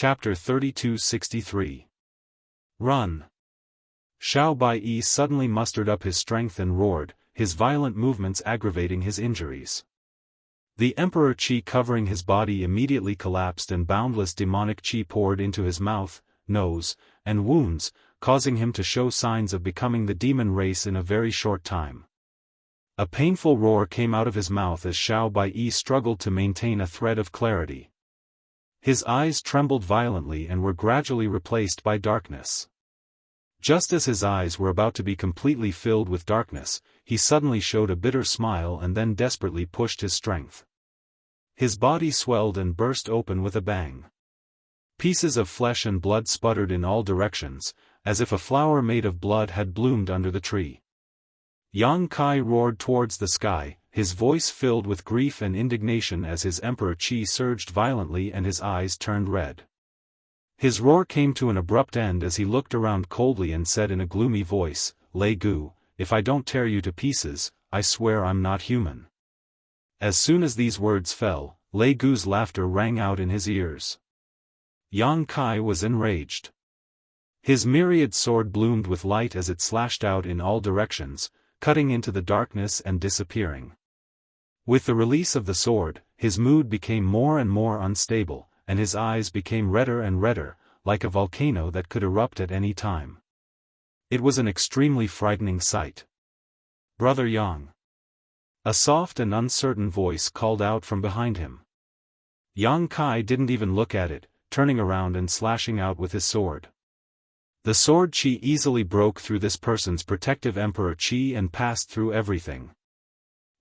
Chapter 3263. Run. Xiao Baiyi suddenly mustered up his strength and roared, his violent movements aggravating his injuries. The Emperor Qi covering his body immediately collapsed and boundless demonic qi poured into his mouth, nose, and wounds, causing him to show signs of becoming the demon race in a very short time. A painful roar came out of his mouth as Xiao Baiyi struggled to maintain a thread of clarity. His eyes trembled violently and were gradually replaced by darkness. Just as his eyes were about to be completely filled with darkness, he suddenly showed a bitter smile and then desperately pushed his strength. His body swelled and burst open with a bang. Pieces of flesh and blood sputtered in all directions, as if a flower made of blood had bloomed under the tree. Yang Kai roared towards the sky, his voice filled with grief and indignation as his Emperor Qi surged violently and his eyes turned red. His roar came to an abrupt end as he looked around coldly and said in a gloomy voice, "Lei Gu, if I don't tear you to pieces, I swear I'm not human." As soon as these words fell, Lei Gu's laughter rang out in his ears. Yang Kai was enraged. His myriad sword bloomed with light as it slashed out in all directions, cutting into the darkness and disappearing. With the release of the sword, his mood became more and more unstable, and his eyes became redder and redder, like a volcano that could erupt at any time. It was an extremely frightening sight. "Brother Yang." A soft and uncertain voice called out from behind him. Yang Kai didn't even look at it, turning around and slashing out with his sword. The sword qi easily broke through this person's protective Emperor Qi and passed through everything.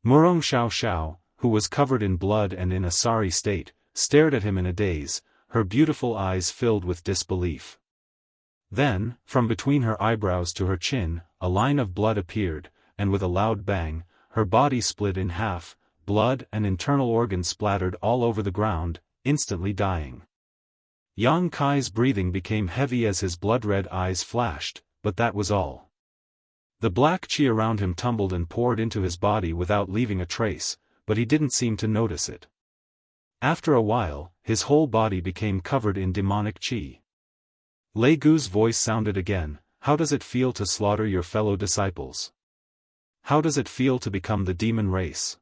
Murong Xiao Xiao, who was covered in blood and in a sorry state, stared at him in a daze, her beautiful eyes filled with disbelief. Then, from between her eyebrows to her chin, a line of blood appeared, and with a loud bang, her body split in half, blood and internal organs splattered all over the ground, instantly dying. Yang Kai's breathing became heavy as his blood-red eyes flashed, but that was all. The black qi around him tumbled and poured into his body without leaving a trace, but he didn't seem to notice it. After a while, his whole body became covered in demonic qi. Lei Gu's voice sounded again, "How does it feel to slaughter your fellow disciples? How does it feel to become the demon race?"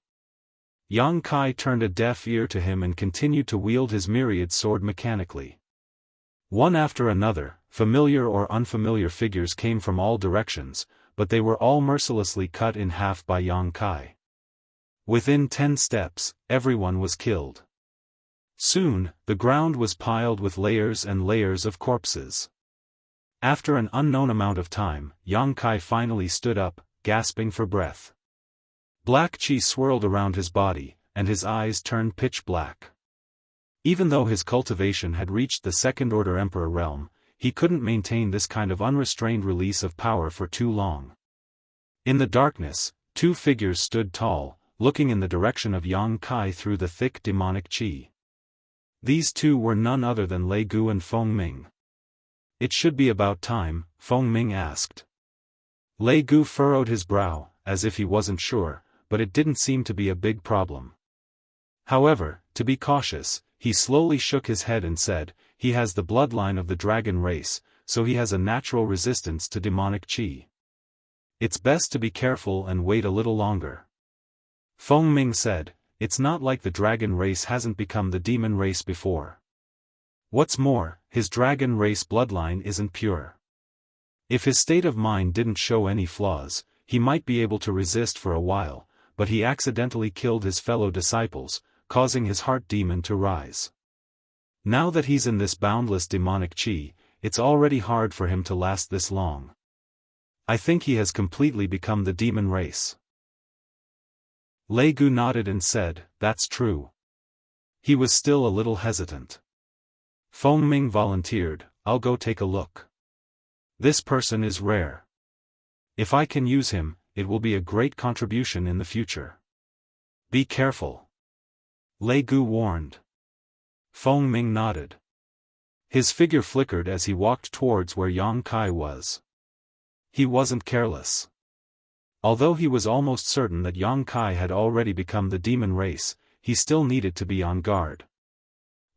Yang Kai turned a deaf ear to him and continued to wield his myriad sword mechanically. One after another, familiar or unfamiliar figures came from all directions, but they were all mercilessly cut in half by Yang Kai. Within 10 steps, everyone was killed. Soon, the ground was piled with layers and layers of corpses. After an unknown amount of time, Yang Kai finally stood up, gasping for breath. Black qi swirled around his body, and his eyes turned pitch black. Even though his cultivation had reached the second-order emperor realm, he couldn't maintain this kind of unrestrained release of power for too long. In the darkness, 2 figures stood tall, looking in the direction of Yang Kai through the thick demonic qi. These 2 were none other than Lei Gu and Feng Ming. "It should be about time," Feng Ming asked. Lei Gu furrowed his brow, as if he wasn't sure, but it didn't seem to be a big problem. However, to be cautious, he slowly shook his head and said, "He has the bloodline of the dragon race, so he has a natural resistance to demonic qi. It's best to be careful and wait a little longer." Feng Ming said, "It's not like the dragon race hasn't become the demon race before. What's more, his dragon race bloodline isn't pure. If his state of mind didn't show any flaws, he might be able to resist for a while, but he accidentally killed his fellow disciples, causing his heart demon to rise. Now that he's in this boundless demonic qi, it's already hard for him to last this long. I think he has completely become the demon race." Lei Gu nodded and said, "That's true." He was still a little hesitant. Feng Ming volunteered, "I'll go take a look. This person is rare. If I can use him, it will be a great contribution in the future." "Be careful," Lei Gu warned. Feng Ming nodded. His figure flickered as he walked towards where Yang Kai was. He wasn't careless. Although he was almost certain that Yang Kai had already become the demon race, he still needed to be on guard.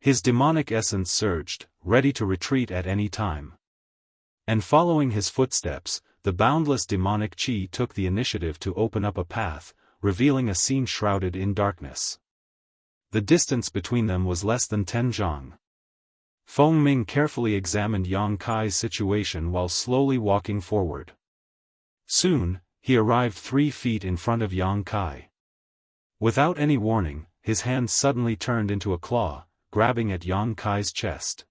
His demonic essence surged, ready to retreat at any time. And following his footsteps, the boundless demonic chi took the initiative to open up a path, revealing a scene shrouded in darkness. The distance between them was less than 10 zhang. Feng Ming carefully examined Yang Kai's situation while slowly walking forward. Soon, he arrived 3 feet in front of Yang Kai. Without any warning, his hand suddenly turned into a claw, grabbing at Yang Kai's chest.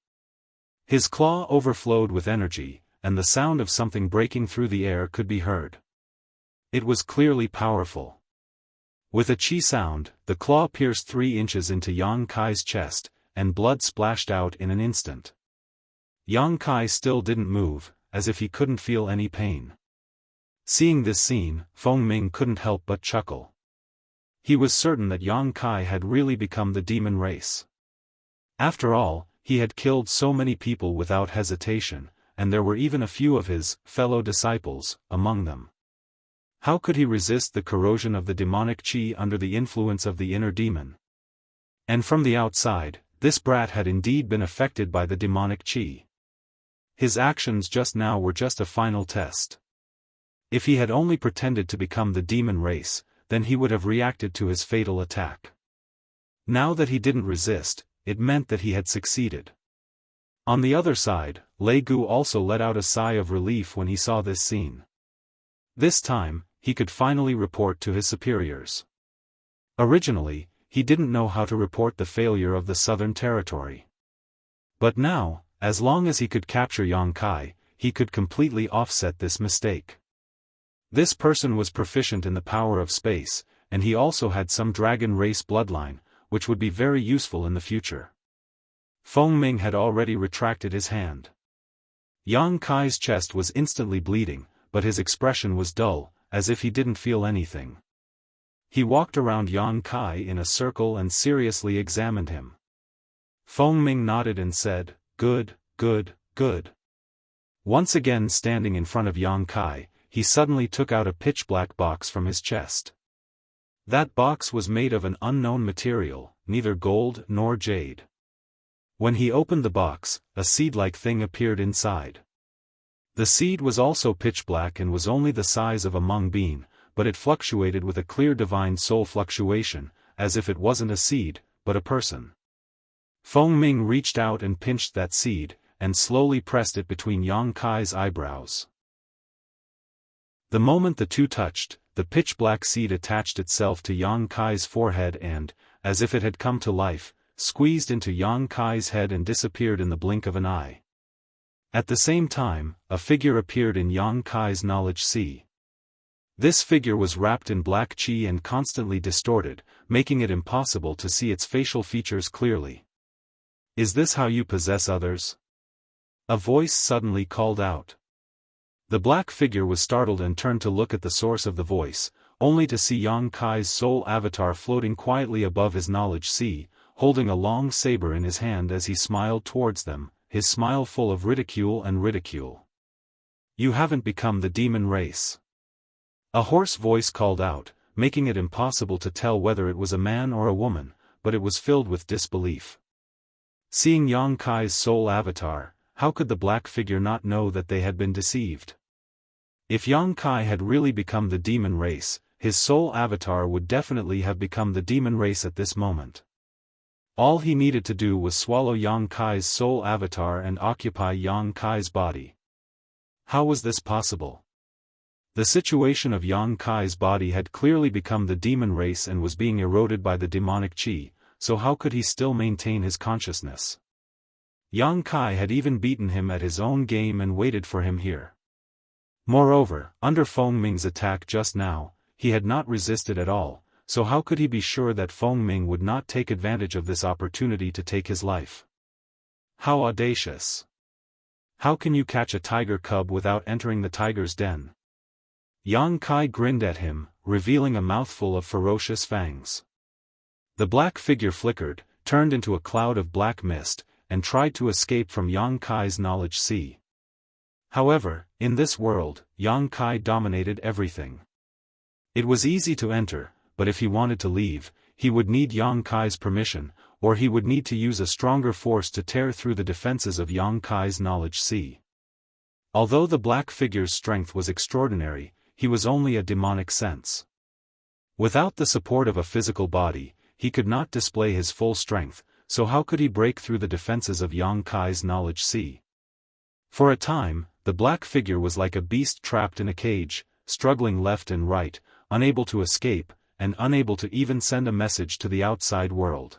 His claw overflowed with energy, and the sound of something breaking through the air could be heard. It was clearly powerful. With a chi sound, the claw pierced 3 inches into Yang Kai's chest, and blood splashed out in an instant. Yang Kai still didn't move, as if he couldn't feel any pain. Seeing this scene, Feng Ming couldn't help but chuckle. He was certain that Yang Kai had really become the demon race. After all, he had killed so many people without hesitation, and there were even a few of his fellow disciples among them. How could he resist the corrosion of the demonic chi under the influence of the inner demon? And from the outside, this brat had indeed been affected by the demonic chi. His actions just now were just a final test. If he had only pretended to become the demon race, then he would have reacted to his fatal attack. Now that he didn't resist, it meant that he had succeeded. On the other side, Lei Gu also let out a sigh of relief when he saw this scene. This time, he could finally report to his superiors. Originally, he didn't know how to report the failure of the Southern Territory. But now, as long as he could capture Yang Kai, he could completely offset this mistake. This person was proficient in the power of space, and he also had some dragon race bloodline, which would be very useful in the future. Feng Ming had already retracted his hand. Yang Kai's chest was instantly bleeding, but his expression was dull, as if he didn't feel anything. He walked around Yang Kai in a circle and seriously examined him. Feng Ming nodded and said, "Good, good, good." Once again standing in front of Yang Kai, he suddenly took out a pitch-black box from his chest. That box was made of an unknown material, neither gold nor jade. When he opened the box, a seed-like thing appeared inside. The seed was also pitch-black and was only the size of a mung bean, but it fluctuated with a clear divine soul fluctuation, as if it wasn't a seed, but a person. Feng Ming reached out and pinched that seed, and slowly pressed it between Yang Kai's eyebrows. The moment the two touched, the pitch-black seed attached itself to Yang Kai's forehead and, as if it had come to life, squeezed into Yang Kai's head and disappeared in the blink of an eye. At the same time, a figure appeared in Yang Kai's knowledge sea. This figure was wrapped in black chi and constantly distorted, making it impossible to see its facial features clearly. "Is this how you possess others?" A voice suddenly called out. The black figure was startled and turned to look at the source of the voice, only to see Yang Kai's soul avatar floating quietly above his knowledge sea, holding a long saber in his hand as he smiled towards them, his smile full of ridicule and ridicule. "You haven't become the demon race." A hoarse voice called out, making it impossible to tell whether it was a man or a woman, but it was filled with disbelief. Seeing Yang Kai's soul avatar, how could the black figure not know that they had been deceived? If Yang Kai had really become the demon race, his soul avatar would definitely have become the demon race at this moment. All he needed to do was swallow Yang Kai's soul avatar and occupy Yang Kai's body. How was this possible? The situation of Yang Kai's body had clearly become the demon race and was being eroded by the demonic chi, so how could he still maintain his consciousness? Yang Kai had even beaten him at his own game and waited for him here. Moreover, under Feng Ming's attack just now, he had not resisted at all, so how could he be sure that Feng Ming would not take advantage of this opportunity to take his life? How audacious! How can you catch a tiger cub without entering the tiger's den? Yang Kai grinned at him, revealing a mouthful of ferocious fangs. The black figure flickered, turned into a cloud of black mist, and tried to escape from Yang Kai's knowledge sea. However, in this world, Yang Kai dominated everything. It was easy to enter, but if he wanted to leave, he would need Yang Kai's permission, or he would need to use a stronger force to tear through the defenses of Yang Kai's knowledge sea. Although the black figure's strength was extraordinary, he was only a demonic sense. Without the support of a physical body, he could not display his full strength, so how could he break through the defenses of Yang Kai's knowledge sea? For a time, the black figure was like a beast trapped in a cage, struggling left and right, unable to escape, and unable to even send a message to the outside world.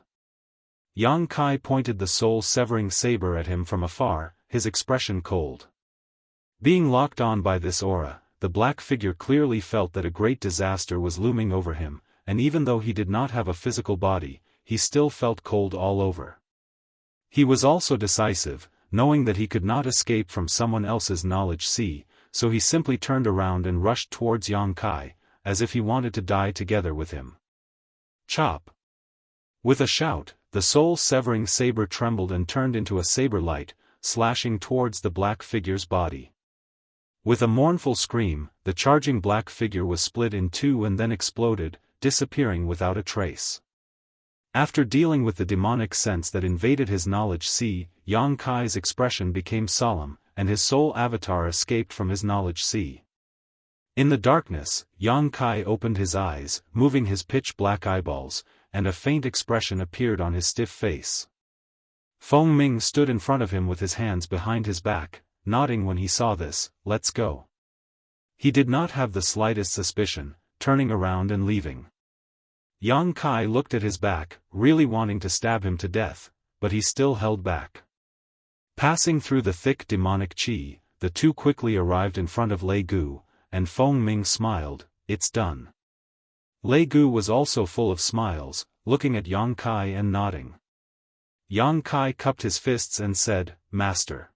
Yang Kai pointed the soul-severing saber at him from afar, his expression cold. Being locked on by this aura, the black figure clearly felt that a great disaster was looming over him, and even though he did not have a physical body, he still felt cold all over. He was also decisive, knowing that he could not escape from someone else's knowledge sea, so he simply turned around and rushed towards Yang Kai, as if he wanted to die together with him. Chop! With a shout, the soul-severing saber trembled and turned into a saber light, slashing towards the black figure's body. With a mournful scream, the charging black figure was split in two and then exploded, disappearing without a trace. After dealing with the demonic sense that invaded his knowledge sea, Yang Kai's expression became solemn, and his soul avatar escaped from his knowledge sea. In the darkness, Yang Kai opened his eyes, moving his pitch-black eyeballs, and a faint expression appeared on his stiff face. Feng Ming stood in front of him with his hands behind his back, nodding when he saw this. "Let's go." He did not have the slightest suspicion, turning around and leaving. Yang Kai looked at his back, really wanting to stab him to death, but he still held back. Passing through the thick demonic qi, the two quickly arrived in front of Lei Gu, and Feng Ming smiled. "It's done." Lei Gu was also full of smiles, looking at Yang Kai and nodding. Yang Kai cupped his fists and said, "Master."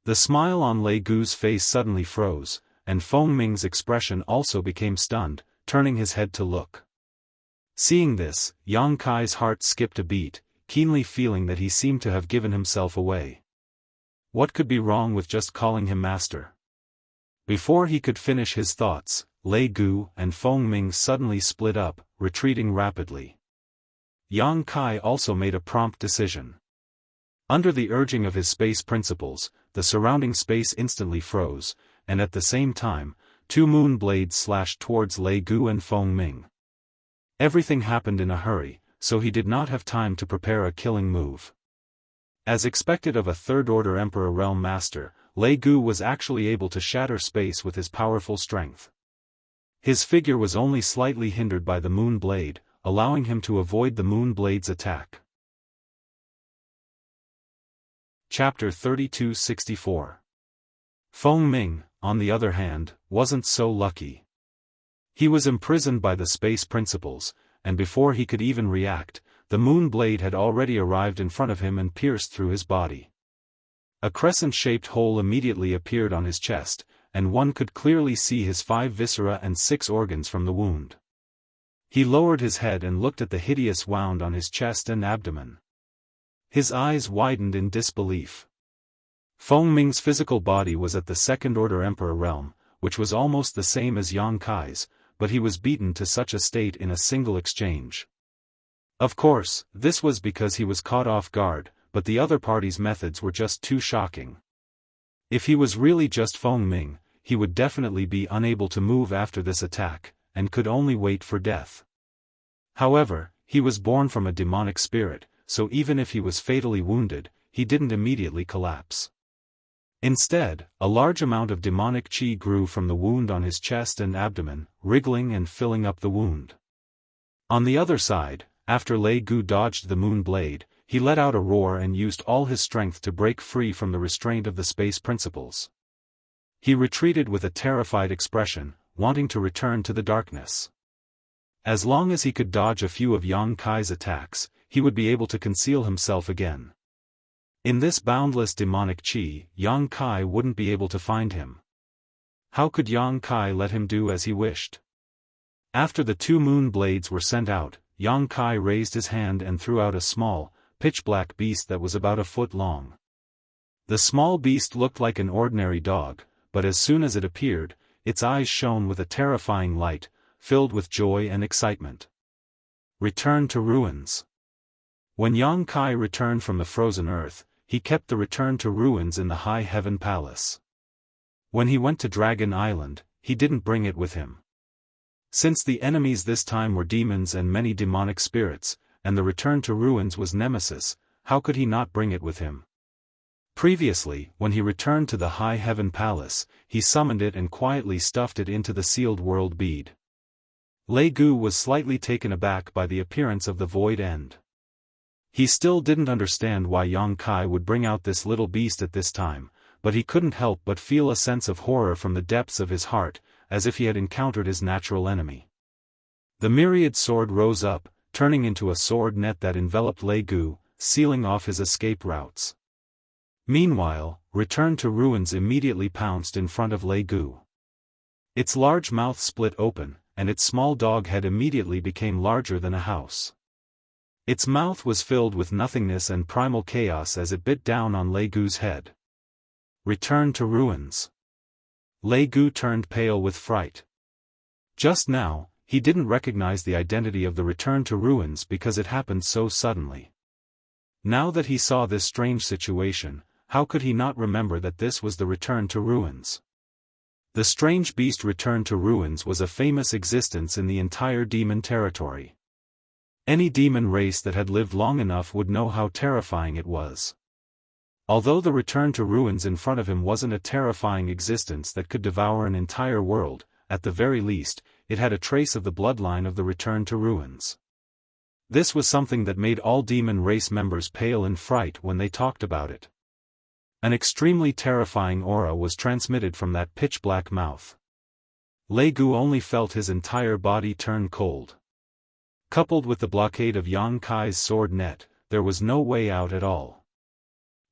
The smile on Lei Gu's face suddenly froze, and Feng Ming's expression also became stunned, turning his head to look. Seeing this, Yang Kai's heart skipped a beat, keenly feeling that he seemed to have given himself away. What could be wrong with just calling him master? Before he could finish his thoughts, Lei Gu and Feng Ming suddenly split up, retreating rapidly. Yang Kai also made a prompt decision. Under the urging of his space principles, the surrounding space instantly froze, and at the same time, two moon blades slashed towards Lei Gu and Feng Ming. Everything happened in a hurry, so he did not have time to prepare a killing move. As expected of a third-order Emperor Realm Master, Lei Gu was actually able to shatter space with his powerful strength. His figure was only slightly hindered by the moon blade, allowing him to avoid the moon blade's attack. Chapter 3264. Feng Ming, on the other hand, wasn't so lucky. He was imprisoned by the space principles, and before he could even react, the moon blade had already arrived in front of him and pierced through his body. A crescent-shaped hole immediately appeared on his chest, and one could clearly see his 5 viscera and 6 organs from the wound. He lowered his head and looked at the hideous wound on his chest and abdomen. His eyes widened in disbelief. Feng Ming's physical body was at the second-order Emperor realm, which was almost the same as Yang Kai's, but he was beaten to such a state in a single exchange. Of course, this was because he was caught off guard, but the other party's methods were just too shocking. If he was really just Feng Ming, he would definitely be unable to move after this attack, and could only wait for death. However, he was born from a demonic spirit, so even if he was fatally wounded, he didn't immediately collapse. Instead, a large amount of demonic qi grew from the wound on his chest and abdomen, wriggling and filling up the wound. On the other side, after Lei Gu dodged the moon blade, he let out a roar and used all his strength to break free from the restraint of the space principles. He retreated with a terrified expression, wanting to return to the darkness. As long as he could dodge a few of Yang Kai's attacks, he would be able to conceal himself again. In this boundless demonic qi, Yang Kai wouldn't be able to find him. How could Yang Kai let him do as he wished? After the 2 moon blades were sent out, Yang Kai raised his hand and threw out a small, pitch-black beast that was about a foot long. The small beast looked like an ordinary dog, but as soon as it appeared, its eyes shone with a terrifying light, filled with joy and excitement. Return to ruins. When Yang Kai returned from the frozen earth, he kept the return to ruins in the High Heaven Palace. When he went to Dragon Island, he didn't bring it with him. Since the enemies this time were demons and many demonic spirits, and the return to ruins was Nemesis, how could he not bring it with him? Previously, when he returned to the High Heaven Palace, he summoned it and quietly stuffed it into the sealed world bead. Lei Gu was slightly taken aback by the appearance of the void end. He still didn't understand why Yang Kai would bring out this little beast at this time, but he couldn't help but feel a sense of horror from the depths of his heart, as if he had encountered his natural enemy. The myriad sword rose up, turning into a sword net that enveloped Lei Gu, sealing off his escape routes. Meanwhile, Return to Ruins immediately pounced in front of Lei Gu. Its large mouth split open, and its small dog head immediately became larger than a house. Its mouth was filled with nothingness and primal chaos as it bit down on Lei Gu's head. Return to Ruins. Lei Gu turned pale with fright. Just now, he didn't recognize the identity of the Return to Ruins because it happened so suddenly. Now that he saw this strange situation, how could he not remember that this was the Return to Ruins? The strange beast Return to Ruins was a famous existence in the entire demon territory. Any demon race that had lived long enough would know how terrifying it was. Although the Return to Ruins in front of him wasn't a terrifying existence that could devour an entire world, at the very least, it had a trace of the bloodline of the Return to Ruins. This was something that made all demon race members pale in fright when they talked about it. An extremely terrifying aura was transmitted from that pitch-black mouth. Lei Gu only felt his entire body turn cold. Coupled with the blockade of Yang Kai's sword net, there was no way out at all.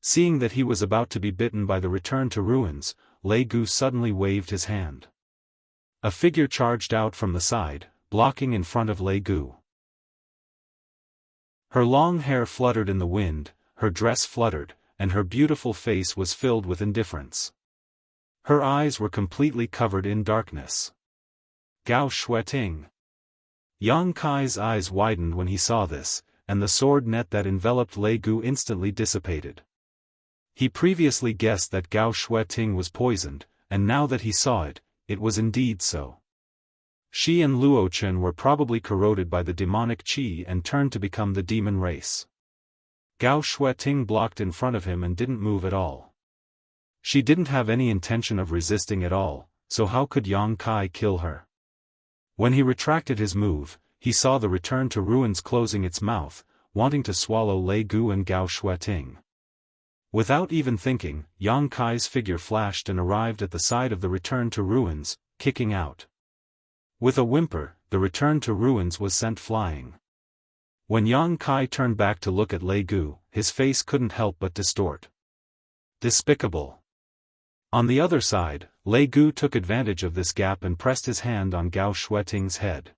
Seeing that he was about to be bitten by the Return to Ruins, Lei Gu suddenly waved his hand. A figure charged out from the side, blocking in front of Lei Gu. Her long hair fluttered in the wind, her dress fluttered, and her beautiful face was filled with indifference. Her eyes were completely covered in darkness. Gao Shueting. Yang Kai's eyes widened when he saw this, and the sword net that enveloped Lei Gu instantly dissipated. He previously guessed that Gao Shueting was poisoned, and now that he saw it, it was indeed so. Shi and Luochen were probably corroded by the demonic qi and turned to become the demon race. Gao Shueting blocked in front of him and didn't move at all. She didn't have any intention of resisting at all, so how could Yang Kai kill her? When he retracted his move, he saw the Return to Ruins closing its mouth, wanting to swallow Lei Gu and Gao Shueting. Without even thinking, Yang Kai's figure flashed and arrived at the side of the Return to Ruins, kicking out. With a whimper, the Return to Ruins was sent flying. When Yang Kai turned back to look at Lei Gu, his face couldn't help but distort. Despicable. On the other side, Lei Gu took advantage of this gap and pressed his hand on Gao Shueting's head.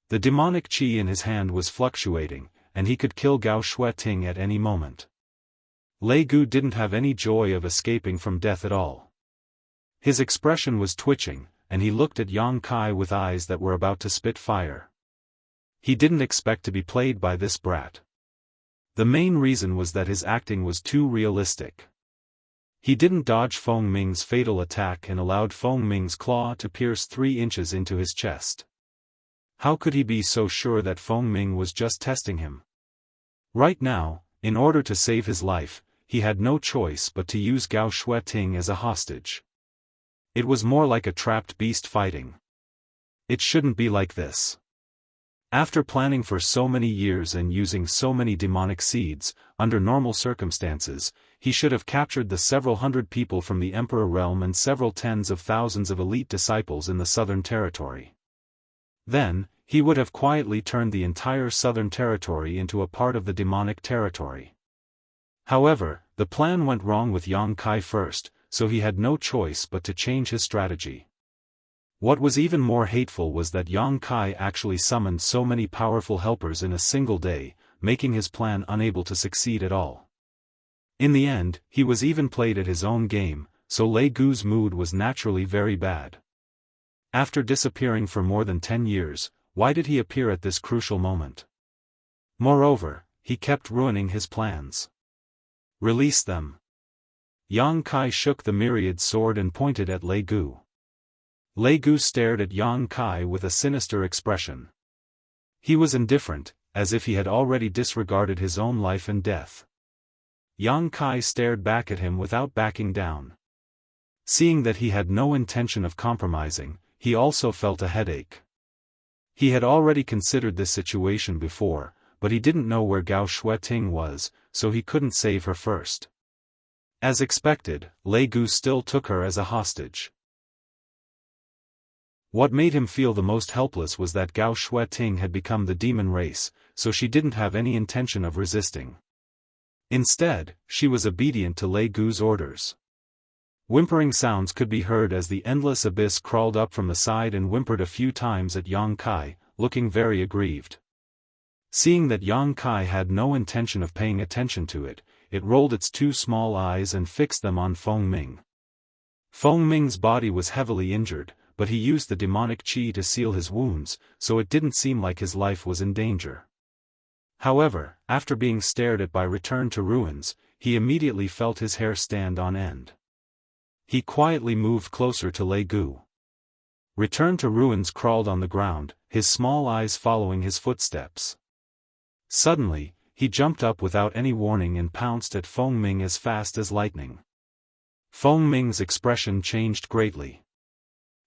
The demonic qi in his hand was fluctuating, and he could kill Gao Shueting at any moment. Lei Gu didn't have any joy of escaping from death at all. His expression was twitching, and he looked at Yang Kai with eyes that were about to spit fire. He didn't expect to be played by this brat. The main reason was that his acting was too realistic. He didn't dodge Feng Ming's fatal attack and allowed Feng Ming's claw to pierce 3 inches into his chest. How could he be so sure that Feng Ming was just testing him? Right now, in order to save his life, he had no choice but to use Gao Shueting as a hostage. It was more like a trapped beast fighting. It shouldn't be like this. After planning for so many years and using so many demonic seeds, under normal circumstances, he should have captured the several hundred people from the Emperor realm and several tens of thousands of elite disciples in the Southern Territory. Then, he would have quietly turned the entire Southern Territory into a part of the demonic territory. However, the plan went wrong with Yang Kai first, so he had no choice but to change his strategy. What was even more hateful was that Yang Kai actually summoned so many powerful helpers in a single day, making his plan unable to succeed at all. In the end, he was even played at his own game, so Lei Gu's mood was naturally very bad. After disappearing for more than 10 years, why did he appear at this crucial moment? Moreover, he kept ruining his plans. Release them. Yang Kai shook the myriad sword and pointed at Lei Gu. Lei Gu stared at Yang Kai with a sinister expression. He was indifferent, as if he had already disregarded his own life and death. Yang Kai stared back at him without backing down. Seeing that he had no intention of compromising, he also felt a headache. He had already considered this situation before, but he didn't know where Gao Shueting was, so he couldn't save her first. As expected, Lei Gu still took her as a hostage. What made him feel the most helpless was that Gao Shueting had become the demon race, so she didn't have any intention of resisting. Instead, she was obedient to Lei Gu's orders. Whimpering sounds could be heard as the endless abyss crawled up from the side and whimpered a few times at Yang Kai, looking very aggrieved. Seeing that Yang Kai had no intention of paying attention to it, it rolled its two small eyes and fixed them on Feng Ming. Feng Ming's body was heavily injured, but he used the demonic qi to seal his wounds, so it didn't seem like his life was in danger. However, after being stared at by Return to Ruins, he immediately felt his hair stand on end. He quietly moved closer to Lei Gu. Return to Ruins crawled on the ground, his small eyes following his footsteps. Suddenly, he jumped up without any warning and pounced at Feng Ming as fast as lightning. Feng Ming's expression changed greatly.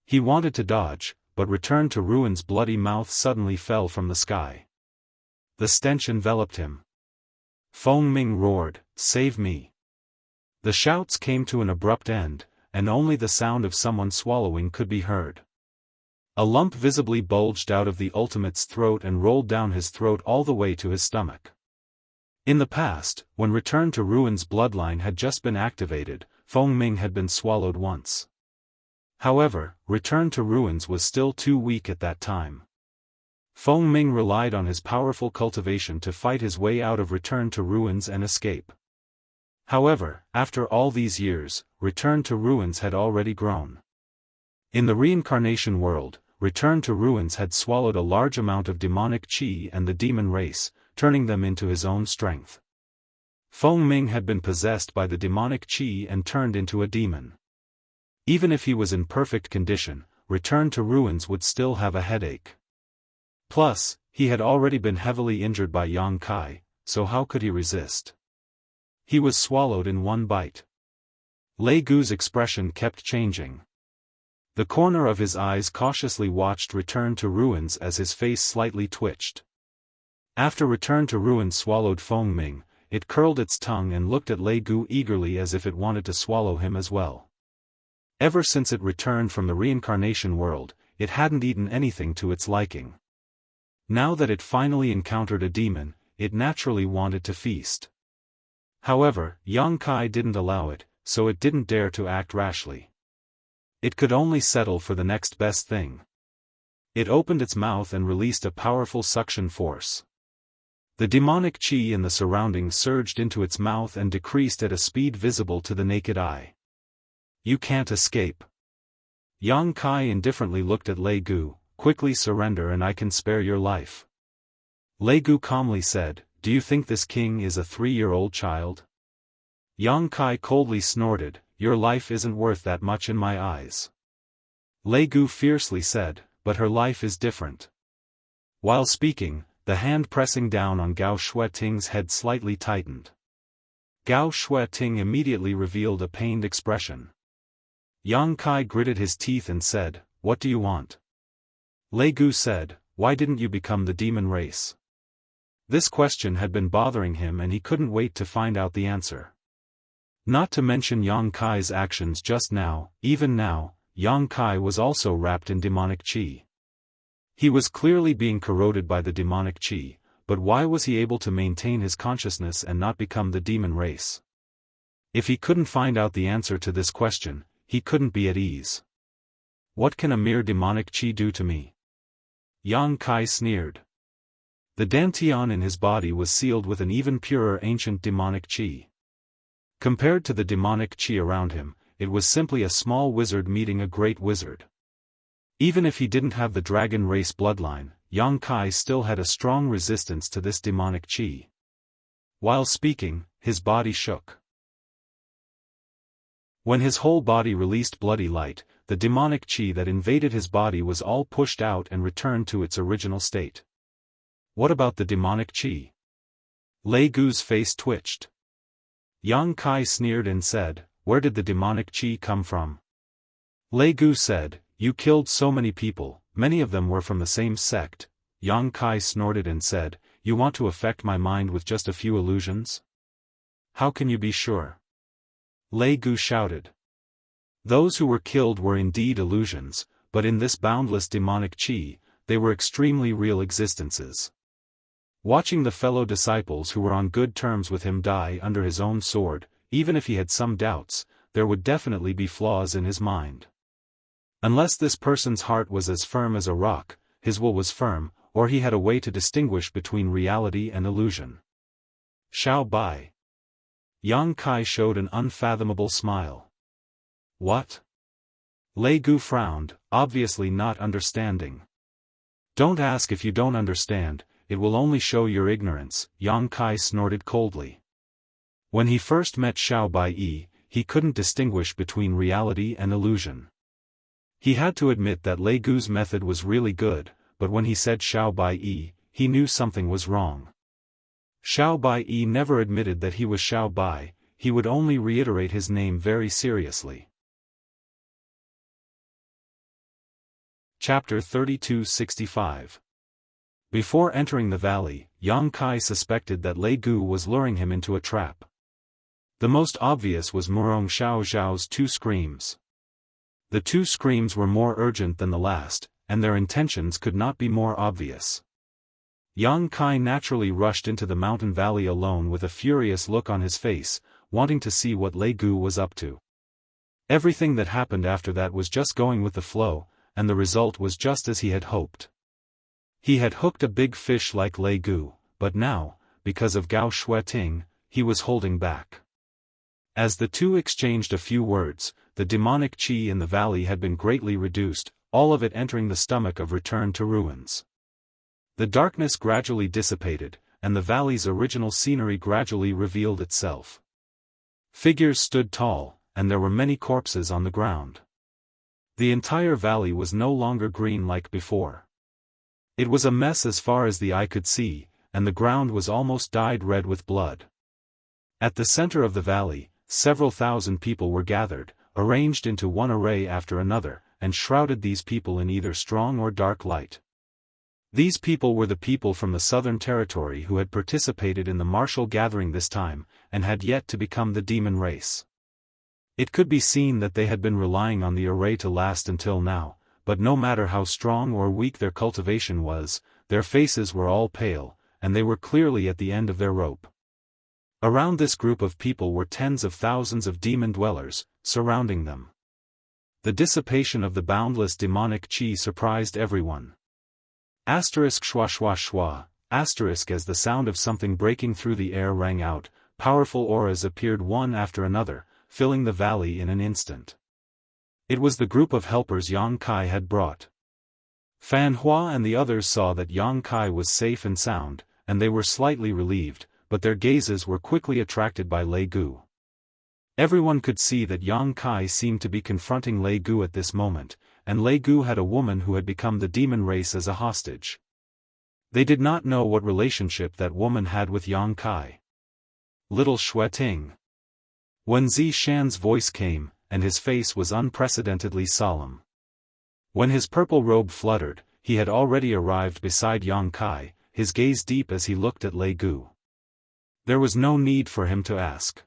He wanted to dodge, but Return to Ruins' bloody mouth suddenly fell from the sky. The stench enveloped him. Feng Ming roared, "Save me!" The shouts came to an abrupt end, and only the sound of someone swallowing could be heard. A lump visibly bulged out of the ultimate's throat and rolled down his throat all the way to his stomach. In the past, when Return to Ruins' bloodline had just been activated, Feng Ming had been swallowed once. However, Return to Ruins was still too weak at that time. Feng Ming relied on his powerful cultivation to fight his way out of Return to Ruins and escape. However, after all these years, Return to Ruins had already grown. In the reincarnation world, Return to Ruins had swallowed a large amount of demonic qi and the demon race, turning them into his own strength. Feng Ming had been possessed by the demonic qi and turned into a demon. Even if he was in perfect condition, Return to Ruins would still have a headache. Plus, he had already been heavily injured by Yang Kai, so how could he resist? He was swallowed in one bite. Lei Gu's expression kept changing. The corner of his eyes cautiously watched Return to Ruins as his face slightly twitched. After Return to Ruins swallowed Feng Ming, it curled its tongue and looked at Lei Gu eagerly as if it wanted to swallow him as well. Ever since it returned from the reincarnation world, it hadn't eaten anything to its liking. Now that it finally encountered a demon, it naturally wanted to feast. However, Yang Kai didn't allow it, so it didn't dare to act rashly. It could only settle for the next best thing. It opened its mouth and released a powerful suction force. The demonic qi in the surroundings surged into its mouth and decreased at a speed visible to the naked eye. "You can't escape." Yang Kai indifferently looked at Lei Gu, "Quickly surrender and I can spare your life." Lei Gu calmly said, "Do you think this king is a 3-year-old child?" Yang Kai coldly snorted, "Your life isn't worth that much in my eyes." Lei Gu fiercely said, "But her life is different." While speaking, the hand pressing down on Gao Shueting's head slightly tightened. Gao Shueting immediately revealed a pained expression. Yang Kai gritted his teeth and said, "What do you want?" Lei Gu said, "Why didn't you become the demon race?" This question had been bothering him and he couldn't wait to find out the answer. Not to mention Yang Kai's actions just now, even now, Yang Kai was also wrapped in demonic qi. He was clearly being corroded by the demonic qi, but why was he able to maintain his consciousness and not become the demon race? If he couldn't find out the answer to this question, he couldn't be at ease. "What can a mere demonic qi do to me?" Yang Kai sneered. The dantian in his body was sealed with an even purer ancient demonic qi. Compared to the demonic qi around him, it was simply a small wizard meeting a great wizard. Even if he didn't have the dragon race bloodline, Yang Kai still had a strong resistance to this demonic qi. While speaking, his body shook. When his whole body released bloody light, the demonic chi that invaded his body was all pushed out and returned to its original state. What about the demonic chi? Lei Gu's face twitched. Yang Kai sneered and said, "Where did the demonic chi come from?" Lei Gu said, "You killed so many people, many of them were from the same sect." Yang Kai snorted and said, "You want to affect my mind with just a few illusions? How can you be sure?" Lei Gu shouted. Those who were killed were indeed illusions, but in this boundless demonic chi, they were extremely real existences. Watching the fellow disciples who were on good terms with him die under his own sword, even if he had some doubts, there would definitely be flaws in his mind. Unless this person's heart was as firm as a rock, his will was firm, or he had a way to distinguish between reality and illusion. Xiao Bai. Yang Kai showed an unfathomable smile. What? Lei Gu frowned, obviously not understanding. Don't ask if you don't understand, it will only show your ignorance, Yang Kai snorted coldly. When he first met Xiao Bai, he couldn't distinguish between reality and illusion. He had to admit that Lei Gu's method was really good, but when he said Xiao Bai, he knew something was wrong. Xiao Bai never admitted that he was Xiao Bai, he would only reiterate his name very seriously. Chapter 3265. Before entering the valley, Yang Kai suspected that Lei Gu was luring him into a trap. The most obvious was Murong Xiao Zhao's 2 screams. The 2 screams were more urgent than the last, and their intentions could not be more obvious. Yang Kai naturally rushed into the mountain valley alone with a furious look on his face, wanting to see what Lei Gu was up to. Everything that happened after that was just going with the flow, and the result was just as he had hoped. He had hooked a big fish like Lei Gu, but now, because of Gao Shueting, he was holding back. As the two exchanged a few words, the demonic chi in the valley had been greatly reduced, all of it entering the stomach of Return to Ruins. The darkness gradually dissipated, and the valley's original scenery gradually revealed itself. Figures stood tall, and there were many corpses on the ground. The entire valley was no longer green like before. It was a mess as far as the eye could see, and the ground was almost dyed red with blood. At the center of the valley, several thousand people were gathered, arranged into one array after another, and shrouded these people in either strong or dark light. These people were the people from the southern territory who had participated in the martial gathering this time, and had yet to become the demon race. It could be seen that they had been relying on the array to last until now, but no matter how strong or weak their cultivation was, their faces were all pale, and they were clearly at the end of their rope. Around this group of people were tens of thousands of demon dwellers, surrounding them. The dissipation of the boundless demonic chi surprised everyone. Asterisk schwa schwa schwa, asterisk as the sound of something breaking through the air rang out, powerful auras appeared one after another, filling the valley in an instant. It was the group of helpers Yang Kai had brought. Fan Hua and the others saw that Yang Kai was safe and sound, and they were slightly relieved, but their gazes were quickly attracted by Lei Gu. Everyone could see that Yang Kai seemed to be confronting Lei Gu at this moment, and Lei Gu had a woman who had become the demon race as a hostage. They did not know what relationship that woman had with Yang Kai. Little Shueting. When Zi Shan's voice came, and his face was unprecedentedly solemn. When his purple robe fluttered, he had already arrived beside Yang Kai, his gaze deep as he looked at Lei Gu. There was no need for him to ask.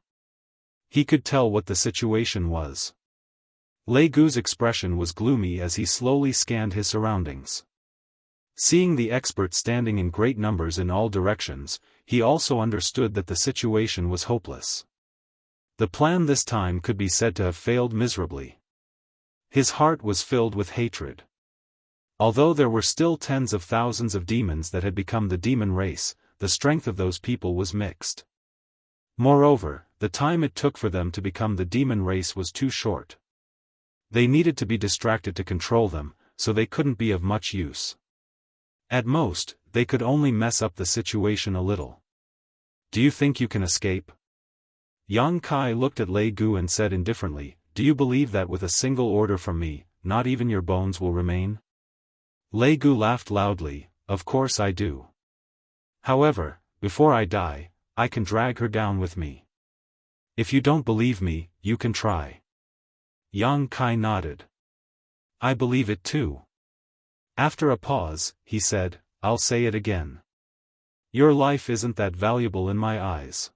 He could tell what the situation was. Lei Gu's expression was gloomy as he slowly scanned his surroundings. Seeing the expert standing in great numbers in all directions, he also understood that the situation was hopeless. The plan this time could be said to have failed miserably. His heart was filled with hatred. Although there were still tens of thousands of demons that had become the demon race, the strength of those people was mixed. Moreover, the time it took for them to become the demon race was too short. They needed to be distracted to control them, so they couldn't be of much use. At most, they could only mess up the situation a little. Do you think you can escape? Yang Kai looked at Lei Gu and said indifferently, do you believe that with a single order from me, not even your bones will remain? Lei Gu laughed loudly, of course I do. However, before I die, I can drag her down with me. If you don't believe me, you can try. Yang Kai nodded. I believe it too. After a pause, he said, I'll say it again. Your life isn't that valuable in my eyes.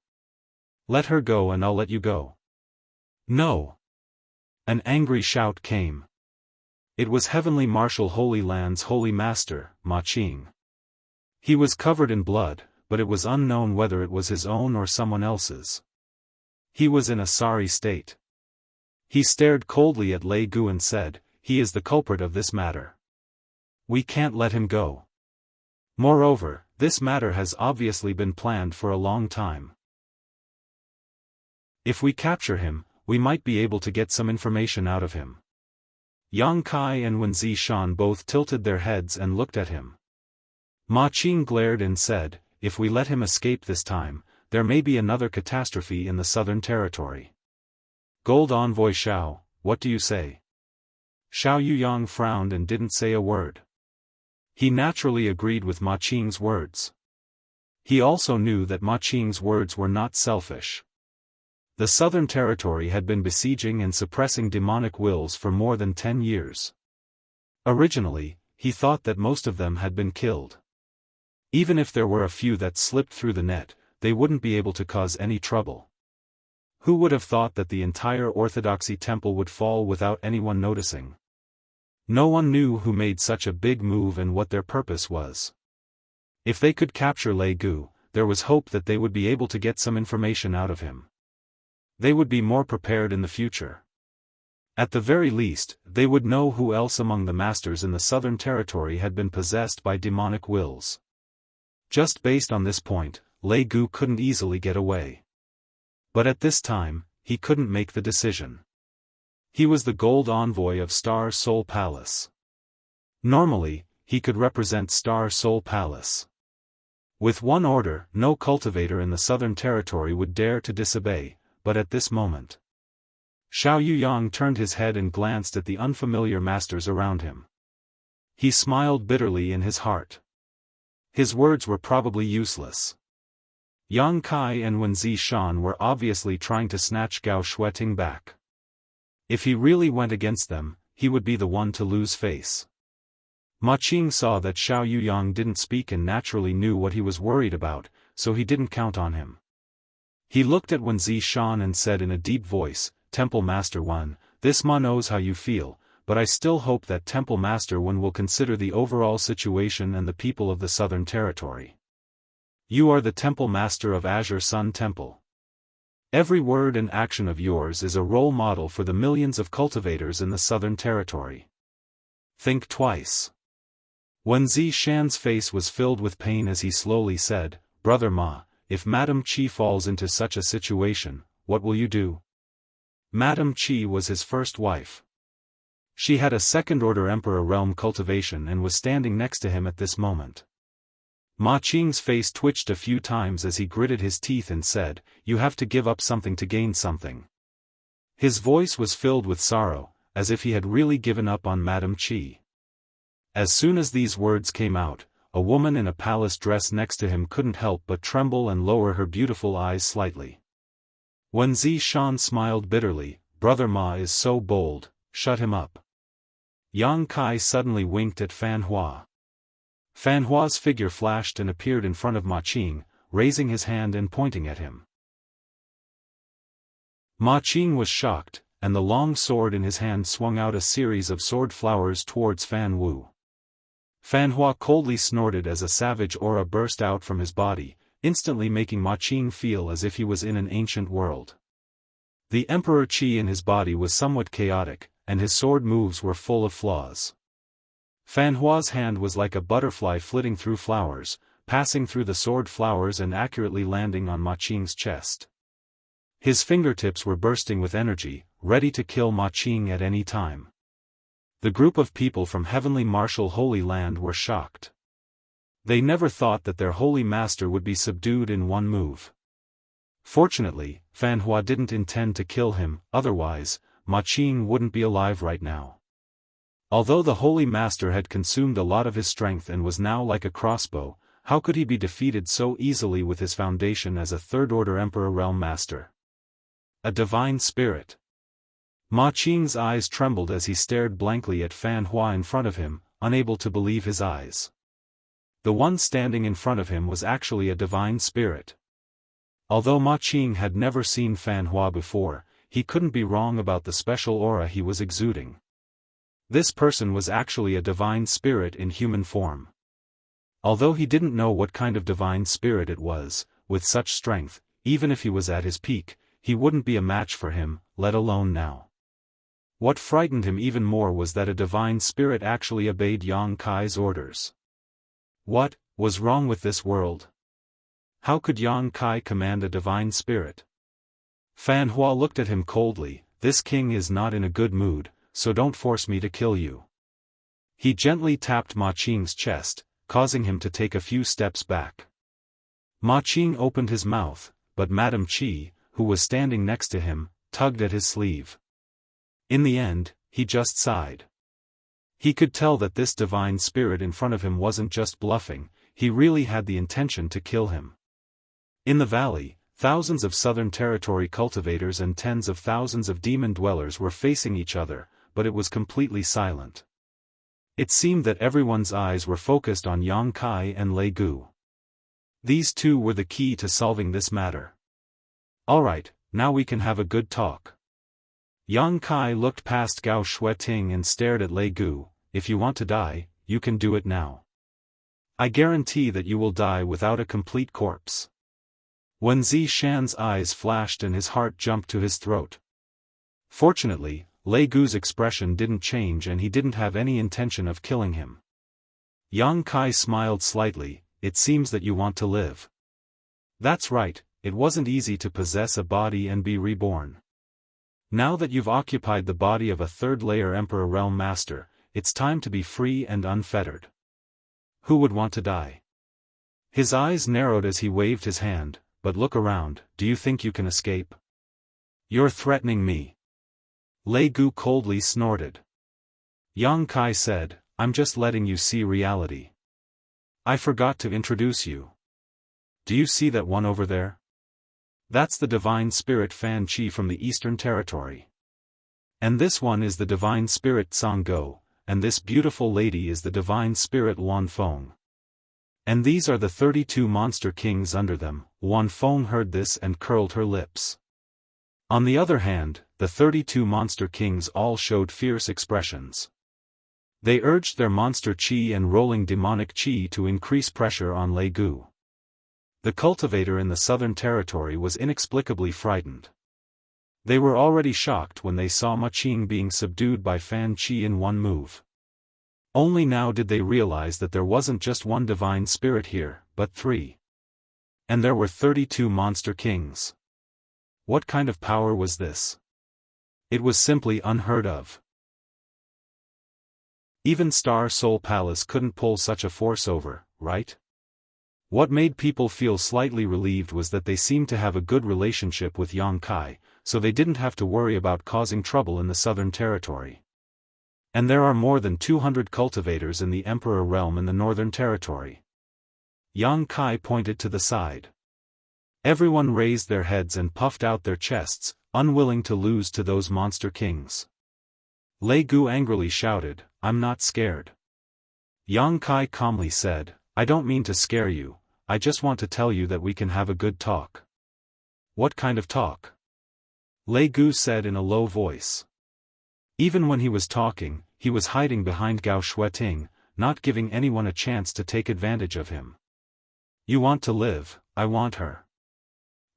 Let her go and I'll let you go. No. An angry shout came. It was Heavenly Martial Holy Land's Holy Master, Ma Qing. He was covered in blood, but it was unknown whether it was his own or someone else's. He was in a sorry state. He stared coldly at Lei Gu and said, he is the culprit of this matter. We can't let him go. Moreover, this matter has obviously been planned for a long time. If we capture him, we might be able to get some information out of him. Yang Kai and Wen Zishan both tilted their heads and looked at him. Ma Qing glared and said, if we let him escape this time, there may be another catastrophe in the Southern Territory. Gold Envoy Xiao, what do you say? Xiao Yuyang frowned and didn't say a word. He naturally agreed with Ma Qing's words. He also knew that Ma Qing's words were not selfish. The Southern Territory had been besieging and suppressing demonic wills for more than 10 years. Originally, he thought that most of them had been killed. Even if there were a few that slipped through the net, they wouldn't be able to cause any trouble. Who would have thought that the entire Orthodoxy temple would fall without anyone noticing? No one knew who made such a big move and what their purpose was. If they could capture Lei Gu, there was hope that they would be able to get some information out of him. They would be more prepared in the future. At the very least, they would know who else among the masters in the Southern Territory had been possessed by demonic wills. Just based on this point, Lei Gu couldn't easily get away. But at this time, he couldn't make the decision. He was the Gold Envoy of Star Soul Palace. Normally, he could represent Star Soul Palace. With one order, no cultivator in the Southern Territory would dare to disobey, but at this moment. Xiao Yuyang turned his head and glanced at the unfamiliar masters around him. He smiled bitterly in his heart. His words were probably useless. Yang Kai and Wen Zishan were obviously trying to snatch Gao Shueting back. If he really went against them, he would be the one to lose face. Ma Qing saw that Xiao Yuyang didn't speak and naturally knew what he was worried about, so he didn't count on him. He looked at Wen Zishan and said in a deep voice, Temple Master Wen, this Ma knows how you feel, but I still hope that Temple Master Wen will consider the overall situation and the people of the Southern Territory. You are the Temple Master of Azure Sun Temple. Every word and action of yours is a role model for the millions of cultivators in the Southern Territory. Think twice. Wen Zishan's face was filled with pain as he slowly said, Brother Ma, if Madame Qi falls into such a situation, what will you do? Madame Qi was his first wife. She had a second-order Emperor realm cultivation and was standing next to him at this moment. Ma Qing's face twitched a few times as he gritted his teeth and said, you have to give up something to gain something. His voice was filled with sorrow, as if he had really given up on Madame Qi. As soon as these words came out, a woman in a palace dress next to him couldn't help but tremble and lower her beautiful eyes slightly. Wen Zishan smiled bitterly, Brother Ma is so bold, shut him up. Yang Kai suddenly winked at Fan Hua. Fan Hua's figure flashed and appeared in front of Ma Qing, raising his hand and pointing at him. Ma Qing was shocked, and the long sword in his hand swung out a series of sword flowers towards Fan Wu. Fan Hua coldly snorted as a savage aura burst out from his body, instantly making Ma Qing feel as if he was in an ancient world. The Emperor Qi in his body was somewhat chaotic, and his sword moves were full of flaws. Fan Hua's hand was like a butterfly flitting through flowers, passing through the sword flowers and accurately landing on Ma Qing's chest. His fingertips were bursting with energy, ready to kill Ma Qing at any time. The group of people from Heavenly Martial Holy Land were shocked. They never thought that their holy master would be subdued in one move. Fortunately, Fan Hua didn't intend to kill him, otherwise, Ma Qing wouldn't be alive right now. Although the Holy Master had consumed a lot of his strength and was now like a crossbow, how could he be defeated so easily with his foundation as a third-order Emperor Realm Master? A divine spirit. Ma Qing's eyes trembled as he stared blankly at Fan Hua in front of him, unable to believe his eyes. The one standing in front of him was actually a divine spirit. Although Ma Qing had never seen Fan Hua before, he couldn't be wrong about the special aura he was exuding. This person was actually a divine spirit in human form. Although he didn't know what kind of divine spirit it was, with such strength, even if he was at his peak, he wouldn't be a match for him, let alone now. What frightened him even more was that a divine spirit actually obeyed Yang Kai's orders. What was wrong with this world? How could Yang Kai command a divine spirit? Fan Hua looked at him coldly. This king is not in a good mood, so don't force me to kill you. He gently tapped Ma Qing's chest, causing him to take a few steps back. Ma Qing opened his mouth, but Madame Qi, who was standing next to him, tugged at his sleeve. In the end, he just sighed. He could tell that this divine spirit in front of him wasn't just bluffing, he really had the intention to kill him. In the valley, thousands of Southern Territory cultivators and tens of thousands of demon dwellers were facing each other, but it was completely silent. It seemed that everyone's eyes were focused on Yang Kai and Lei Gu. These two were the key to solving this matter. Alright, now we can have a good talk. Yang Kai looked past Gao Shueting and stared at Lei Gu. If you want to die, you can do it now. I guarantee that you will die without a complete corpse. Wen Zishan's eyes flashed and his heart jumped to his throat. Fortunately, Lei Gu's expression didn't change and he didn't have any intention of killing him. Yang Kai smiled slightly. It seems that you want to live. That's right, it wasn't easy to possess a body and be reborn. Now that you've occupied the body of a third-layer Emperor Realm Master, it's time to be free and unfettered. Who would want to die? His eyes narrowed as he waved his hand. But look around, do you think you can escape? You're threatening me. Lei Gu coldly snorted. Yang Kai said, I'm just letting you see reality. I forgot to introduce you. Do you see that one over there? That's the divine spirit Fan Qi from the Eastern Territory. And this one is the divine spirit Song Go, and this beautiful lady is the divine spirit Wan Feng. And these are the 32 monster kings under them. Wan Feng heard this and curled her lips. On the other hand, the 32 monster kings all showed fierce expressions. They urged their monster qi and rolling demonic qi to increase pressure on Lei Gu. The cultivator in the Southern Territory was inexplicably frightened. They were already shocked when they saw Ma Qing being subdued by Fan Qi in one move. Only now did they realize that there wasn't just one divine spirit here, but three. And there were 32 monster kings. What kind of power was this? It was simply unheard of. Even Star Soul Palace couldn't pull such a force over, right? What made people feel slightly relieved was that they seemed to have a good relationship with Yang Kai, so they didn't have to worry about causing trouble in the Southern Territory. And there are more than 200 cultivators in the Emperor Realm in the Northern Territory. Yang Kai pointed to the side. Everyone raised their heads and puffed out their chests, unwilling to lose to those monster kings. Lei Gu angrily shouted, I'm not scared. Yang Kai calmly said, I don't mean to scare you, I just want to tell you that we can have a good talk. What kind of talk? Lei Gu said in a low voice. Even when he was talking, he was hiding behind Gao Shueting, not giving anyone a chance to take advantage of him. You want to live, I want her.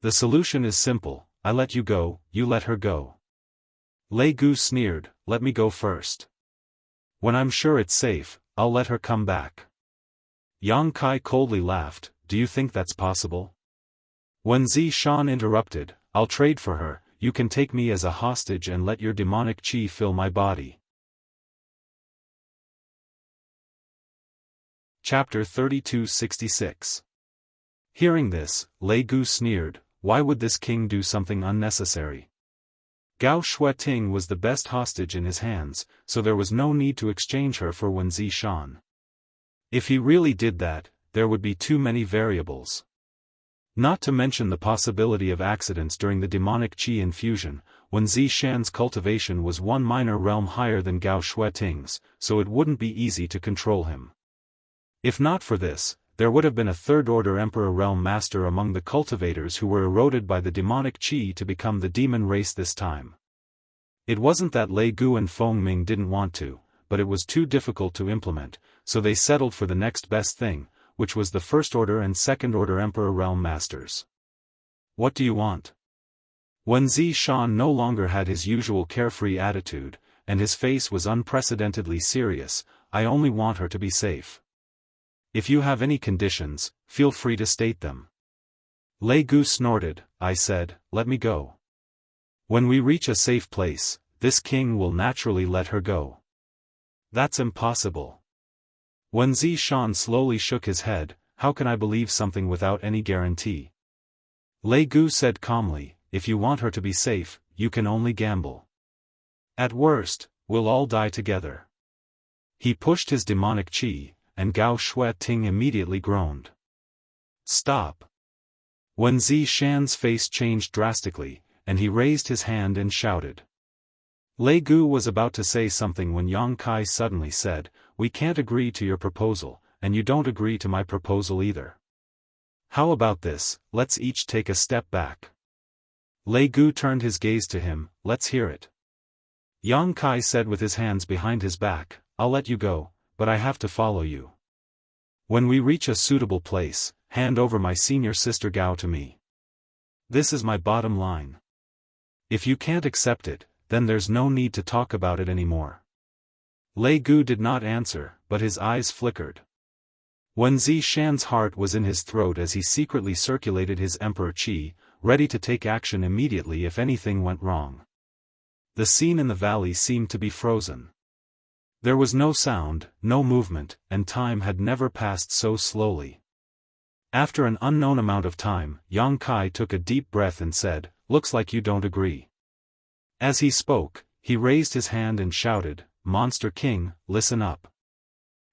The solution is simple, I let you go, you let her go. Lei Gu sneered, let me go first. When I'm sure it's safe, I'll let her come back. Yang Kai coldly laughed, do you think that's possible? When Zishan interrupted, I'll trade for her, you can take me as a hostage and let your demonic qi fill my body. Chapter 3266. Hearing this, Lei Gu sneered, why would this king do something unnecessary? Gao Shueting was the best hostage in his hands, so there was no need to exchange her for Wen Zishan. If he really did that, there would be too many variables. Not to mention the possibility of accidents during the demonic qi infusion. Wen Zishan's cultivation was one minor realm higher than Gao Shueting's, so it wouldn't be easy to control him. If not for this, there would have been a third-order Emperor Realm Master among the cultivators who were eroded by the demonic qi to become the demon race this time. It wasn't that Lei Gu and Feng Ming didn't want to, but it was too difficult to implement, so they settled for the next best thing, which was the first-order and second-order Emperor Realm Masters. What do you want? Wen Zishan no longer had his usual carefree attitude, and his face was unprecedentedly serious. I only want her to be safe. If you have any conditions, feel free to state them. Lei Gu snorted. I said, let me go. When we reach a safe place, this king will naturally let her go. That's impossible. Wen Zishan slowly shook his head. How can I believe something without any guarantee? Lei Gu said calmly, if you want her to be safe, you can only gamble. At worst, we'll all die together. He pushed his demonic qi, and Gao Shueting immediately groaned. Stop. Wen Zishan's face changed drastically, and he raised his hand and shouted. Lei Gu was about to say something when Yang Kai suddenly said, we can't agree to your proposal, and you don't agree to my proposal either. How about this, let's each take a step back. Lei Gu turned his gaze to him, let's hear it. Yang Kai said with his hands behind his back, I'll let you go, but I have to follow you. When we reach a suitable place, hand over my senior sister Gao to me. This is my bottom line. If you can't accept it, then there's no need to talk about it anymore. Lei Gu did not answer, but his eyes flickered. Wen Zishan's heart was in his throat as he secretly circulated his emperor qi, ready to take action immediately if anything went wrong. The scene in the valley seemed to be frozen. There was no sound, no movement, and time had never passed so slowly. After an unknown amount of time, Yang Kai took a deep breath and said, looks like you don't agree. As he spoke, he raised his hand and shouted, Monster King, listen up.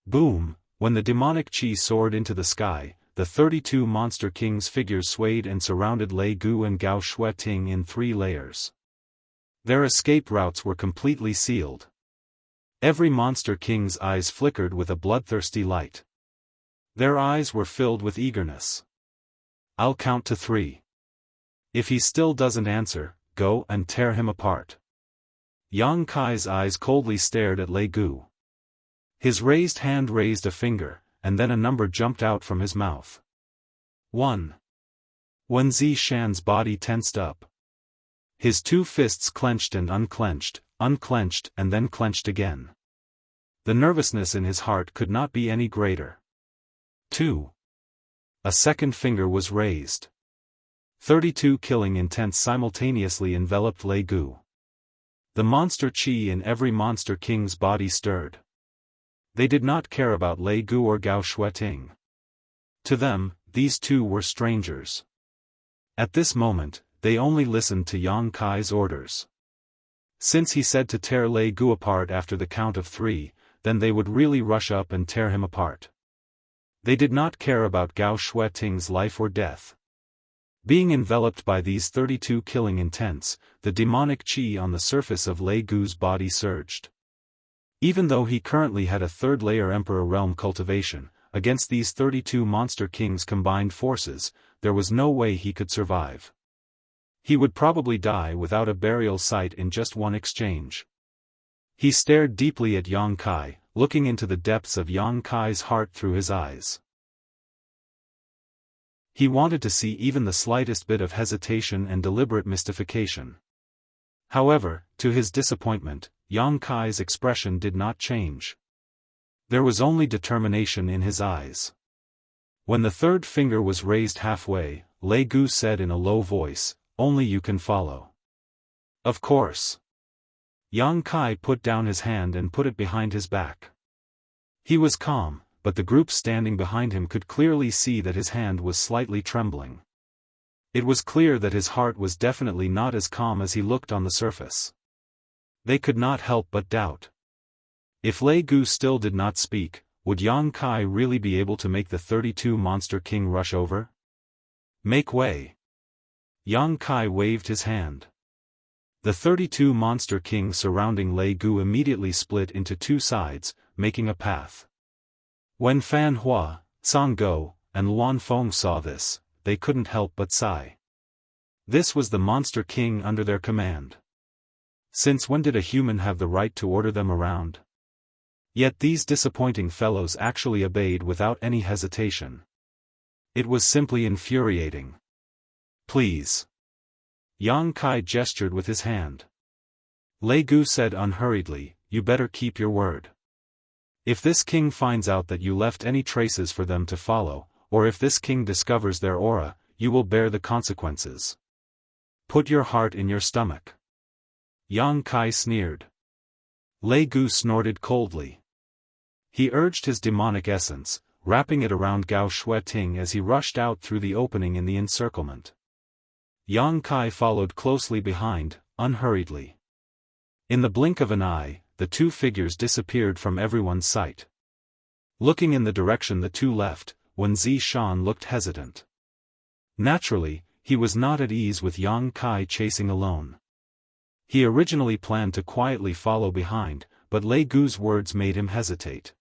Boom, when the demonic qi soared into the sky, the 32 Monster Kings' figures swayed and surrounded Lei Gu and Gao Shueting in 3 layers. Their escape routes were completely sealed. Every Monster King's eyes flickered with a bloodthirsty light. Their eyes were filled with eagerness. I'll count to 3. If he still doesn't answer, go and tear him apart. Yang Kai's eyes coldly stared at Lei Gu. His raised hand raised a finger, and then a number jumped out from his mouth. 1. Wen Zishan's body tensed up. His 2 fists clenched and unclenched, unclenched and then clenched again. The nervousness in his heart could not be any greater. 2. A second finger was raised. 32 killing intents simultaneously enveloped Lei Gu. The monster qi in every Monster King's body stirred. They did not care about Lei Gu or Gao Shueting. To them, these 2 were strangers. At this moment, they only listened to Yang Kai's orders. Since he said to tear Lei Gu apart after the count of 3, then they would really rush up and tear him apart. They did not care about Gao Shueting's life or death. Being enveloped by these 32 killing intents, the demonic qi on the surface of Lei Gu's body surged. Even though he currently had a 3rd-layer Emperor Realm cultivation, against these 32 Monster Kings' combined forces, there was no way he could survive. He would probably die without a burial site in just one exchange. He stared deeply at Yang Kai, looking into the depths of Yang Kai's heart through his eyes. He wanted to see even the slightest bit of hesitation and deliberate mystification. However, to his disappointment, Yang Kai's expression did not change. There was only determination in his eyes. When the 3rd finger was raised halfway, Lei Gu said in a low voice, only you can follow. Of course. Yang Kai put down his hand and put it behind his back. He was calm, but the group standing behind him could clearly see that his hand was slightly trembling. It was clear that his heart was definitely not as calm as he looked on the surface. They could not help but doubt. If Lei Gu still did not speak, would Yang Kai really be able to make the 32 Monster King rush over? Make way. Yang Kai waved his hand. The 32 Monster King surrounding Lei Gu immediately split into two sides, making a path. When Fan Hua, Song Go, and Luan Feng saw this, they couldn't help but sigh. This was the Monster King under their command. Since when did a human have the right to order them around? Yet these disappointing fellows actually obeyed without any hesitation. It was simply infuriating. Please. Yang Kai gestured with his hand. Lei Gu said unhurriedly, you better keep your word. If this king finds out that you left any traces for them to follow, or if this king discovers their aura, you will bear the consequences. Put your heart in your stomach. Yang Kai sneered. Lei Gu snorted coldly. He urged his demonic essence, wrapping it around Gao Shueting as he rushed out through the opening in the encirclement. Yang Kai followed closely behind, unhurriedly. In the blink of an eye, the two figures disappeared from everyone's sight. Looking in the direction the two left, Wen Zishan looked hesitant. Naturally, he was not at ease with Yang Kai chasing alone. He originally planned to quietly follow behind, but Lei Gu's words made him hesitate.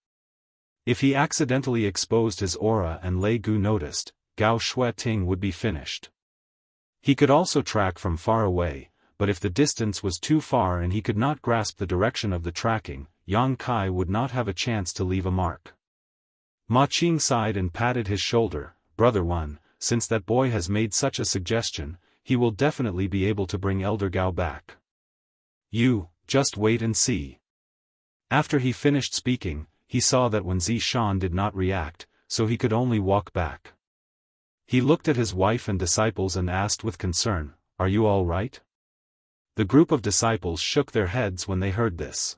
If he accidentally exposed his aura and Lei Gu noticed, Gao Shueting would be finished. He could also track from far away, but if the distance was too far and he could not grasp the direction of the tracking, Yang Kai would not have a chance to leave a mark. Ma Qing sighed and patted his shoulder. Brother Wan, since that boy has made such a suggestion, he will definitely be able to bring Elder Gao back. You, just wait and see. After he finished speaking, he saw that Wen Zishan did not react, so he could only walk back. He looked at his wife and disciples and asked with concern, are you all right? The group of disciples shook their heads when they heard this.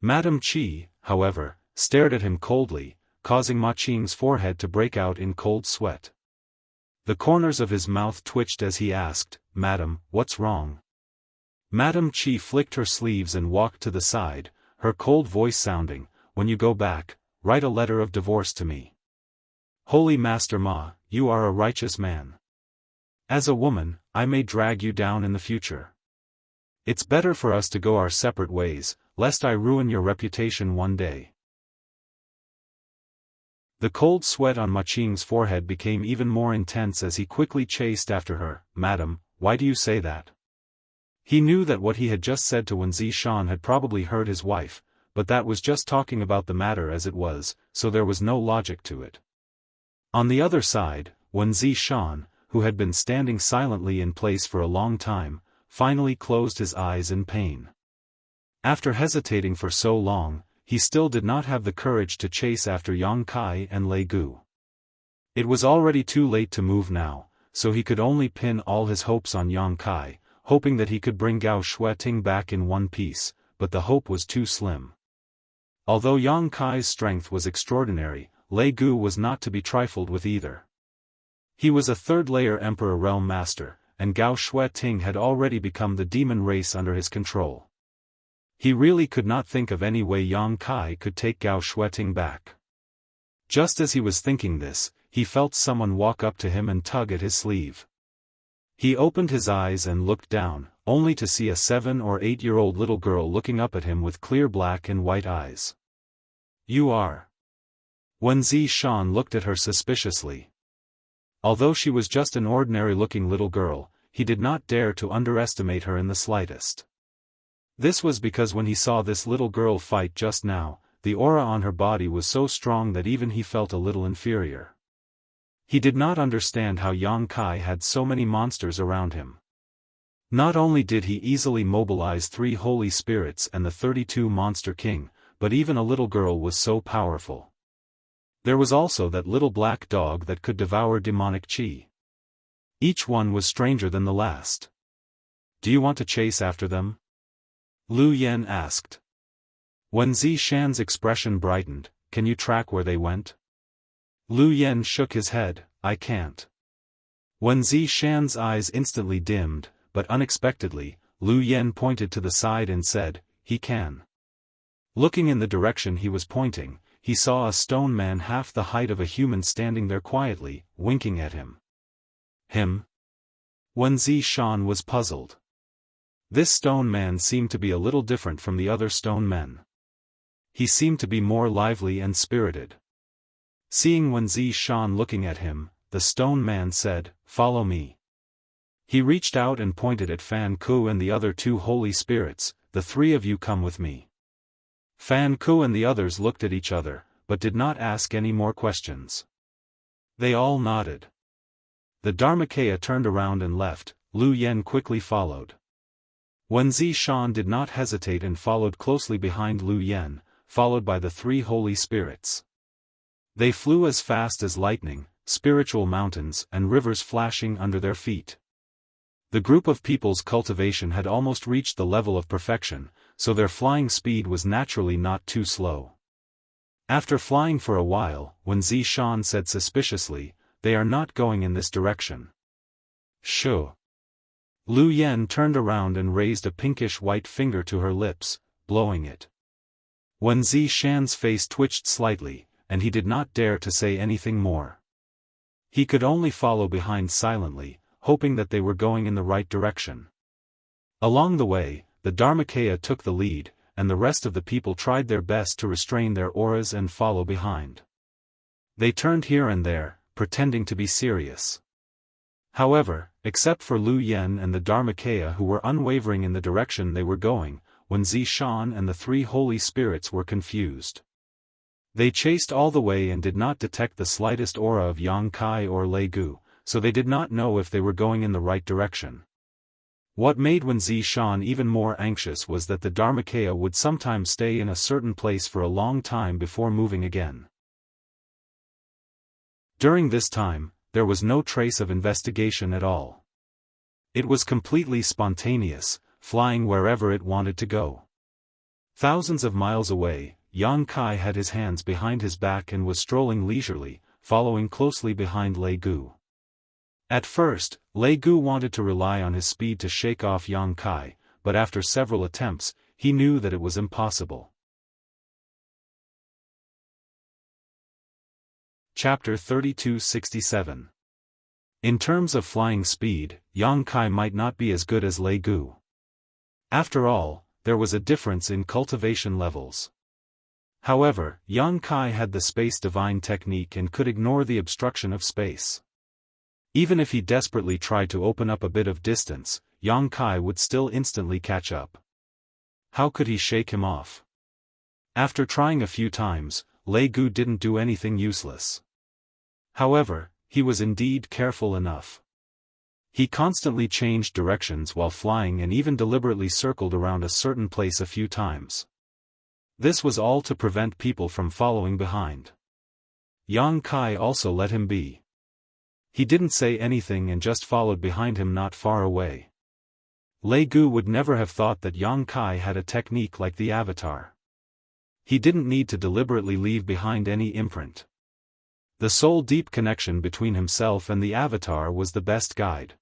Madame Qi, however, stared at him coldly, causing Ma Qing's forehead to break out in cold sweat. The corners of his mouth twitched as he asked, Madam, what's wrong? Madame Qi flicked her sleeves and walked to the side, her cold voice sounding, when you go back, write a letter of divorce to me. Holy Master Ma, you are a righteous man. As a woman, I may drag you down in the future. It's better for us to go our separate ways, lest I ruin your reputation one day. The cold sweat on Ma Qing's forehead became even more intense as he quickly chased after her. Madam, why do you say that? He knew that what he had just said to Wen Zishan had probably hurt his wife, but that was just talking about the matter as it was, so there was no logic to it. On the other side, Wen Zishan, who had been standing silently in place for a long time, finally closed his eyes in pain. After hesitating for so long, he still did not have the courage to chase after Yang Kai and Lei Gu. It was already too late to move now, so he could only pin all his hopes on Yang Kai, hoping that he could bring Gao Shueting back in one piece, but the hope was too slim. Although Yang Kai's strength was extraordinary, Lei Gu was not to be trifled with either. He was a third-layer Emperor Realm Master, and Gao Shueting had already become the demon race under his control. He really could not think of any way Yang Kai could take Gao Shueting back. Just as he was thinking this, he felt someone walk up to him and tug at his sleeve. He opened his eyes and looked down, only to see a 7 or 8-year-old little girl looking up at him with clear black and white eyes. You are. Wen Zishan looked at her suspiciously. Although she was just an ordinary-looking little girl, he did not dare to underestimate her in the slightest. This was because when he saw this little girl fight just now, the aura on her body was so strong that even he felt a little inferior. He did not understand how Yang Kai had so many monsters around him. Not only did he easily mobilize 3 holy spirits and the 32 Monster King, but even a little girl was so powerful. There was also that little black dog that could devour demonic chi. Each one was stranger than the last. Do you want to chase after them? Lu Yen asked. Wen Zishan's expression brightened. Can you track where they went? Lu Yen shook his head. I can't. Wen Zishan's eyes instantly dimmed, but unexpectedly, Lu Yen pointed to the side and said, "He can." Looking in the direction he was pointing, he saw a stone man half the height of a human standing there quietly, winking at him. Him? Wen Zishan was puzzled. This stone man seemed to be a little different from the other stone men. He seemed to be more lively and spirited. Seeing Wen Zishan looking at him, the stone man said, "Follow me." He reached out and pointed at Fan Ku and the other two holy spirits, "The three of you come with me." Fan Ku and the others looked at each other, but did not ask any more questions. They all nodded. The Dharmakaya turned around and left. Lu Yen quickly followed. Wen Zishan did not hesitate and followed closely behind Lu Yen, followed by the three holy spirits. They flew as fast as lightning, spiritual mountains and rivers flashing under their feet. The group of people's cultivation had almost reached the level of perfection, so their flying speed was naturally not too slow. After flying for a while, Wen Zishan said suspiciously, "They are not going in this direction." "Shoo." Lu Yen turned around and raised a pinkish-white finger to her lips, blowing it. Wen Zishan's face twitched slightly, and he did not dare to say anything more. He could only follow behind silently, hoping that they were going in the right direction. Along the way, the Dharmakaya took the lead, and the rest of the people tried their best to restrain their auras and follow behind. They turned here and there, pretending to be serious. However, except for Lu Yen and the Dharmakaya who were unwavering in the direction they were going, Wen Zishan and the three holy spirits were confused. They chased all the way and did not detect the slightest aura of Yang Kai or Lei Gu, so they did not know if they were going in the right direction. What made Wen Zishan even more anxious was that the Dharmakaya would sometimes stay in a certain place for a long time before moving again. During this time, there was no trace of investigation at all. It was completely spontaneous, flying wherever it wanted to go. Thousands of miles away, Yang Kai had his hands behind his back and was strolling leisurely, following closely behind Lei Gu. At first, Lei Gu wanted to rely on his speed to shake off Yang Kai, but after several attempts, he knew that it was impossible. Chapter 3267. In terms of flying speed, Yang Kai might not be as good as Lei Gu. After all, there was a difference in cultivation levels. However, Yang Kai had the space divine technique and could ignore the obstruction of space. Even if he desperately tried to open up a bit of distance, Yang Kai would still instantly catch up. How could he shake him off? After trying a few times, Lei Gu didn't do anything useless. However, he was indeed careful enough. He constantly changed directions while flying and even deliberately circled around a certain place a few times. This was all to prevent people from following behind. Yang Kai also let him be. He didn't say anything and just followed behind him not far away. Lei Gu would never have thought that Yang Kai had a technique like the Avatar. He didn't need to deliberately leave behind any imprint. The sole deep connection between himself and the Avatar was the best guide.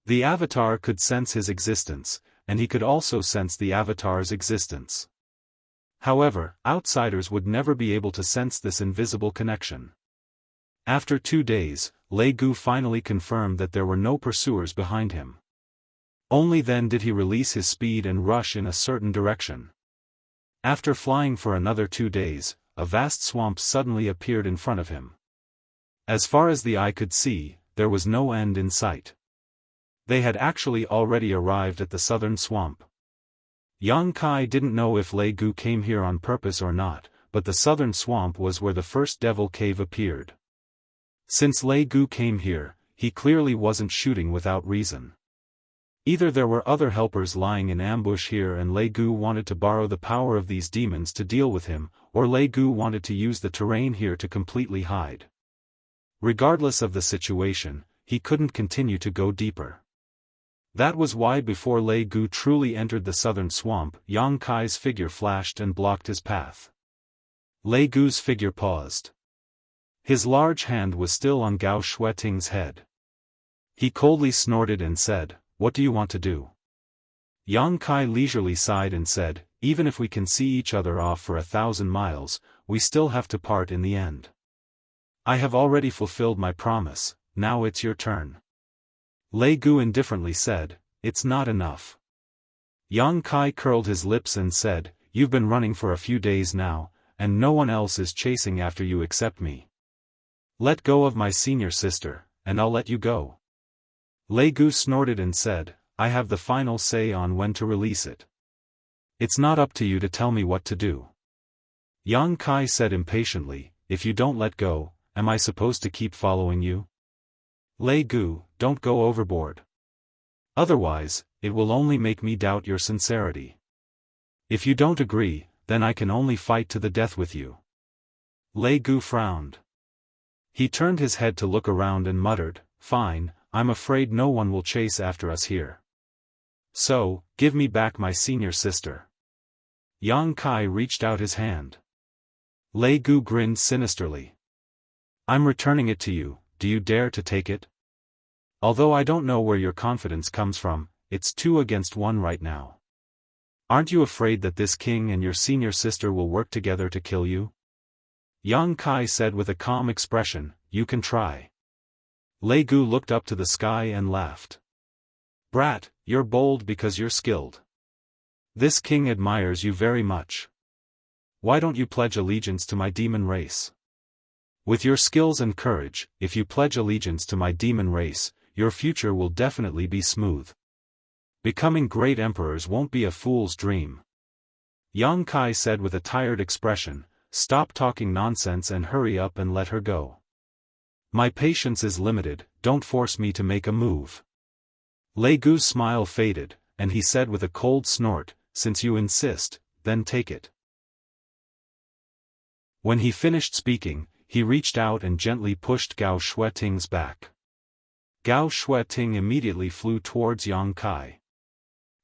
The Avatar could sense his existence, and he could also sense the Avatar's existence. However, outsiders would never be able to sense this invisible connection. After 2 days, Lei Gu finally confirmed that there were no pursuers behind him. Only then did he release his speed and rush in a certain direction. After flying for another 2 days, a vast swamp suddenly appeared in front of him. As far as the eye could see, there was no end in sight. They had actually already arrived at the southern swamp. Yang Kai didn't know if Lei Gu came here on purpose or not, but the southern swamp was where the first devil cave appeared. Since Lei Gu came here, he clearly wasn't shooting without reason. Either there were other helpers lying in ambush here and Lei Gu wanted to borrow the power of these demons to deal with him, or Lei Gu wanted to use the terrain here to completely hide. Regardless of the situation, he couldn't continue to go deeper. That was why before Lei Gu truly entered the southern swamp, Yang Kai's figure flashed and blocked his path. Lei Gu's figure paused. His large hand was still on Gao Shueting's head. He coldly snorted and said, "What do you want to do?" Yang Kai leisurely sighed and said, "Even if we can see each other off for 1,000 miles, we still have to part in the end. I have already fulfilled my promise, now it's your turn." Lei Gu indifferently said, "It's not enough." Yang Kai curled his lips and said, "You've been running for a few days now, and no one else is chasing after you except me. Let go of my senior sister, and I'll let you go." Lei Gu snorted and said, "I have the final say on when to release it. It's not up to you to tell me what to do." Yang Kai said impatiently, "If you don't let go, am I supposed to keep following you?" Lei Gu, don't go overboard. Otherwise, it will only make me doubt your sincerity. If you don't agree, then I can only fight to the death with you. Lei Gu frowned. He turned his head to look around and muttered, "Fine, I'm afraid no one will chase after us here. So, give me back my senior sister." Yang Kai reached out his hand. Lei Gu grinned sinisterly. "I'm returning it to you, do you dare to take it? Although I don't know where your confidence comes from, it's 2 against 1 right now. Aren't you afraid that this king and your senior sister will work together to kill you?" Yang Kai said with a calm expression, "You can try." Lei Gu looked up to the sky and laughed. "Brat, you're bold because you're skilled. This king admires you very much. Why don't you pledge allegiance to my demon race? With your skills and courage, if you pledge allegiance to my demon race, your future will definitely be smooth. Becoming great emperors won't be a fool's dream." Yang Kai said with a tired expression, "Stop talking nonsense and hurry up and let her go. My patience is limited, don't force me to make a move." Lei Gu's smile faded, and he said with a cold snort, "Since you insist, then take it." When he finished speaking, he reached out and gently pushed Gao Shueting's back. Gao Shueting immediately flew towards Yang Kai.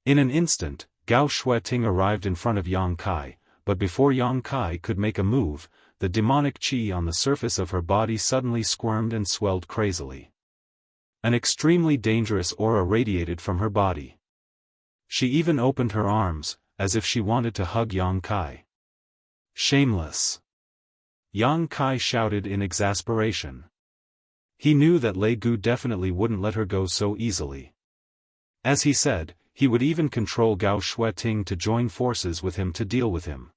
In an instant, Gao Shueting arrived in front of Yang Kai, but before Yang Kai could make a move, the demonic qi on the surface of her body suddenly squirmed and swelled crazily. An extremely dangerous aura radiated from her body. She even opened her arms, as if she wanted to hug Yang Kai. "Shameless!" Yang Kai shouted in exasperation. He knew that Lei Gu definitely wouldn't let her go so easily. As he said, he would even control Gao Shueting to join forces with him to deal with him.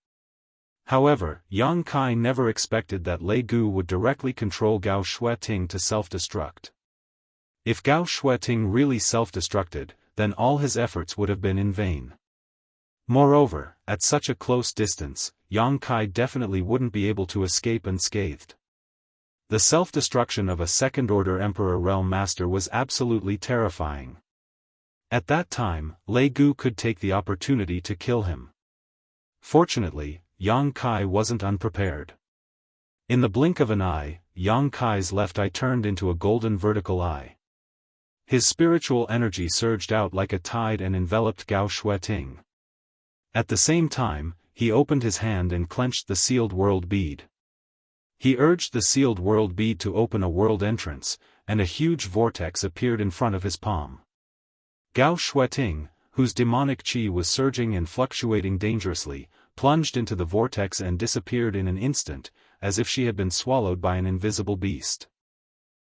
However, Yang Kai never expected that Lei Gu would directly control Gao Shueting to self-destruct. If Gao Shueting really self-destructed, then all his efforts would have been in vain. Moreover, at such a close distance, Yang Kai definitely wouldn't be able to escape unscathed. The self-destruction of a second-order Emperor Realm Master was absolutely terrifying. At that time, Lei Gu could take the opportunity to kill him. Fortunately, Yang Kai wasn't unprepared. In the blink of an eye, Yang Kai's left eye turned into a golden vertical eye. His spiritual energy surged out like a tide and enveloped Gao Shueting. At the same time, he opened his hand and clenched the sealed world bead. He urged the sealed world bead to open a world entrance, and a huge vortex appeared in front of his palm. Gao Shueting, whose demonic qi was surging and fluctuating dangerously, plunged into the vortex and disappeared in an instant, as if she had been swallowed by an invisible beast.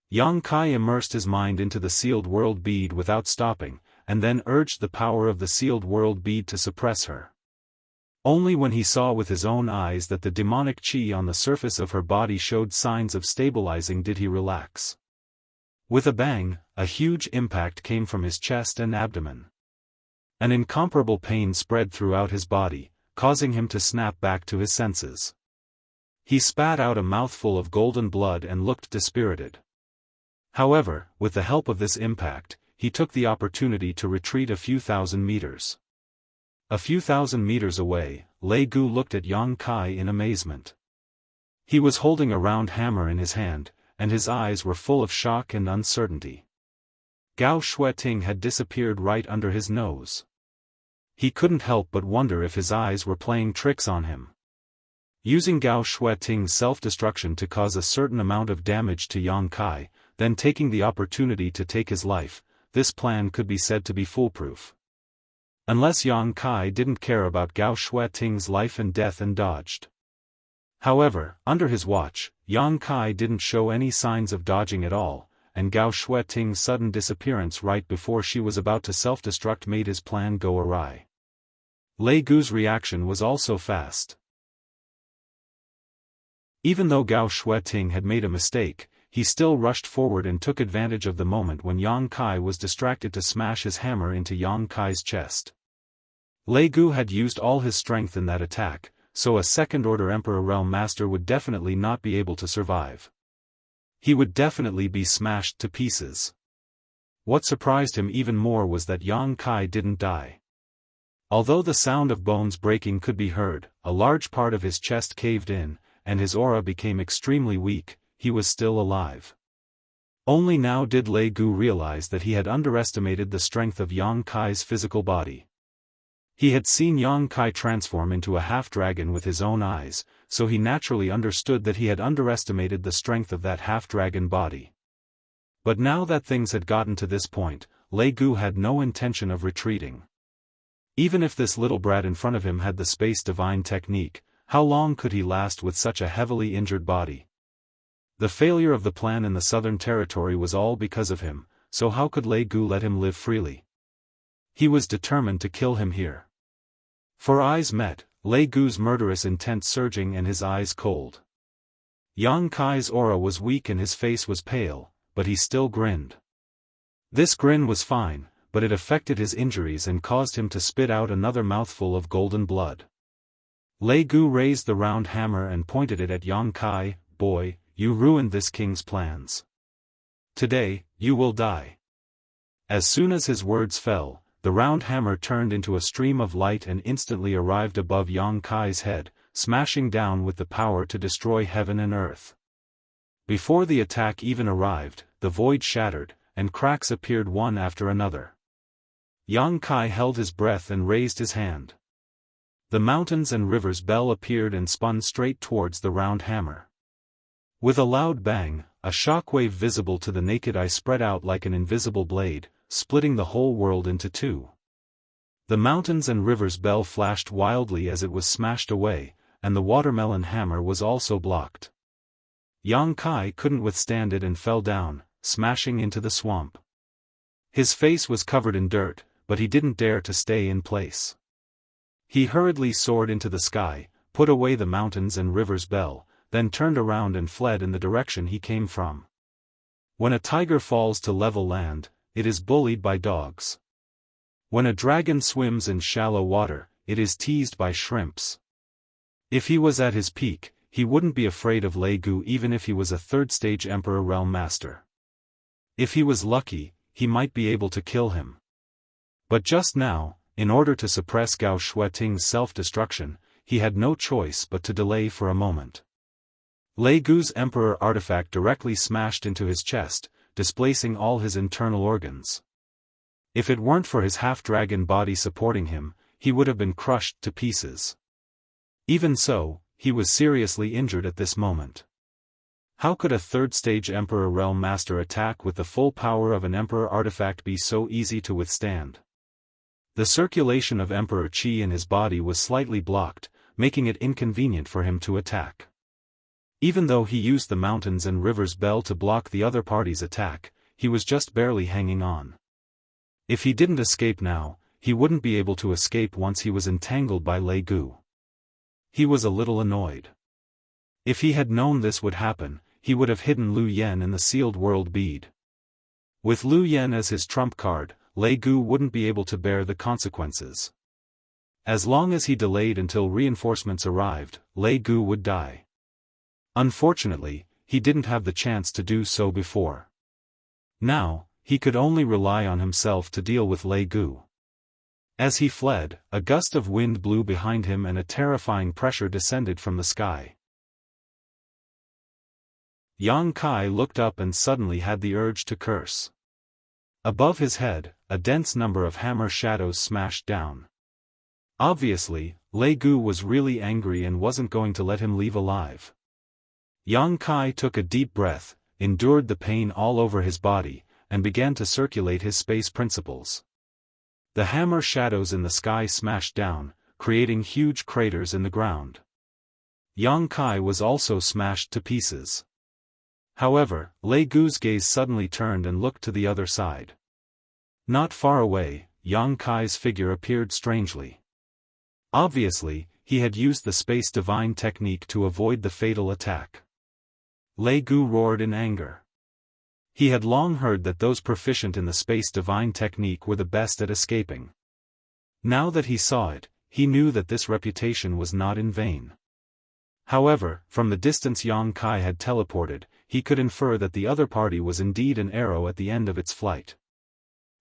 Yang Kai immersed his mind into the sealed world bead without stopping, and then urged the power of the sealed world bead to suppress her. Only when he saw with his own eyes that the demonic qi on the surface of her body showed signs of stabilizing did he relax. With a bang, a huge impact came from his chest and abdomen. An incomparable pain spread throughout his body, causing him to snap back to his senses. He spat out a mouthful of golden blood and looked dispirited. However, with the help of this impact, he took the opportunity to retreat a few thousand meters. A few thousand meters away, Lei Gu looked at Yang Kai in amazement. He was holding a round hammer in his hand, and his eyes were full of shock and uncertainty. Gao Shueting had disappeared right under his nose. He couldn't help but wonder if his eyes were playing tricks on him. Using Gao Shueting's self-destruction to cause a certain amount of damage to Yang Kai, then taking the opportunity to take his life, this plan could be said to be foolproof. Unless Yang Kai didn't care about Gao Shueting's life and death and dodged. However, under his watch, Yang Kai didn't show any signs of dodging at all, and Gao Shueting's sudden disappearance right before she was about to self-destruct made his plan go awry. Lei Gu's reaction was also fast. Even though Gao Shueting had made a mistake, he still rushed forward and took advantage of the moment when Yang Kai was distracted to smash his hammer into Yang Kai's chest. Lei Gu had used all his strength in that attack, so a second-order Emperor Realm Master would definitely not be able to survive. He would definitely be smashed to pieces. What surprised him even more was that Yang Kai didn't die. Although the sound of bones breaking could be heard, a large part of his chest caved in, and his aura became extremely weak. He was still alive. Only now did Lei Gu realize that he had underestimated the strength of Yang Kai's physical body. He had seen Yang Kai transform into a half-dragon with his own eyes, so he naturally understood that he had underestimated the strength of that half-dragon body. But now that things had gotten to this point, Lei Gu had no intention of retreating. Even if this little brat in front of him had the space divine technique, how long could he last with such a heavily injured body? The failure of the plan in the Southern Territory was all because of him, so how could Lei Gu let him live freely? He was determined to kill him here. For eyes met, Lei Gu's murderous intent surging and his eyes cold. Yang Kai's aura was weak and his face was pale, but he still grinned. This grin was fine, but it affected his injuries and caused him to spit out another mouthful of golden blood. Lei Gu raised the round hammer and pointed it at Yang Kai. "Boy, you ruined this king's plans. Today, you will die." As soon as his words fell, the round hammer turned into a stream of light and instantly arrived above Yang Kai's head, smashing down with the power to destroy heaven and earth. Before the attack even arrived, the void shattered, and cracks appeared one after another. Yang Kai held his breath and raised his hand. The mountains and rivers bell appeared and spun straight towards the round hammer. With a loud bang, a shockwave visible to the naked eye spread out like an invisible blade, splitting the whole world into two. The mountains and rivers bell flashed wildly as it was smashed away, and the watermelon hammer was also blocked. Yang Kai couldn't withstand it and fell down, smashing into the swamp. His face was covered in dirt, but he didn't dare to stay in place. He hurriedly soared into the sky, put away the mountains and rivers bell, then turned around and fled in the direction he came from. When a tiger falls to level land, it is bullied by dogs. When a dragon swims in shallow water, it is teased by shrimps. If he was at his peak, he wouldn't be afraid of Lei Gu even if he was a third-stage Emperor Realm Master. If he was lucky, he might be able to kill him. But just now, in order to suppress Gao Shueting's self-destruction, he had no choice but to delay for a moment. Lei Gu's Emperor artifact directly smashed into his chest, displacing all his internal organs. If it weren't for his half-dragon body supporting him, he would have been crushed to pieces. Even so, he was seriously injured at this moment. How could a third-stage Emperor Realm Master attack with the full power of an Emperor artifact be so easy to withstand? The circulation of Emperor Qi in his body was slightly blocked, making it inconvenient for him to attack. Even though he used the mountains and rivers bell to block the other party's attack, he was just barely hanging on. If he didn't escape now, he wouldn't be able to escape once he was entangled by Lei Gu. He was a little annoyed. If he had known this would happen, he would have hidden Lu Yen in the sealed world bead. With Lu Yen as his trump card, Lei Gu wouldn't be able to bear the consequences. As long as he delayed until reinforcements arrived, Lei Gu would die. Unfortunately, he didn't have the chance to do so before. Now, he could only rely on himself to deal with Lei Gu. As he fled, a gust of wind blew behind him and a terrifying pressure descended from the sky. Yang Kai looked up and suddenly had the urge to curse. Above his head, a dense number of hammer shadows smashed down. Obviously, Lei Gu was really angry and wasn't going to let him leave alive. Yang Kai took a deep breath, endured the pain all over his body, and began to circulate his space principles. The hammer shadows in the sky smashed down, creating huge craters in the ground. Yang Kai was also smashed to pieces. However, Lei Gu's gaze suddenly turned and looked to the other side. Not far away, Yang Kai's figure appeared strangely. Obviously, he had used the space divine technique to avoid the fatal attack. Lei Gu roared in anger. He had long heard that those proficient in the space divine technique were the best at escaping. Now that he saw it, he knew that this reputation was not in vain. However, from the distance Yang Kai had teleported, he could infer that the other party was indeed an arrow at the end of its flight.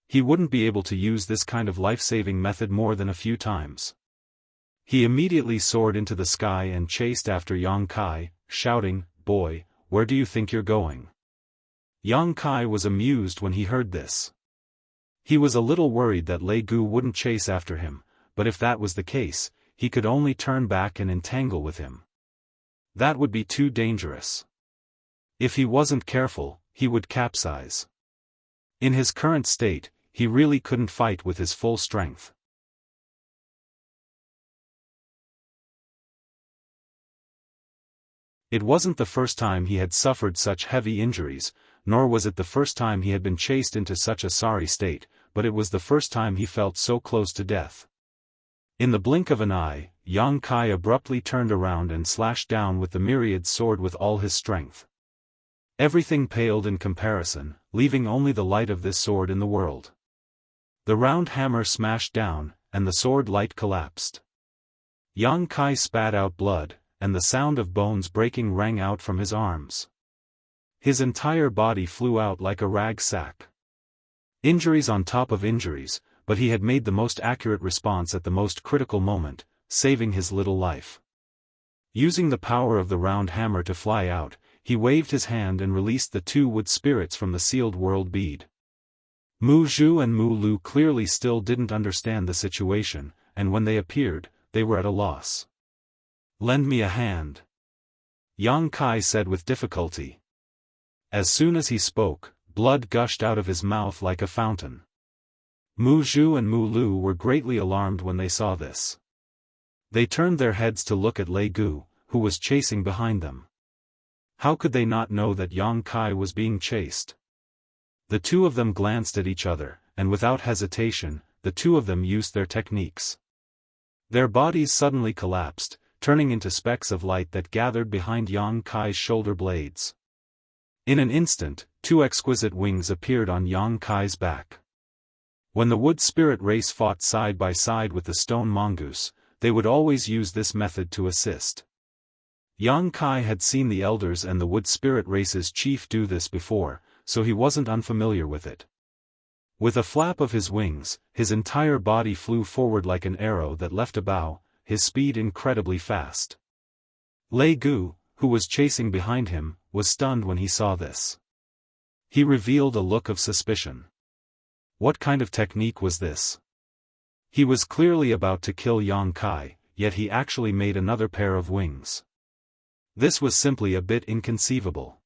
He wouldn't be able to use this kind of life-saving method more than a few times. He immediately soared into the sky and chased after Yang Kai, shouting, "Boy, where do you think you're going?" Yang Kai was amused when he heard this. He was a little worried that Lei Gu wouldn't chase after him, but if that was the case, he could only turn back and entangle with him. That would be too dangerous. If he wasn't careful, he would capsize. In his current state, he really couldn't fight with his full strength. It wasn't the first time he had suffered such heavy injuries, nor was it the first time he had been chased into such a sorry state, but it was the first time he felt so close to death. In the blink of an eye, Yang Kai abruptly turned around and slashed down with the myriad sword with all his strength. Everything paled in comparison, leaving only the light of this sword in the world. The round hammer smashed down, and the sword light collapsed. Yang Kai spat out blood, and the sound of bones breaking rang out from his arms. His entire body flew out like a rag sack. Injuries on top of injuries, but he had made the most accurate response at the most critical moment, saving his little life. Using the power of the round hammer to fly out, he waved his hand and released the two wood spirits from the sealed world bead. Mu Zhu and Mu Lu clearly still didn't understand the situation, and when they appeared, they were at a loss. "Lend me a hand," Yang Kai said with difficulty. As soon as he spoke, blood gushed out of his mouth like a fountain. Mu Zhu and Mu Lu were greatly alarmed when they saw this. They turned their heads to look at Lei Gu, who was chasing behind them. How could they not know that Yang Kai was being chased? The two of them glanced at each other, and without hesitation, the two of them used their techniques. Their bodies suddenly collapsed, turning into specks of light that gathered behind Yang Kai's shoulder blades. In an instant, two exquisite wings appeared on Yang Kai's back. When the wood spirit race fought side by side with the stone mongoose, they would always use this method to assist. Yang Kai had seen the elders and the wood spirit race's chief do this before, so he wasn't unfamiliar with it. With a flap of his wings, his entire body flew forward like an arrow that left a bow, his speed incredibly fast. Lei Gu, who was chasing behind him, was stunned when he saw this. He revealed a look of suspicion. What kind of technique was this? He was clearly about to kill Yang Kai, yet he actually made another pair of wings. This was simply a bit inconceivable.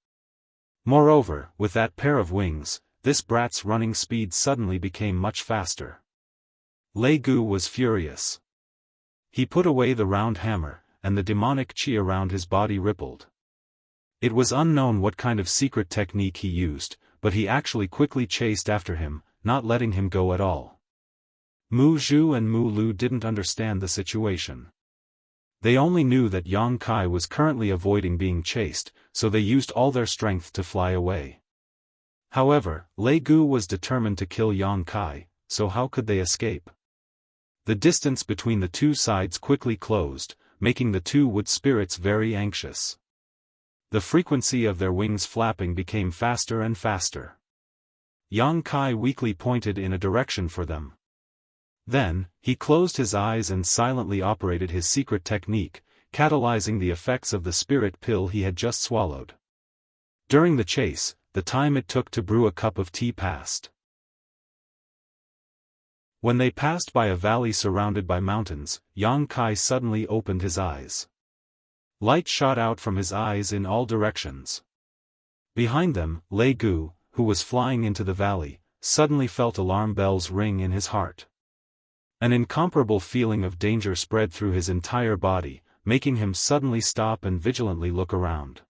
Moreover, with that pair of wings, this brat's running speed suddenly became much faster. Lei Gu was furious. He put away the round hammer, and the demonic qi around his body rippled. It was unknown what kind of secret technique he used, but he actually quickly chased after him, not letting him go at all. Mu Zhu and Mu Lu didn't understand the situation. They only knew that Yang Kai was currently avoiding being chased, so they used all their strength to fly away. However, Lei Gu was determined to kill Yang Kai, so how could they escape? The distance between the two sides quickly closed, making the two wood spirits very anxious. The frequency of their wings flapping became faster and faster. Yang Kai weakly pointed in a direction for them. Then, he closed his eyes and silently operated his secret technique, catalyzing the effects of the spirit pill he had just swallowed. During the chase, the time it took to brew a cup of tea passed. When they passed by a valley surrounded by mountains, Yang Kai suddenly opened his eyes. Light shot out from his eyes in all directions. Behind them, Lei Gu, who was flying into the valley, suddenly felt alarm bells ring in his heart. An incomparable feeling of danger spread through his entire body, making him suddenly stop and vigilantly look around.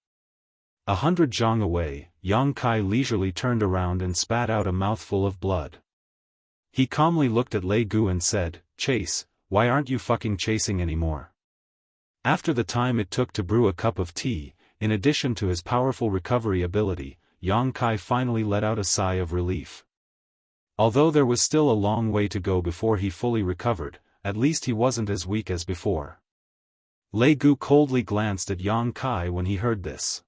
100 zhang away, Yang Kai leisurely turned around and spat out a mouthful of blood. He calmly looked at Lei Gu and said, "Chase, why aren't you fucking chasing anymore?" After the time it took to brew a cup of tea, in addition to his powerful recovery ability, Yang Kai finally let out a sigh of relief. Although there was still a long way to go before he fully recovered, at least he wasn't as weak as before. Lei Gu coldly glanced at Yang Kai when he heard this.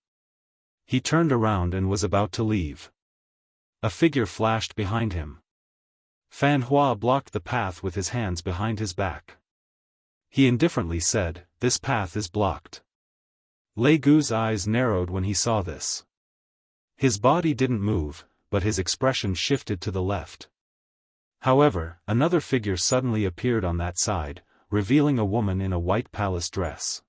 He turned around and was about to leave. A figure flashed behind him. Fan Hua blocked the path with his hands behind his back. He indifferently said, "This path is blocked." Lei Gu's eyes narrowed when he saw this. His body didn't move, but his expression shifted to the left. However, another figure suddenly appeared on that side, revealing a woman in a white palace dress.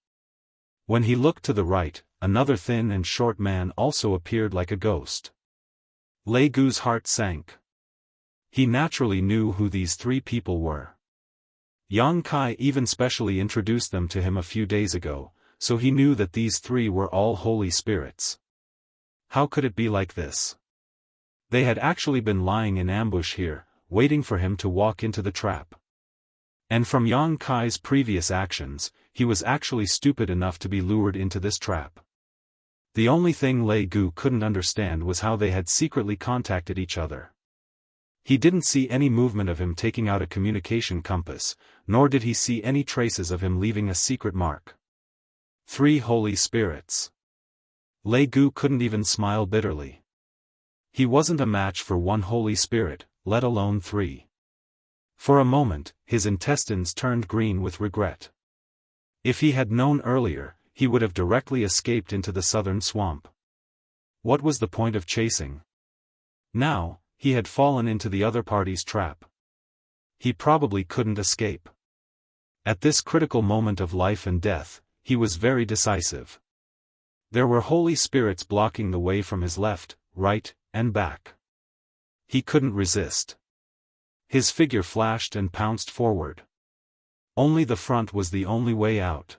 When he looked to the right, another thin and short man also appeared like a ghost. Lei Gu's heart sank. He naturally knew who these three people were. Yang Kai even specially introduced them to him a few days ago, so he knew that these three were all holy spirits. How could it be like this? They had actually been lying in ambush here, waiting for him to walk into the trap. And from Yang Kai's previous actions, he was actually stupid enough to be lured into this trap. The only thing Lei Gu couldn't understand was how they had secretly contacted each other. He didn't see any movement of him taking out a communication compass, nor did he see any traces of him leaving a secret mark. 3 holy spirits. Lei Gu couldn't even smile bitterly. He wasn't a match for 1 holy spirit, let alone 3. For a moment, his intestines turned green with regret. If he had known earlier, he would have directly escaped into the southern swamp. What was the point of chasing? Now, he had fallen into the other party's trap. He probably couldn't escape. At this critical moment of life and death, he was very decisive. There were holy spirits blocking the way from his left, right, and back. He couldn't resist. His figure flashed and pounced forward. Only the front was the only way out.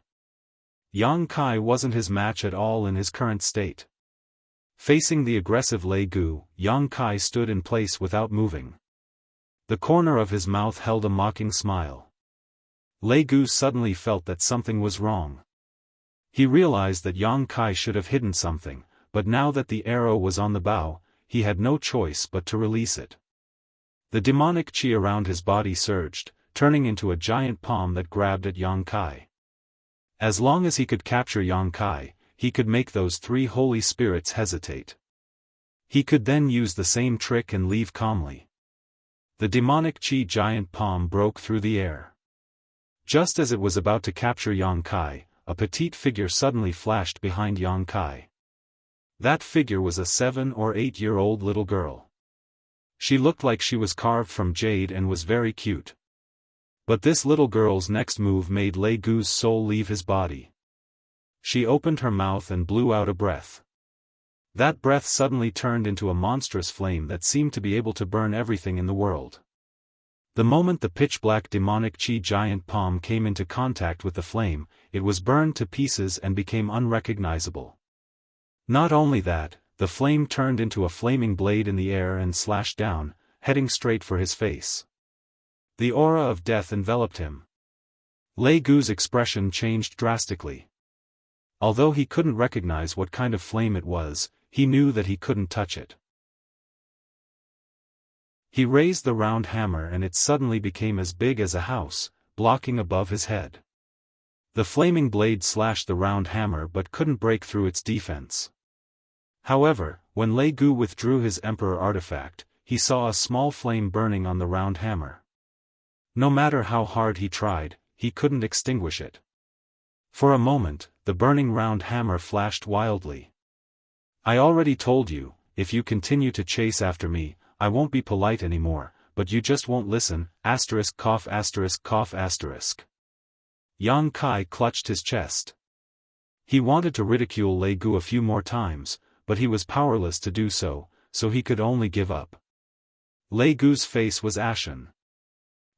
Yang Kai wasn't his match at all in his current state. Facing the aggressive Lei Gu, Yang Kai stood in place without moving. The corner of his mouth held a mocking smile. Lei Gu suddenly felt that something was wrong. He realized that Yang Kai should have hidden something, but now that the arrow was on the bow, he had no choice but to release it. The demonic chi around his body surged, turning into a giant palm that grabbed at Yang Kai. As long as he could capture Yang Kai, he could make those 3 holy spirits hesitate. He could then use the same trick and leave calmly. The demonic chi giant palm broke through the air. Just as it was about to capture Yang Kai, a petite figure suddenly flashed behind Yang Kai. That figure was a 7 or 8-year-old little girl. She looked like she was carved from jade and was very cute. But this little girl's next move made Lei Gu's soul leave his body. She opened her mouth and blew out a breath. That breath suddenly turned into a monstrous flame that seemed to be able to burn everything in the world. The moment the pitch-black demonic chi giant palm came into contact with the flame, it was burned to pieces and became unrecognizable. Not only that, the flame turned into a flaming blade in the air and slashed down, heading straight for his face. The aura of death enveloped him. Lei Gu's expression changed drastically. Although he couldn't recognize what kind of flame it was, he knew that he couldn't touch it. He raised the round hammer and it suddenly became as big as a house, blocking above his head. The flaming blade slashed the round hammer but couldn't break through its defense. However, when Lei Gu withdrew his Emperor artifact, he saw a small flame burning on the round hammer. No matter how hard he tried, he couldn't extinguish it. For a moment, the burning round hammer flashed wildly. "I already told you, if you continue to chase after me, I won't be polite anymore, but you just won't listen, *cough*. Yang Kai clutched his chest. He wanted to ridicule Lei Gu a few more times, but he was powerless to do so, so he could only give up. Lei Gu's face was ashen.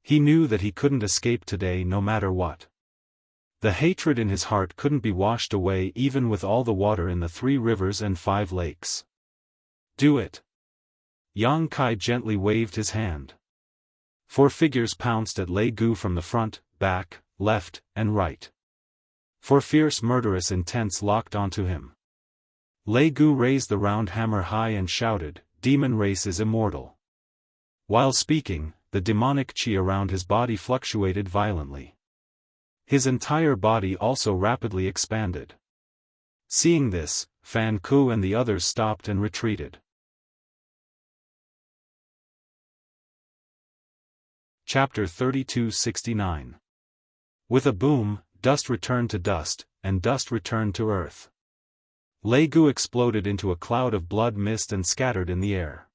He knew that he couldn't escape today no matter what. The hatred in his heart couldn't be washed away even with all the water in the 3 rivers and 5 lakes. Do it. Yang Kai gently waved his hand. 4 figures pounced at Lei Gu from the front, back, left, and right. 4 fierce murderous intents locked onto him. Lei Gu raised the round hammer high and shouted, "Demon race is immortal." While speaking, the demonic qi around his body fluctuated violently. His entire body also rapidly expanded. Seeing this, Fan Ku and the others stopped and retreated. Chapter 3269. With a boom, dust returned to dust, and dust returned to earth. Lei Gu exploded into a cloud of blood mist and scattered in the air.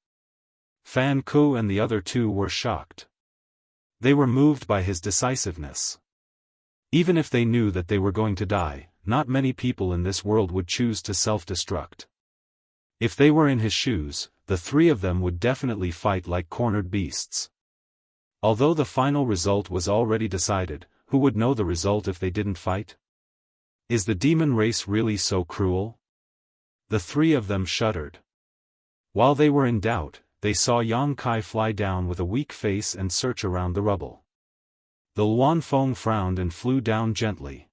Fan Ku and the other 2 were shocked. They were moved by his decisiveness. Even if they knew that they were going to die, not many people in this world would choose to self-destruct. If they were in his shoes, the 3 of them would definitely fight like cornered beasts. Although the final result was already decided, who would know the result if they didn't fight? Is the demon race really so cruel? The 3 of them shuddered. While they were in doubt, they saw Yang Kai fly down with a weak face and search around the rubble. The Luan Feng frowned and flew down gently.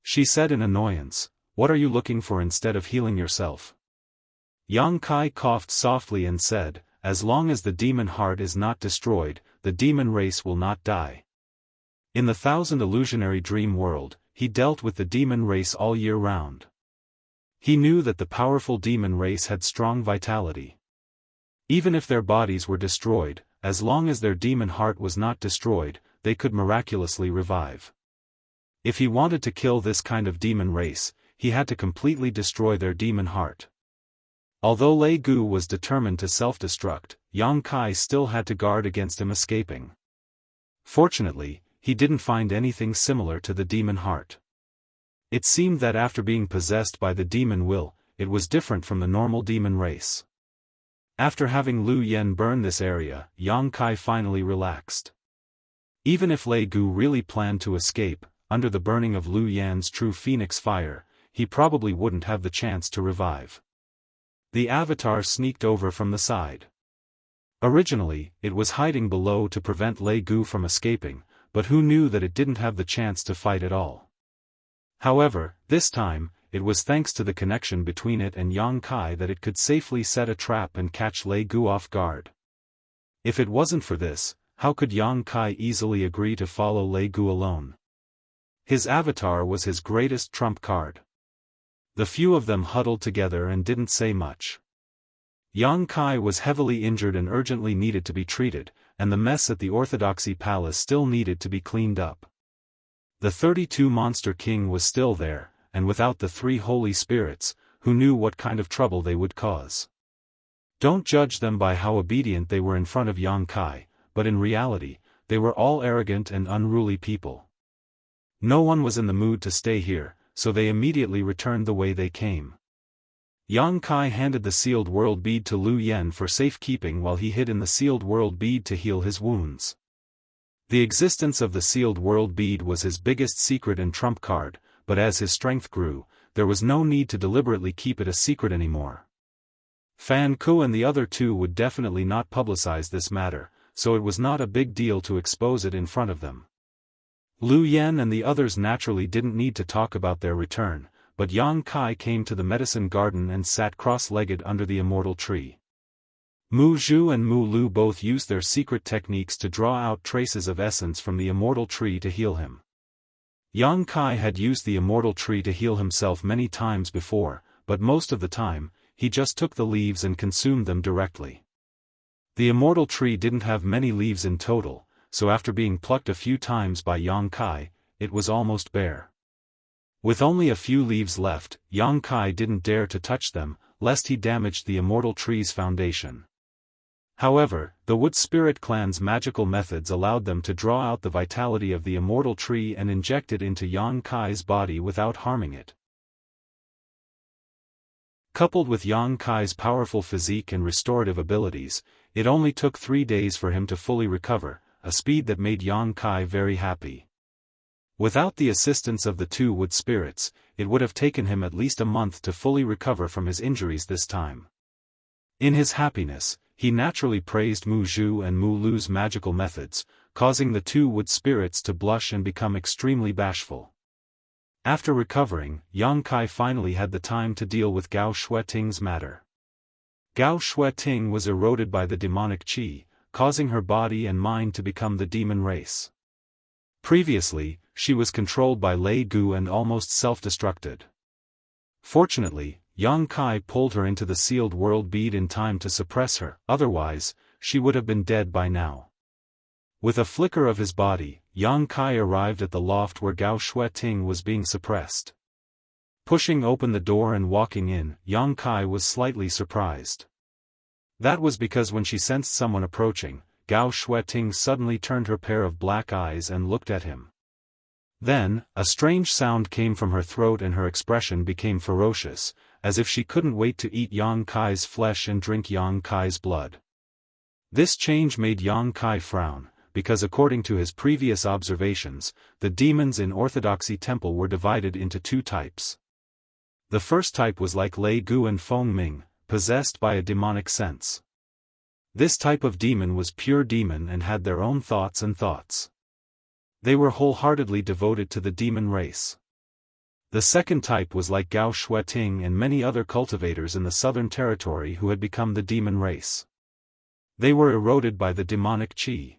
She said in annoyance, "What are you looking for instead of healing yourself?" Yang Kai coughed softly and said, "As long as the demon heart is not destroyed, the demon race will not die." In the 1000 illusionary dream world, he dealt with the demon race all year round. He knew that the powerful demon race had strong vitality. Even if their bodies were destroyed, as long as their demon heart was not destroyed, they could miraculously revive. If he wanted to kill this kind of demon race, he had to completely destroy their demon heart. Although Lei Gu was determined to self-destruct, Yang Kai still had to guard against him escaping. Fortunately, he didn't find anything similar to the demon heart. It seemed that after being possessed by the demon will, it was different from the normal demon race. After having Lu Yen burn this area, Yang Kai finally relaxed. Even if Lei Gu really planned to escape, under the burning of Lu Yan's true phoenix fire, he probably wouldn't have the chance to revive. The avatar sneaked over from the side. Originally, it was hiding below to prevent Lei Gu from escaping, but who knew that it didn't have the chance to fight at all. However, this time, it was thanks to the connection between it and Yang Kai that it could safely set a trap and catch Lei Gu off guard. If it wasn't for this, how could Yang Kai easily agree to follow Lei Gu alone? His avatar was his greatest trump card. The few of them huddled together and didn't say much. Yang Kai was heavily injured and urgently needed to be treated, and the mess at the Orthodoxy Palace still needed to be cleaned up. The 32 Monster King was still there, and without the 3 Holy Spirits, who knew what kind of trouble they would cause. Don't judge them by how obedient they were in front of Yang Kai, but in reality, they were all arrogant and unruly people. No one was in the mood to stay here, so they immediately returned the way they came. Yang Kai handed the sealed world bead to Lu Yen for safekeeping while he hid in the sealed world bead to heal his wounds. The existence of the sealed world bead was his biggest secret and trump card, but as his strength grew, there was no need to deliberately keep it a secret anymore. Fan Ku and the other 2 would definitely not publicize this matter, so it was not a big deal to expose it in front of them. Lu Yen and the others naturally didn't need to talk about their return, but Yang Kai came to the medicine garden and sat cross-legged under the immortal tree. Mu Zhu and Mu Lu both used their secret techniques to draw out traces of essence from the immortal tree to heal him. Yang Kai had used the immortal tree to heal himself many times before, but most of the time, he just took the leaves and consumed them directly. The immortal tree didn't have many leaves in total, so after being plucked a few times by Yang Kai, it was almost bare. With only a few leaves left, Yang Kai didn't dare to touch them, lest he damaged the immortal tree's foundation. However, the Wood Spirit clan's magical methods allowed them to draw out the vitality of the immortal tree and inject it into Yang Kai's body without harming it. Coupled with Yang Kai's powerful physique and restorative abilities, it only took 3 days for him to fully recover, a speed that made Yang Kai very happy. Without the assistance of the 2 wood spirits, it would have taken him at least a month to fully recover from his injuries this time. In his happiness, he naturally praised Mu Zhu and Mu Lu's magical methods, causing the 2 wood spirits to blush and become extremely bashful. After recovering, Yang Kai finally had the time to deal with Gao Shueting's matter. Gao Shueting was eroded by the demonic qi, causing her body and mind to become the demon race. Previously, she was controlled by Lei Gu and almost self-destructed. Fortunately, Yang Kai pulled her into the sealed world bead in time to suppress her, otherwise, she would have been dead by now. With a flicker of his body, Yang Kai arrived at the loft where Gao Shueting was being suppressed. Pushing open the door and walking in, Yang Kai was slightly surprised. That was because when she sensed someone approaching, Gao Shueting suddenly turned her pair of black eyes and looked at him. Then, a strange sound came from her throat and her expression became ferocious, as if she couldn't wait to eat Yang Kai's flesh and drink Yang Kai's blood. This change made Yang Kai frown, because according to his previous observations, the demons in Orthodoxy Temple were divided into 2 types. The first type was like Lei Gu and Feng Ming, possessed by a demonic sense. This type of demon was pure demon and had their own thoughts and thoughts. They were wholeheartedly devoted to the demon race. The second type was like Gao Shueting and many other cultivators in the Southern Territory who had become the demon race. They were eroded by the demonic qi.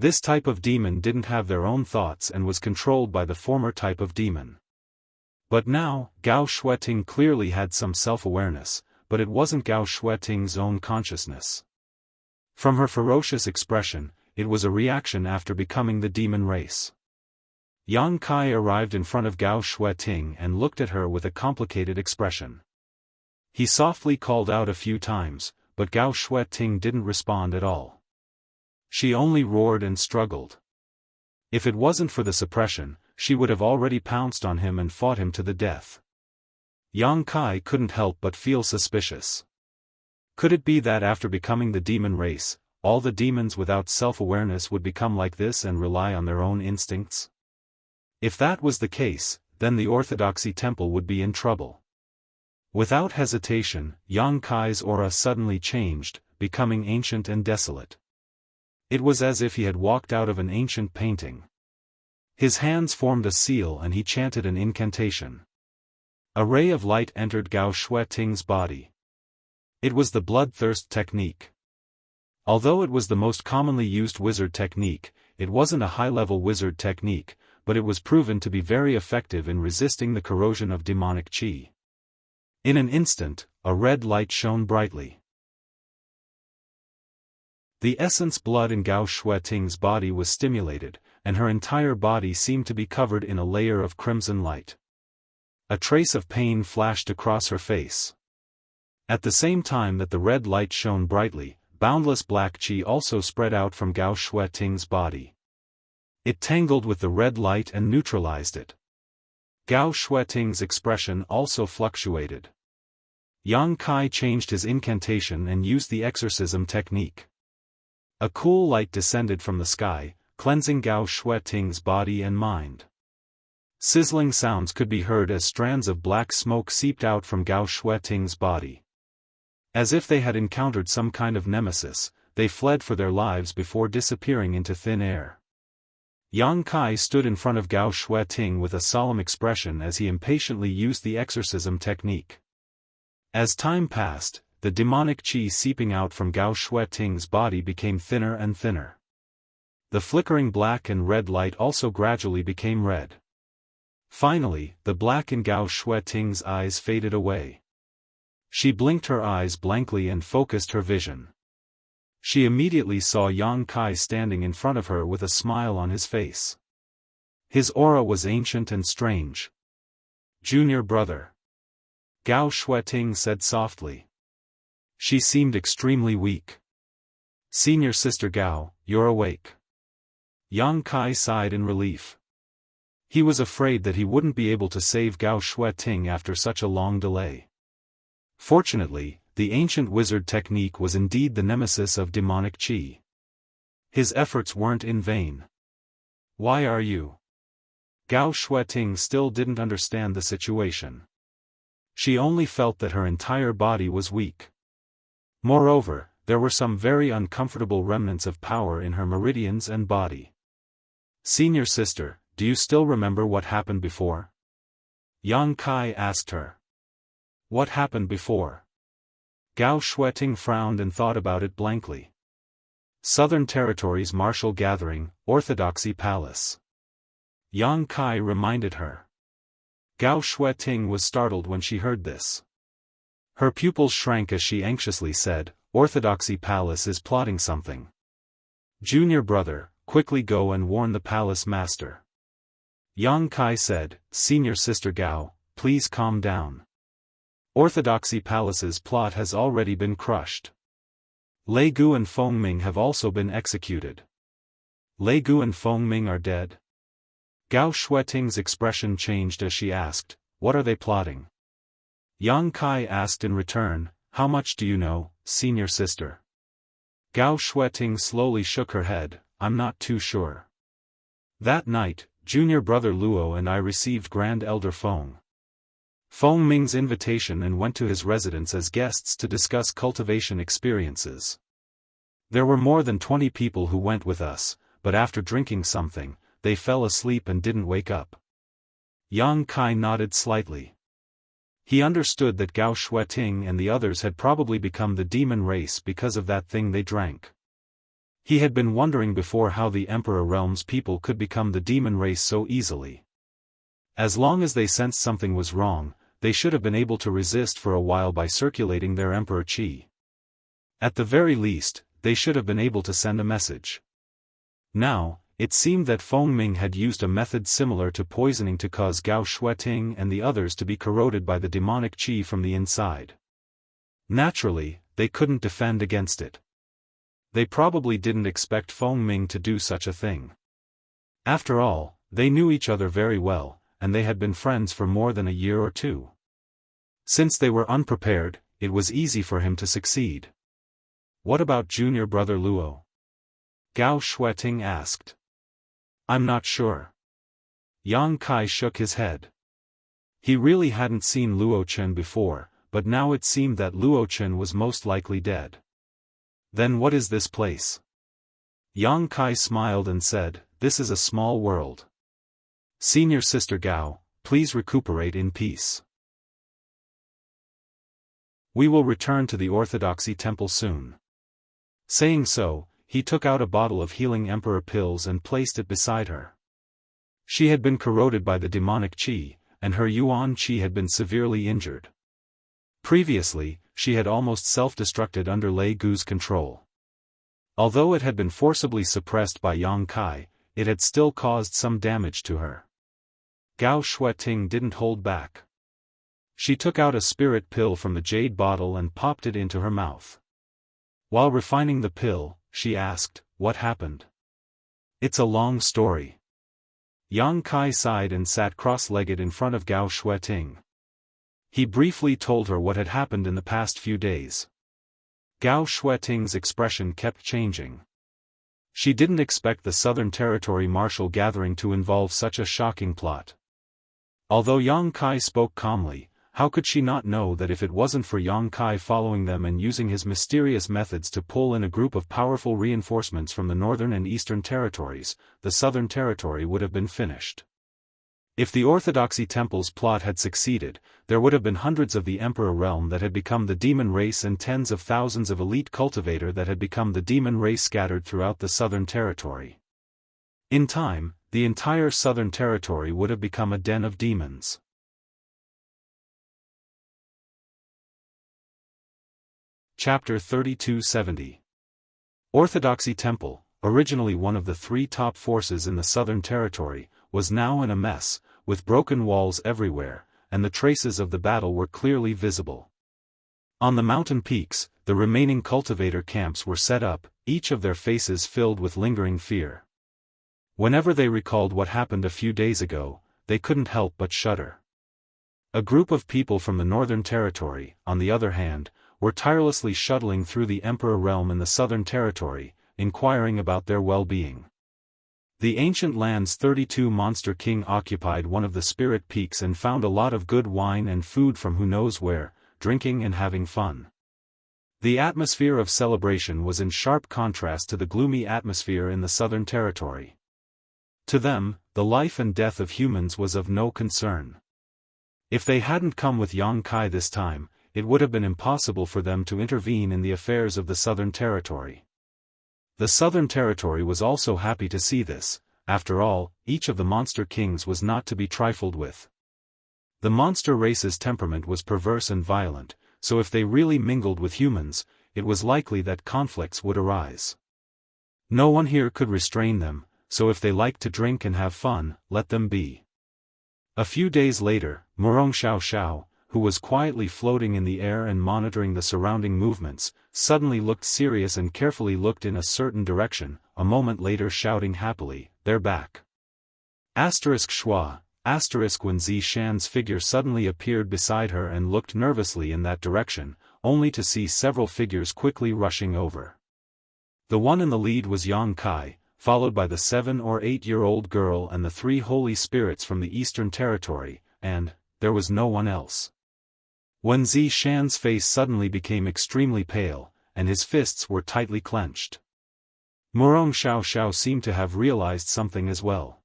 This type of demon didn't have their own thoughts and was controlled by the former type of demon. But now, Gao Shueting clearly had some self-awareness, but it wasn't Gao Shueting's own consciousness. From her ferocious expression, it was a reaction after becoming the demon race. Yang Kai arrived in front of Gao Shueting and looked at her with a complicated expression. He softly called out a few times, but Gao Shueting didn't respond at all. She only roared and struggled. If it wasn't for the suppression, she would have already pounced on him and fought him to the death. Yang Kai couldn't help but feel suspicious. Could it be that after becoming the demon race, all the demons without self-awareness would become like this and rely on their own instincts? If that was the case, then the Orthodoxy Temple would be in trouble. Without hesitation, Yang Kai's aura suddenly changed, becoming ancient and desolate. It was as if he had walked out of an ancient painting. His hands formed a seal and he chanted an incantation. A ray of light entered Gao Shueting's body. It was the bloodthirst technique. Although it was the most commonly used wizard technique, it wasn't a high-level wizard technique, but it was proven to be very effective in resisting the corrosion of demonic qi. In an instant, a red light shone brightly. The essence blood in Gao Shueting's body was stimulated, and her entire body seemed to be covered in a layer of crimson light. A trace of pain flashed across her face. At the same time that the red light shone brightly, boundless black qi also spread out from Gao Shueting's body. It tangled with the red light and neutralized it. Gao Shueting's expression also fluctuated. Yang Kai changed his incantation and used the exorcism technique. A cool light descended from the sky, cleansing Gao Shueting's body and mind. Sizzling sounds could be heard as strands of black smoke seeped out from Gao Shueting's body. As if they had encountered some kind of nemesis, they fled for their lives before disappearing into thin air. Yang Kai stood in front of Gao Shueting with a solemn expression as he impatiently used the exorcism technique. As time passed, the demonic qi seeping out from Gao Shueting's body became thinner and thinner. The flickering black and red light also gradually became red. Finally, the black in Gao Shueting's eyes faded away. She blinked her eyes blankly and focused her vision. She immediately saw Yang Kai standing in front of her with a smile on his face. His aura was ancient and strange. "Junior brother," Gao Shueting said softly. She seemed extremely weak. "Senior sister Gao, you're awake." Yang Kai sighed in relief. He was afraid that he wouldn't be able to save Gao Shueting after such a long delay. Fortunately, the ancient wizard technique was indeed the nemesis of demonic qi. His efforts weren't in vain. Why are you? Gao Shueting still didn't understand the situation. She only felt that her entire body was weak. Moreover, there were some very uncomfortable remnants of power in her meridians and body. Senior sister, do you still remember what happened before? Yang Kai asked her. What happened before? Gao Shueting frowned and thought about it blankly. Southern Territories Martial Gathering, Orthodoxy Palace. Yang Kai reminded her. Gao Shueting was startled when she heard this. Her pupils shrank as she anxiously said, Orthodoxy Palace is plotting something. Junior brother, quickly go and warn the palace master. Yang Kai said, Senior sister Gao, please calm down. Orthodoxy Palace's plot has already been crushed. Lei Gu and Feng Ming have also been executed. Lei Gu and Feng Ming are dead? Gao Shueting's expression changed as she asked, what are they plotting? Yang Kai asked in return, how much do you know, senior sister? Gao Shueting slowly shook her head, I'm not too sure. That night, junior brother Luo and I received Grand Elder Feng Ming's invitation and went to his residence as guests to discuss cultivation experiences. There were more than 20 people who went with us, but after drinking something, they fell asleep and didn't wake up. Yang Kai nodded slightly. He understood that Gao Shueting and the others had probably become the demon race because of that thing they drank. He had been wondering before how the Emperor Realm's people could become the demon race so easily. As long as they sensed something was wrong, they should have been able to resist for a while by circulating their Emperor Qi. At the very least, they should have been able to send a message. Now, it seemed that Feng Ming had used a method similar to poisoning to cause Gao Shueting and the others to be corroded by the demonic qi from the inside. Naturally, they couldn't defend against it. They probably didn't expect Feng Ming to do such a thing. After all, they knew each other very well, and they had been friends for more than a year or two. Since they were unprepared, it was easy for him to succeed. What about junior brother Luo? Gao Shueting asked. I'm not sure. Yang Kai shook his head. He really hadn't seen Luo Chen before, but now it seemed that Luo Chen was most likely dead. Then what is this place? Yang Kai smiled and said, this is a small world. Senior sister Gao, please recuperate in peace. We will return to the Orthodoxy Temple soon. Saying so, he took out a bottle of healing emperor pills and placed it beside her. She had been corroded by the demonic qi, and her yuan qi had been severely injured. Previously, she had almost self-destructed under Lei Gu's control. Although it had been forcibly suppressed by Yang Kai, it had still caused some damage to her. Gao Shueting didn't hold back. She took out a spirit pill from the jade bottle and popped it into her mouth. While refining the pill, she asked, what happened? It's a long story. Yang Kai sighed and sat cross-legged in front of Gao Shueting. He briefly told her what had happened in the past few days. Gao Shueting's expression kept changing. She didn't expect the Southern Territory Martial Gathering to involve such a shocking plot. Although Yang Kai spoke calmly, how could she not know that if it wasn't for Yang Kai following them and using his mysterious methods to pull in a group of powerful reinforcements from the Northern and Eastern Territories, the Southern Territory would have been finished. If the Orthodoxy Temple's plot had succeeded, there would have been hundreds of the Emperor Realm that had become the demon race and tens of thousands of elite cultivator that had become the demon race scattered throughout the Southern Territory. In time, the entire Southern Territory would have become a den of demons. Chapter 3270. Orthodoxy Temple, originally one of the three top forces in the Southern Territory, was now in a mess, with broken walls everywhere, and the traces of the battle were clearly visible. On the mountain peaks, the remaining cultivator camps were set up, each of their faces filled with lingering fear. Whenever they recalled what happened a few days ago, they couldn't help but shudder. A group of people from the Northern Territory, on the other hand, were tirelessly shuttling through the Emperor realm in the Southern Territory, inquiring about their well-being. The ancient land's 32 monster king occupied one of the spirit peaks and found a lot of good wine and food from who knows where, drinking and having fun. The atmosphere of celebration was in sharp contrast to the gloomy atmosphere in the Southern Territory. To them, the life and death of humans was of no concern. If they hadn't come with Yang Kai this time, it would have been impossible for them to intervene in the affairs of the Southern Territory. The Southern Territory was also happy to see this. After all, each of the monster kings was not to be trifled with. The monster race's temperament was perverse and violent, so if they really mingled with humans, it was likely that conflicts would arise. No one here could restrain them, so if they liked to drink and have fun, let them be. A few days later, Wuxia Xianxia, who was quietly floating in the air and monitoring the surrounding movements, suddenly looked serious and carefully looked in a certain direction, a moment later shouting happily, "They're back!" *Schwa, Wenzi Shan's figure suddenly appeared beside her and looked nervously in that direction, only to see several figures quickly rushing over. The one in the lead was Yang Kai, followed by the 7- or 8-year-old girl and the 3 holy spirits from the Eastern Territory, and there was no one else. Wenzi Shan's face suddenly became extremely pale, and his fists were tightly clenched. Wuxia Xianxia seemed to have realized something as well.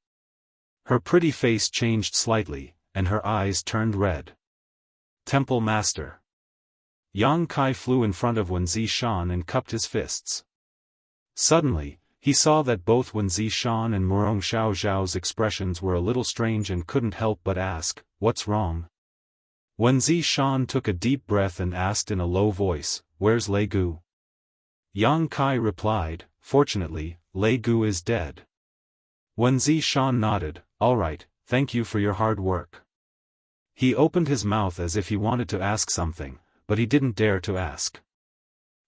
Her pretty face changed slightly, and her eyes turned red. Temple Master. Yang Kai flew in front of Wenzi Shan and cupped his fists. Suddenly, he saw that both Wenzi Shan and Wuxia Xianxia's expressions were a little strange and couldn't help but ask, "What's wrong?" Wenzi Shan took a deep breath and asked in a low voice, "Where's Lei Gu?" Yang Kai replied, "Fortunately, Lei Gu is dead." Wenzi Shan nodded, "All right, thank you for your hard work." He opened his mouth as if he wanted to ask something, but he didn't dare to ask.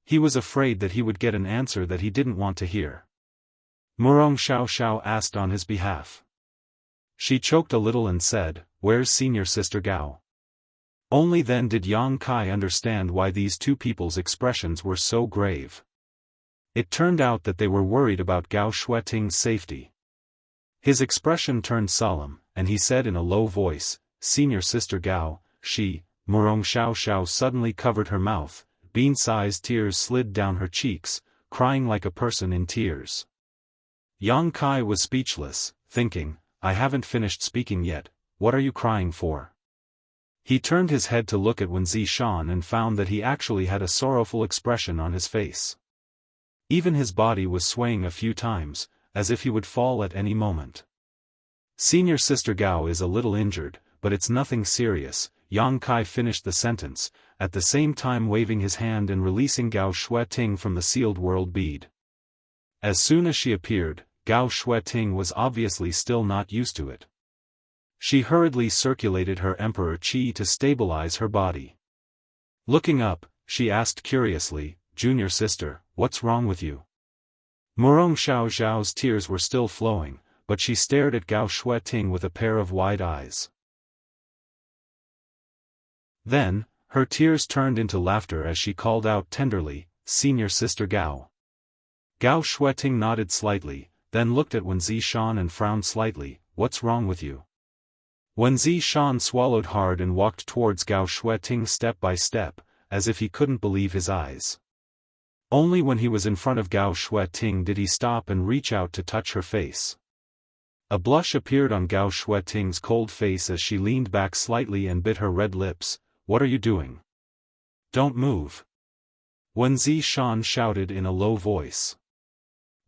He was afraid that he would get an answer that he didn't want to hear. Wuxia Xianxia asked on his behalf. She choked a little and said, "Where's Senior Sister Gao?" Only then did Yang Kai understand why these two people's expressions were so grave. It turned out that they were worried about Gao Shueting's safety. His expression turned solemn, and he said in a low voice, "Senior Sister Gao, she..." Wuxia Xianxia suddenly covered her mouth, bean-sized tears slid down her cheeks, crying like a person in tears. Yang Kai was speechless, thinking, "I haven't finished speaking yet, what are you crying for?" He turned his head to look at Wenzi Shan and found that he actually had a sorrowful expression on his face. Even his body was swaying a few times, as if he would fall at any moment. "Senior Sister Gao is a little injured, but it's nothing serious," Yang Kai finished the sentence, at the same time waving his hand and releasing Gao Shueting from the sealed world bead. As soon as she appeared, Gao Shueting was obviously still not used to it. She hurriedly circulated her emperor qi to stabilize her body. Looking up, she asked curiously, "Junior sister, what's wrong with you?" Wuxia Xianxia's tears were still flowing, but she stared at Gao Shueting with a pair of wide eyes. Then, her tears turned into laughter as she called out tenderly, "Senior Sister Gao." Gao Shueting nodded slightly, then looked at Wenzi Shan and frowned slightly, "What's wrong with you?" Wenzi Shan swallowed hard and walked towards Gao Shueting step by step, as if he couldn't believe his eyes. Only when he was in front of Gao Shueting did he stop and reach out to touch her face. A blush appeared on Gao Shueting's cold face as she leaned back slightly and bit her red lips. "What are you doing? Don't move!" Wenzi Shan shouted in a low voice.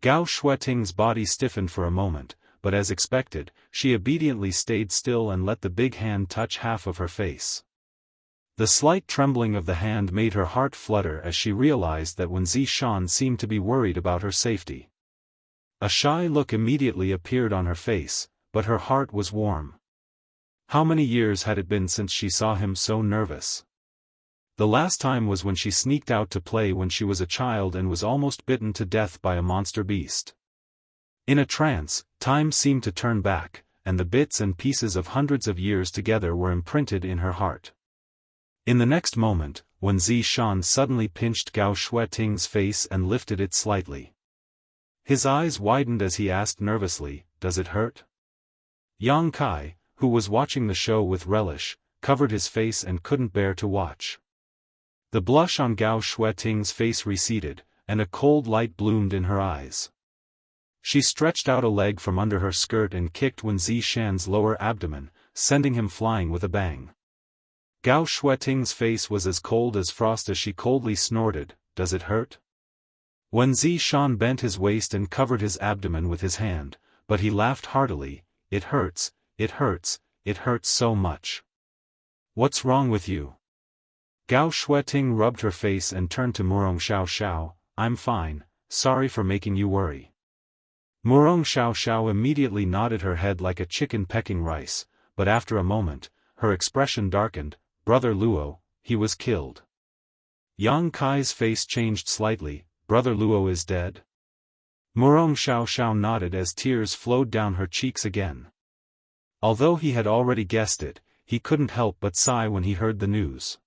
Gao Shueting's body stiffened for a moment, but as expected, she obediently stayed still and let the big hand touch half of her face. The slight trembling of the hand made her heart flutter as she realized that Wenzi Shan seemed to be worried about her safety. A shy look immediately appeared on her face, but her heart was warm. How many years had it been since she saw him so nervous? The last time was when she sneaked out to play when she was a child and was almost bitten to death by a monster beast. In a trance, time seemed to turn back, and the bits and pieces of hundreds of years together were imprinted in her heart. In the next moment, Wen Zishan suddenly pinched Gao Shueting's face and lifted it slightly. His eyes widened as he asked nervously, "Does it hurt?" Yang Kai, who was watching the show with relish, covered his face and couldn't bear to watch. The blush on Gao Shueting's face receded, and a cold light bloomed in her eyes. She stretched out a leg from under her skirt and kicked Wen Zishan's lower abdomen, sending him flying with a bang. Gao Shueting's face was as cold as frost as she coldly snorted, "Does it hurt?" Wen Zishan bent his waist and covered his abdomen with his hand, but he laughed heartily, "It hurts, it hurts, it hurts so much." "What's wrong with you?" Gao Shueting rubbed her face and turned to Murong Xiao. "I'm fine, sorry for making you worry." Murong Xiao immediately nodded her head like a chicken pecking rice, but after a moment, her expression darkened. "Brother Luo, he was killed." Yang Kai's face changed slightly. "Brother Luo is dead?" Murong Xiao nodded as tears flowed down her cheeks again. Although he had already guessed it, he couldn't help but sigh when he heard the news.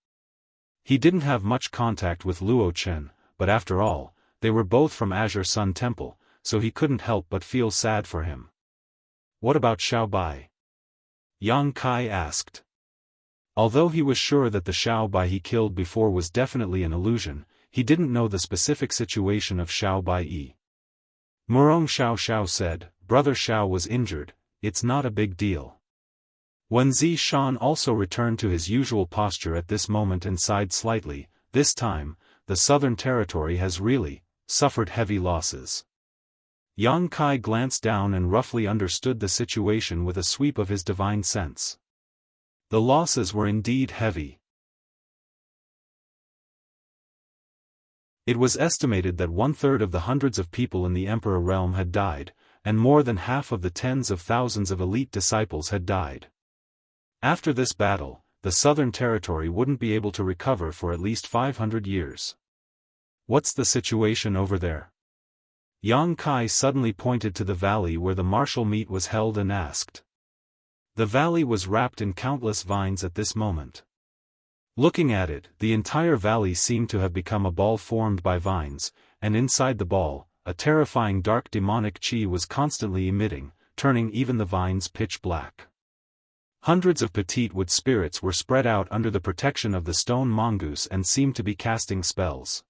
He didn't have much contact with Luo Chen, but after all, they were both from Azure Sun Temple, so he couldn't help but feel sad for him. "What about Xiao Bai?" Yang Kai asked. Although he was sure that the Xiao Bai he killed before was definitely an illusion, he didn't know the specific situation of Xiao Bai. Murong Xiao said, "Brother Xiao was injured, it's not a big deal." Wen Zishan also returned to his usual posture at this moment and sighed slightly. "This time, the Southern Territory has really suffered heavy losses." Yang Kai glanced down and roughly understood the situation with a sweep of his divine sense. The losses were indeed heavy. It was estimated that 1/3 of the hundreds of people in the Emperor realm had died, and more than half of the tens of thousands of elite disciples had died. After this battle, the Southern Territory wouldn't be able to recover for at least 500 years. "What's the situation over there?" Yang Kai suddenly pointed to the valley where the martial meet was held and asked. The valley was wrapped in countless vines at this moment. Looking at it, the entire valley seemed to have become a ball formed by vines, and inside the ball, a terrifying dark demonic chi was constantly emitting, turning even the vines pitch black. Hundreds of petite wood spirits were spread out under the protection of the stone mongoose and seemed to be casting spells.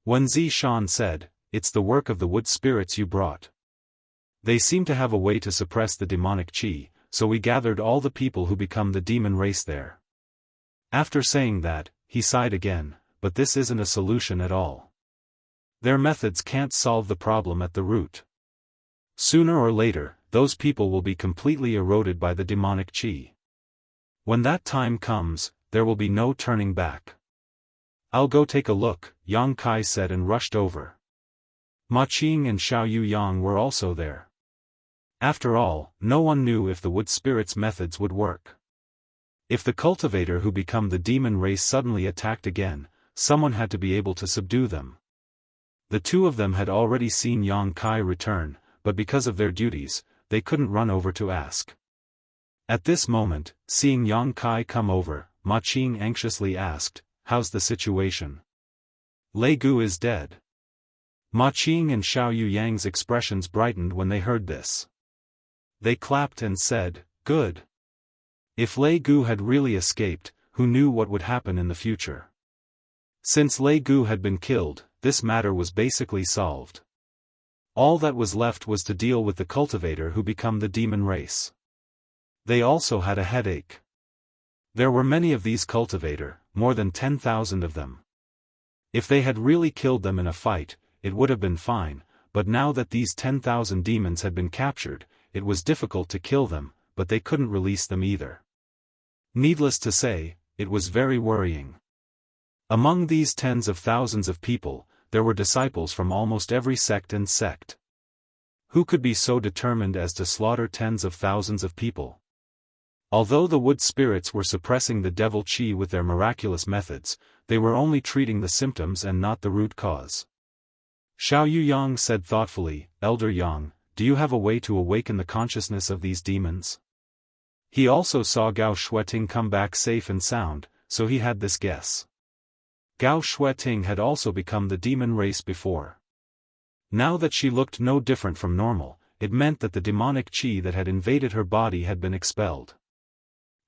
Wen Zishan said, "It's the work of the wood spirits you brought. They seem to have a way to suppress the demonic chi, so we gathered all the people who become the demon race there." After saying that, he sighed again, "But this isn't a solution at all. Their methods can't solve the problem at the root. Sooner or later, those people will be completely eroded by the demonic chi. When that time comes, there will be no turning back." "I'll go take a look," Yang Kai said and rushed over. Ma Qing and Xiao Yuyang were also there. After all, no one knew if the wood spirit's methods would work. If the cultivator who become the demon race suddenly attacked again, someone had to be able to subdue them. The two of them had already seen Yang Kai return, but because of their duties, they couldn't run over to ask. At this moment, seeing Yang Kai come over, Ma Qing anxiously asked, "How's the situation?" "Lei Gu is dead." Ma Qing and Xiao Yuyang's expressions brightened when they heard this. They clapped and said, "Good." If Lei Gu had really escaped, who knew what would happen in the future? Since Lei Gu had been killed, this matter was basically solved. All that was left was to deal with the cultivator who become the demon race. They also had a headache. There were many of these cultivator, more than 10,000 of them. If they had really killed them in a fight, it would have been fine, but now that these 10,000 demons had been captured, it was difficult to kill them, but they couldn't release them either. Needless to say, it was very worrying. Among these tens of thousands of people, there were disciples from almost every sect and sect. Who could be so determined as to slaughter tens of thousands of people? Although the wood spirits were suppressing the devil chi with their miraculous methods, they were only treating the symptoms and not the root cause. Xiao Yuyang said thoughtfully, "Elder Yang, do you have a way to awaken the consciousness of these demons? He also saw Gao Shueting come back safe and sound, so he had this guess. Gao Shueting had also become the demon race before. Now that she looked no different from normal, it meant that the demonic qi that had invaded her body had been expelled.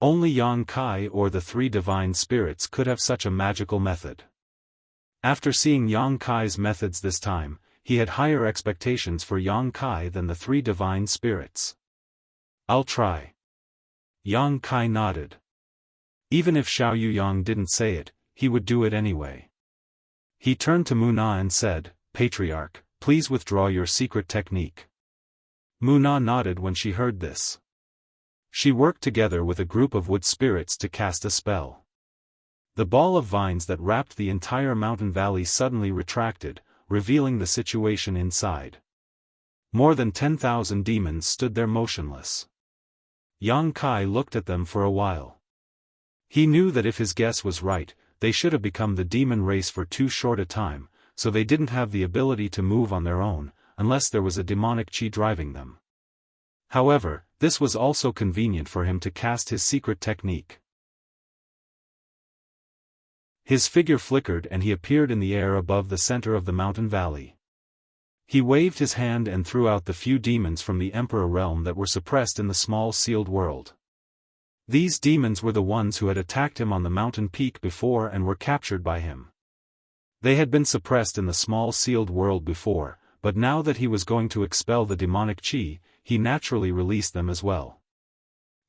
Only Yang Kai or the three divine spirits could have such a magical method. After seeing Yang Kai's methods this time, he had higher expectations for Yang Kai than the three divine spirits. I'll try. Yang Kai nodded. Even if Xiao Yuyang didn't say it, he would do it anyway. He turned to Muna and said, Patriarch, please withdraw your secret technique. Muna nodded when she heard this. She worked together with a group of wood spirits to cast a spell. The ball of vines that wrapped the entire mountain valley suddenly retracted, revealing the situation inside. More than 10,000 demons stood there motionless. Yang Kai looked at them for a while. He knew that if his guess was right, they should have become the demon race for too short a time, so they didn't have the ability to move on their own, unless there was a demonic qi driving them. However, this was also convenient for him to cast his secret technique. His figure flickered and he appeared in the air above the center of the mountain valley. He waved his hand and threw out the few demons from the Emperor realm that were suppressed in the small sealed world. These demons were the ones who had attacked him on the mountain peak before and were captured by him. They had been suppressed in the small sealed world before, but now that he was going to expel the demonic qi, he naturally released them as well.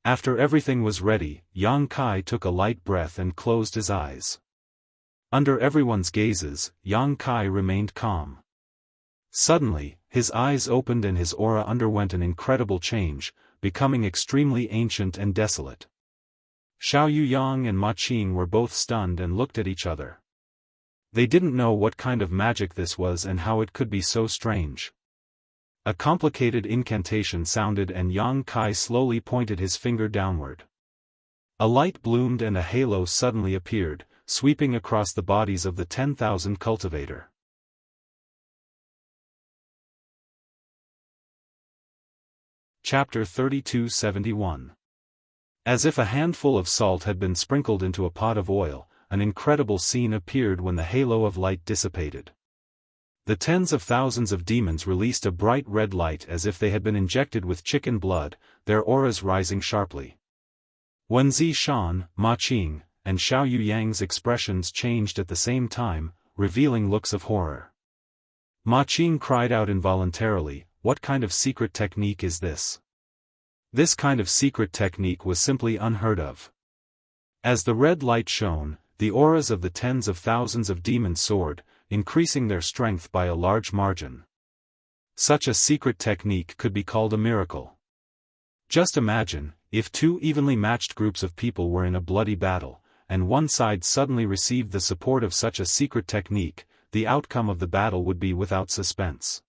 After everything was ready, Yang Kai took a light breath and closed his eyes. Under everyone's gazes, Yang Kai remained calm. Suddenly, his eyes opened and his aura underwent an incredible change, becoming extremely ancient and desolate. Xiao Yuyang and Ma Qing were both stunned and looked at each other. They didn't know what kind of magic this was and how it could be so strange. A complicated incantation sounded and Yang Kai slowly pointed his finger downward. A light bloomed and a halo suddenly appeared, sweeping across the bodies of the 10,000 cultivator. Chapter 3271. As if a handful of salt had been sprinkled into a pot of oil, an incredible scene appeared when the halo of light dissipated. The tens of thousands of demons released a bright red light as if they had been injected with chicken blood, their auras rising sharply. Wenzi Shan, Ma Qing, and Xiao Yuyang's expressions changed at the same time, revealing looks of horror. Ma Qing cried out involuntarily, "What kind of secret technique is this?" This kind of secret technique was simply unheard of. As the red light shone, the auras of the tens of thousands of demons soared, increasing their strength by a large margin. Such a secret technique could be called a miracle. Just imagine, if two evenly matched groups of people were in a bloody battle, and one side suddenly received the support of such a secret technique, the outcome of the battle would be without suspense.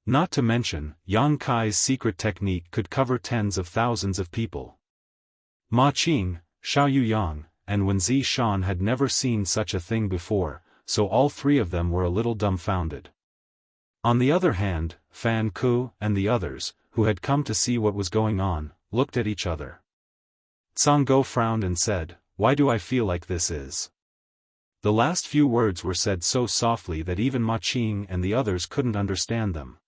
Not to mention, Yang Kai's secret technique could cover tens of thousands of people. Ma Qing, Xiao Yuyang, and Wenzi Shan had never seen such a thing before, so all three of them were a little dumbfounded. On the other hand, Fan Ku and the others, who had come to see what was going on, looked at each other. Tsanggo frowned and said, "Why do I feel like this is?" The last few words were said so softly that even Ma Qing and the others couldn't understand them.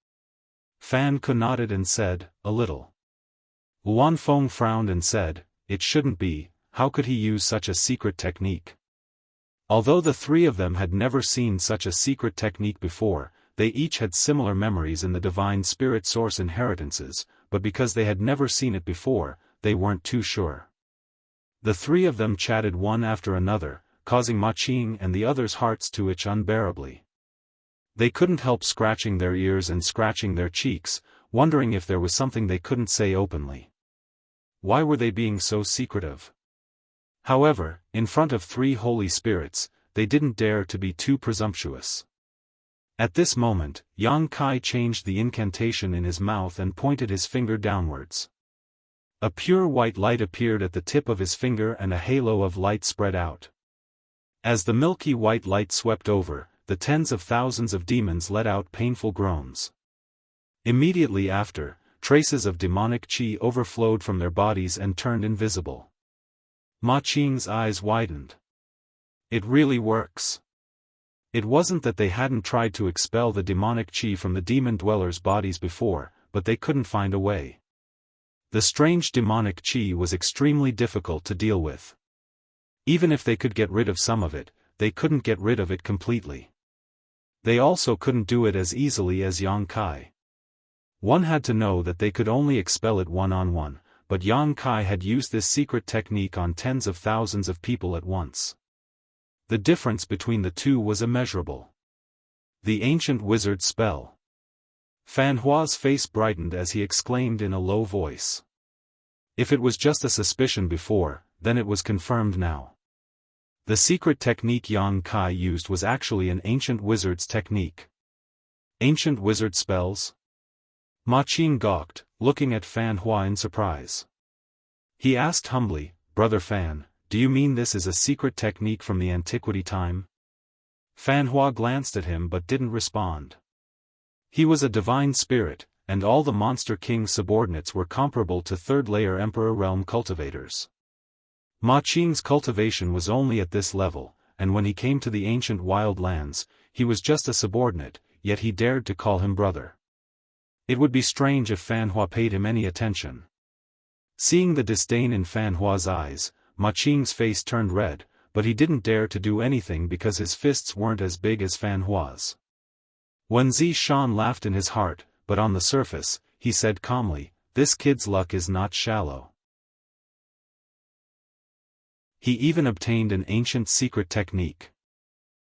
Fan Ku nodded and said, "A little." Luan Feng frowned and said, "It shouldn't be, how could he use such a secret technique?" Although the three of them had never seen such a secret technique before, they each had similar memories in the divine spirit source inheritances, but because they had never seen it before, they weren't too sure. The three of them chatted one after another, causing Ma Qing and the others' hearts to itch unbearably. They couldn't help scratching their ears and scratching their cheeks, wondering if there was something they couldn't say openly. Why were they being so secretive? However, in front of three holy spirits, they didn't dare to be too presumptuous. At this moment, Yang Kai changed the incantation in his mouth and pointed his finger downwards. A pure white light appeared at the tip of his finger and a halo of light spread out. As the milky white light swept over, the tens of thousands of demons let out painful groans. Immediately after, traces of demonic qi overflowed from their bodies and turned invisible. Ma Qing's eyes widened. It really works. It wasn't that they hadn't tried to expel the demonic qi from the demon dwellers' bodies before, but they couldn't find a way. The strange demonic qi was extremely difficult to deal with. Even if they could get rid of some of it, they couldn't get rid of it completely. They also couldn't do it as easily as Yang Kai. One had to know that they could only expel it one-on-one, but Yang Kai had used this secret technique on tens of thousands of people at once. The difference between the two was immeasurable. The ancient wizard's spell. Fan Hua's face brightened as he exclaimed in a low voice. If it was just a suspicion before, then it was confirmed now. The secret technique Yang Kai used was actually an ancient wizard's technique. Ancient wizard spells? Ma Qing gawked, looking at Fan Hua in surprise. He asked humbly, "Brother Fan, do you mean this is a secret technique from the antiquity time?" Fan Hua glanced at him but didn't respond. He was a divine spirit, and all the Monster King's subordinates were comparable to third-layer Emperor realm cultivators. Ma Qing's cultivation was only at this level, and when he came to the ancient wild lands, he was just a subordinate, yet he dared to call him brother. It would be strange if Fan Hua paid him any attention. Seeing the disdain in Fan Hua's eyes, Ma Qing's face turned red, but he didn't dare to do anything because his fists weren't as big as Fan Hua's. Wuxia Xianxia laughed in his heart, but on the surface, he said calmly, "This kid's luck is not shallow. He even obtained an ancient secret technique.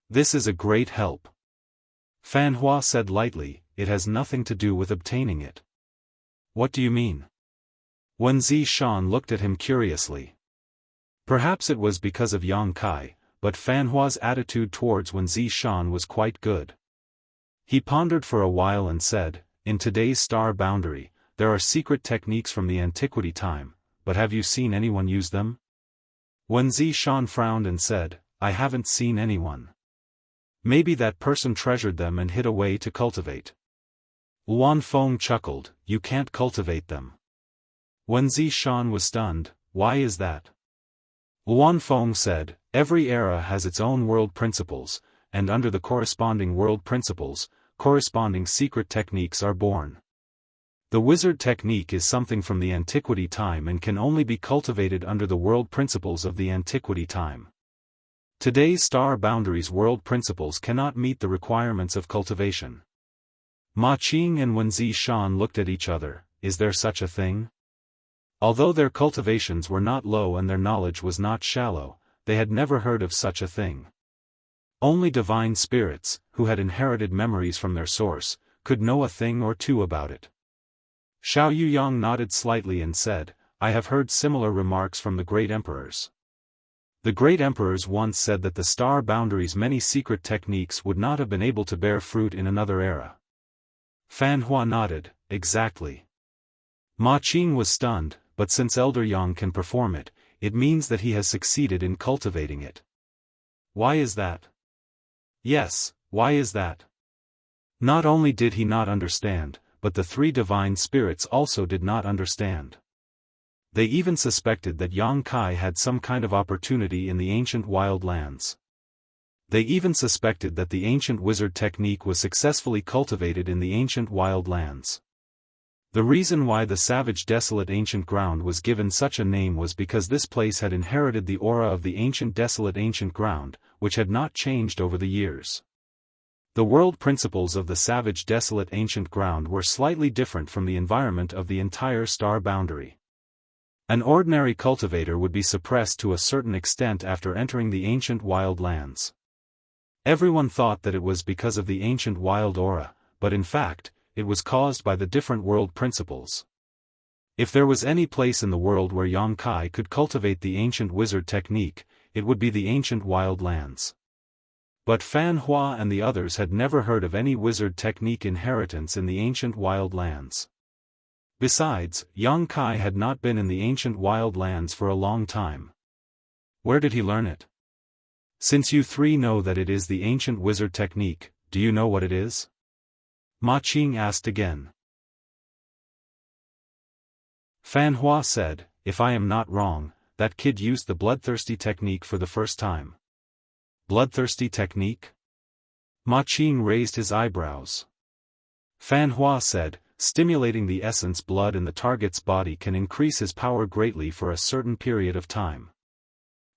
This is a great help." Fan Hua said lightly, "It has nothing to do with obtaining it." "What do you mean?" Wuxia Xianxia looked at him curiously. Perhaps it was because of Yang Kai, but Fan Hua's attitude towards Wuxia Xianxia was quite good. He pondered for a while and said, "In today's star boundary, there are secret techniques from the antiquity time, but have you seen anyone use them?" Wuxia Xianxia frowned and said, "I haven't seen anyone. Maybe that person treasured them and hid a way to cultivate." Luan Feng chuckled, "You can't cultivate them." Wuxia Xianxia was stunned, "Why is that?" Luan Feng said, "Every era has its own world principles, and under the corresponding world principles, corresponding secret techniques are born. The wizard technique is something from the antiquity time and can only be cultivated under the world principles of the antiquity time. Today's star boundaries world principles cannot meet the requirements of cultivation." Ma Qing and Wuxia Xianxia looked at each other. Is there such a thing? Although their cultivations were not low and their knowledge was not shallow, they had never heard of such a thing. Only divine spirits, who had inherited memories from their source, could know a thing or two about it. Xiao Yuyang nodded slightly and said, "I have heard similar remarks from the great emperors. The great emperors once said that the star boundaries' many secret techniques would not have been able to bear fruit in another era." Fan Hua nodded, "Exactly." Ma Qing was stunned, but since Elder Yang can perform it, it means that he has succeeded in cultivating it. Why is that? Yes, why is that? Not only did he not understand, but the three divine spirits also did not understand. They even suspected that Yang Kai had some kind of opportunity in the ancient wild lands. They even suspected that the ancient wizard technique was successfully cultivated in the ancient wild lands. The reason why the savage desolate ancient ground was given such a name was because this place had inherited the aura of the ancient desolate ancient ground, which had not changed over the years. The world principles of the savage desolate ancient ground were slightly different from the environment of the entire star boundary. An ordinary cultivator would be suppressed to a certain extent after entering the ancient wild lands. Everyone thought that it was because of the ancient wild aura, but in fact, it was caused by the different world principles. If there was any place in the world where Yang Kai could cultivate the ancient wizard technique, it would be the ancient wild lands. But Fan Hua and the others had never heard of any wizard technique inheritance in the ancient wild lands. Besides, Yang Kai had not been in the ancient wild lands for a long time. Where did he learn it? Since you three know that it is the ancient wizard technique, do you know what it is? Ma Qing asked again. Fan Hua said, if I am not wrong, that kid used the bloodthirsty technique for the first time. Bloodthirsty technique? Ma Qing raised his eyebrows. Fan Hua said, stimulating the essence blood in the target's body can increase his power greatly for a certain period of time.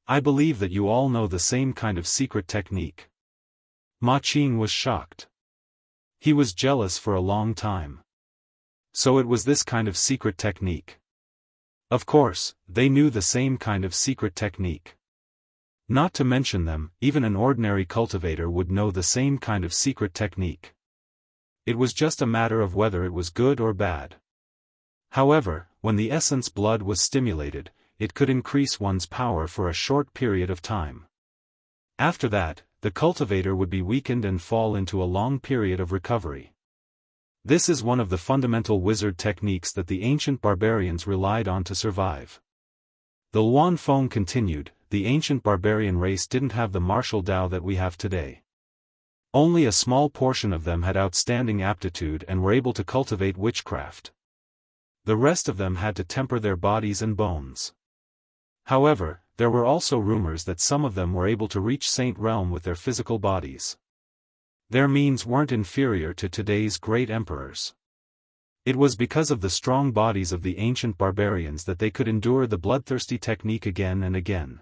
I believe that you all know the same kind of secret technique. Ma Qing was shocked. He was jealous for a long time. So it was this kind of secret technique. Of course, they knew the same kind of secret technique. Not to mention them, even an ordinary cultivator would know the same kind of secret technique. It was just a matter of whether it was good or bad. However, when the essence blood was stimulated, it could increase one's power for a short period of time. After that, the cultivator would be weakened and fall into a long period of recovery. This is one of the fundamental wizard techniques that the ancient barbarians relied on to survive. The Luan Feng continued, the ancient barbarian race didn't have the martial Dao that we have today. Only a small portion of them had outstanding aptitude and were able to cultivate witchcraft. The rest of them had to temper their bodies and bones. However, there were also rumors that some of them were able to reach Saint Realm with their physical bodies. Their means weren't inferior to today's great emperors. It was because of the strong bodies of the ancient barbarians that they could endure the bloodthirsty technique again and again.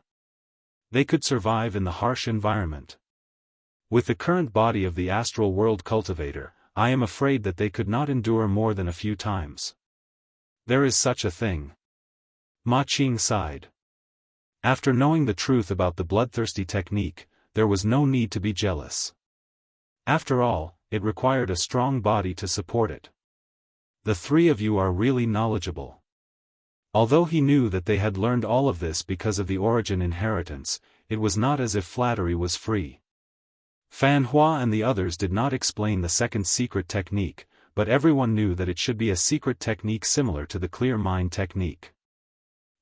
They could survive in the harsh environment. With the current body of the astral world cultivator, I am afraid that they could not endure more than a few times. There is such a thing. Ma Qing sighed. After knowing the truth about the bloodthirsty technique, there was no need to be jealous. After all, it required a strong body to support it. The three of you are really knowledgeable. Although he knew that they had learned all of this because of the origin inheritance, it was not as if flattery was free. Fan Hua and the others did not explain the second secret technique, but everyone knew that it should be a secret technique similar to the clear mind technique.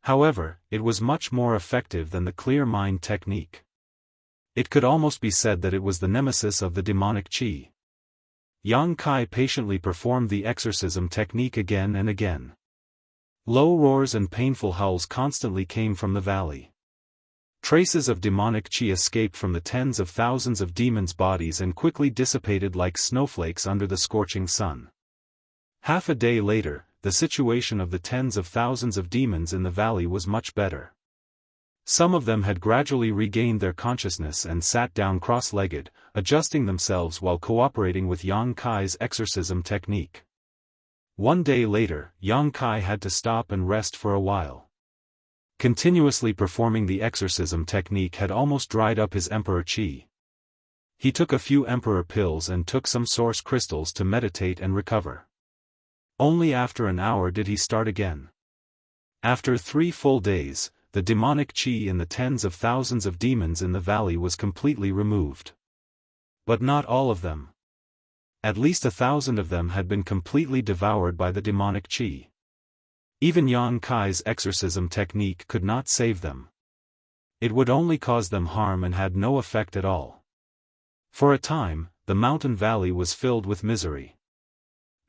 However, it was much more effective than the clear mind technique. It could almost be said that it was the nemesis of the demonic qi. Yang Kai patiently performed the exorcism technique again and again. Low roars and painful howls constantly came from the valley. Traces of demonic qi escaped from the tens of thousands of demons' bodies and quickly dissipated like snowflakes under the scorching sun. Half a day later, the situation of the tens of thousands of demons in the valley was much better. Some of them had gradually regained their consciousness and sat down cross-legged, adjusting themselves while cooperating with Yang Kai's exorcism technique. One day later, Yang Kai had to stop and rest for a while. Continuously performing the exorcism technique had almost dried up his emperor qi. He took a few emperor pills and took some source crystals to meditate and recover. Only after an hour did he start again. After 3 full days, the demonic qi in the tens of thousands of demons in the valley was completely removed. But not all of them. At least 1,000 of them had been completely devoured by the demonic qi. Even Yang Kai's exorcism technique could not save them. It would only cause them harm and had no effect at all. For a time, the mountain valley was filled with misery.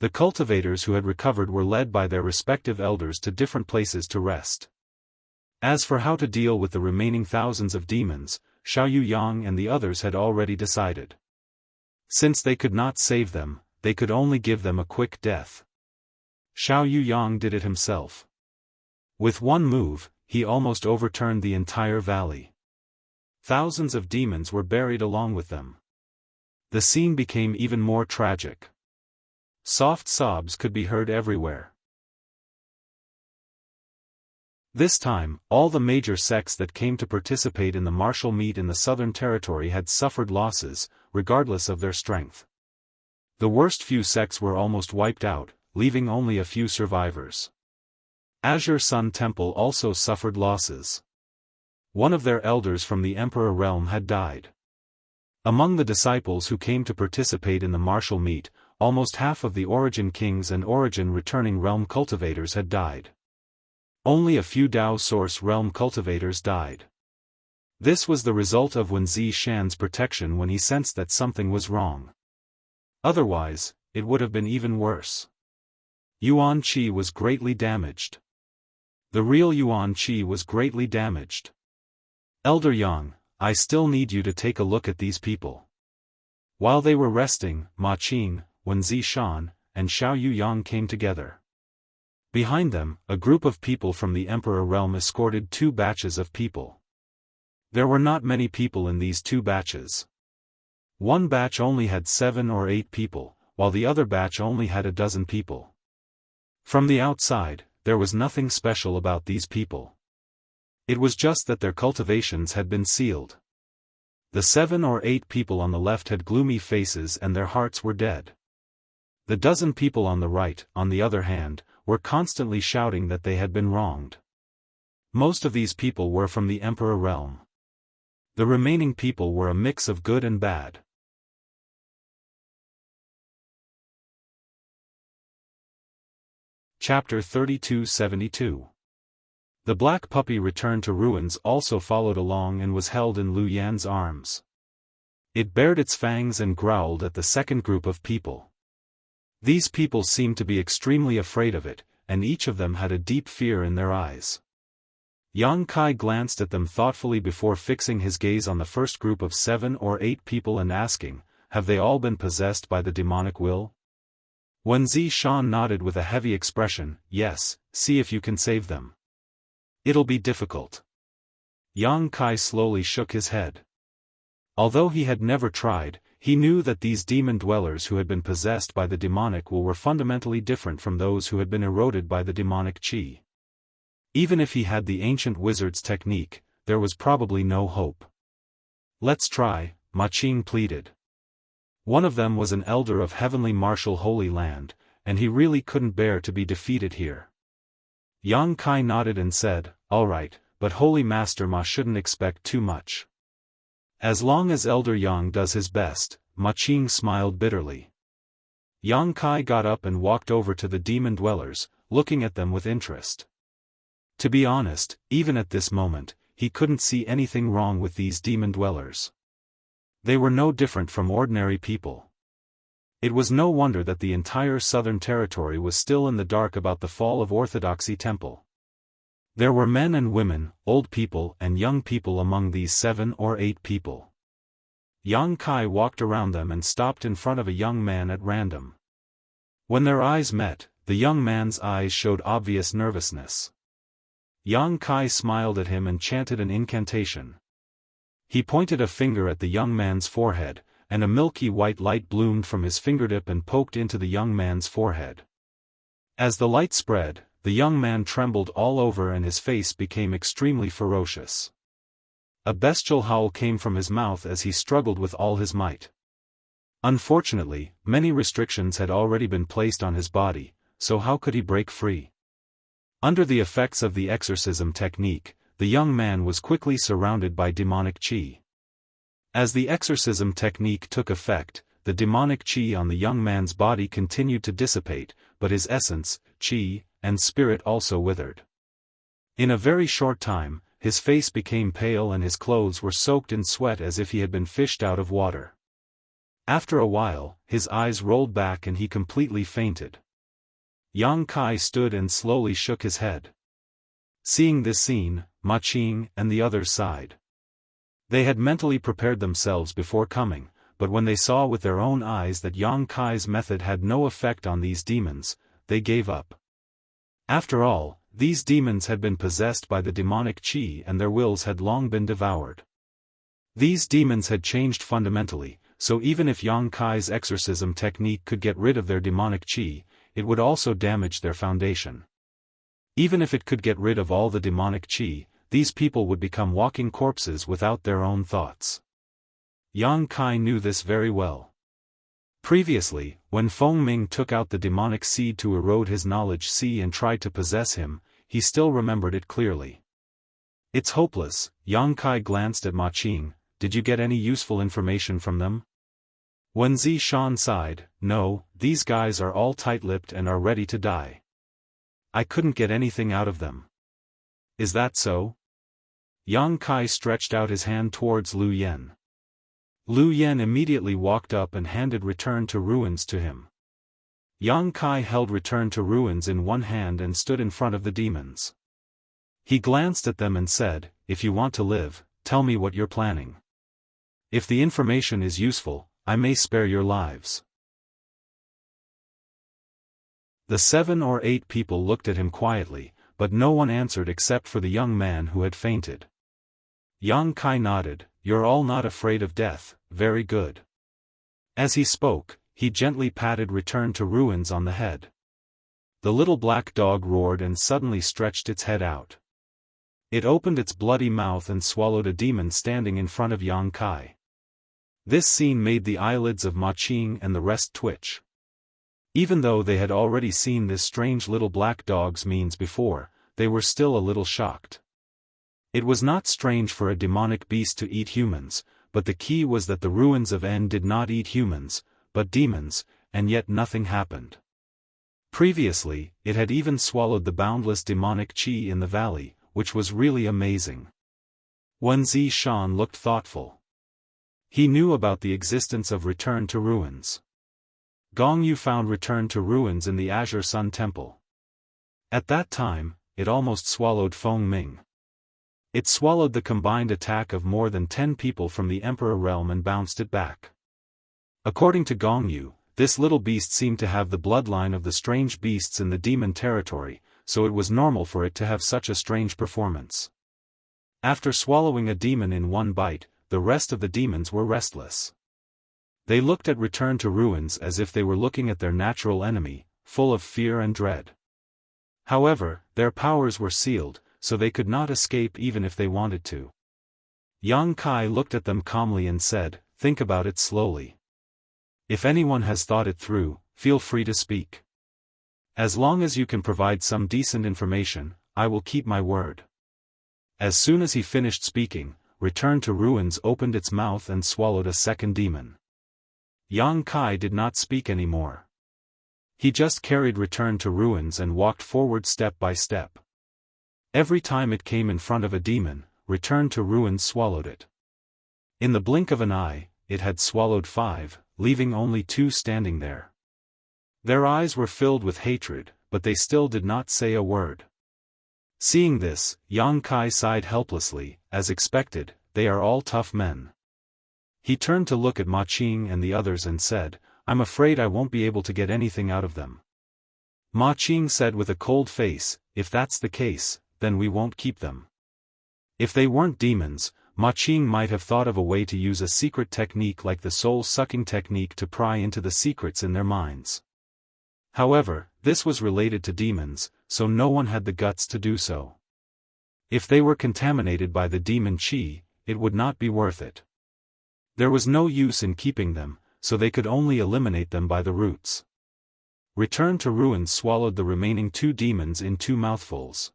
The cultivators who had recovered were led by their respective elders to different places to rest. As for how to deal with the remaining thousands of demons, Xiaoyu Yang and the others had already decided. Since they could not save them, they could only give them a quick death. Xiaoyu Yang did it himself. With one move, he almost overturned the entire valley. Thousands of demons were buried along with them. The scene became even more tragic. Soft sobs could be heard everywhere. This time, all the major sects that came to participate in the martial meet in the Southern Territory had suffered losses, regardless of their strength. The worst few sects were almost wiped out, leaving only a few survivors. Azure Sun Temple also suffered losses. One of their elders from the Emperor realm had died. Among the disciples who came to participate in the martial meet, almost half of the Origin Kings and Origin Returning Realm cultivators had died. Only a few Dao Source Realm cultivators died. This was the result of Wen Zishan's protection when he sensed that something was wrong. Otherwise, it would have been even worse. Yuan Qi was greatly damaged. The real Yuan Qi was greatly damaged. Elder Yang, I still need you to take a look at these people. While they were resting, Ma Qing, Wen Zishan, and Xiao Yuyang came together. Behind them, a group of people from the Emperor realm escorted 2 batches of people. There were not many people in these 2 batches. One batch only had 7 or 8 people, while the other batch only had a dozen people. From the outside, there was nothing special about these people. It was just that their cultivations had been sealed. The 7 or 8 people on the left had gloomy faces and their hearts were dead. The dozen people on the right, on the other hand, were constantly shouting that they had been wronged. Most of these people were from the Emperor realm. The remaining people were a mix of good and bad. Chapter 3272. The black puppy returned to ruins also followed along and was held in Lu Yan's arms. It bared its fangs and growled at the second group of people. These people seemed to be extremely afraid of it, and each of them had a deep fear in their eyes. Yang Kai glanced at them thoughtfully before fixing his gaze on the first group of 7 or 8 people and asking, "Have they all been possessed by the demonic will?" Wen Zishan nodded with a heavy expression, "Yes, see if you can save them." "It'll be difficult." Yang Kai slowly shook his head. Although he had never tried, he knew that these demon dwellers who had been possessed by the demonic will were fundamentally different from those who had been eroded by the demonic qi. Even if he had the ancient wizard's technique, there was probably no hope. "Let's try," Ma Qing pleaded. One of them was an elder of heavenly martial holy land, and he really couldn't bear to be defeated here. Yang Kai nodded and said, "All right, but Holy Master Ma shouldn't expect too much." "As long as Elder Yang does his best," Ma Qing smiled bitterly. Yang Kai got up and walked over to the demon dwellers, looking at them with interest. To be honest, even at this moment, he couldn't see anything wrong with these demon dwellers. They were no different from ordinary people. It was no wonder that the entire southern territory was still in the dark about the fall of Orthodoxy Temple. There were men and women, old people and young people among these 7 or 8 people. Yang Kai walked around them and stopped in front of a young man at random. When their eyes met, the young man's eyes showed obvious nervousness. Yang Kai smiled at him and chanted an incantation. He pointed a finger at the young man's forehead, and a milky white light bloomed from his fingertip and poked into the young man's forehead. As the light spread, the young man trembled all over and his face became extremely ferocious. A bestial howl came from his mouth as he struggled with all his might. Unfortunately, many restrictions had already been placed on his body, so how could he break free? Under the effects of the exorcism technique, the young man was quickly surrounded by demonic qi. As the exorcism technique took effect, the demonic qi on the young man's body continued to dissipate, but his essence, qi, and spirit also withered. In a very short time, his face became pale and his clothes were soaked in sweat as if he had been fished out of water. After a while, his eyes rolled back and he completely fainted. Yang Kai stood and slowly shook his head. Seeing this scene, Ma Qing and the others sighed. They had mentally prepared themselves before coming, but when they saw with their own eyes that Yang Kai's method had no effect on these demons, they gave up. After all, these demons had been possessed by the demonic qi and their wills had long been devoured. These demons had changed fundamentally, so even if Yang Kai's exorcism technique could get rid of their demonic qi, it would also damage their foundation. Even if it could get rid of all the demonic qi, these people would become walking corpses without their own thoughts. Yang Kai knew this very well. Previously, when Feng Ming took out the demonic seed to erode his knowledge seed and tried to possess him, he still remembered it clearly. "It's hopeless." Yang Kai glanced at Ma Qing. "Did you get any useful information from them?" Wen Zishan sighed. "No, these guys are all tight-lipped and are ready to die. I couldn't get anything out of them." "Is that so?" Yang Kai stretched out his hand towards Lu Yen. Lu Yen immediately walked up and handed Return to Ruins to him. Yang Kai held Return to Ruins in one hand and stood in front of the demons. He glanced at them and said, "If you want to live, tell me what you're planning. If the information is useful, I may spare your lives." The 7 or 8 people looked at him quietly, but no one answered except for the young man who had fainted. Yang Kai nodded. "You're all not afraid of death, very good." As he spoke, he gently patted Return to Ruins on the head. The little black dog roared and suddenly stretched its head out. It opened its bloody mouth and swallowed a demon standing in front of Yang Kai. This scene made the eyelids of Ma Qing and the rest twitch. Even though they had already seen this strange little black dog's means before, they were still a little shocked. It was not strange for a demonic beast to eat humans, but the key was that the ruins of N did not eat humans, but demons, and yet nothing happened. Previously, it had even swallowed the boundless demonic qi in the valley, which was really amazing. Wen Zishan looked thoughtful. He knew about the existence of Return to Ruins. Gong Yu found Return to Ruins in the Azure Sun Temple. At that time, it almost swallowed Feng Ming. It swallowed the combined attack of more than 10 people from the Emperor realm and bounced it back. According to Gong Yu, this little beast seemed to have the bloodline of the strange beasts in the demon territory, so it was normal for it to have such a strange performance. After swallowing a demon in one bite, the rest of the demons were restless. They looked at Return to Ruins as if they were looking at their natural enemy, full of fear and dread. However, their powers were sealed, so they could not escape even if they wanted to. Yang Kai looked at them calmly and said, "Think about it slowly. If anyone has thought it through, feel free to speak. As long as you can provide some decent information, I will keep my word." As soon as he finished speaking, Return to Ruins opened its mouth and swallowed a second demon. Yang Kai did not speak anymore. He just carried Return to Ruins and walked forward step by step. Every time it came in front of a demon, Return to Ruins swallowed it. In the blink of an eye, it had swallowed 5, leaving only 2 standing there. Their eyes were filled with hatred, but they still did not say a word. Seeing this, Yang Kai sighed helplessly. As expected, they are all tough men. He turned to look at Ma Qing and the others and said, "I'm afraid I won't be able to get anything out of them." Ma Qing said with a cold face, "If that's the case, then we won't keep them." If they weren't demons, Ma Qing might have thought of a way to use a secret technique like the soul-sucking technique to pry into the secrets in their minds. However, this was related to demons, so no one had the guts to do so. If they were contaminated by the demon qi, it would not be worth it. There was no use in keeping them, so they could only eliminate them by the roots. Return to Ruins swallowed the remaining 2 demons in 2 mouthfuls.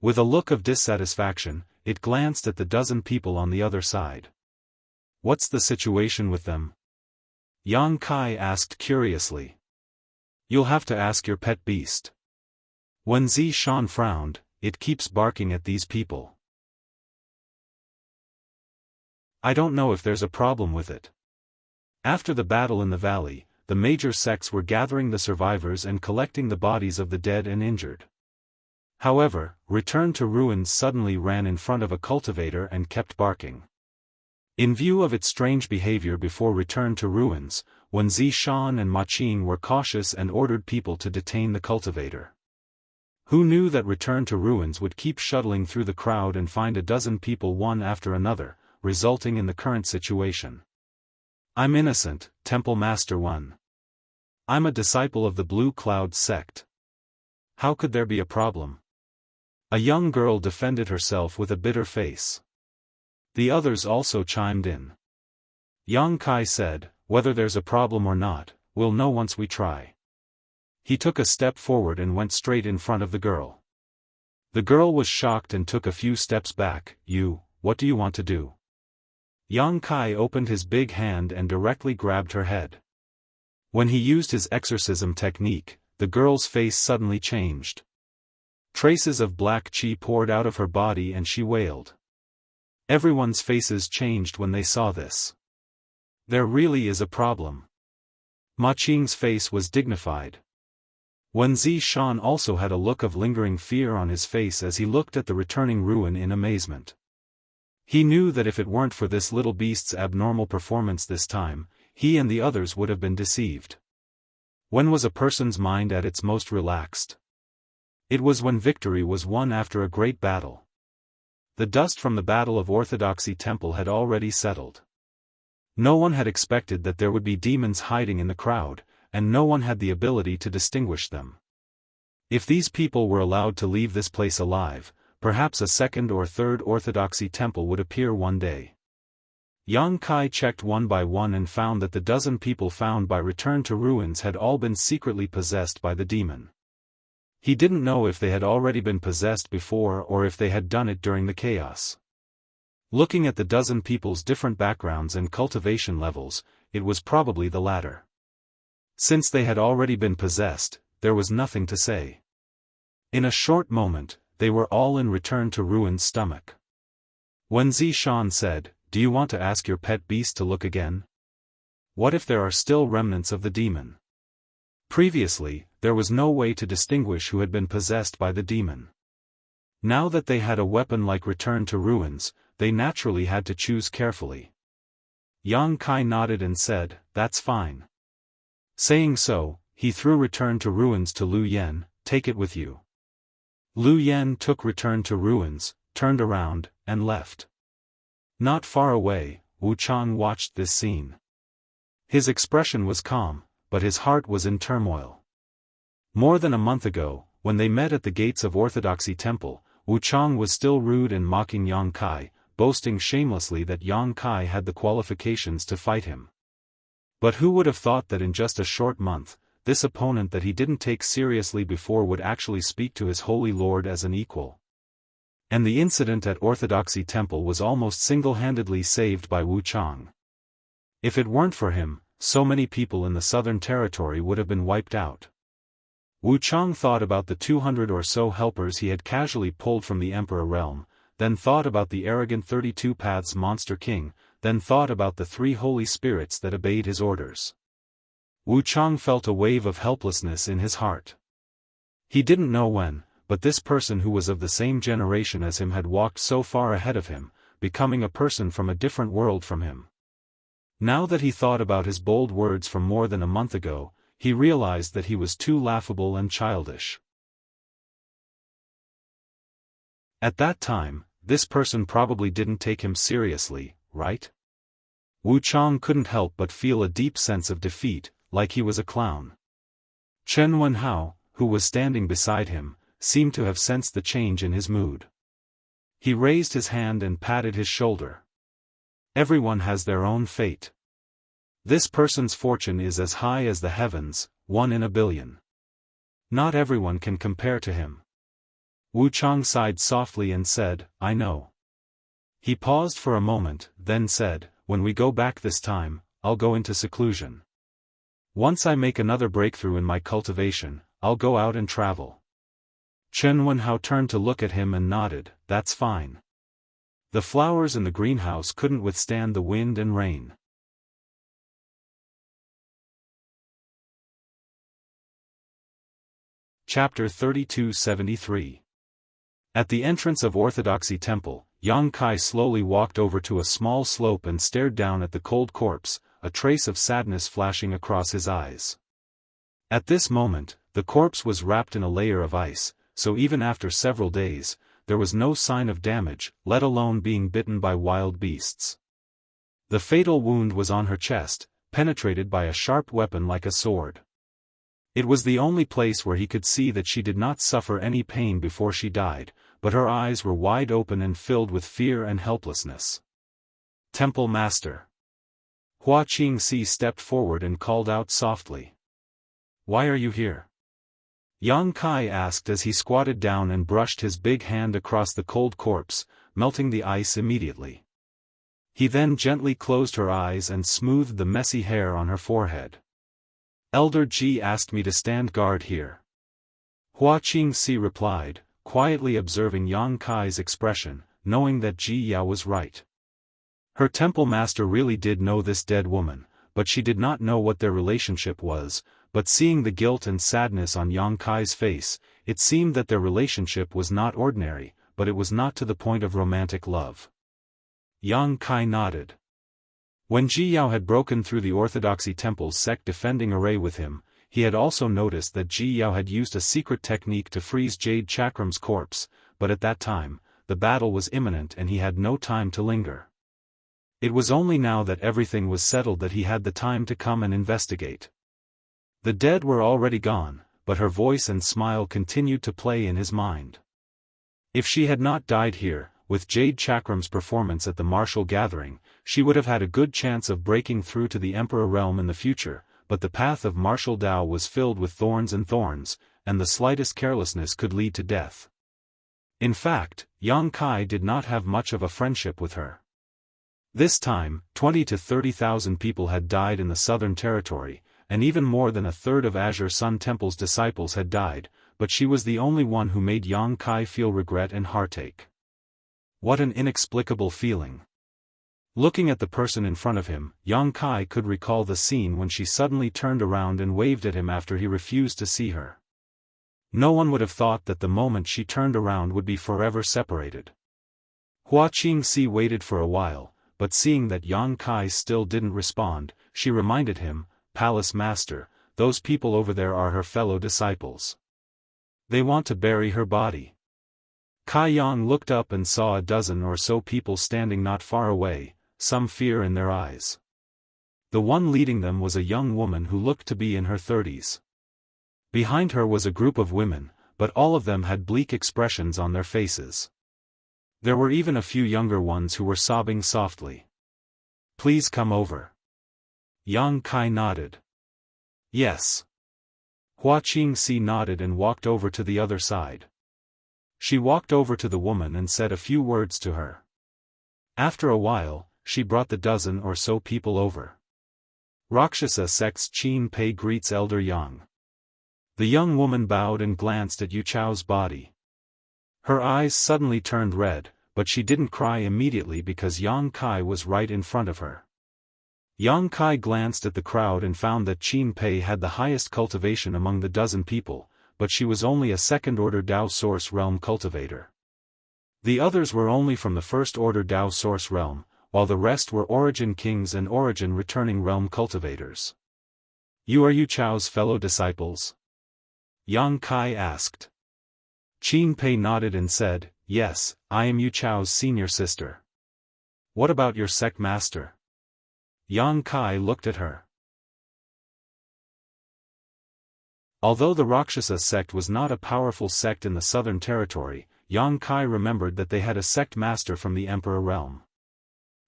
With a look of dissatisfaction, it glanced at the dozen people on the other side. "What's the situation with them?" Yang Kai asked curiously. "You'll have to ask your pet beast." Wen Zishan frowned. "It keeps barking at these people. I don't know if there's a problem with it." After the battle in the valley, the major sects were gathering the survivors and collecting the bodies of the dead and injured. However, Return to Ruins suddenly ran in front of a cultivator and kept barking. In view of its strange behavior before Return to Ruins, Wen Zishan and Ma Qing were cautious and ordered people to detain the cultivator. Who knew that Return to Ruins would keep shuttling through the crowd and find a dozen people one after another, resulting in the current situation. "I'm innocent, Temple Master 1. I'm a disciple of the Blue Cloud sect. How could there be a problem?" A young girl defended herself with a bitter face. The others also chimed in. Yang Kai said, "Whether there's a problem or not, we'll know once we try." He took a step forward and went straight in front of the girl. The girl was shocked and took a few steps back. What do you want to do?" Yang Kai opened his big hand and directly grabbed her head. When he used his exorcism technique, the girl's face suddenly changed. Traces of black qi poured out of her body and she wailed. Everyone's faces changed when they saw this. There really is a problem. Ma Qing's face was dignified. Wen Zishan also had a look of lingering fear on his face as he looked at the returning ruin in amazement. He knew that if it weren't for this little beast's abnormal performance this time, he and the others would have been deceived. When was a person's mind at its most relaxed? It was when victory was won after a great battle. The dust from the Battle of Orthodoxy Temple had already settled. No one had expected that there would be demons hiding in the crowd, and no one had the ability to distinguish them. If these people were allowed to leave this place alive, perhaps a second or third Orthodoxy temple would appear one day. Yang Kai checked one by one and found that the dozen people found by Return to Ruins had all been secretly possessed by the demon. He didn't know if they had already been possessed before or if they had done it during the chaos. Looking at the dozen people's different backgrounds and cultivation levels, it was probably the latter. Since they had already been possessed, there was nothing to say. In a short moment, they were all in Return to Ruins' stomach. Wen Zishan said, "Do you want to ask your pet beast to look again? What if there are still remnants of the demon?" Previously, there was no way to distinguish who had been possessed by the demon. Now that they had a weapon like Return to Ruins, they naturally had to choose carefully. Yang Kai nodded and said, "That's fine." Saying so, he threw Return to Ruins to Lu Yen, "Take it with you." Lu Yen took Return to Ruins, turned around, and left. Not far away, Wu Chang watched this scene. His expression was calm, but his heart was in turmoil. More than a month ago, when they met at the gates of Orthodoxy Temple, Wu Chang was still rude and mocking Yang Kai, boasting shamelessly that Yang Kai had the qualifications to fight him. But who would have thought that in just a short month, this opponent that he didn't take seriously before would actually speak to his holy lord as an equal? And the incident at Orthodoxy Temple was almost single-handedly saved by Wu Chang. If it weren't for him, so many people in the Southern Territory would have been wiped out. Wu Chang thought about the 200 or so helpers he had casually pulled from the Emperor realm, then thought about the arrogant 32 Paths Monster King, then thought about the 3 holy spirits that obeyed his orders. Wu Chang felt a wave of helplessness in his heart. He didn't know when, but this person who was of the same generation as him had walked so far ahead of him, becoming a person from a different world from him. Now that he thought about his bold words from more than a month ago, he realized that he was too laughable and childish. At that time, this person probably didn't take him seriously, right? Wu Chang couldn't help but feel a deep sense of defeat, like he was a clown. Chen Wenhao, who was standing beside him, seemed to have sensed the change in his mood. He raised his hand and patted his shoulder. Everyone has their own fate. This person's fortune is as high as the heavens, 1 in a billion. Not everyone can compare to him. Wu Chang sighed softly and said, "I know." He paused for a moment, then said, "When we go back this time, I'll go into seclusion. Once I make another breakthrough in my cultivation, I'll go out and travel." Chen Wenhao turned to look at him and nodded, "That's fine." The flowers in the greenhouse couldn't withstand the wind and rain. Chapter 3273. At the entrance of Orthodoxy Temple, Yang Kai slowly walked over to a small slope and stared down at the cold corpse, a trace of sadness flashing across his eyes. At this moment, the corpse was wrapped in a layer of ice, so even after several days, there was no sign of damage, let alone being bitten by wild beasts. The fatal wound was on her chest, penetrated by a sharp weapon like a sword. It was the only place where he could see that she did not suffer any pain before she died, but her eyes were wide open and filled with fear and helplessness. "Temple Master." Hua Qingxi stepped forward and called out softly. "Why are you here?" Yang Kai asked as he squatted down and brushed his big hand across the cold corpse, melting the ice immediately. He then gently closed her eyes and smoothed the messy hair on her forehead. "Elder Ji asked me to stand guard here." Hua Qingxi replied, quietly observing Yang Kai's expression, knowing that Ji Yao was right. Her temple master really did know this dead woman, but she did not know what their relationship was, but seeing the guilt and sadness on Yang Kai's face, it seemed that their relationship was not ordinary, but it was not to the point of romantic love. Yang Kai nodded. When Ji Yao had broken through the Orthodoxy Temple's sect defending array with him, he had also noticed that Ji Yao had used a secret technique to freeze Jade Chakram's corpse, but at that time, the battle was imminent and he had no time to linger. It was only now that everything was settled that he had the time to come and investigate. The dead were already gone, but her voice and smile continued to play in his mind. If she had not died here, with Jade Chakram's performance at the martial gathering, she would have had a good chance of breaking through to the Emperor realm in the future, but the path of martial Dao was filled with thorns, and the slightest carelessness could lead to death. In fact, Yang Kai did not have much of a friendship with her. This time, 20 to 30,000 people had died in the Southern Territory, and even more than a third of Azure Sun Temple's disciples had died, but she was the only one who made Yang Kai feel regret and heartache. What an inexplicable feeling. Looking at the person in front of him, Yang Kai could recall the scene when she suddenly turned around and waved at him after he refused to see her. No one would have thought that the moment she turned around would be forever separated. Hua Qingxi waited for a while, but seeing that Yang Kai still didn't respond, she reminded him, "Palace Master, those people over there are her fellow disciples. They want to bury her body." Kai Yang looked up and saw a dozen or so people standing not far away, some fear in their eyes. The one leading them was a young woman who looked to be in her 30s. Behind her was a group of women, but all of them had bleak expressions on their faces. There were even a few younger ones who were sobbing softly. "Please come over." Yang Kai nodded. "Yes." Hua Qingxi nodded and walked over to the other side. She walked over to the woman and said a few words to her. After a while, she brought the dozen or so people over. Rakshasa sect's Qin Pei greets Elder Yang. The young woman bowed and glanced at Yu Chao's body. Her eyes suddenly turned red, but she didn't cry immediately because Yang Kai was right in front of her. Yang Kai glanced at the crowd and found that Qin Pei had the highest cultivation among the dozen people, but she was only a second-order Dao Source Realm cultivator. The others were only from the first-order Dao Source Realm, while the rest were Origin Kings and Origin Returning Realm cultivators. "You are Yu Chao's fellow disciples?" Yang Kai asked. Qin Pei nodded and said, "Yes, I am Yu Chao's senior sister." "What about your sect master?" Yang Kai looked at her. Although the Rakshasa sect was not a powerful sect in the Southern Territory, Yang Kai remembered that they had a sect master from the Emperor realm.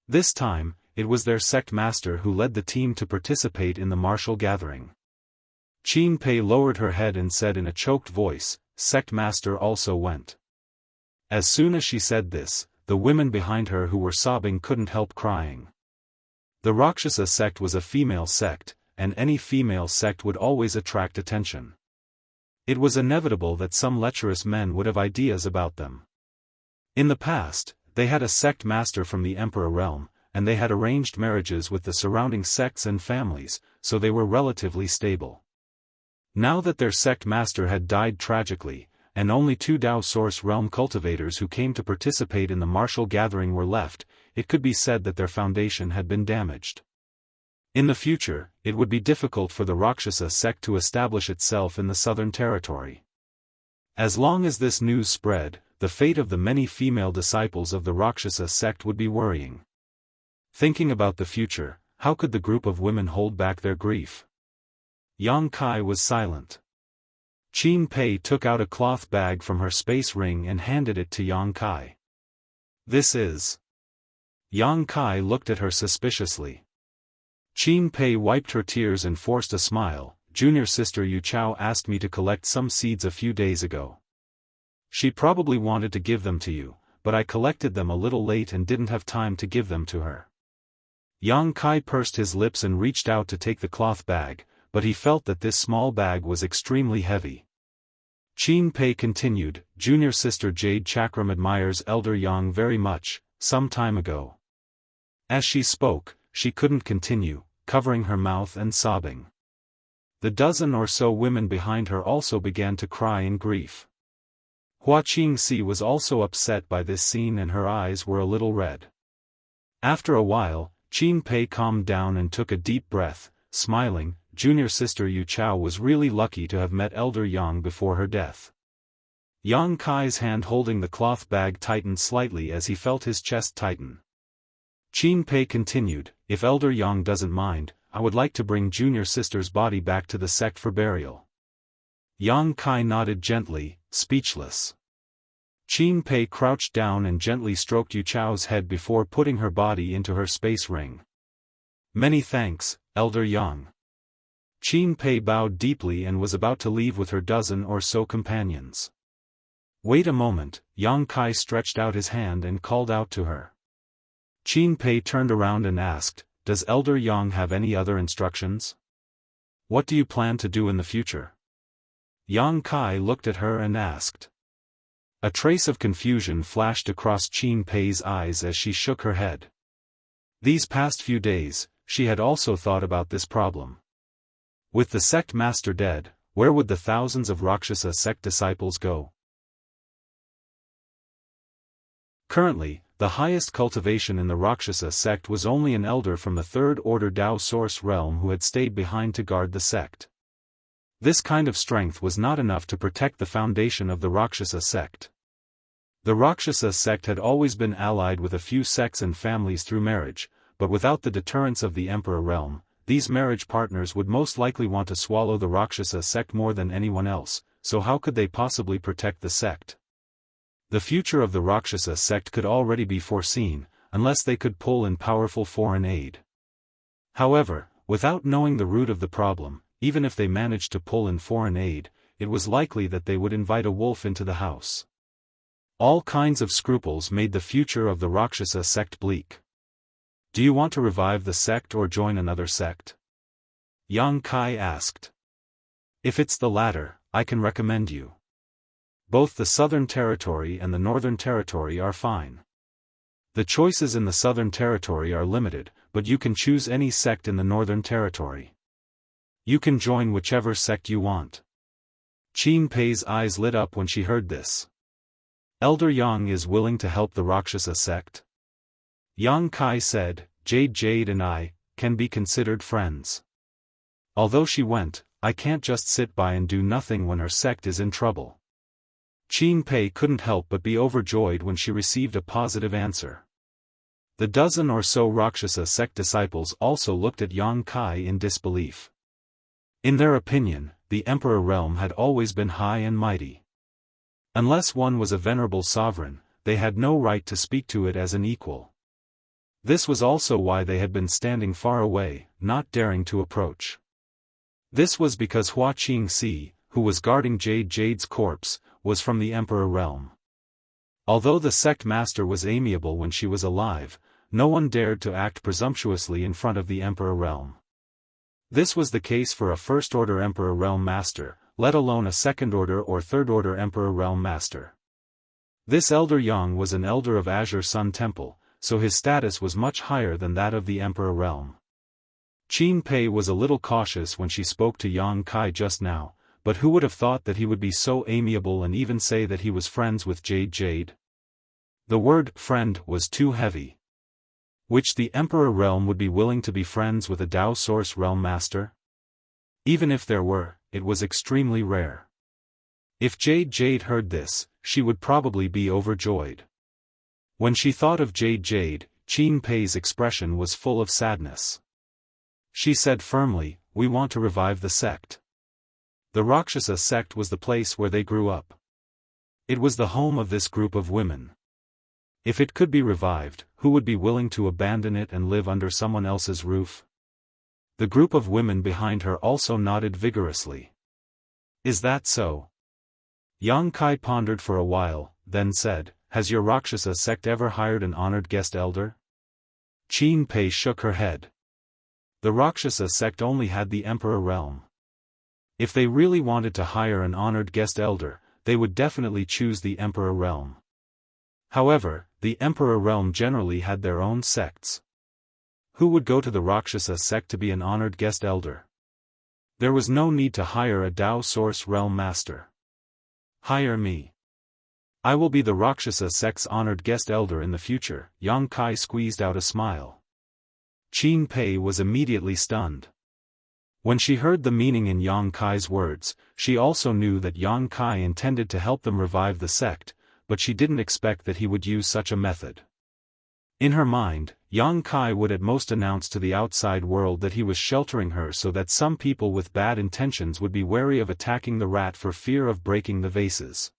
This time, it was their sect master who led the team to participate in the martial gathering. Qin Pei lowered her head and said in a choked voice, "Sect master also went." As soon as she said this, the women behind her who were sobbing couldn't help crying. The Rakshasa sect was a female sect, and any female sect would always attract attention. It was inevitable that some lecherous men would have ideas about them. In the past, they had a sect master from the Emperor realm, and they had arranged marriages with the surrounding sects and families, so they were relatively stable. Now that their sect master had died tragically, and only 2 Dao Source Realm cultivators who came to participate in the martial gathering were left, it could be said that their foundation had been damaged. In the future, it would be difficult for the Rakshasa sect to establish itself in the Southern Territory. As long as this news spread, the fate of the many female disciples of the Rakshasa sect would be worrying. Thinking about the future, how could the group of women hold back their grief? Yang Kai was silent. Qin Pei took out a cloth bag from her space ring and handed it to Yang Kai. "This is..." Yang Kai looked at her suspiciously. Qin Pei wiped her tears and forced a smile. "Junior sister Yu Chao asked me to collect some seeds a few days ago. She probably wanted to give them to you, but I collected them a little late and didn't have time to give them to her." Yang Kai pursed his lips and reached out to take the cloth bag, but he felt that this small bag was extremely heavy. Qin Pei continued, "Junior sister Jade Chakram admires Elder Yang very much, some time ago." As she spoke, she couldn't continue, covering her mouth and sobbing. The dozen or so women behind her also began to cry in grief. Hua Qingxi was also upset by this scene and her eyes were a little red. After a while, Qin Pei calmed down and took a deep breath, smiling. Junior sister Yu Chao was really lucky to have met Elder Yang before her death. Yang Kai's hand holding the cloth bag tightened slightly as he felt his chest tighten. Qin Pei continued, if Elder Yang doesn't mind, I would like to bring junior sister's body back to the sect for burial. Yang Kai nodded gently, speechless. Qin Pei crouched down and gently stroked Yu Chao's head before putting her body into her space ring. Many thanks, Elder Yang. Qin Pei bowed deeply and was about to leave with her dozen or so companions. Wait a moment, Yang Kai stretched out his hand and called out to her. Qin Pei turned around and asked, does Elder Yang have any other instructions? What do you plan to do in the future? Yang Kai looked at her and asked. A trace of confusion flashed across Qin Pei's eyes as she shook her head. These past few days, she had also thought about this problem. With the sect master dead, where would the thousands of Rakshasa sect disciples go? Currently, the highest cultivation in the Rakshasa sect was only an elder from the third order Dao source realm who had stayed behind to guard the sect. This kind of strength was not enough to protect the foundation of the Rakshasa sect. The Rakshasa sect had always been allied with a few sects and families through marriage, but without the deterrence of the Emperor realm, these marriage partners would most likely want to swallow the Rakshasa sect more than anyone else, so how could they possibly protect the sect? The future of the Rakshasa sect could already be foreseen, unless they could pull in powerful foreign aid. However, without knowing the root of the problem, even if they managed to pull in foreign aid, it was likely that they would invite a wolf into the house. All kinds of scruples made the future of the Rakshasa sect bleak. Do you want to revive the sect or join another sect? Yang Kai asked. If it's the latter, I can recommend you. Both the Southern Territory and the Northern Territory are fine. The choices in the Southern Territory are limited, but you can choose any sect in the Northern Territory. You can join whichever sect you want. Qin Pei's eyes lit up when she heard this. Elder Yang is willing to help the Rakshasa sect? Yang Kai said, Jade and I can be considered friends. Although she went, I can't just sit by and do nothing when her sect is in trouble. Qin Pei couldn't help but be overjoyed when she received a positive answer. The dozen or so Rakshasa sect disciples also looked at Yang Kai in disbelief. In their opinion, the Emperor realm had always been high and mighty. Unless one was a venerable sovereign, they had no right to speak to it as an equal. This was also why they had been standing far away, not daring to approach. This was because Hua Qingxi, who was guarding Jade's corpse, was from the Emperor realm. Although the sect master was amiable when she was alive, no one dared to act presumptuously in front of the Emperor realm. This was the case for a first-order Emperor realm master, let alone a second-order or third-order Emperor realm master. This Elder Yang was an elder of Azure Sun Temple, so his status was much higher than that of the Emperor realm. Qin Pei was a little cautious when she spoke to Yang Kai just now, but who would have thought that he would be so amiable and even say that he was friends with Jade? The word friend was too heavy. Which the Emperor realm would be willing to be friends with a Dao Source realm master? Even if there were, it was extremely rare. If Jade heard this, she would probably be overjoyed. When she thought of Jade, Qin Pei's expression was full of sadness. She said firmly, we want to revive the sect. The Rakshasa sect was the place where they grew up. It was the home of this group of women. If it could be revived, who would be willing to abandon it and live under someone else's roof? The group of women behind her also nodded vigorously. Is that so? Yang Kai pondered for a while, then said, has your Rakshasa sect ever hired an honored guest elder? Qin Pei shook her head. The Rakshasa sect only had the Emperor realm. If they really wanted to hire an honored guest elder, they would definitely choose the Emperor realm. However, the Emperor realm generally had their own sects. Who would go to the Rakshasa sect to be an honored guest elder? There was no need to hire a Dao Source Realm Master. Hire me. I will be the Rakshasa sect's honored guest elder in the future. Yang Kai squeezed out a smile. Qin Pei was immediately stunned. When she heard the meaning in Yang Kai's words, she also knew that Yang Kai intended to help them revive the sect, but she didn't expect that he would use such a method. In her mind, Yang Kai would at most announce to the outside world that he was sheltering her so that some people with bad intentions would be wary of attacking the rat for fear of breaking the vases.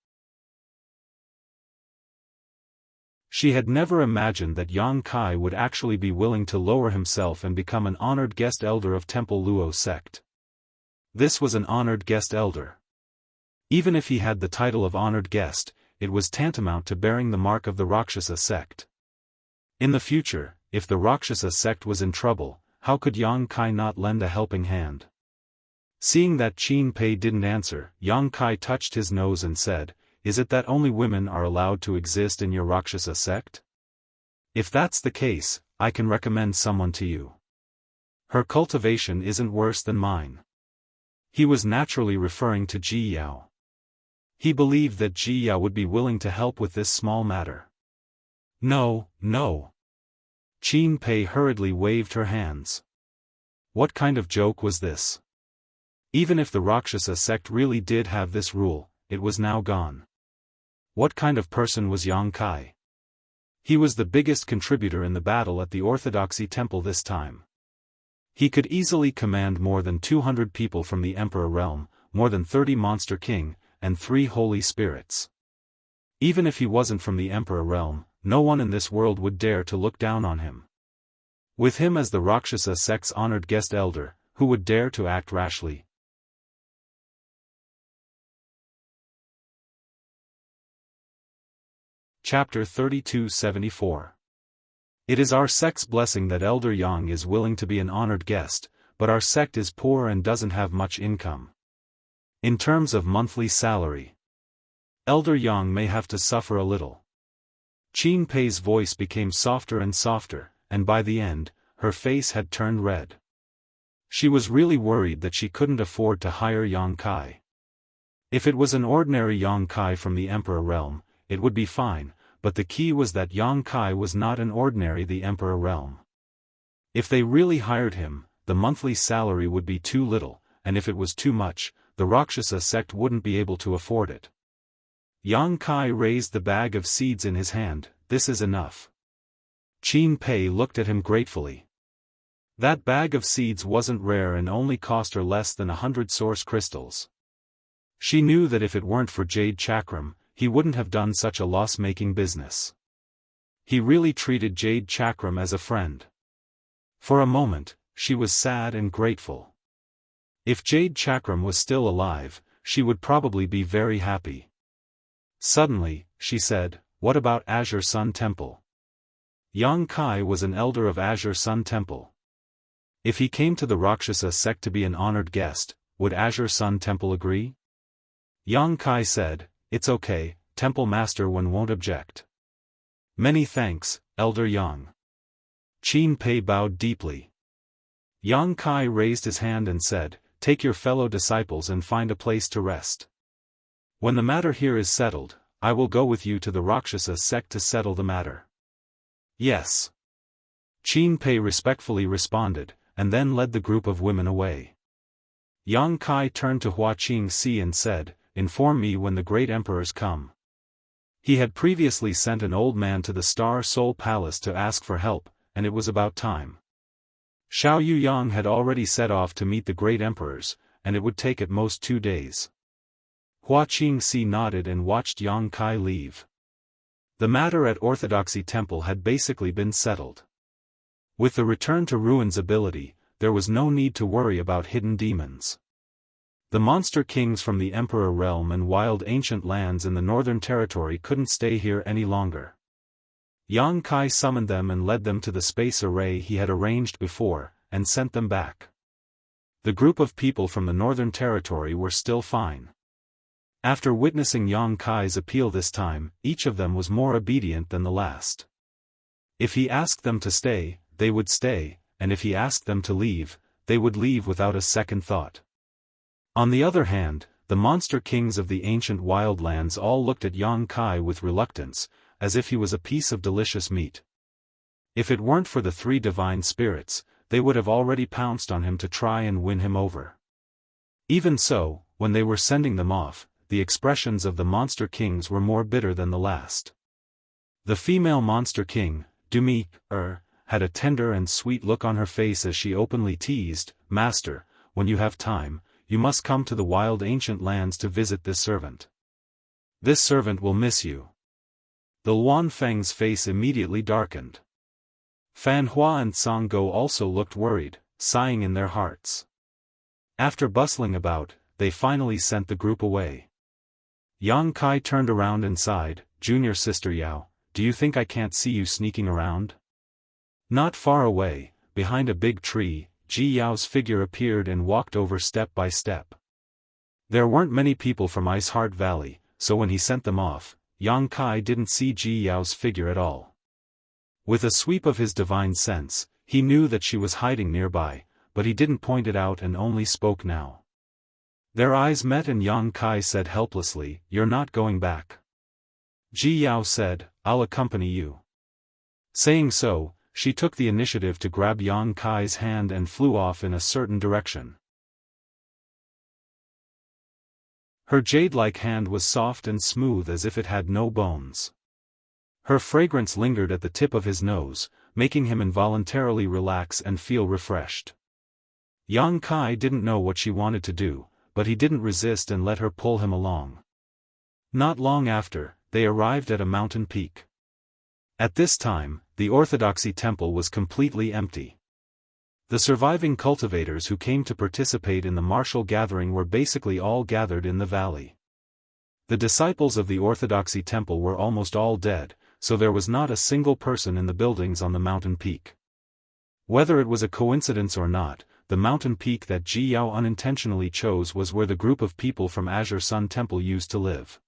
She had never imagined that Yang Kai would actually be willing to lower himself and become an honored guest elder of Temple Luo sect. This was an honored guest elder. Even if he had the title of honored guest, it was tantamount to bearing the mark of the Rakshasa sect. In the future, if the Rakshasa sect was in trouble, how could Yang Kai not lend a helping hand? Seeing that Qin Pei didn't answer, Yang Kai touched his nose and said, "Is it that only women are allowed to exist in your Rakshasa sect? If that's the case, I can recommend someone to you. Her cultivation isn't worse than mine." He was naturally referring to Ji Yao. He believed that Ji Yao would be willing to help with this small matter. No, no. Qin Pei hurriedly waved her hands. What kind of joke was this? Even if the Rakshasa sect really did have this rule, it was now gone. What kind of person was Yang Kai? He was the biggest contributor in the battle at the Orthodoxy Temple this time. He could easily command more than 200 people from the Emperor realm, more than 30 Monster King, and 3 Holy Spirits. Even if he wasn't from the Emperor realm, no one in this world would dare to look down on him. With him as the Rakshasa sect's honored guest elder, who would dare to act rashly? Chapter 3274. It is our sect's blessing that Elder Yang is willing to be an honored guest, but our sect is poor and doesn't have much income. In terms of monthly salary, Elder Yang may have to suffer a little. Qin Pei's voice became softer and softer, and by the end, her face had turned red. She was really worried that she couldn't afford to hire Yang Kai. If it was an ordinary Yang Kai from the Emperor realm, it would be fine, but the key was that Yang Kai was not an ordinary the Emperor realm. If they really hired him, the monthly salary would be too little, and if it was too much, the Rakshasa sect wouldn't be able to afford it. Yang Kai raised the bag of seeds in his hand. "This is enough." Qin Pei looked at him gratefully. That bag of seeds wasn't rare and only cost her less than 100 source crystals. She knew that if it weren't for Jade Chakram, he wouldn't have done such a loss-making business. He really treated Jade Chakram as a friend. For a moment, she was sad and grateful. If Jade Chakram was still alive, she would probably be very happy. Suddenly, she said, "What about Azure Sun Temple?" Yang Kai was an elder of Azure Sun Temple. If he came to the Rakshasa sect to be an honored guest, would Azure Sun Temple agree? Yang Kai said, "It's okay, Temple Master Wen won't object." "Many thanks, Elder Yang." Qin Pei bowed deeply. Yang Kai raised his hand and said, "Take your fellow disciples and find a place to rest. When the matter here is settled, I will go with you to the Rakshasa sect to settle the matter." "Yes." Qin Pei respectfully responded, and then led the group of women away. Yang Kai turned to Hua Qingxi and said, "Inform me when the great emperors come." He had previously sent an old man to the Star Soul Palace to ask for help, and it was about time. Xiao Yuyang had already set off to meet the great emperors, and it would take at most 2 days. Hua Qingxi nodded and watched Yang Kai leave. The matter at Orthodoxy Temple had basically been settled. With the return to ruins ability, there was no need to worry about hidden demons. The monster kings from the Emperor realm and wild ancient lands in the Northern Territory couldn't stay here any longer. Yang Kai summoned them and led them to the space array he had arranged before, and sent them back. The group of people from the Northern Territory were still fine. After witnessing Yang Kai's appeal this time, each of them was more obedient than the last. If he asked them to stay, they would stay, and if he asked them to leave, they would leave without a second thought. On the other hand, the monster kings of the ancient wildlands all looked at Yang Kai with reluctance, as if he was a piece of delicious meat. If it weren't for the three divine spirits, they would have already pounced on him to try and win him over. Even so, when they were sending them off, the expressions of the monster kings were more bitter than the last. The female monster king, Dumi, had a tender and sweet look on her face as she openly teased, "Master, when you have time, you must come to the wild ancient lands to visit this servant. This servant will miss you." The Luan Feng's face immediately darkened. Fan Hua and Song Go also looked worried, sighing in their hearts. After bustling about, they finally sent the group away. Yang Kai turned around and sighed, "Junior sister Yao, do you think I can't see you sneaking around?" Not far away, behind a big tree, Ji Yao's figure appeared and walked over step by step. There weren't many people from Ice Heart Valley, so when he sent them off, Yang Kai didn't see Ji Yao's figure at all. With a sweep of his divine sense, he knew that she was hiding nearby, but he didn't point it out and only spoke now. Their eyes met and Yang Kai said helplessly, "You're not going back." Ji Yao said, "I'll accompany you." Saying so, she took the initiative to grab Yang Kai's hand and flew off in a certain direction. Her jade-like hand was soft and smooth as if it had no bones. Her fragrance lingered at the tip of his nose, making him involuntarily relax and feel refreshed. Yang Kai didn't know what she wanted to do, but he didn't resist and let her pull him along. Not long after, they arrived at a mountain peak. At this time, the Orthodoxy temple was completely empty. The surviving cultivators who came to participate in the martial gathering were basically all gathered in the valley. The disciples of the Orthodoxy temple were almost all dead, so there was not a single person in the buildings on the mountain peak. Whether it was a coincidence or not, the mountain peak that Ji Yao unintentionally chose was where the group of people from Azure Sun Temple used to live.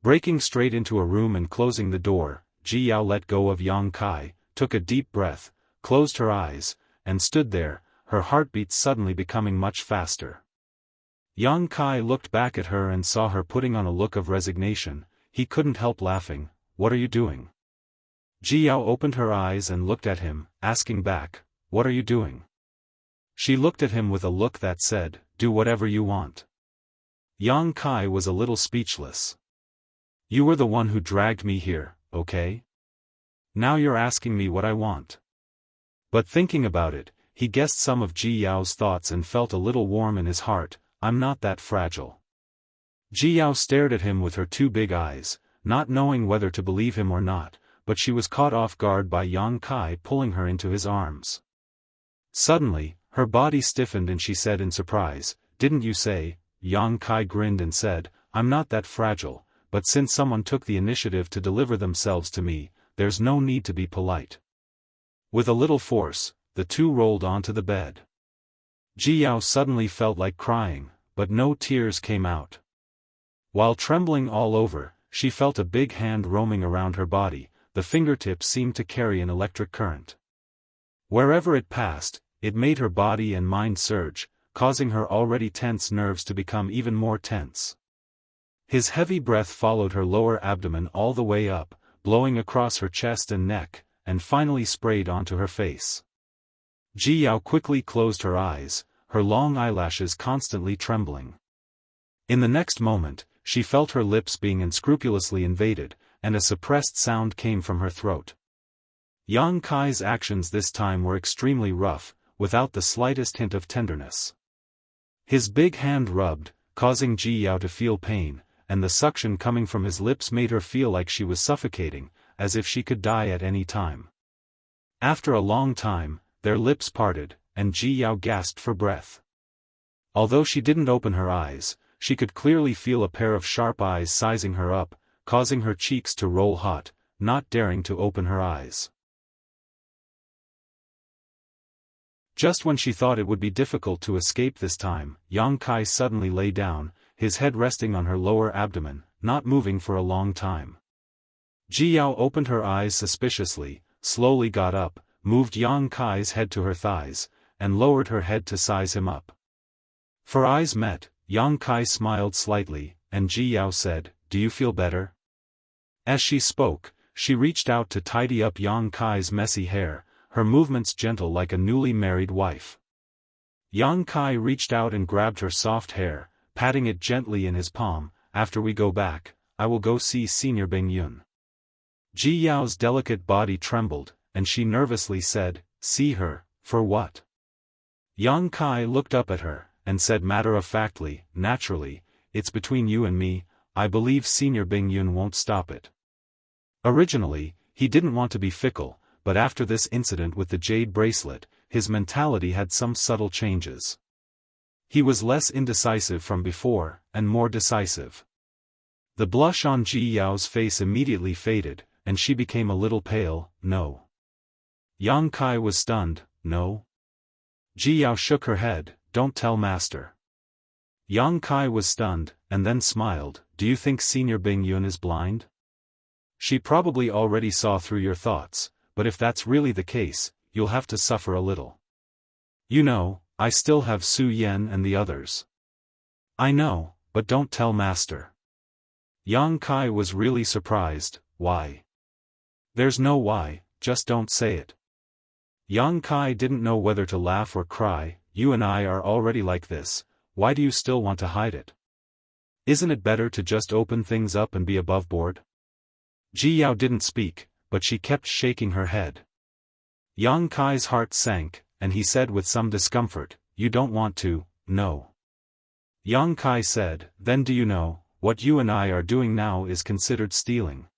Breaking straight into a room and closing the door, Ji Yao let go of Yang Kai, took a deep breath, closed her eyes, and stood there, her heartbeat suddenly becoming much faster. Yang Kai looked back at her and saw her putting on a look of resignation. He couldn't help laughing. "What are you doing?" Ji Yao opened her eyes and looked at him, asking back, "What are you doing?" She looked at him with a look that said, "Do whatever you want." Yang Kai was a little speechless. "You were the one who dragged me here, okay? Now you're asking me what I want." But thinking about it, he guessed some of Ji Yao's thoughts and felt a little warm in his heart. "I'm not that fragile." Ji Yao stared at him with her two big eyes, not knowing whether to believe him or not, but she was caught off guard by Yang Kai pulling her into his arms. Suddenly, her body stiffened and she said in surprise, "Didn't you say?" Yang Kai grinned and said, "I'm not that fragile, but since someone took the initiative to deliver themselves to me, there's no need to be polite." With a little force, the two rolled onto the bed. Ji Yao suddenly felt like crying, but no tears came out. While trembling all over, she felt a big hand roaming around her body. The fingertips seemed to carry an electric current. Wherever it passed, it made her body and mind surge, causing her already tense nerves to become even more tense. His heavy breath followed her lower abdomen all the way up, blowing across her chest and neck, and finally sprayed onto her face. Ji Yao quickly closed her eyes, her long eyelashes constantly trembling. In the next moment, she felt her lips being unscrupulously invaded, and a suppressed sound came from her throat. Yang Kai's actions this time were extremely rough, without the slightest hint of tenderness. His big hand rubbed, causing Ji Yao to feel pain, and the suction coming from his lips made her feel like she was suffocating, as if she could die at any time. After a long time, their lips parted, and Ji Yao gasped for breath. Although she didn't open her eyes, she could clearly feel a pair of sharp eyes sizing her up, causing her cheeks to roll hot, not daring to open her eyes. Just when she thought it would be difficult to escape this time, Yang Kai suddenly lay down, his head resting on her lower abdomen, not moving for a long time. Ji Yao opened her eyes suspiciously, slowly got up, moved Yang Kai's head to her thighs, and lowered her head to size him up. For eyes met, Yang Kai smiled slightly, and Ji Yao said, "Do you feel better?" As she spoke, she reached out to tidy up Yang Kai's messy hair, her movements gentle like a newly married wife. Yang Kai reached out and grabbed her soft hair, patting it gently in his palm. "After we go back, I will go see Senior Bing Yun." Ji Yao's delicate body trembled, and she nervously said, "See her, for what?" Yang Kai looked up at her, and said matter-of-factly, "Naturally, it's between you and me. I believe Senior Bing Yun won't stop it." Originally, he didn't want to be fickle, but after this incident with the jade bracelet, his mentality had some subtle changes. He was less indecisive from before, and more decisive. The blush on Ji Yao's face immediately faded, and she became a little pale. "No." Yang Kai was stunned. "No?" Ji Yao shook her head. "Don't tell master." Yang Kai was stunned, and then smiled. "Do you think Senior Bing Yun is blind? She probably already saw through your thoughts, but if that's really the case, you'll have to suffer a little. You know, I still have Su Yen and the others." "I know, but don't tell master." Yang Kai was really surprised. "Why?" "There's no why, just don't say it." Yang Kai didn't know whether to laugh or cry. "You and I are already like this, why do you still want to hide it? Isn't it better to just open things up and be above board?" Ji Yao didn't speak, but she kept shaking her head. Yang Kai's heart sank, and he said with some discomfort, "You don't want to, no." Yang Kai said, "Then do you know, what you and I are doing now is considered stealing?"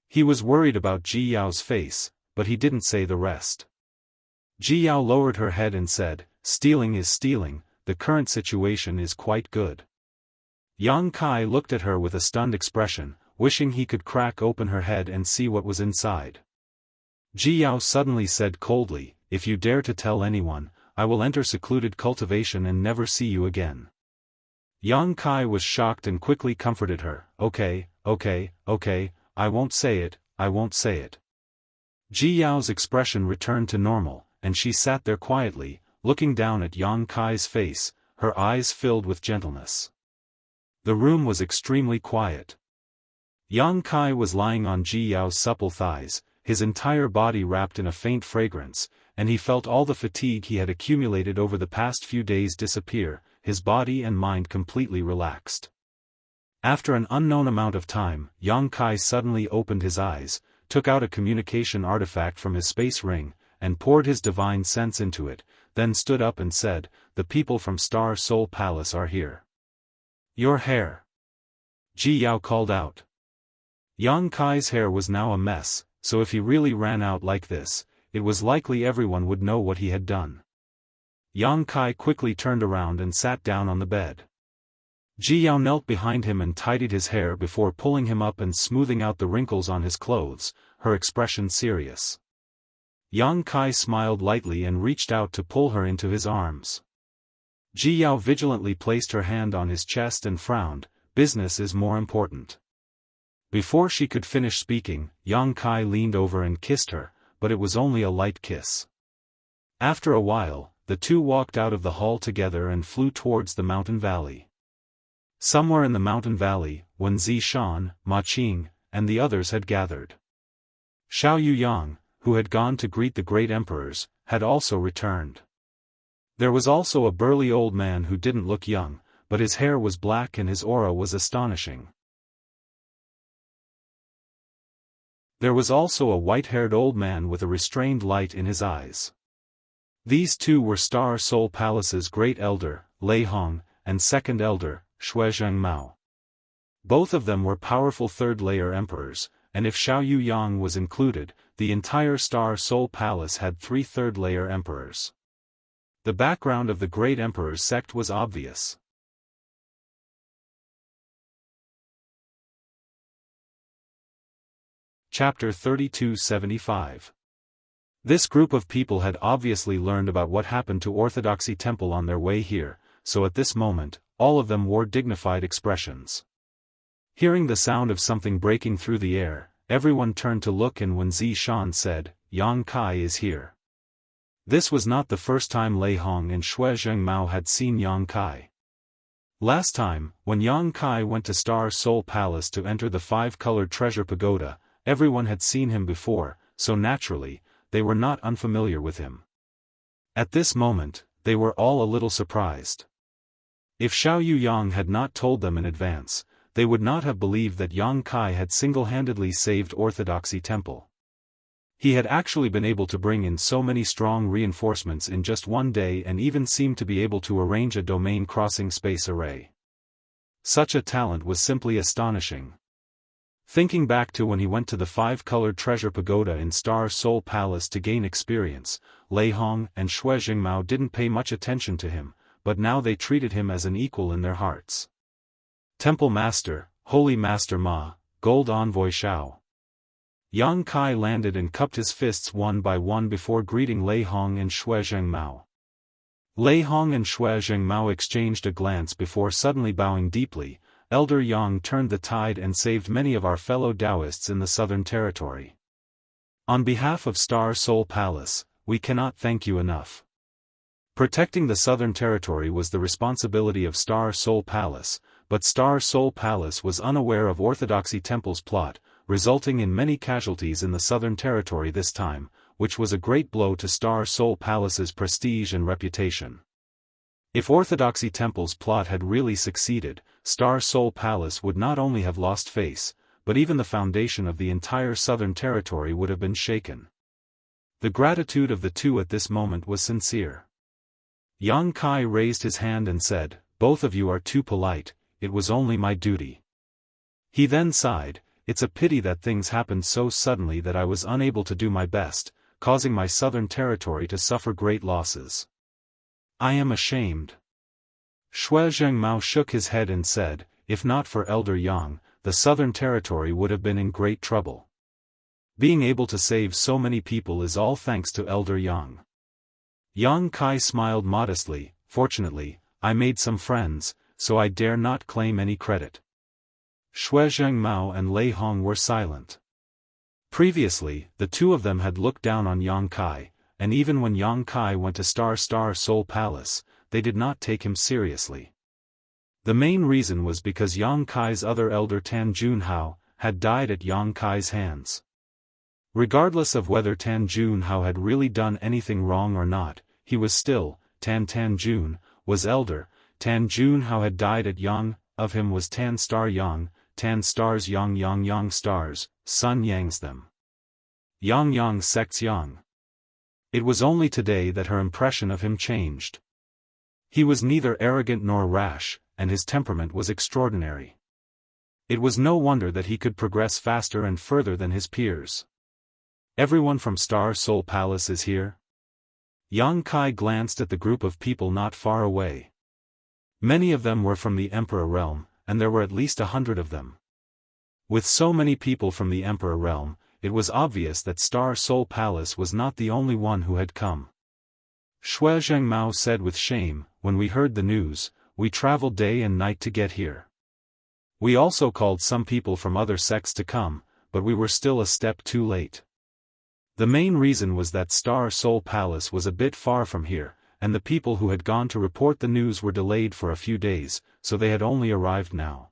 He was worried about Ji Yao's face, but he didn't say the rest. Ji Yao lowered her head and said, "Stealing is stealing, the current situation is quite good." Yang Kai looked at her with a stunned expression, wishing he could crack open her head and see what was inside. Ji Yao suddenly said coldly, "If you dare to tell anyone, I will enter secluded cultivation and never see you again." Yang Kai was shocked and quickly comforted her. Okay, I won't say it, I won't say it." Ji Yao's expression returned to normal, and she sat there quietly, looking down at Yang Kai's face, her eyes filled with gentleness. The room was extremely quiet. Yang Kai was lying on Ji Yao's supple thighs, his entire body wrapped in a faint fragrance, and he felt all the fatigue he had accumulated over the past few days disappear, his body and mind completely relaxed. After an unknown amount of time, Yang Kai suddenly opened his eyes, took out a communication artifact from his space ring, and poured his divine sense into it, then stood up and said, "The people from Star Soul Palace are here." "Your hair!" Ji Yao called out. Yang Kai's hair was now a mess, so if he really ran out like this, it was likely everyone would know what he had done. Yang Kai quickly turned around and sat down on the bed. Ji Yao knelt behind him and tidied his hair before pulling him up and smoothing out the wrinkles on his clothes, her expression serious. Yang Kai smiled lightly and reached out to pull her into his arms. Ji Yao vigilantly placed her hand on his chest and frowned. "Business is more important." Before she could finish speaking, Yang Kai leaned over and kissed her, but it was only a light kiss. After a while, the two walked out of the hall together and flew towards the mountain valley. Somewhere in the mountain valley, Wen Zishan, Ma Qing, and the others had gathered. Xiao Yuyang, who had gone to greet the great emperors, had also returned. There was also a burly old man who didn't look young, but his hair was black and his aura was astonishing. There was also a white-haired old man with a restrained light in his eyes. These two were Star Soul Palace's great elder, Lei Hong, and second elder, Shuezheng Mao. Both of them were powerful third-layer emperors, and if Xiao Yuyang was included, the entire Star Soul Palace had 3 third-layer emperors. The background of the great emperor's sect was obvious. Chapter 3275. This group of people had obviously learned about what happened to Orthodoxy Temple on their way here, so at this moment, all of them wore dignified expressions. Hearing the sound of something breaking through the air, everyone turned to look and Wen Zishan said, "Yang Kai is here." This was not the first time Lei Hong and Shuezheng Mao had seen Yang Kai. Last time, when Yang Kai went to Star Soul Palace to enter the five-colored treasure pagoda, everyone had seen him before, so naturally, they were not unfamiliar with him. At this moment, they were all a little surprised. If Xiao Yang had not told them in advance, they would not have believed that Yang Kai had single-handedly saved Orthodoxy Temple. He had actually been able to bring in so many strong reinforcements in just one day and even seemed to be able to arrange a domain-crossing space array. Such a talent was simply astonishing. Thinking back to when he went to the five-colored treasure pagoda in Star Soul Palace to gain experience, Lei Hong and Xue Jingmao didn't pay much attention to him, but now they treated him as an equal in their hearts. Temple Master, Holy Master Ma, Gold Envoy Xiao. Yang Kai landed and cupped his fists one by one before greeting Lei Hong and Xue Jingmao. Lei Hong and Xue Jingmao exchanged a glance before suddenly bowing deeply. Elder Yang turned the tide and saved many of our fellow Daoists in the Southern Territory. On behalf of Star Soul Palace, we cannot thank you enough. Protecting the Southern Territory was the responsibility of Star Soul Palace, but Star Soul Palace was unaware of Orthodoxy Temple's plot, resulting in many casualties in the Southern Territory this time, which was a great blow to Star Soul Palace's prestige and reputation. If Orthodoxy Temple's plot had really succeeded, Star Soul Palace would not only have lost face, but even the foundation of the entire Southern Territory would have been shaken. The gratitude of the two at this moment was sincere. Yang Kai raised his hand and said, "Both of you are too polite, it was only my duty." He then sighed, "It's a pity that things happened so suddenly that I was unable to do my best, causing my Southern Territory to suffer great losses. I am ashamed." Xue Zhengmao shook his head and said, "If not for Elder Yang, the Southern Territory would have been in great trouble. Being able to save so many people is all thanks to Elder Yang." Yang Kai smiled modestly, "Fortunately, I made some friends, so I dare not claim any credit." Xue Zhengmao and Lei Hong were silent. Previously, the two of them had looked down on Yang Kai, and even when Yang Kai went to Star Soul Palace, they did not take him seriously. The main reason was because Yang Kai's other elder Tan Junhao had died at Yang Kai's hands. Regardless of whether Tan Junhao had really done anything wrong or not, he was still, Tan Jun, was elder. Tan Junhao had died at Yang, of him was Tan Star Yang, Tan Stars Yang Stars, Sun Yang's them. Yang sects Yang. It was only today that her impression of him changed. He was neither arrogant nor rash, and his temperament was extraordinary. It was no wonder that he could progress faster and further than his peers. "Everyone from Star Soul Palace is here?" Yang Kai glanced at the group of people not far away. Many of them were from the Emperor realm, and there were at least 100 of them. With so many people from the Emperor realm, it was obvious that Star Soul Palace was not the only one who had come. Xue Zhengmao said with shame, "When we heard the news, we traveled day and night to get here. We also called some people from other sects to come, but we were still a step too late. The main reason was that Star Soul Palace was a bit far from here, and the people who had gone to report the news were delayed for a few days, so they had only arrived now.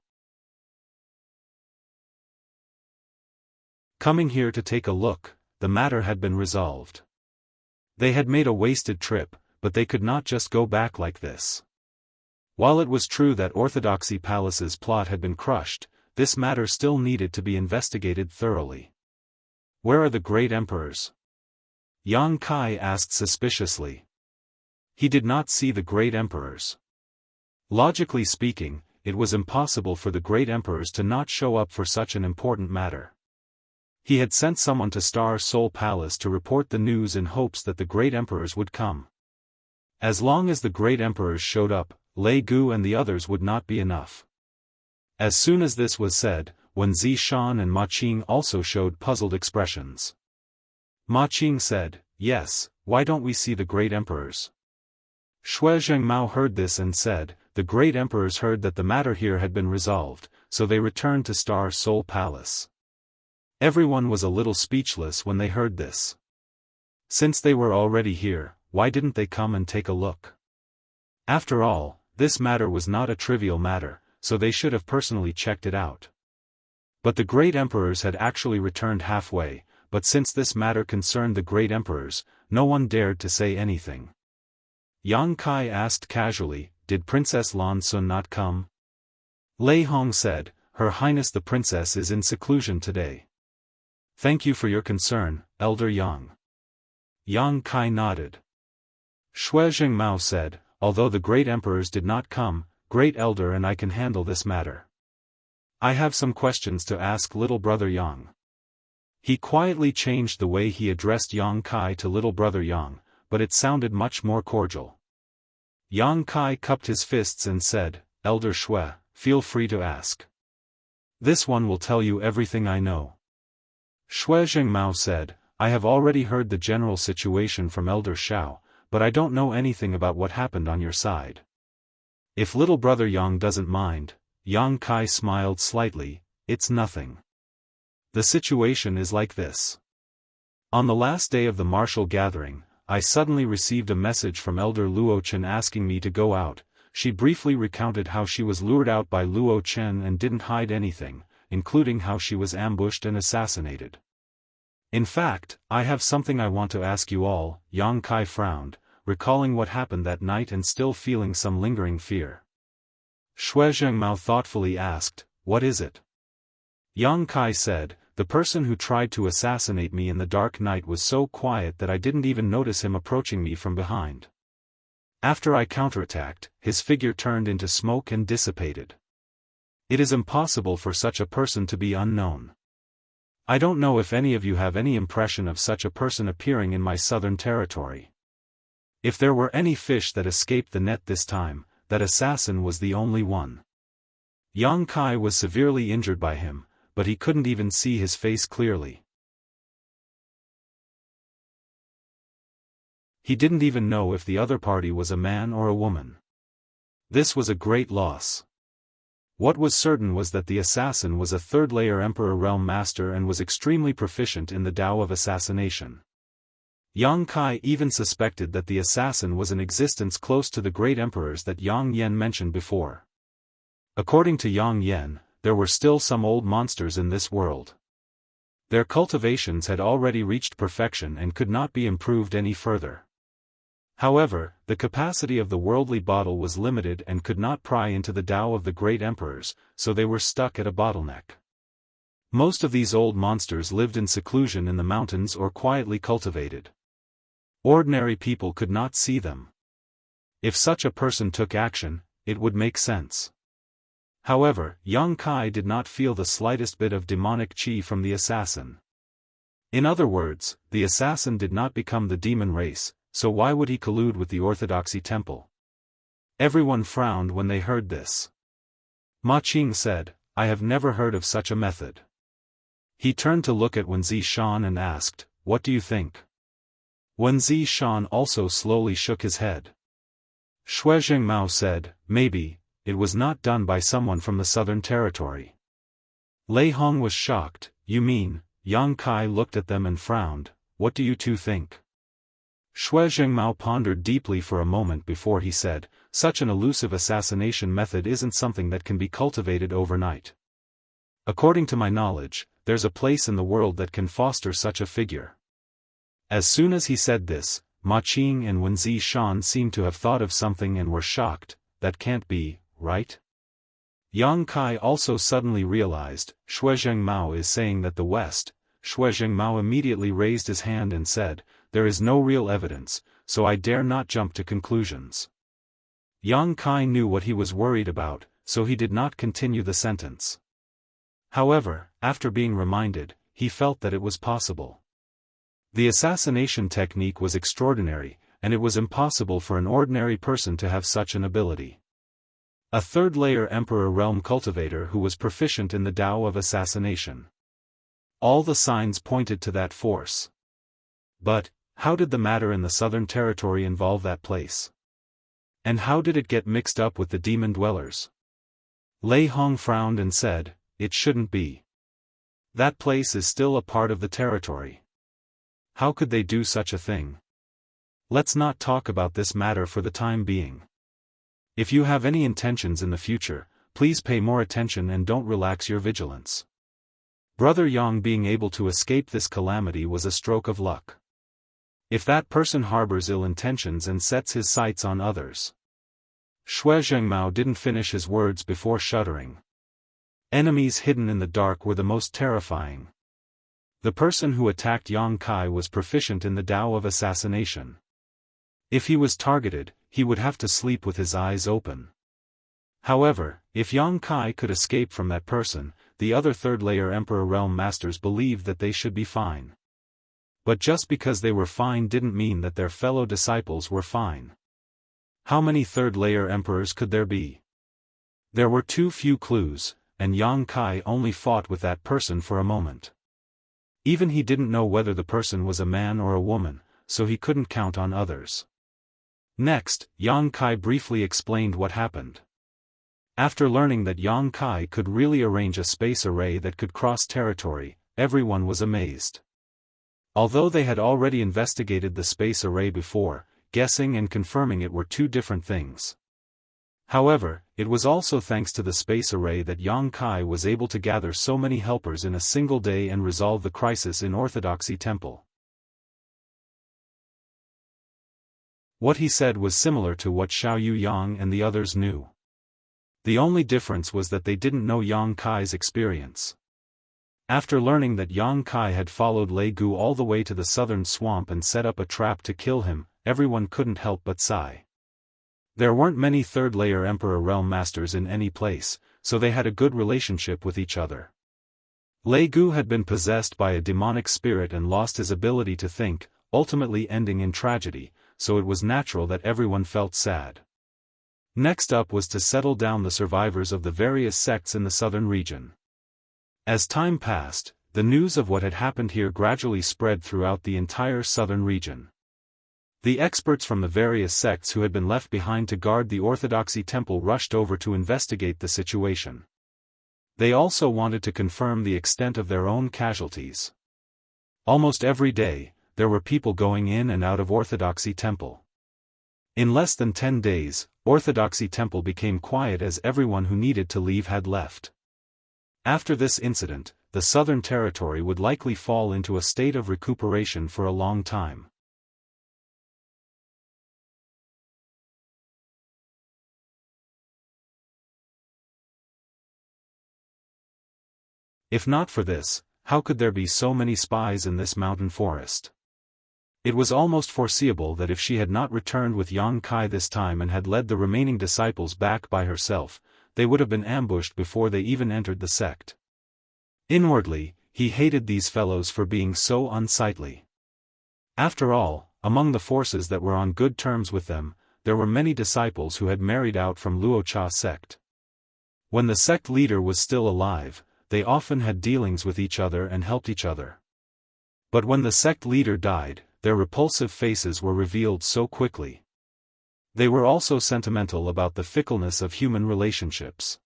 Coming here to take a look, the matter had been resolved. They had made a wasted trip, but they could not just go back like this. While it was true that Orthodoxy Palace's plot had been crushed, this matter still needed to be investigated thoroughly. "Where are the great emperors?" Yang Kai asked suspiciously. He did not see the great emperors. Logically speaking, it was impossible for the great emperors to not show up for such an important matter. He had sent someone to Star Soul Palace to report the news in hopes that the great emperors would come. As long as the great emperors showed up, Lei Gu and the others would not be enough. As soon as this was said, Wen Zishan and Ma Qing also showed puzzled expressions. Ma Qing said, "Yes, why don't we see the great emperors?" Xue Zhengmao heard this and said, "The great emperors heard that the matter here had been resolved, so they returned to Star Soul Palace." Everyone was a little speechless when they heard this. Since they were already here, why didn't they come and take a look? After all, this matter was not a trivial matter, so they should have personally checked it out. But the great emperors had actually returned halfway, but since this matter concerned the great emperors, no one dared to say anything. Yang Kai asked casually, "Did Princess Lan Sun not come?" Lei Hong said, "Her Highness the Princess is in seclusion today." "Thank you for your concern, Elder Yang." Yang Kai nodded. Shui Jingmao said, "Although the great emperors did not come, Great Elder and I can handle this matter. I have some questions to ask little brother Yang." He quietly changed the way he addressed Yang Kai to little brother Yang, but it sounded much more cordial. Yang Kai cupped his fists and said, "Elder Shui, feel free to ask. This one will tell you everything I know." Shui Jingmao said, "I have already heard the general situation from Elder Shao, but I don't know anything about what happened on your side. If little brother Yang doesn't mind." Yang Kai smiled slightly, "It's nothing. The situation is like this. On the last day of the martial gathering, I suddenly received a message from Elder Luo Chen asking me to go out." She briefly recounted how she was lured out by Luo Chen and didn't hide anything, including how she was ambushed and assassinated. "In fact, I have something I want to ask you all." Yang Kai frowned, recalling what happened that night and still feeling some lingering fear. Shui Zhengmao thoughtfully asked, "What is it?" Yang Kai said, "The person who tried to assassinate me in the dark night was so quiet that I didn't even notice him approaching me from behind. After I counterattacked, his figure turned into smoke and dissipated. It is impossible for such a person to be unknown. I don't know if any of you have any impression of such a person appearing in my southern territory. If there were any fish that escaped the net this time, that assassin was the only one." Yang Kai was severely injured by him, but he couldn't even see his face clearly. He didn't even know if the other party was a man or a woman. This was a great loss. What was certain was that the assassin was a third-layer Emperor Realm Master and was extremely proficient in the Tao of assassination. Yang Kai even suspected that the assassin was in existence close to the great emperors that Yang Yen mentioned before. According to Yang Yen, there were still some old monsters in this world. Their cultivations had already reached perfection and could not be improved any further. However, the capacity of the worldly bottle was limited and could not pry into the Tao of the great emperors, so they were stuck at a bottleneck. Most of these old monsters lived in seclusion in the mountains or quietly cultivated. Ordinary people could not see them. If such a person took action, it would make sense. However, Yang Kai did not feel the slightest bit of demonic chi from the assassin. In other words, the assassin did not become the demon race, so why would he collude with the Orthodoxy Temple? Everyone frowned when they heard this. Ma Qing said, "I have never heard of such a method." He turned to look at Wen Zishan and asked, "What do you think?" Wen Zishan also slowly shook his head. Shui Jingmao said, "Maybe. It was not done by someone from the southern territory." Lei Hong was shocked. "You mean?" Yang Kai looked at them and frowned. "What do you two think?" Shui Jingmao pondered deeply for a moment before he said, "Such an elusive assassination method isn't something that can be cultivated overnight. According to my knowledge, there's a place in the world that can foster such a figure." As soon as he said this, Ma Qing and Wen Zishan seemed to have thought of something and were shocked. "That can't be, right?" Yang Kai also suddenly realized, Shui Zhengmao is saying that the West. Shui Zhengmao immediately raised his hand and said, "There is no real evidence, so I dare not jump to conclusions." Yang Kai knew what he was worried about, so he did not continue the sentence. However, after being reminded, he felt that it was possible. The assassination technique was extraordinary, and it was impossible for an ordinary person to have such an ability. A third-layer Emperor Realm cultivator who was proficient in the Tao of assassination. All the signs pointed to that force. But, how did the matter in the southern territory involve that place? And how did it get mixed up with the demon dwellers? Lei Hong frowned and said, "It shouldn't be. That place is still a part of the territory. How could they do such a thing? Let's not talk about this matter for the time being." If you have any intentions in the future, please pay more attention and don't relax your vigilance. Brother Yang being able to escape this calamity was a stroke of luck. If that person harbors ill intentions and sets his sights on others. Shui Zhengmao didn't finish his words before shuddering. Enemies hidden in the dark were the most terrifying. The person who attacked Yang Kai was proficient in the Tao of assassination. If he was targeted, he would have to sleep with his eyes open. However, if Yang Kai could escape from that person, the other third-layer Emperor Realm Masters believed that they should be fine. But just because they were fine didn't mean that their fellow disciples were fine. How many third-layer Emperors could there be? There were too few clues, and Yang Kai only fought with that person for a moment. Even he didn't know whether the person was a man or a woman, so he couldn't count on others. Next, Yang Kai briefly explained what happened. After learning that Yang Kai could really arrange a space array that could cross territory, everyone was amazed. Although they had already investigated the space array before, guessing and confirming it were two different things. However, it was also thanks to the space array that Yang Kai was able to gather so many helpers in a single day and resolve the crisis in Orthodoxy Temple. What he said was similar to what Xiao Yu Yang and the others knew. The only difference was that they didn't know Yang Kai's experience. After learning that Yang Kai had followed Lei Gu all the way to the southern swamp and set up a trap to kill him, everyone couldn't help but sigh. There weren't many third-layer Emperor Realm Masters in any place, so they had a good relationship with each other. Lei Gu had been possessed by a demonic spirit and lost his ability to think, ultimately ending in tragedy, so it was natural that everyone felt sad. Next up was to settle down the survivors of the various sects in the southern region. As time passed, the news of what had happened here gradually spread throughout the entire southern region. The experts from the various sects who had been left behind to guard the Orthodoxy Temple rushed over to investigate the situation. They also wanted to confirm the extent of their own casualties. Almost every day, there were people going in and out of Orthodoxy Temple. In less than 10 days, Orthodoxy Temple became quiet as everyone who needed to leave had left. After this incident, the southern territory would likely fall into a state of recuperation for a long time. If not for this, how could there be so many spies in this mountain forest? It was almost foreseeable that if she had not returned with Yang Kai this time and had led the remaining disciples back by herself, they would have been ambushed before they even entered the sect. Inwardly, he hated these fellows for being so unsightly. After all, among the forces that were on good terms with them, there were many disciples who had married out from Luocha sect. When the sect leader was still alive, they often had dealings with each other and helped each other. But when the sect leader died, their repulsive faces were revealed so quickly. They were also sentimental about the fickleness of human relationships.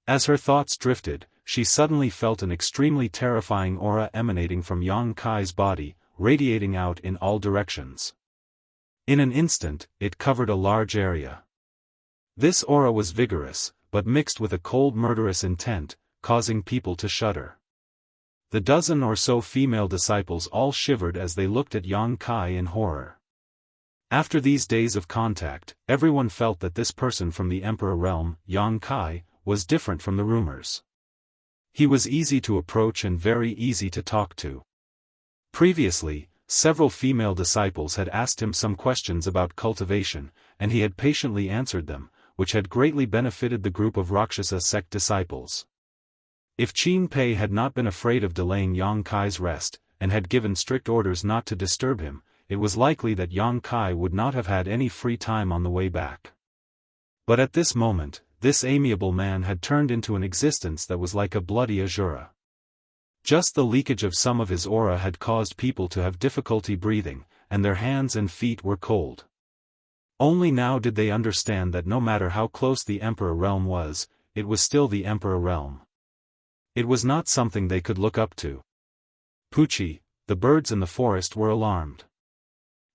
As her thoughts drifted, she suddenly felt an extremely terrifying aura emanating from Yang Kai's body, radiating out in all directions. In an instant, it covered a large area. This aura was vigorous, but mixed with a cold murderous intent, causing people to shudder. The dozen or so female disciples all shivered as they looked at Yang Kai in horror. After these days of contact, everyone felt that this person from the Emperor Realm, Yang Kai, was different from the rumors. He was easy to approach and very easy to talk to. Previously, several female disciples had asked him some questions about cultivation, and he had patiently answered them, which had greatly benefited the group of Rakshasa sect disciples. If Qin Pei had not been afraid of delaying Yang Kai's rest, and had given strict orders not to disturb him, it was likely that Yang Kai would not have had any free time on the way back. But at this moment, this amiable man had turned into an existence that was like a bloody Azura. Just the leakage of some of his aura had caused people to have difficulty breathing, and their hands and feet were cold. Only now did they understand that no matter how close the Emperor Realm was, it was still the Emperor Realm. It was not something they could look up to. Pucci, the birds in the forest were alarmed.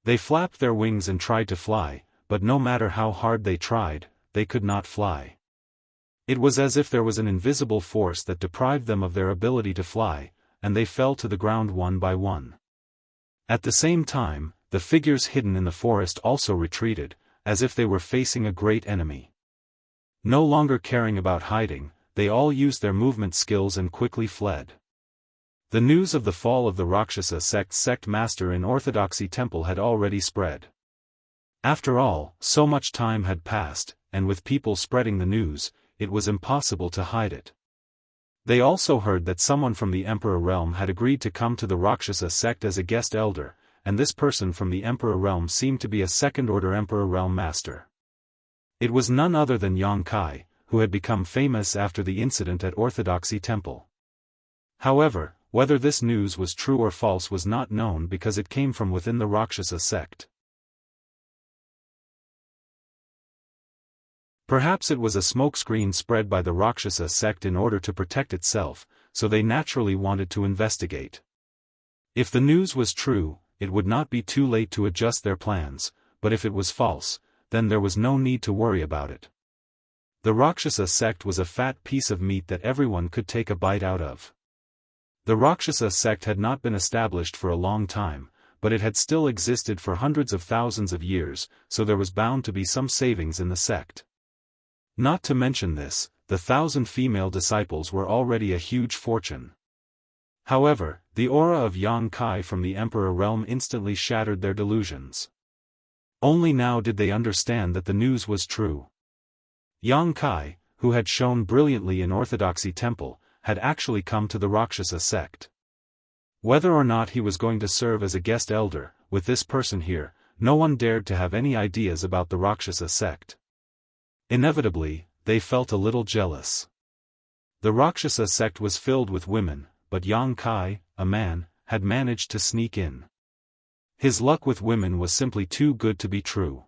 They flapped their wings and tried to fly, but no matter how hard they tried, they could not fly. It was as if there was an invisible force that deprived them of their ability to fly, and they fell to the ground one by one. At the same time, the figures hidden in the forest also retreated, as if they were facing a great enemy. No longer caring about hiding, they all used their movement skills and quickly fled. The news of the fall of the Rakshasa sect master in Orthodoxy temple had already spread. After all, so much time had passed, and with people spreading the news, it was impossible to hide it. They also heard that someone from the Emperor realm had agreed to come to the Rakshasa sect as a guest elder, and this person from the Emperor realm seemed to be a second-order Emperor realm master. It was none other than Yang Kai, who had become famous after the incident at Orthodoxy temple. However, whether this news was true or false was not known because it came from within the Rakshasa sect. Perhaps it was a smokescreen spread by the Rakshasa sect in order to protect itself, so they naturally wanted to investigate. If the news was true, it would not be too late to adjust their plans, but if it was false, then there was no need to worry about it. The Rakshasa sect was a fat piece of meat that everyone could take a bite out of. The Rakshasa sect had not been established for a long time, but it had still existed for hundreds of thousands of years, so there was bound to be some savings in the sect. Not to mention this, the 1,000 female disciples were already a huge fortune. However, the aura of Yang Kai from the Emperor realm instantly shattered their delusions. Only now did they understand that the news was true. Yang Kai, who had shone brilliantly in Orthodoxy temple, had actually come to the Rakshasa sect. Whether or not he was going to serve as a guest elder, with this person here, no one dared to have any ideas about the Rakshasa sect. Inevitably, they felt a little jealous. The Rakshasa sect was filled with women, but Yang Kai, a man, had managed to sneak in. His luck with women was simply too good to be true.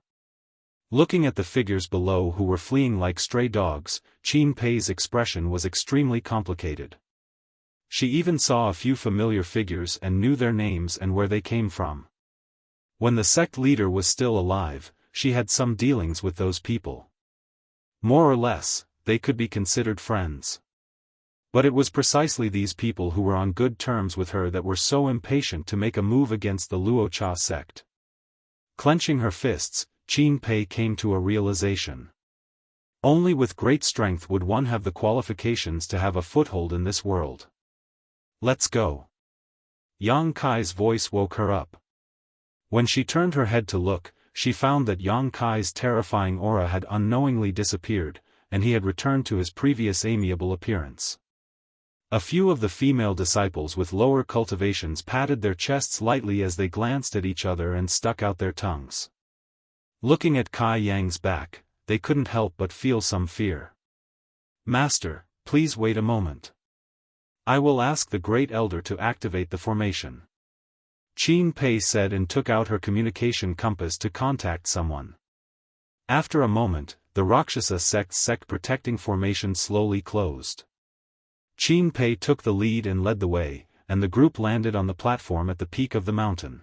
Looking at the figures below who were fleeing like stray dogs, Qin Pei's expression was extremely complicated. She even saw a few familiar figures and knew their names and where they came from. When the sect leader was still alive, she had some dealings with those people. More or less, they could be considered friends. But it was precisely these people who were on good terms with her that were so impatient to make a move against the Luocha sect. Clenching her fists, Qin Pei came to a realization. Only with great strength would one have the qualifications to have a foothold in this world. Let's go. Yang Kai's voice woke her up. When she turned her head to look, she found that Yang Kai's terrifying aura had unknowingly disappeared, and he had returned to his previous amiable appearance. A few of the female disciples with lower cultivations patted their chests lightly as they glanced at each other and stuck out their tongues. Looking at Kai Yang's back, they couldn't help but feel some fear. "Master, please wait a moment. I will ask the Great Elder to activate the formation," Qin Pei said and took out her communication compass to contact someone. After a moment, the Rakshasa sect protecting formation slowly closed. Qin Pei took the lead and led the way, and the group landed on the platform at the peak of the mountain.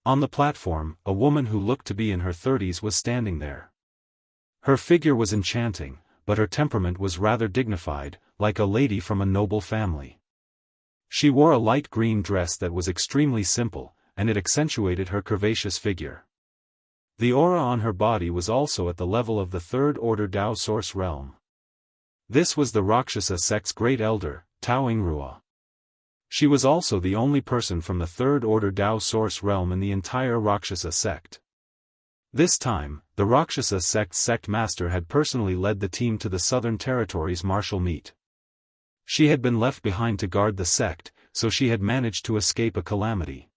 On the platform, a woman who looked to be in her 30s was standing there. Her figure was enchanting, but her temperament was rather dignified, like a lady from a noble family. She wore a light green dress that was extremely simple, and it accentuated her curvaceous figure. The aura on her body was also at the level of the third-order Dao source realm. This was the Rakshasa sect's great elder, Taoingrua. She was also the only person from the third-order Dao source realm in the entire Rakshasa sect. This time, the Rakshasa sect's sect master had personally led the team to the Southern Territories martial meet. She had been left behind to guard the sect, so she had managed to escape a calamity.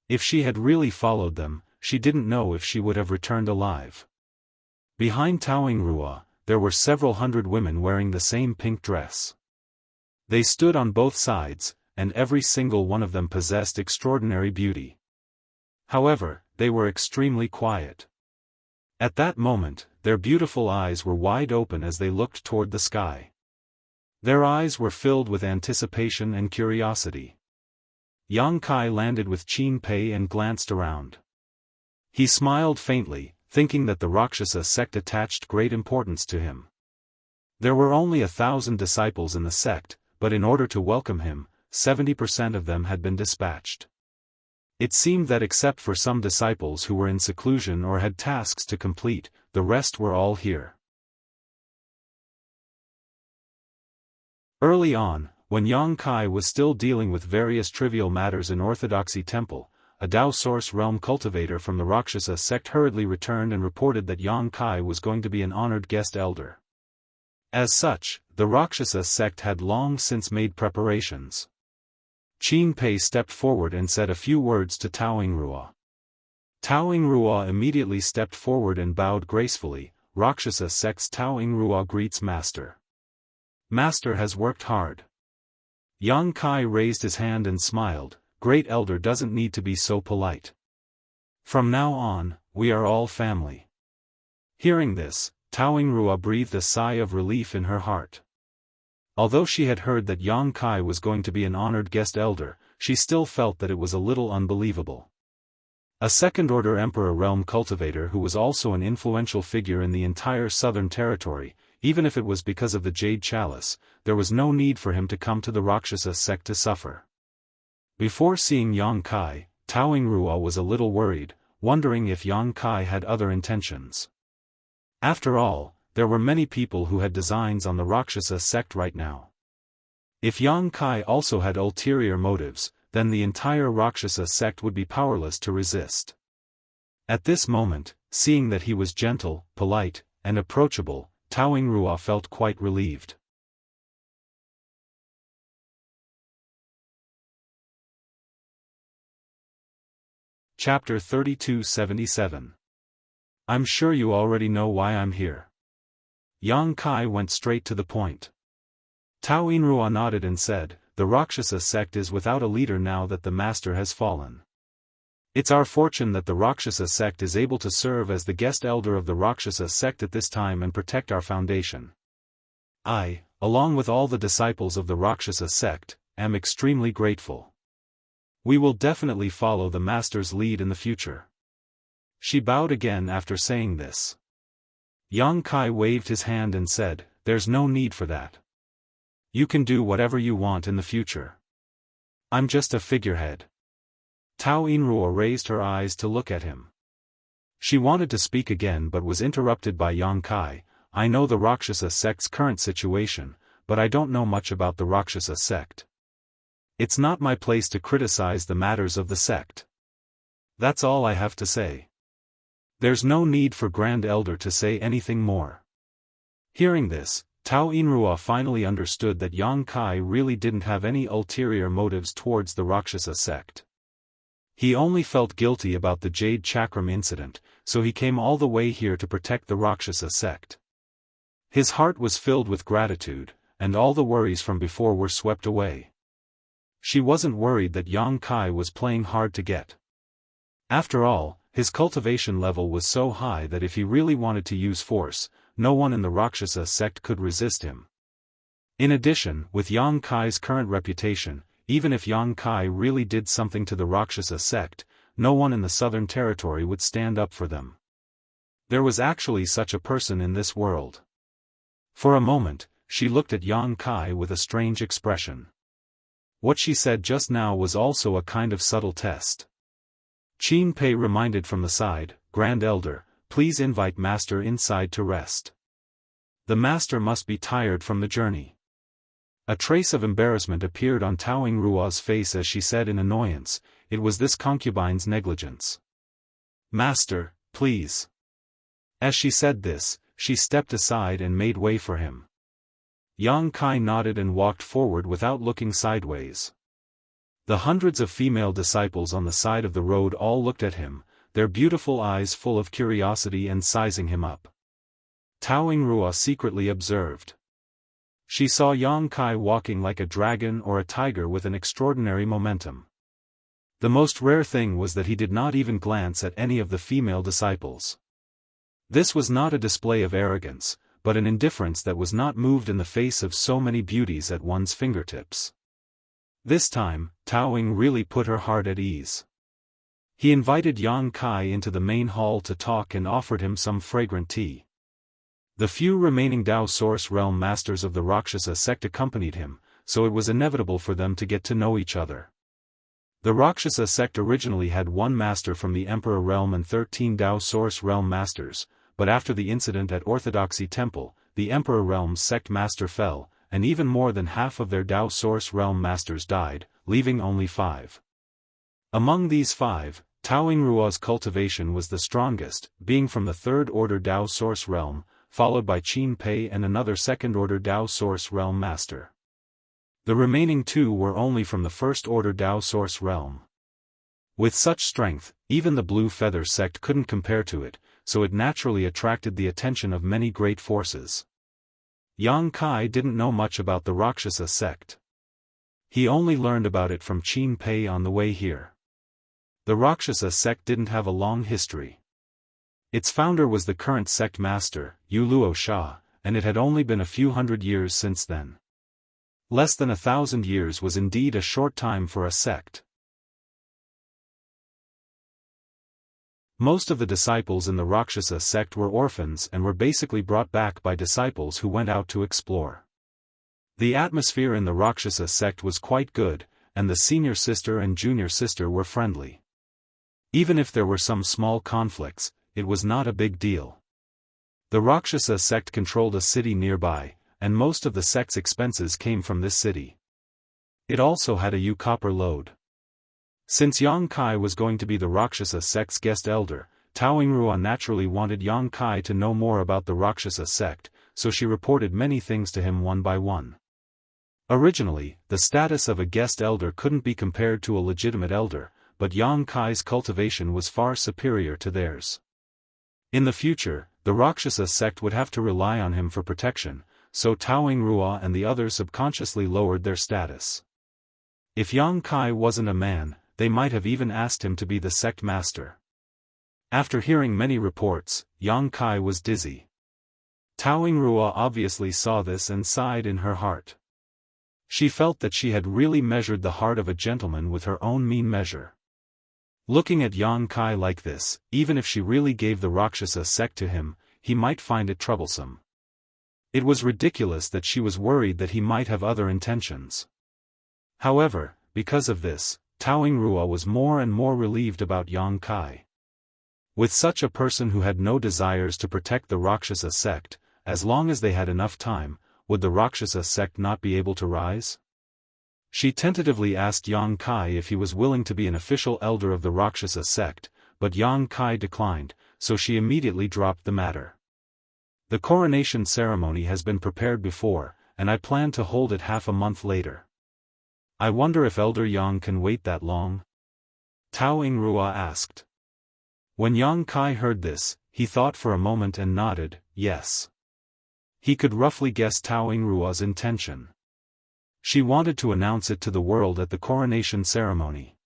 If she had really followed them, she didn't know if she would have returned alive. Behind Taoingrua, there were several hundred women wearing the same pink dress. They stood on both sides, and every single one of them possessed extraordinary beauty. However, they were extremely quiet. At that moment, their beautiful eyes were wide open as they looked toward the sky. Their eyes were filled with anticipation and curiosity. Yang Kai landed with Qin Pei and glanced around. He smiled faintly, thinking that the Rakshasa sect attached great importance to him. There were only 1,000 disciples in the sect, but in order to welcome him, 70% of them had been dispatched. It seemed that except for some disciples who were in seclusion or had tasks to complete, the rest were all here. Early on, when Yang Kai was still dealing with various trivial matters in Orthodoxy Temple, a Dao Source Realm cultivator from the Rakshasa sect hurriedly returned and reported that Yang Kai was going to be an honored guest elder. As such, the Rakshasa sect had long since made preparations. Qin Pei stepped forward and said a few words to Taoing Rua. Taoing Rua immediately stepped forward and bowed gracefully. Rakshasa sect's Taoing Rua greets Master. Master has worked hard. Yang Kai raised his hand and smiled. Great elder doesn't need to be so polite. From now on, we are all family. Hearing this, Taoing Rua breathed a sigh of relief in her heart. Although she had heard that Yang Kai was going to be an honored guest elder, she still felt that it was a little unbelievable. A second-order Emperor realm cultivator who was also an influential figure in the entire southern territory, even if it was because of the Jade Chalice, there was no need for him to come to the Rakshasa sect to suffer. Before seeing Yang Kai, Taoing Rua was a little worried, wondering if Yang Kai had other intentions. After all, there were many people who had designs on the Rakshasa sect right now. If Yang Kai also had ulterior motives, then the entire Rakshasa sect would be powerless to resist. At this moment, seeing that he was gentle, polite, and approachable, Taoing Rua felt quite relieved. Chapter 3277. I'm sure you already know why I'm here. Yang Kai went straight to the point. Taoing Rua nodded and said, the Rakshasa sect is without a leader now that the master has fallen. It's our fortune that the Rakshasa sect is able to serve as the guest elder of the Rakshasa sect at this time and protect our foundation. I, along with all the disciples of the Rakshasa sect, am extremely grateful. We will definitely follow the master's lead in the future. She bowed again after saying this. Yang Kai waved his hand and said, there's no need for that. You can do whatever you want in the future. I'm just a figurehead. Taoing Rua raised her eyes to look at him. She wanted to speak again but was interrupted by Yang Kai. I know the Rakshasa sect's current situation, but I don't know much about the Rakshasa sect. It's not my place to criticize the matters of the sect. That's all I have to say. There's no need for Grand Elder to say anything more. Hearing this, Taoing Rua finally understood that Yang Kai really didn't have any ulterior motives towards the Rakshasa sect. He only felt guilty about the Jade Chakram incident, so he came all the way here to protect the Rakshasa sect. His heart was filled with gratitude, and all the worries from before were swept away. She wasn't worried that Yang Kai was playing hard to get. After all, his cultivation level was so high that if he really wanted to use force, no one in the Rakshasa sect could resist him. In addition, with Yang Kai's current reputation, even if Yang Kai really did something to the Rakshasa sect, no one in the southern territory would stand up for them. There was actually such a person in this world. For a moment, she looked at Yang Kai with a strange expression. What she said just now was also a kind of subtle test. Qin Pei reminded from the side, Grand Elder, please invite Master inside to rest. The Master must be tired from the journey. A trace of embarrassment appeared on Taoing Rua's face as she said in annoyance, it was this concubine's negligence. Master, please. As she said this, she stepped aside and made way for him. Yang Kai nodded and walked forward without looking sideways. The hundreds of female disciples on the side of the road all looked at him, their beautiful eyes full of curiosity and sizing him up. Taoing Rua secretly observed. She saw Yang Kai walking like a dragon or a tiger with an extraordinary momentum. The most rare thing was that he did not even glance at any of the female disciples. This was not a display of arrogance, but an indifference that was not moved in the face of so many beauties at one's fingertips. This time, Taoing really put her heart at ease. He invited Yang Kai into the main hall to talk and offered him some fragrant tea. The few remaining Dao Source Realm masters of the Rakshasa sect accompanied him, so it was inevitable for them to get to know each other. The Rakshasa sect originally had one master from the Emperor Realm and 13 Dao Source Realm masters, but after the incident at Orthodoxy Temple, the Emperor Realm's sect master fell, and even more than half of their Dao Source Realm masters died, leaving only 5. Among these 5, Taoing Ruo's Cultivation was the strongest, being from the 3rd Order Dao Source Realm, followed by Qin Pei and another 2nd Order Dao Source Realm master. The remaining 2 were only from the 1st Order Dao Source Realm. With such strength, even the Blue Feather sect couldn't compare to it, so it naturally attracted the attention of many great forces. Yang Kai didn't know much about the Rakshasa sect. He only learned about it from Qin Pei on the way here. The Rakshasa sect didn't have a long history. Its founder was the current sect master, Yu Luo Sha, and it had only been a few hundred years since then. Less than 1,000 years was indeed a short time for a sect. Most of the disciples in the Rakshasa sect were orphans and were basically brought back by disciples who went out to explore. The atmosphere in the Rakshasa sect was quite good, and the senior sister and junior sister were friendly. Even if there were some small conflicts, it was not a big deal. The Rakshasa sect controlled a city nearby, and most of the sect's expenses came from this city. It also had a Yu copper lode. Since Yang Kai was going to be the Rakshasa sect's guest elder, Taoing Ruo naturally wanted Yang Kai to know more about the Rakshasa sect, so she reported many things to him one by one. Originally, the status of a guest elder couldn't be compared to a legitimate elder, but Yang Kai's cultivation was far superior to theirs. In the future, the Rakshasa sect would have to rely on him for protection, so Taoing Ruo and the others subconsciously lowered their status. If Yang Kai wasn't a man, they might have even asked him to be the sect master. After hearing many reports, Yang Kai was dizzy. Taoing Ruo obviously saw this and sighed in her heart. She felt that she had really measured the heart of a gentleman with her own mean measure. Looking at Yang Kai like this, even if she really gave the Rakshasa sect to him, he might find it troublesome. It was ridiculous that she was worried that he might have other intentions. However, because of this, Taoing Ruo was more and more relieved about Yang Kai. With such a person who had no desires to protect the Rakshasa sect, as long as they had enough time, would the Rakshasa sect not be able to rise? She tentatively asked Yang Kai if he was willing to be an official elder of the Rakshasa sect, but Yang Kai declined, so she immediately dropped the matter. The coronation ceremony has been prepared before, and I plan to hold it half a month later. I wonder if Elder Yang can wait that long? Taoing Ruo asked. When Yang Kai heard this, he thought for a moment and nodded, yes. He could roughly guess Taoing Ruo's intention. She wanted to announce it to the world at the coronation ceremony.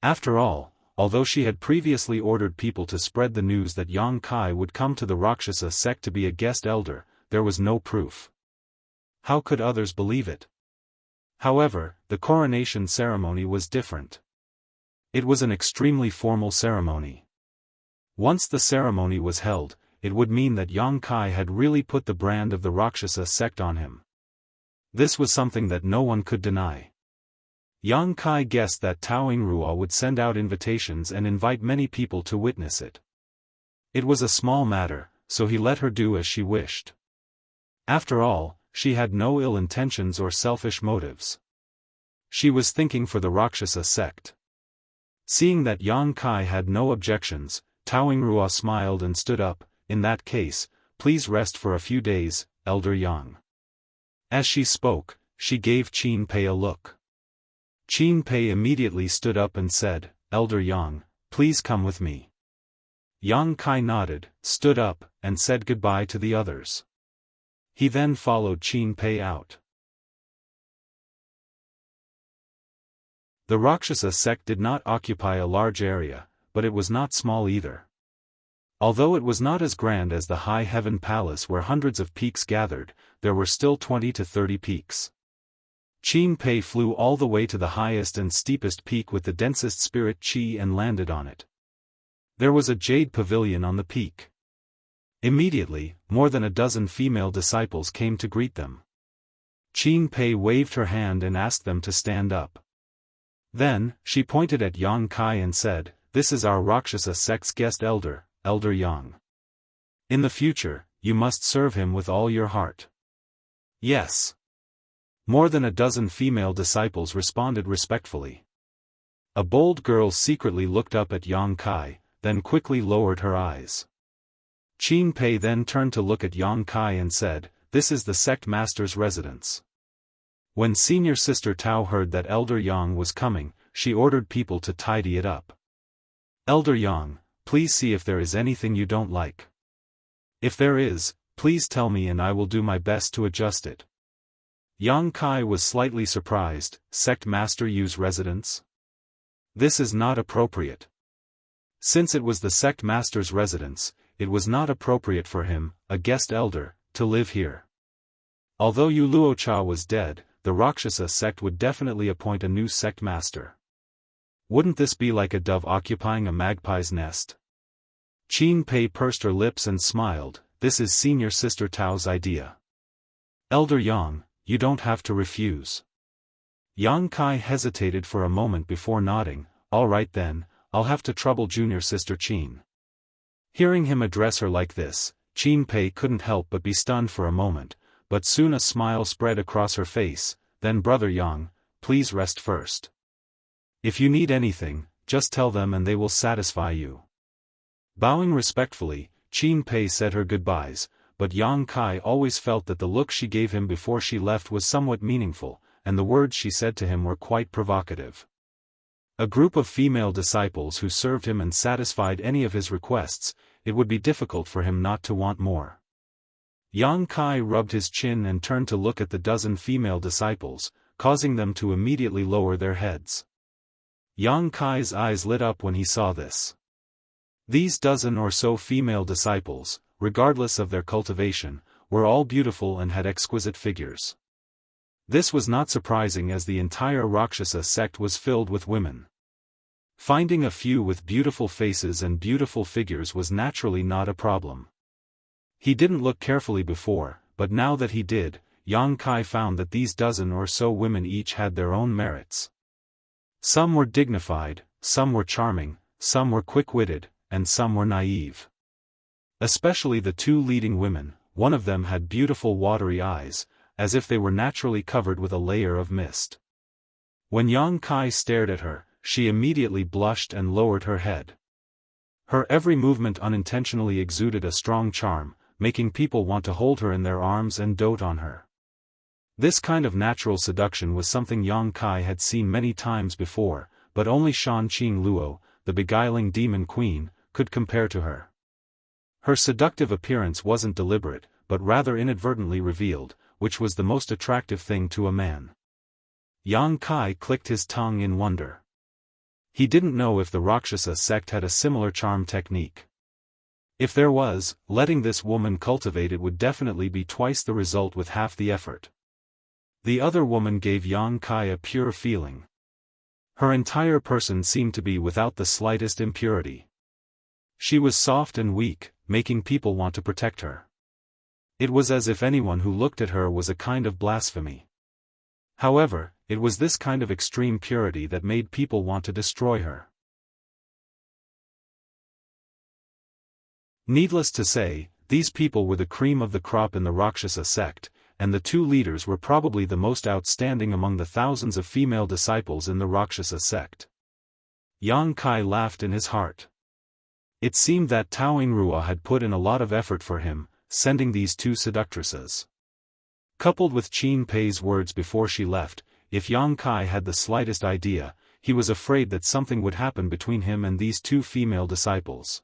After all, although she had previously ordered people to spread the news that Yang Kai would come to the Rakshasa sect to be a guest elder, there was no proof. How could others believe it? However, the coronation ceremony was different. It was an extremely formal ceremony. Once the ceremony was held, it would mean that Yang Kai had really put the brand of the Rakshasa sect on him. This was something that no one could deny. Yang Kai guessed that Taoing Ruo would send out invitations and invite many people to witness it. It was a small matter, so he let her do as she wished. After all, she had no ill intentions or selfish motives. She was thinking for the Rakshasa sect. Seeing that Yang Kai had no objections, Taoing Ruo smiled and stood up. In that case, please rest for a few days, Elder Yang. As she spoke, she gave Qin Pei a look. Qin Pei immediately stood up and said, Elder Yang, please come with me. Yang Kai nodded, stood up, and said goodbye to the others. He then followed Qin Pei out. The Rakshasa sect did not occupy a large area, but it was not small either. Although it was not as grand as the High Heaven Palace where hundreds of peaks gathered, there were still 20 to 30 peaks. Qin Pei flew all the way to the highest and steepest peak with the densest spirit qi and landed on it. There was a jade pavilion on the peak. Immediately, more than a dozen female disciples came to greet them. Qin Pei waved her hand and asked them to stand up. Then, she pointed at Yang Kai and said, "This is our Rakshasa sect's guest elder, Elder Yang. In the future, you must serve him with all your heart." "Yes." More than a dozen female disciples responded respectfully. A bold girl secretly looked up at Yang Kai, then quickly lowered her eyes. Qin Pei then turned to look at Yang Kai and said, "This is the sect master's residence." When senior sister Tao heard that Elder Yang was coming, she ordered people to tidy it up. "Elder Yang, please see if there is anything you don't like. If there is, please tell me and I will do my best to adjust it." Yang Kai was slightly surprised. Sect master use residence? This is not appropriate. Since it was the sect master's residence, it was not appropriate for him, a guest elder, to live here. Although Yu Luocha was dead, the Rakshasa sect would definitely appoint a new sect master. Wouldn't this be like a dove occupying a magpie's nest? Qin Pei pursed her lips and smiled. "This is senior sister Tao's idea. Elder Yang, you don't have to refuse." Yang Kai hesitated for a moment before nodding. "All right then, I'll have to trouble junior sister Qin." Hearing him address her like this, Qin Pei couldn't help but be stunned for a moment, but soon a smile spread across her face. "Then Brother Yang, please rest first. If you need anything, just tell them and they will satisfy you." Bowing respectfully, Qin Pei said her goodbyes, but Yang Kai always felt that the look she gave him before she left was somewhat meaningful, and the words she said to him were quite provocative. A group of female disciples who served him and satisfied any of his requests, it would be difficult for him not to want more. Yang Kai rubbed his chin and turned to look at the dozen female disciples, causing them to immediately lower their heads. Yang Kai's eyes lit up when he saw this. These dozen or so female disciples, regardless of their cultivation, were all beautiful and had exquisite figures. This was not surprising as the entire Rakshasa sect was filled with women. Finding a few with beautiful faces and beautiful figures was naturally not a problem. He didn't look carefully before, but now that he did, Yang Kai found that these dozen or so women each had their own merits. Some were dignified, some were charming, some were quick-witted, and some were naive. Especially the two leading women, one of them had beautiful watery eyes, as if they were naturally covered with a layer of mist. When Yang Kai stared at her, she immediately blushed and lowered her head. Her every movement unintentionally exuded a strong charm, making people want to hold her in their arms and dote on her. This kind of natural seduction was something Yang Kai had seen many times before, but only Shan Qing Luo, the beguiling demon queen, could compare to her. Her seductive appearance wasn't deliberate, but rather inadvertently revealed, which was the most attractive thing to a man. Yang Kai clicked his tongue in wonder. He didn't know if the Rakshasa sect had a similar charm technique. If there was, letting this woman cultivate it would definitely be twice the result with half the effort. The other woman gave Yang Kai a pure feeling. Her entire person seemed to be without the slightest impurity. She was soft and weak, making people want to protect her. It was as if anyone who looked at her was a kind of blasphemy. However, it was this kind of extreme purity that made people want to destroy her. Needless to say, these people were the cream of the crop in the Rakshasa sect, and the two leaders were probably the most outstanding among the thousands of female disciples in the Rakshasa sect. Yang Kai laughed in his heart. It seemed that Tao Yingrua had put in a lot of effort for him, sending these two seductresses. Coupled with Qin Pei's words before she left, if Yang Kai had the slightest idea, he was afraid that something would happen between him and these two female disciples.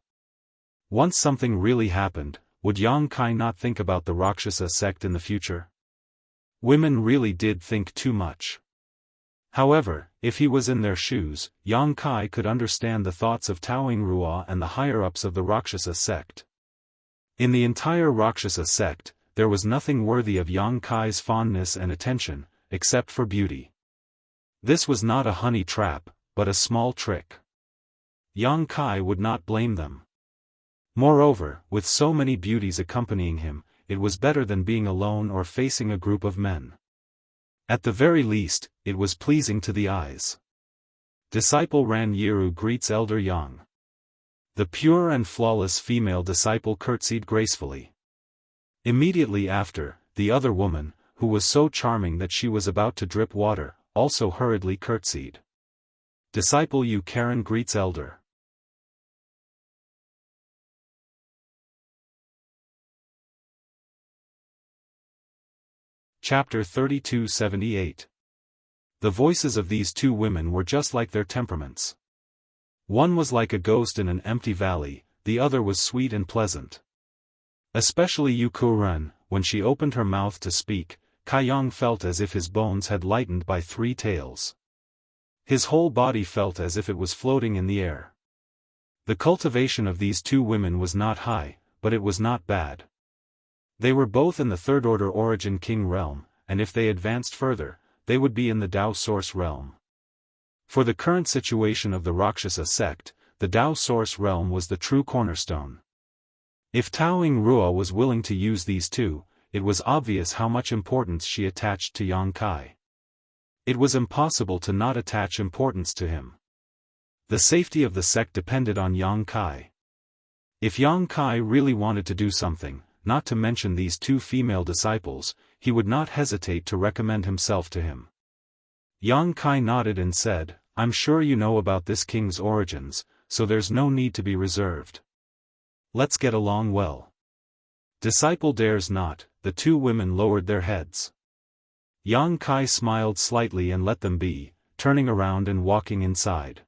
Once something really happened, would Yang Kai not think about the Rakshasa sect in the future? Women really did think too much. However, if he was in their shoes, Yang Kai could understand the thoughts of Tao Yingrua and the higher-ups of the Rakshasa sect. In the entire Rakshasa sect, there was nothing worthy of Yang Kai's fondness and attention, except for beauty. This was not a honey trap, but a small trick. Yang Kai would not blame them. Moreover, with so many beauties accompanying him, it was better than being alone or facing a group of men. At the very least, it was pleasing to the eyes. Disciple Ran Yiru greets Elder Yang. The pure and flawless female disciple curtsied gracefully. Immediately after, the other woman, who was so charming that she was about to drip water, also hurriedly curtsied. Disciple Yu Karen greets Elder. Chapter 3278. The voices of these two women were just like their temperaments. One was like a ghost in an empty valley, the other was sweet and pleasant. Especially Yu Kuren, when she opened her mouth to speak, Kaiyang felt as if his bones had lightened by 3 tails. His whole body felt as if it was floating in the air. The cultivation of these two women was not high, but it was not bad. They were both in the third-order origin king realm, and if they advanced further, they would be in the Dao source realm. For the current situation of the Rakshasa sect, the Dao source realm was the true cornerstone. If Taoing Rua was willing to use these two, it was obvious how much importance she attached to Yang Kai. It was impossible to not attach importance to him. The safety of the sect depended on Yang Kai. If Yang Kai really wanted to do something, not to mention these two female disciples, he would not hesitate to recommend himself to him. Yang Kai nodded and said, "I'm sure you know about this king's origins, so there's no need to be reserved. Let's get along well." Disciple dares not, the two women lowered their heads. Yang Kai smiled slightly and let them be, turning around and walking inside.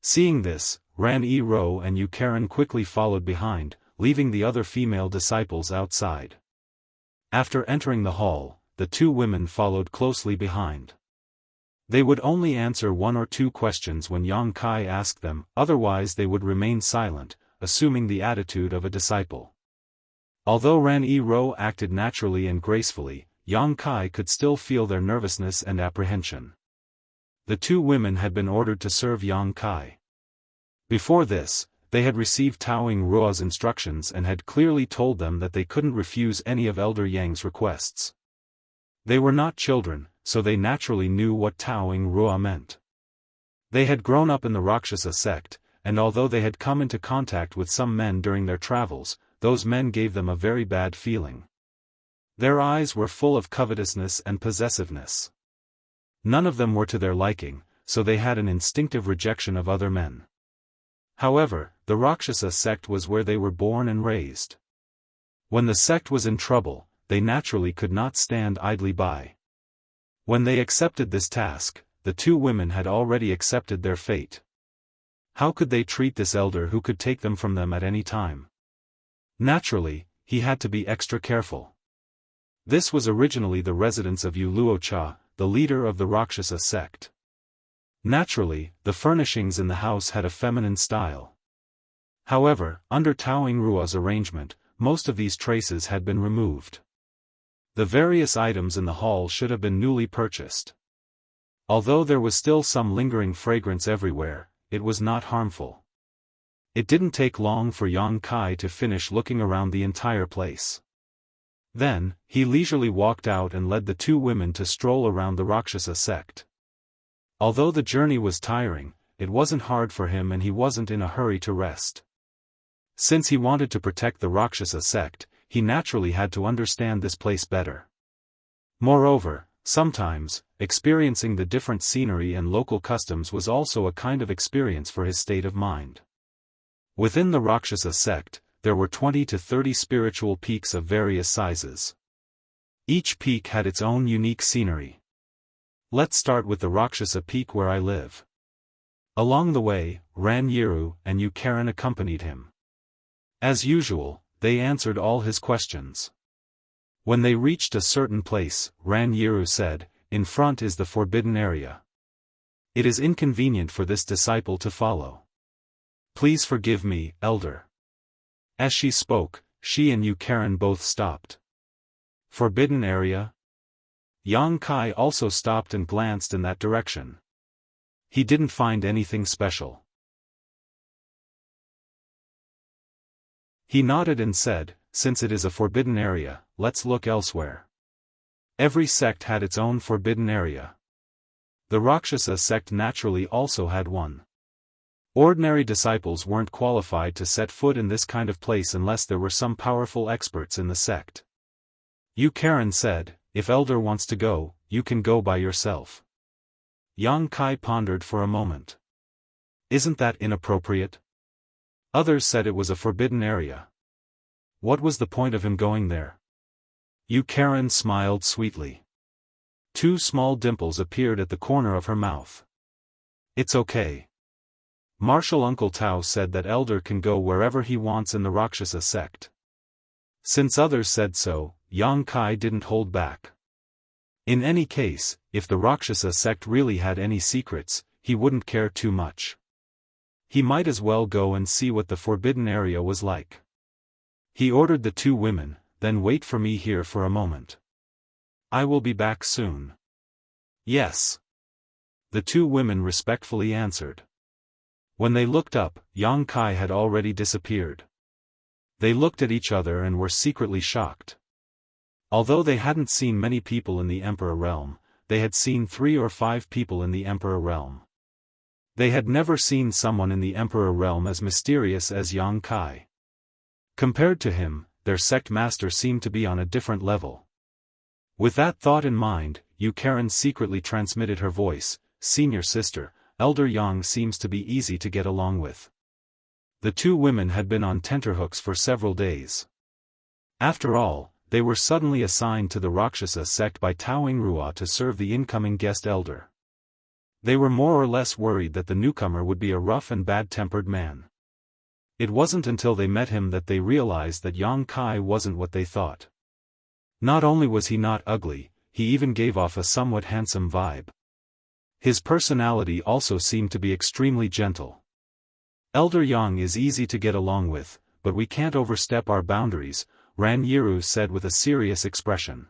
Seeing this, Ran Yi Ro and Yu Karen quickly followed behind, leaving the other female disciples outside. After entering the hall, the two women followed closely behind. They would only answer 1 or 2 questions when Yang Kai asked them, otherwise they would remain silent, assuming the attitude of a disciple. Although Ran Yi Ro acted naturally and gracefully, Yang Kai could still feel their nervousness and apprehension. The two women had been ordered to serve Yang Kai. Before this, they had received Taoing Rua's instructions and had clearly told them that they couldn't refuse any of Elder Yang's requests. They were not children, so they naturally knew what Taoing Rua meant. They had grown up in the Rakshasa sect, and although they had come into contact with some men during their travels, those men gave them a very bad feeling. Their eyes were full of covetousness and possessiveness. None of them were to their liking, so they had an instinctive rejection of other men. However, the Rakshasa sect was where they were born and raised. When the sect was in trouble, they naturally could not stand idly by. When they accepted this task, the two women had already accepted their fate. How could they treat this elder who could take them from them at any time? Naturally, he had to be extra careful. This was originally the residence of Yu Luocha, the leader of the Rakshasa sect. Naturally, the furnishings in the house had a feminine style. However, under Taoing Rua's arrangement, most of these traces had been removed. The various items in the hall should have been newly purchased. Although there was still some lingering fragrance everywhere, it was not harmful. It didn't take long for Yang Kai to finish looking around the entire place. Then, he leisurely walked out and led the two women to stroll around the Rakshasa sect. Although the journey was tiring, it wasn't hard for him and he wasn't in a hurry to rest. Since he wanted to protect the Rakshasa sect, he naturally had to understand this place better. Moreover, sometimes, experiencing the different scenery and local customs was also a kind of experience for his state of mind. Within the Rakshasa sect, there were 20 to 30 spiritual peaks of various sizes. Each peak had its own unique scenery. Let's start with the Rakshasa peak where I live. Along the way, Ran Yiru and Yu Karen accompanied him. As usual, they answered all his questions. When they reached a certain place, Ran Yiru said, "In front is the forbidden area. It is inconvenient for this disciple to follow. Please forgive me, elder." As she spoke, she and Yu Karen both stopped. Forbidden area? Yang Kai also stopped and glanced in that direction. He didn't find anything special. He nodded and said, "Since it is a forbidden area, let's look elsewhere." Every sect had its own forbidden area. The Rakshasa sect naturally also had one. Ordinary disciples weren't qualified to set foot in this kind of place unless there were some powerful experts in the sect. Karen said, "If Elder wants to go, you can go by yourself." Yang Kai pondered for a moment. "Isn't that inappropriate?" Others said it was a forbidden area. What was the point of him going there? Karen smiled sweetly. Two small dimples appeared at the corner of her mouth. "It's okay. Martial Uncle Tao said that Elder can go wherever he wants in the Rakshasa sect." Since others said so, Yang Kai didn't hold back. In any case, if the Rakshasa sect really had any secrets, he wouldn't care too much. He might as well go and see what the forbidden area was like. He ordered the two women, "Then wait for me here for a moment. I will be back soon." "Yes." The two women respectfully answered. When they looked up, Yang Kai had already disappeared. They looked at each other and were secretly shocked. Although they hadn't seen many people in the Emperor realm, they had seen 3 or 5 people in the Emperor realm. They had never seen someone in the Emperor realm as mysterious as Yang Kai. Compared to him, their sect master seemed to be on a different level. With that thought in mind, Karen secretly transmitted her voice, "Senior sister, Elder Yang seems to be easy to get along with." The two women had been on tenterhooks for several days. After all, they were suddenly assigned to the Rakshasa sect by Taoingrua to serve the incoming guest elder. They were more or less worried that the newcomer would be a rough and bad-tempered man. It wasn't until they met him that they realized that Yang Kai wasn't what they thought. Not only was he not ugly, he even gave off a somewhat handsome vibe. His personality also seemed to be extremely gentle. "Elder Yang is easy to get along with, but we can't overstep our boundaries," Ran Yiru said with a serious expression.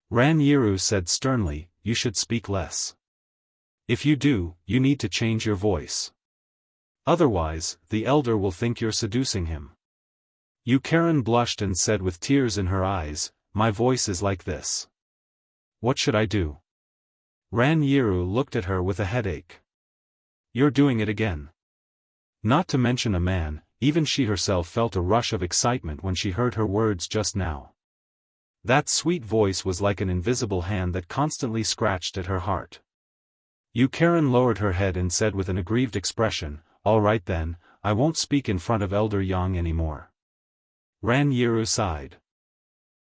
Ran Yiru said sternly, "You should speak less. If you do, you need to change your voice. Otherwise, the elder will think you're seducing him." Karen blushed and said with tears in her eyes, "My voice is like this. What should I do?" Ran Yiru looked at her with a headache. "You're doing it again." Not to mention a man, even she herself felt a rush of excitement when she heard her words just now. That sweet voice was like an invisible hand that constantly scratched at her heart. Karen lowered her head and said with an aggrieved expression, "All right then, I won't speak in front of Elder Yang anymore." Ran Yiru sighed.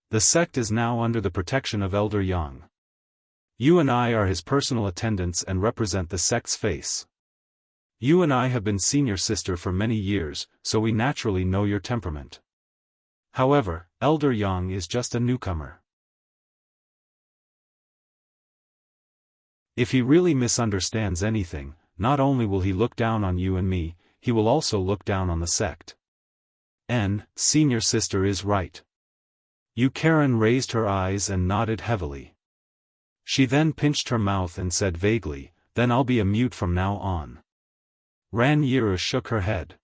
The sect is now under the protection of Elder Yang. You and I are his personal attendants and represent the sect's face. You and I have been senior sister for many years, so we naturally know your temperament. However, Elder Yang is just a newcomer. If he really misunderstands anything, not only will he look down on you and me, he will also look down on the sect. And, senior sister is right. Karen raised her eyes and nodded heavily. She then pinched her mouth and said vaguely, "Then I'll be a mute from now on." Ran Yiru shook her head.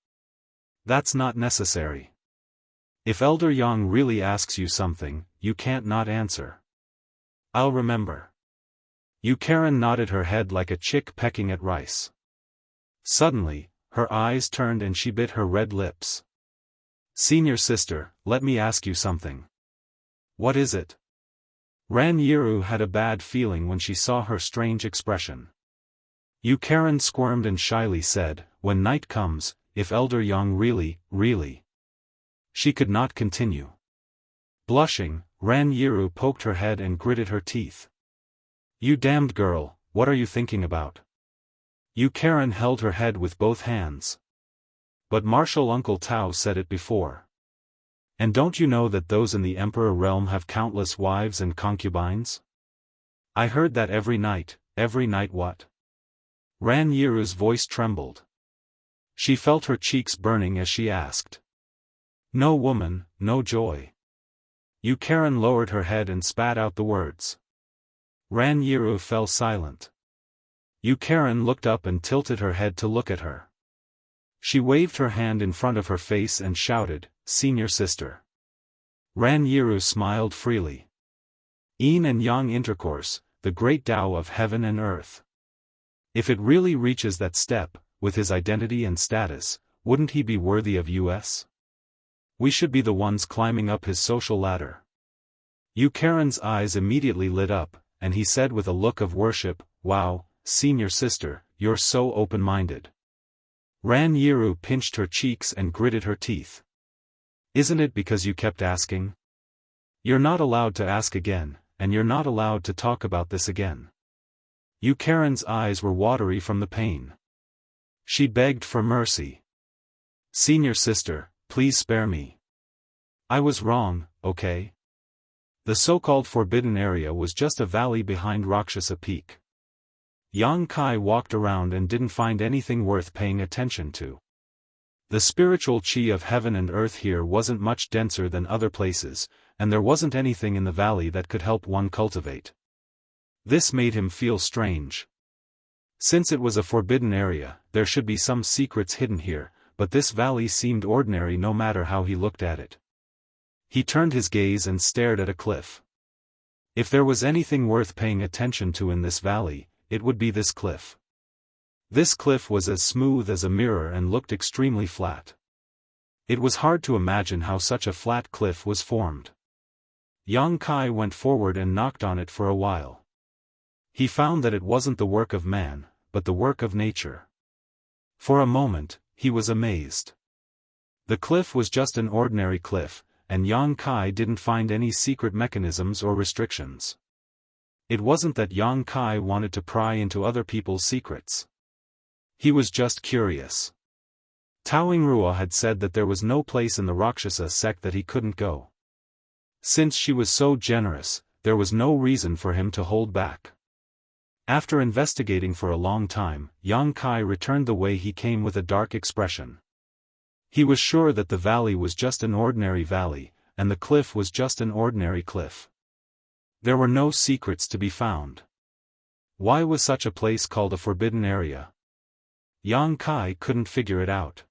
"That's not necessary. If Elder Yang really asks you something, you can't not answer." "I'll remember." Karen nodded her head like a chick pecking at rice. Suddenly, her eyes turned and she bit her red lips. "Senior sister, let me ask you something." "What is it?" Ran Yiru had a bad feeling when she saw her strange expression. Karen squirmed and shyly said, "When night comes, if Elder Yang really. She could not continue. Blushing, Ran Yiru poked her head and gritted her teeth. "You damned girl, what are you thinking about?" Karen held her head with both hands. "But Martial Uncle Tao said it before. And don't you know that those in the Emperor realm have countless wives and concubines?" "I heard that every night what?" Ran Yiru's voice trembled. She felt her cheeks burning as she asked. "No woman, no joy." Karen lowered her head and spat out the words. Ran Yiru fell silent. Yu Karen looked up and tilted her head to look at her. She waved her hand in front of her face and shouted, "Senior sister." Ran Yiru smiled freely. Yin and Yang intercourse, the great Tao of heaven and earth. If it really reaches that step, with his identity and status, wouldn't he be worthy of us? We should be the ones climbing up his social ladder. Yu Karen's eyes immediately lit up, and he said with a look of worship, "Wow, senior sister, you're so open-minded." Ran Yiru pinched her cheeks and gritted her teeth. "Isn't it because you kept asking? You're not allowed to ask again, and you're not allowed to talk about this again." Yu Karen's eyes were watery from the pain. She begged for mercy. "Senior sister, please spare me. I was wrong, okay?" The so-called forbidden area was just a valley behind Rakshasa Peak. Yang Kai walked around and didn't find anything worth paying attention to. The spiritual chi of heaven and earth here wasn't much denser than other places, and there wasn't anything in the valley that could help one cultivate. This made him feel strange. Since it was a forbidden area, there should be some secrets hidden here, but this valley seemed ordinary no matter how he looked at it. He turned his gaze and stared at a cliff. If there was anything worth paying attention to in this valley, it would be this cliff. This cliff was as smooth as a mirror and looked extremely flat. It was hard to imagine how such a flat cliff was formed. Yang Kai went forward and knocked on it for a while. He found that it wasn't the work of man, but the work of nature. For a moment, he was amazed. The cliff was just an ordinary cliff, and Yang Kai didn't find any secret mechanisms or restrictions. It wasn't that Yang Kai wanted to pry into other people's secrets. He was just curious. Taoingrua had said that there was no place in the Rakshasa sect that he couldn't go. Since she was so generous, there was no reason for him to hold back. After investigating for a long time, Yang Kai returned the way he came with a dark expression. He was sure that the valley was just an ordinary valley, and the cliff was just an ordinary cliff. There were no secrets to be found. Why was such a place called a forbidden area? Yang Kai couldn't figure it out.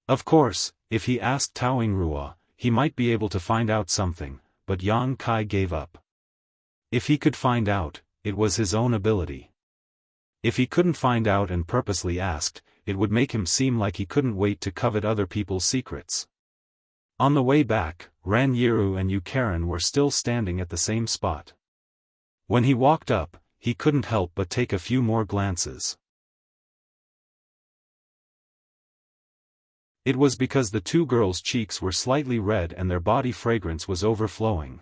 Of course, if he asked Taoingrua, he might be able to find out something, but Yang Kai gave up. If he could find out, it was his own ability. If he couldn't find out and purposely asked, it would make him seem like he couldn't wait to covet other people's secrets. On the way back, Ran Yiru and Yu Karen were still standing at the same spot. When he walked up, he couldn't help but take a few more glances. It was because the two girls' cheeks were slightly red and their body fragrance was overflowing.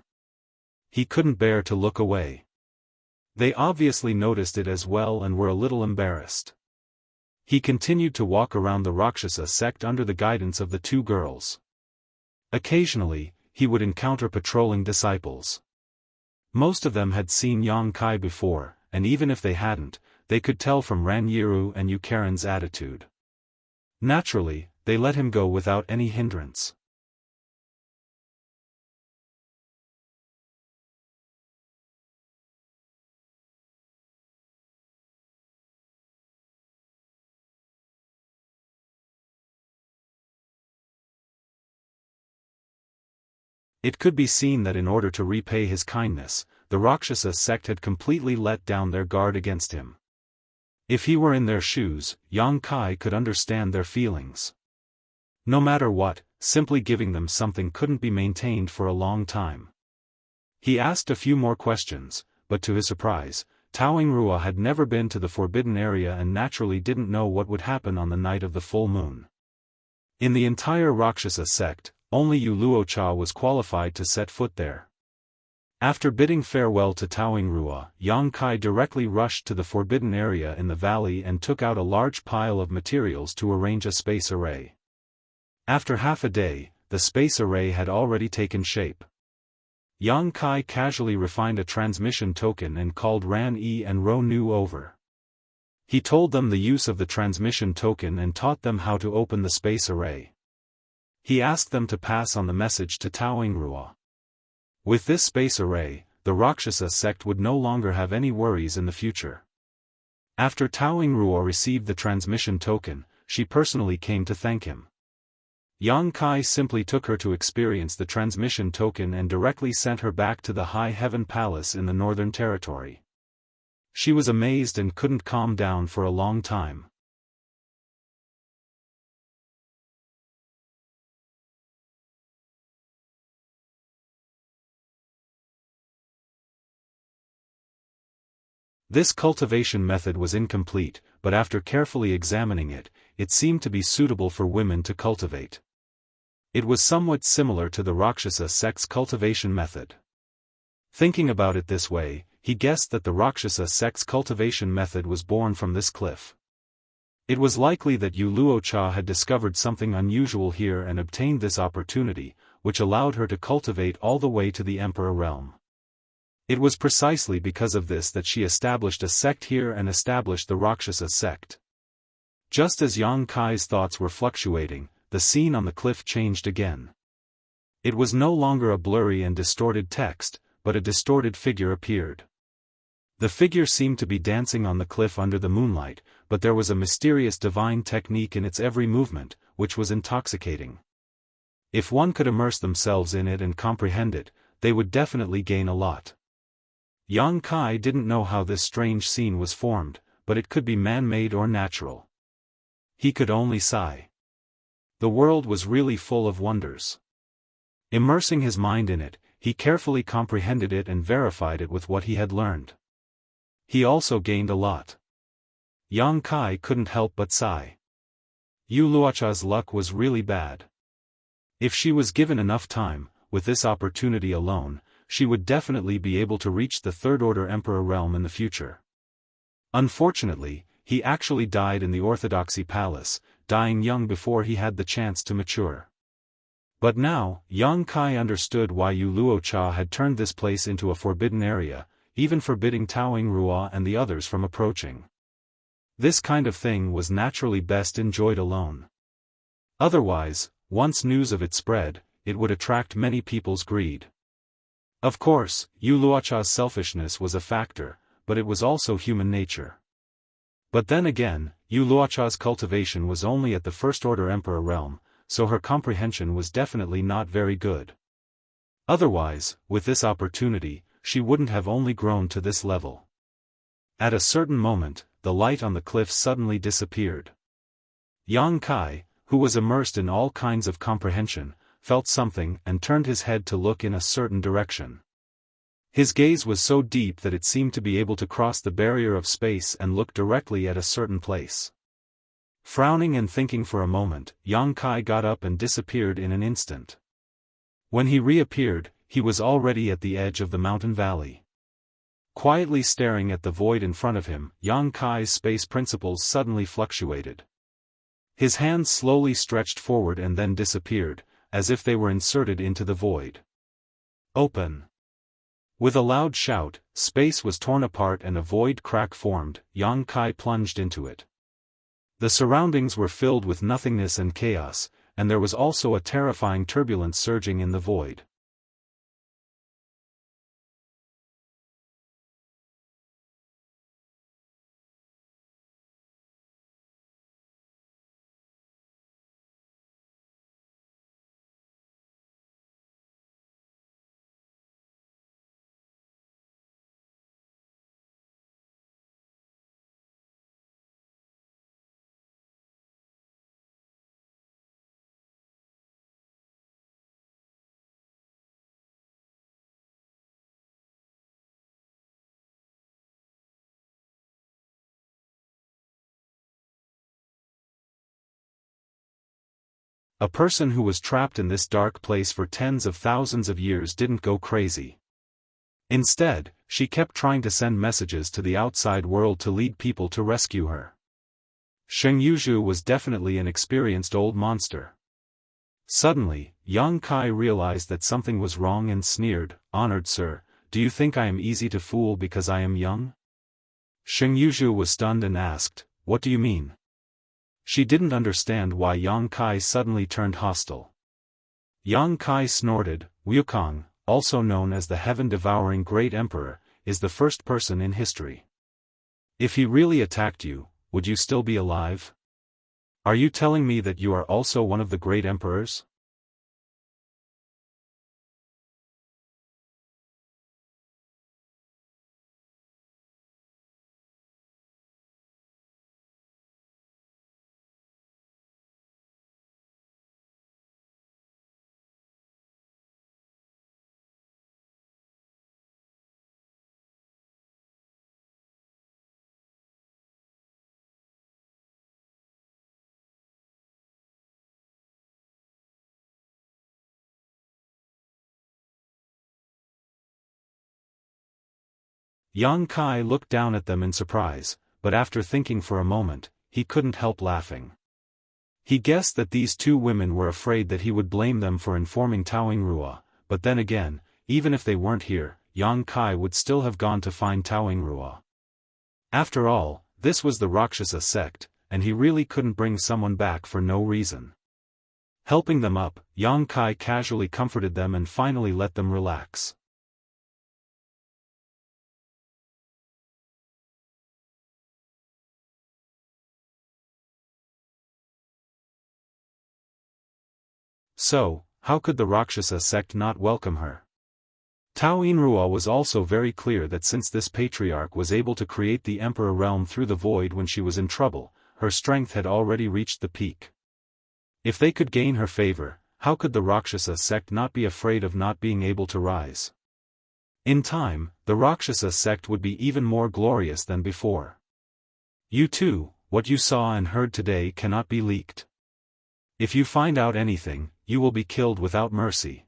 He couldn't bear to look away. They obviously noticed it as well and were a little embarrassed. He continued to walk around the Rakshasa sect under the guidance of the two girls. Occasionally, he would encounter patrolling disciples. Most of them had seen Yang Kai before, and even if they hadn't, they could tell from Ran Yiru and Yu Karen's attitude. Naturally, they let him go without any hindrance. It could be seen that in order to repay his kindness, the Rakshasa sect had completely let down their guard against him. If he were in their shoes, Yang Kai could understand their feelings. No matter what, simply giving them something couldn't be maintained for a long time. He asked a few more questions, but to his surprise, Taoingrua had never been to the forbidden area and naturally didn't know what would happen on the night of the full moon. In the entire Rakshasa sect, only Yu Luocha was qualified to set foot there. After bidding farewell to Taoingrua, Yang Kai directly rushed to the forbidden area in the valley and took out a large pile of materials to arrange a space array. After half a day, the space array had already taken shape. Yang Kai casually refined a transmission token and called Ran Yi and Ro Nu over. He told them the use of the transmission token and taught them how to open the space array. He asked them to pass on the message to Taoingrua. With this space array, the Rakshasa sect would no longer have any worries in the future. After Taoing Ruo received the transmission token, she personally came to thank him. Yang Kai simply took her to experience the transmission token and directly sent her back to the High Heaven Palace in the Northern Territory. She was amazed and couldn't calm down for a long time. This cultivation method was incomplete, but after carefully examining it, it seemed to be suitable for women to cultivate. It was somewhat similar to the Rakshasa sect's cultivation method. Thinking about it this way, he guessed that the Rakshasa sect's cultivation method was born from this cliff. It was likely that Yu Luocha had discovered something unusual here and obtained this opportunity, which allowed her to cultivate all the way to the Emperor realm. It was precisely because of this that she established a sect here and established the Rakshasa sect. Just as Yang Kai's thoughts were fluctuating, the scene on the cliff changed again. It was no longer a blurry and distorted text, but a distorted figure appeared. The figure seemed to be dancing on the cliff under the moonlight, but there was a mysterious divine technique in its every movement, which was intoxicating. If one could immerse themselves in it and comprehend it, they would definitely gain a lot. Yang Kai didn't know how this strange scene was formed, but it could be man-made or natural. He could only sigh. The world was really full of wonders. Immersing his mind in it, he carefully comprehended it and verified it with what he had learned. He also gained a lot. Yang Kai couldn't help but sigh. Yu Luocha's luck was really bad. If she was given enough time, with this opportunity alone, she would definitely be able to reach the Third Order Emperor realm in the future. Unfortunately, he actually died in the Orthodoxy Palace, dying young before he had the chance to mature. But now, Yang Kai understood why Yu Luocha had turned this place into a forbidden area, even forbidding Taoing Ruo and the others from approaching. This kind of thing was naturally best enjoyed alone. Otherwise, once news of it spread, it would attract many people's greed. Of course, Yu Luocha's selfishness was a factor, but it was also human nature. But then again, Yu Luocha's cultivation was only at the First Order Emperor realm, so her comprehension was definitely not very good. Otherwise, with this opportunity, she wouldn't have only grown to this level. At a certain moment, the light on the cliff suddenly disappeared. Yang Kai, who was immersed in all kinds of comprehension, felt something and turned his head to look in a certain direction. His gaze was so deep that it seemed to be able to cross the barrier of space and look directly at a certain place. Frowning and thinking for a moment, Yang Kai got up and disappeared in an instant. When he reappeared, he was already at the edge of the mountain valley. Quietly staring at the void in front of him, Yang Kai's space principles suddenly fluctuated. His hands slowly stretched forward and then disappeared, as if they were inserted into the void. Open! With a loud shout, space was torn apart and a void crack formed. Yang Kai plunged into it. The surroundings were filled with nothingness and chaos, and there was also a terrifying turbulence surging in the void. A person who was trapped in this dark place for tens of thousands of years didn't go crazy. Instead, she kept trying to send messages to the outside world to lead people to rescue her. Sheng Yuzhu was definitely an experienced old monster. Suddenly, Yang Kai realized that something was wrong and sneered, "Honored sir, do you think I am easy to fool because I am young?" Sheng Yuzhu was stunned and asked, "What do you mean?" She didn't understand why Yang Kai suddenly turned hostile. Yang Kai snorted, "Wukong, also known as the heaven-devouring Great Emperor, is the first person in history. If he really attacked you, would you still be alive? Are you telling me that you are also one of the great emperors? Yang Kai looked down at them in surprise, but after thinking for a moment, he couldn't help laughing. He guessed that these two women were afraid that he would blame them for informing Taoyingrua, but then again, even if they weren't here, Yang Kai would still have gone to find Taoyingrua. After all, this was the Rakshasa sect, and he really couldn't bring someone back for no reason. Helping them up, Yang Kai casually comforted them and finally let them relax. So, how could the Rakshasa sect not welcome her? Taoyingrua was also very clear that since this patriarch was able to create the emperor realm through the void when she was in trouble, her strength had already reached the peak. If they could gain her favor, how could the Rakshasa sect not be afraid of not being able to rise? In time, the Rakshasa sect would be even more glorious than before. You too, what you saw and heard today cannot be leaked. If you find out anything, you will be killed without mercy.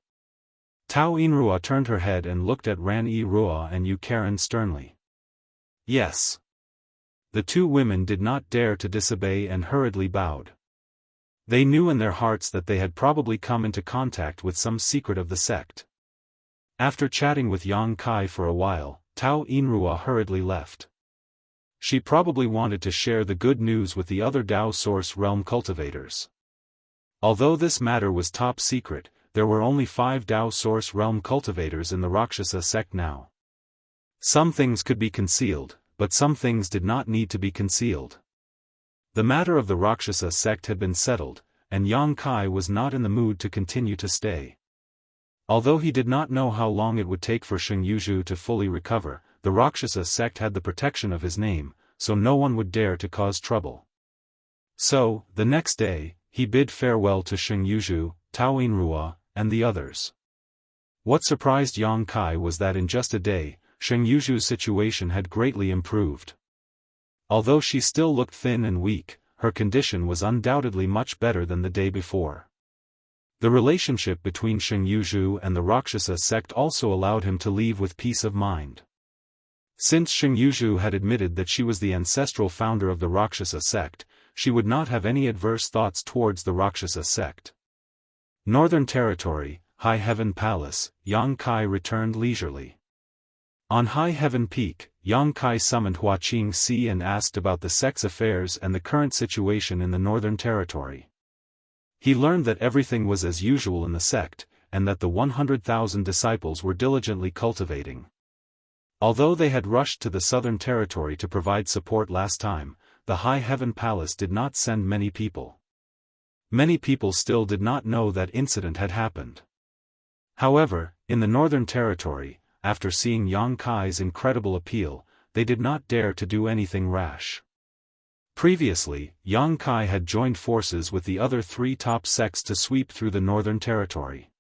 Taoyingrua turned her head and looked at Ran-yi-rua and Yu-Karen sternly. Yes. The two women did not dare to disobey and hurriedly bowed. They knew in their hearts that they had probably come into contact with some secret of the sect. After chatting with Yang Kai for a while, Taoyingrua hurriedly left. She probably wanted to share the good news with the other Dao Source Realm cultivators. Although this matter was top secret, there were only 5 Dao Source Realm cultivators in the Rakshasa sect now. Some things could be concealed, but some things did not need to be concealed. The matter of the Rakshasa sect had been settled, and Yang Kai was not in the mood to continue to stay. Although he did not know how long it would take for Xingyuzhu to fully recover, the Rakshasa sect had the protection of his name, so no one would dare to cause trouble. So, the next day, he bid farewell to Xingyuzhu, Taoyingrua, and the others. What surprised Yang Kai was that in just a day, Xingyuzhu's situation had greatly improved. Although she still looked thin and weak, her condition was undoubtedly much better than the day before. The relationship between Xingyuzhu and the Rakshasa sect also allowed him to leave with peace of mind. Since Xingyuzhu had admitted that she was the ancestral founder of the Rakshasa sect, she would not have any adverse thoughts towards the Rakshasa sect. Northern Territory, High Heaven Palace, Yang Kai returned leisurely. On High Heaven Peak, Yang Kai summoned Wuxia Xianxia and asked about the sect's affairs and the current situation in the Northern Territory. He learned that everything was as usual in the sect, and that the 100,000 disciples were diligently cultivating. Although they had rushed to the Southern Territory to provide support last time, the High Heaven Palace did not send many people. Many people still did not know that incident had happened. However, in the Northern Territory, after seeing Yang Kai's incredible appeal, they did not dare to do anything rash. Previously, Yang Kai had joined forces with the other 3 top sects to sweep through the Northern Territory.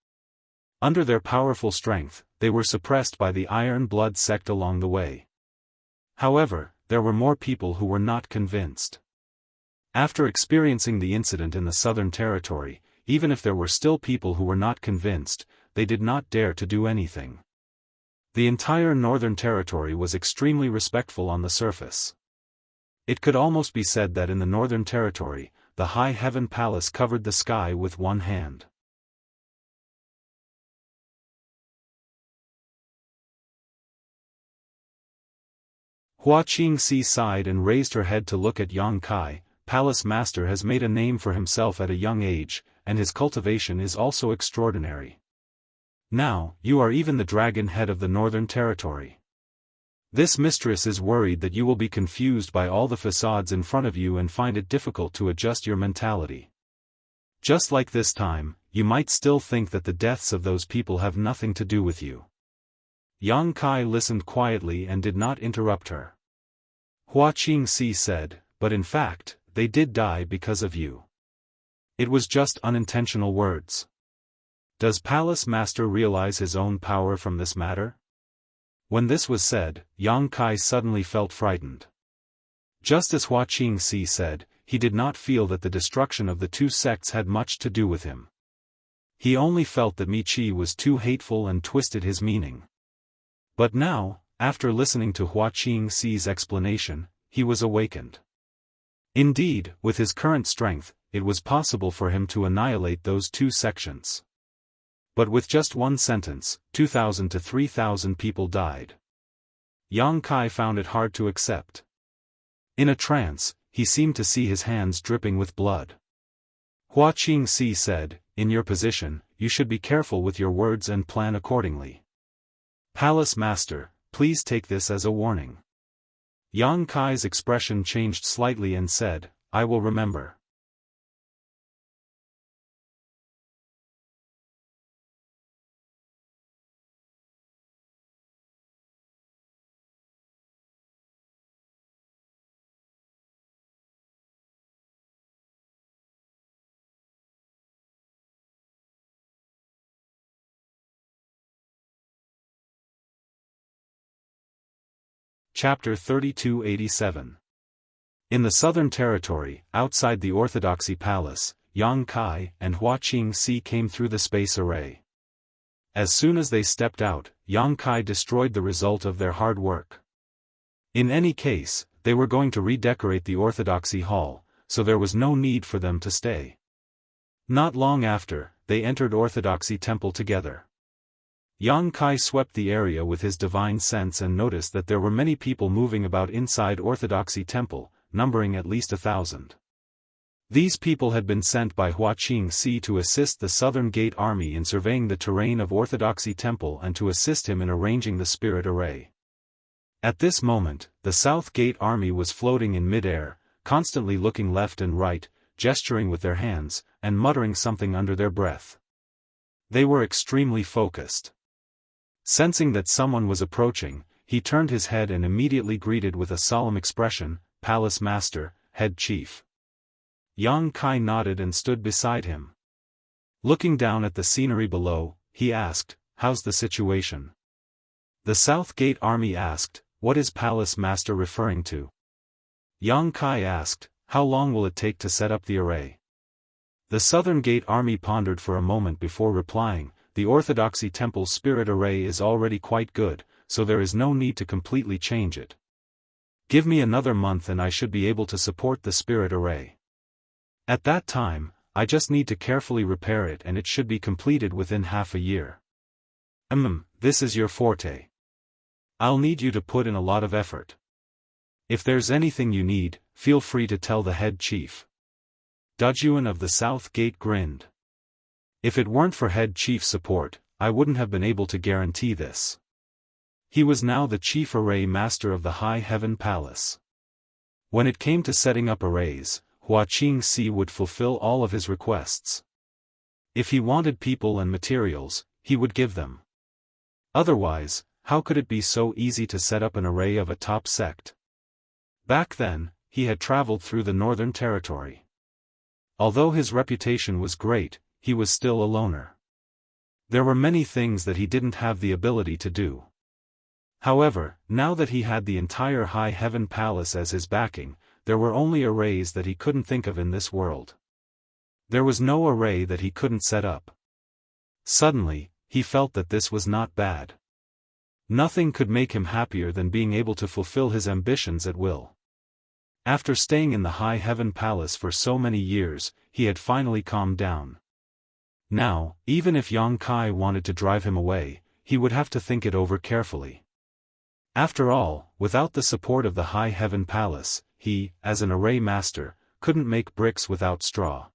Under their powerful strength, they were suppressed by the Iron Blood sect along the way. However, there were more people who were not convinced. After experiencing the incident in the Southern Territory, even if there were still people who were not convinced, they did not dare to do anything. The entire Northern Territory was extremely respectful on the surface. It could almost be said that in the Northern Territory, the High Heaven Palace covered the sky with one hand. Wuxia Xianxia sighed and raised her head to look at Yang Kai. Palace Master has made a name for himself at a young age, and his cultivation is also extraordinary. Now, you are even the dragon head of the Northern Territory. This mistress is worried that you will be confused by all the facades in front of you and find it difficult to adjust your mentality. Just like this time, you might still think that the deaths of those people have nothing to do with you. Yang Kai listened quietly and did not interrupt her. Hua Qingxi said, but in fact, they did die because of you. It was just unintentional words. Does Palace Master realize his own power from this matter? When this was said, Yang Kai suddenly felt frightened. Just as Hua Qingxi said, he did not feel that the destruction of the two sects had much to do with him. He only felt that Mi-Chi was too hateful and twisted his meaning. But now, after listening to Hua Qingxi's explanation, he was awakened. Indeed, with his current strength, it was possible for him to annihilate those two sections. But with just one sentence, 2,000 to 3,000 people died. Yang Kai found it hard to accept. In a trance, he seemed to see his hands dripping with blood. Hua Qingxi said, in your position, you should be careful with your words and plan accordingly. Palace Master, please take this as a warning. Yang Kai's expression changed slightly and said, I will remember. Chapter 3287. In the Southern Territory, outside the Orthodoxy Palace, Yang Kai and Hua Qingxi came through the space array. As soon as they stepped out, Yang Kai destroyed the result of their hard work. In any case, they were going to redecorate the Orthodoxy Hall, so there was no need for them to stay. Not long after, they entered Orthodoxy Temple together. Yang Kai swept the area with his divine sense and noticed that there were many people moving about inside Orthodoxy Temple, numbering at least 1,000. These people had been sent by Hua Qingxi to assist the Southern Gate Army in surveying the terrain of Orthodoxy Temple and to assist him in arranging the spirit array. At this moment, the South Gate Army was floating in mid-air, constantly looking left and right, gesturing with their hands, and muttering something under their breath. They were extremely focused. Sensing that someone was approaching, he turned his head and immediately greeted with a solemn expression, Palace Master, Head Chief. Yang Kai nodded and stood beside him. Looking down at the scenery below, he asked, how's the situation? The South Gate Army asked, what is Palace Master referring to? Yang Kai asked, how long will it take to set up the array? The Southern Gate Army pondered for a moment before replying, the Orthodoxy Temple spirit array is already quite good, so there is no need to completely change it. Give me another month and I should be able to support the spirit array. At that time, I just need to carefully repair it and it should be completed within half a year. This is your forte. I'll need you to put in a lot of effort. If there's anything you need, feel free to tell the head chief. Dujuan of the South Gate grinned. If it weren't for head chief's support, I wouldn't have been able to guarantee this. He was now the chief array master of the High Heaven Palace. When it came to setting up arrays, Hua Qingxi would fulfill all of his requests. If he wanted people and materials, he would give them. Otherwise, how could it be so easy to set up an array of a top sect? Back then, he had traveled through the Northern Territory. Although his reputation was great, he was still a loner. There were many things that he didn't have the ability to do. However, now that he had the entire High Heaven Palace as his backing, there were only arrays that he couldn't think of in this world. There was no array that he couldn't set up. Suddenly, he felt that this was not bad. Nothing could make him happier than being able to fulfill his ambitions at will. After staying in the High Heaven Palace for so many years, he had finally calmed down. Now, even if Yang Kai wanted to drive him away, he would have to think it over carefully. After all, without the support of the High Heaven Palace, he, as an array master, couldn't make bricks without straw.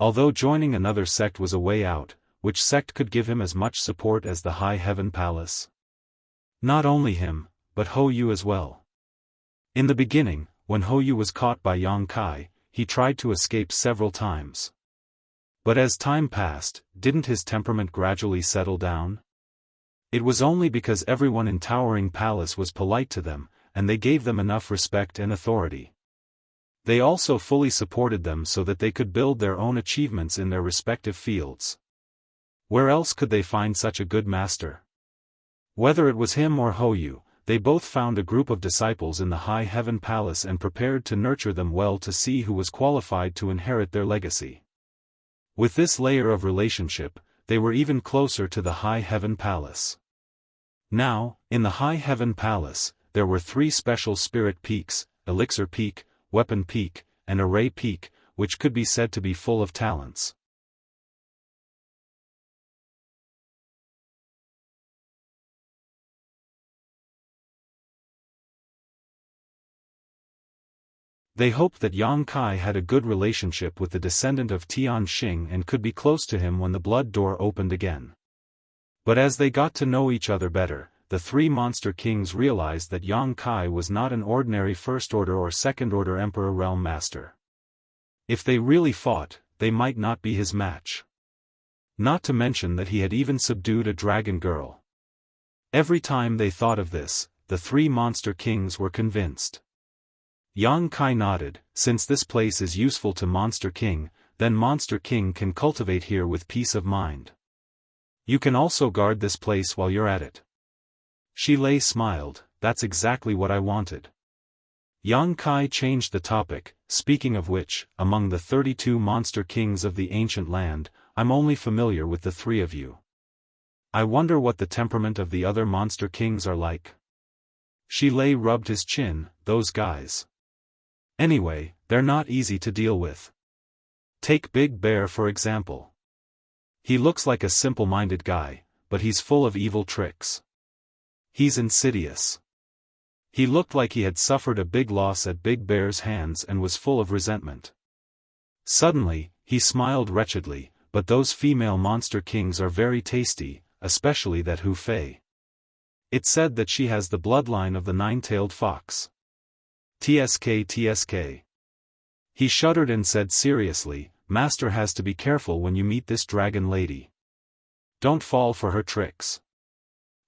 Although joining another sect was a way out, which sect could give him as much support as the High Heaven Palace? Not only him, but Hou Yu as well. In the beginning, when Hou Yu was caught by Yang Kai, he tried to escape several times. But as time passed, didn't his temperament gradually settle down? It was only because everyone in Towering Palace was polite to them, and they gave them enough respect and authority. They also fully supported them so that they could build their own achievements in their respective fields. Where else could they find such a good master? Whether it was him or Hou Yu, they both found a group of disciples in the High Heaven Palace and prepared to nurture them well to see who was qualified to inherit their legacy. With this layer of relationship, they were even closer to the High Heaven Palace. Now, in the High Heaven Palace, there were 3 special spirit peaks, Elixir Peak, Weapon Peak, and Array Peak, which could be said to be full of talents. They hoped that Yang Kai had a good relationship with the descendant of Tian Xing and could be close to him when the blood door opened again. But as they got to know each other better, the 3 monster kings realized that Yang Kai was not an ordinary first-order or second-order Emperor Realm Master. If they really fought, they might not be his match. Not to mention that he had even subdued a dragon girl. Every time they thought of this, the 3 monster kings were convinced. Yang Kai nodded. Since this place is useful to Monster King, then Monster King can cultivate here with peace of mind. You can also guard this place while you're at it. Shi Lei smiled. That's exactly what I wanted. Yang Kai changed the topic. Speaking of which, among the 32 Monster Kings of the ancient land, I'm only familiar with the 3 of you. I wonder what the temperament of the other Monster Kings are like. Shi Lei rubbed his chin. Those guys. Anyway, they're not easy to deal with. Take Big Bear for example. He looks like a simple-minded guy, but he's full of evil tricks. He's insidious. He looked like he had suffered a big loss at Big Bear's hands and was full of resentment. Suddenly, he smiled wretchedly, but those female monster kings are very tasty, especially that Hu Fei. It's said that she has the bloodline of the 9-tailed fox. TSK. He shuddered and said seriously, Master has to be careful when you meet this dragon lady. Don't fall for her tricks.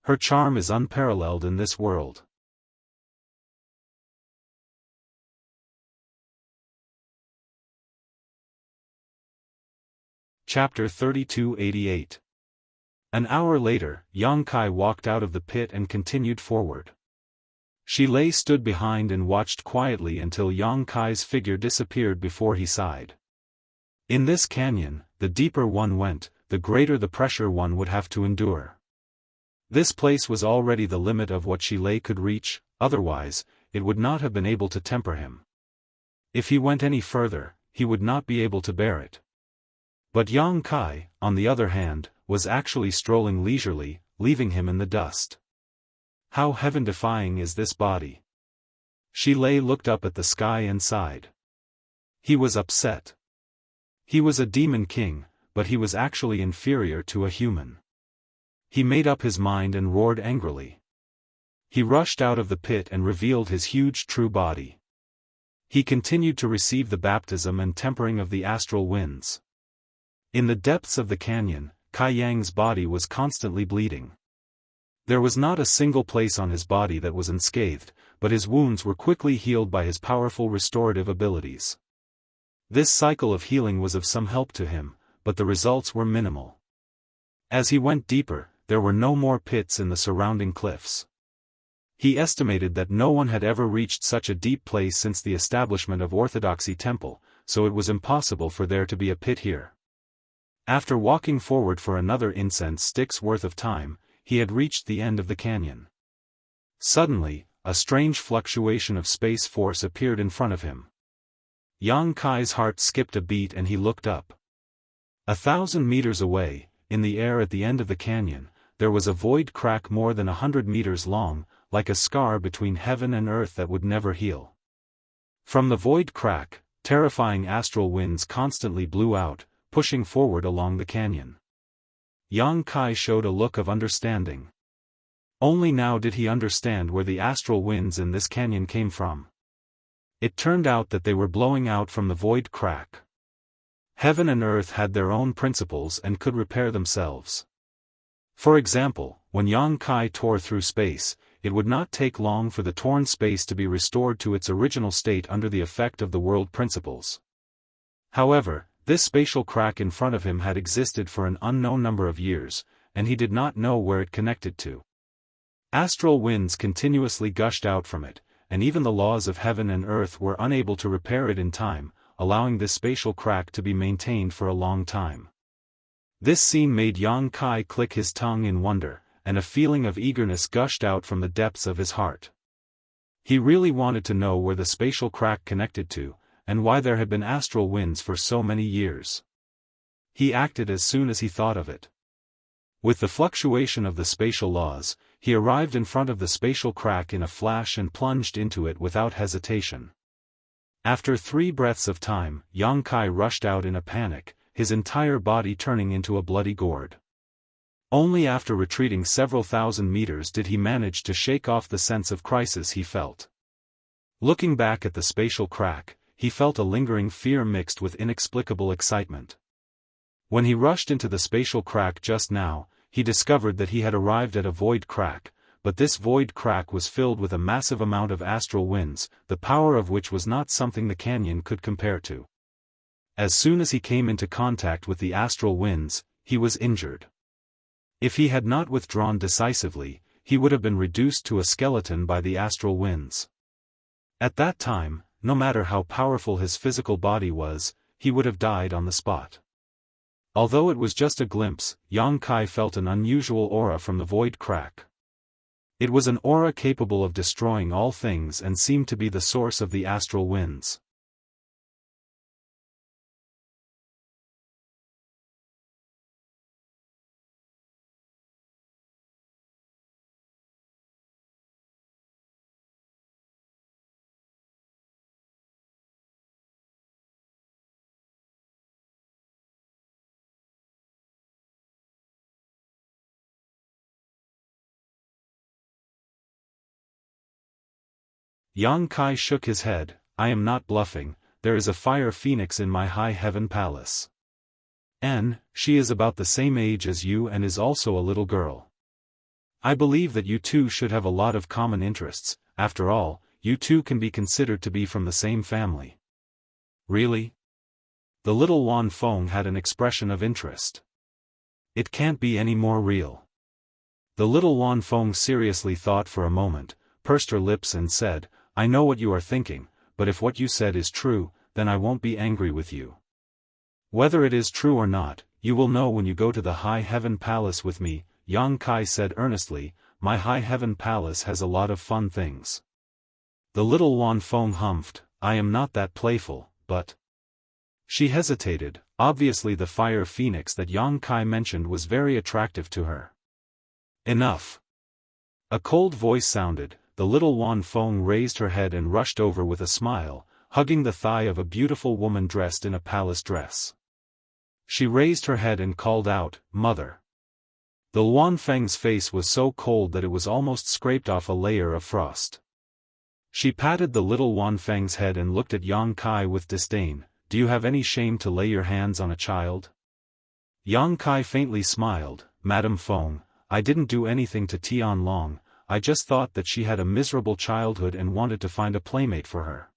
Her charm is unparalleled in this world. Chapter 3288. An hour later, Yang Kai walked out of the pit and continued forward. Shi Lei stood behind and watched quietly until Yang Kai's figure disappeared before he sighed. In this canyon, the deeper one went, the greater the pressure one would have to endure. This place was already the limit of what Shi Lei could reach, otherwise, it would not have been able to temper him. If he went any further, he would not be able to bear it. But Yang Kai, on the other hand, was actually strolling leisurely, leaving him in the dust. How heaven-defying is this body? Shi Lei looked up at the sky and sighed. He was upset. He was a demon king, but he was actually inferior to a human. He made up his mind and roared angrily. He rushed out of the pit and revealed his huge true body. He continued to receive the baptism and tempering of the astral winds. In the depths of the canyon, Kai Yang's body was constantly bleeding. There was not a single place on his body that was unscathed, but his wounds were quickly healed by his powerful restorative abilities. This cycle of healing was of some help to him, but the results were minimal. As he went deeper, there were no more pits in the surrounding cliffs. He estimated that no one had ever reached such a deep place since the establishment of Orthodoxy Temple, so it was impossible for there to be a pit here. After walking forward for another incense stick's worth of time, he had reached the end of the canyon. Suddenly, a strange fluctuation of space force appeared in front of him. Yang Kai's heart skipped a beat and he looked up. 1,000 meters away, in the air at the end of the canyon, there was a void crack more than 100 meters long, like a scar between heaven and earth that would never heal. From the void crack, terrifying astral winds constantly blew out, pushing forward along the canyon. Yang Kai showed a look of understanding. Only now did he understand where the astral winds in this canyon came from. It turned out that they were blowing out from the void crack. Heaven and earth had their own principles and could repair themselves. For example, when Yang Kai tore through space, it would not take long for the torn space to be restored to its original state under the effect of the world principles. However, this spatial crack in front of him had existed for an unknown number of years, and he did not know where it connected to. Astral winds continuously gushed out from it, and even the laws of heaven and earth were unable to repair it in time, allowing this spatial crack to be maintained for a long time. This scene made Yang Kai click his tongue in wonder, and a feeling of eagerness gushed out from the depths of his heart. He really wanted to know where the spatial crack connected to, and why there had been astral winds for so many years. He acted as soon as he thought of it. With the fluctuation of the spatial laws, he arrived in front of the spatial crack in a flash and plunged into it without hesitation. After 3 breaths of time, Yang Kai rushed out in a panic, his entire body turning into a bloody gourd. Only after retreating several thousand meters did he manage to shake off the sense of crisis he felt. Looking back at the spatial crack, he felt a lingering fear mixed with inexplicable excitement. When he rushed into the spatial crack just now, he discovered that he had arrived at a void crack, but this void crack was filled with a massive amount of astral winds, the power of which was not something the canyon could compare to. As soon as he came into contact with the astral winds, he was injured. If he had not withdrawn decisively, he would have been reduced to a skeleton by the astral winds. At that time, no matter how powerful his physical body was, he would have died on the spot. Although it was just a glimpse, Yang Kai felt an unusual aura from the void crack. It was an aura capable of destroying all things and seemed to be the source of the astral winds. Yang Kai shook his head. I am not bluffing, there is a fire phoenix in my high heaven palace. She is about the same age as you and is also a little girl. I believe that you two should have a lot of common interests, after all, you two can be considered to be from the same family. Really? The little Wan Feng had an expression of interest. It can't be any more real. The little Wan Feng seriously thought for a moment, pursed her lips and said, I know what you are thinking, but if what you said is true, then I won't be angry with you. Whether it is true or not, you will know when you go to the High Heaven Palace with me, Yang Kai said earnestly, my High Heaven Palace has a lot of fun things. The little Wan Feng humphed, I am not that playful, but... She hesitated, obviously the fire phoenix that Yang Kai mentioned was very attractive to her. Enough. A cold voice sounded. The little Wan Feng raised her head and rushed over with a smile, hugging the thigh of a beautiful woman dressed in a palace dress. She raised her head and called out, Mother. The Wan Feng's face was so cold that it was almost scraped off a layer of frost. She patted the little Wan Feng's head and looked at Yang Kai with disdain. Do you have any shame to lay your hands on a child? Yang Kai faintly smiled, Madam Feng, I didn't do anything to Tian Long. I just thought that she had a miserable childhood and wanted to find a playmate for her.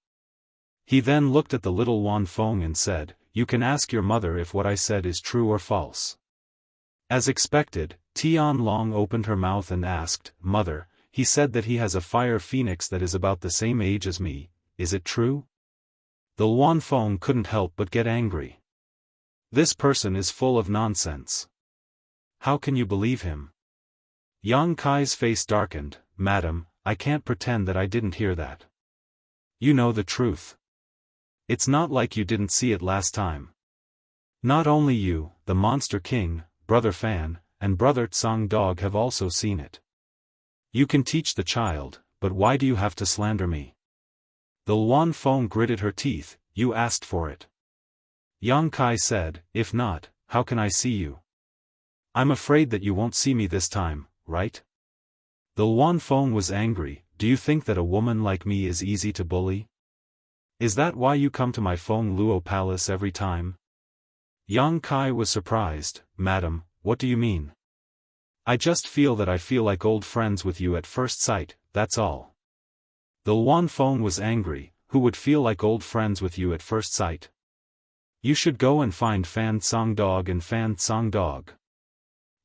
He then looked at the little Wan Feng and said, You can ask your mother if what I said is true or false. As expected, Tian Long opened her mouth and asked, Mother, he said that he has a fire phoenix that is about the same age as me, is it true? The Wan Feng couldn't help but get angry. This person is full of nonsense. How can you believe him? Yang Kai's face darkened, Madam, I can't pretend that I didn't hear that. You know the truth. It's not like you didn't see it last time. Not only you, the Monster King, Brother Fan, and Brother Tsang Dog have also seen it. You can teach the child, but why do you have to slander me? The Wan Feng gritted her teeth, You asked for it. Yang Kai said, If not, how can I see you? I'm afraid that you won't see me this time, right? The Luan Feng was angry. Do you think that a woman like me is easy to bully? Is that why you come to my Feng Luo palace every time? Yang Kai was surprised. Madam, what do you mean? I just feel that I feel like old friends with you at first sight, that's all. The Luan Feng was angry. Who would feel like old friends with you at first sight? You should go and find Fan Song Dog and Fan Song Dog.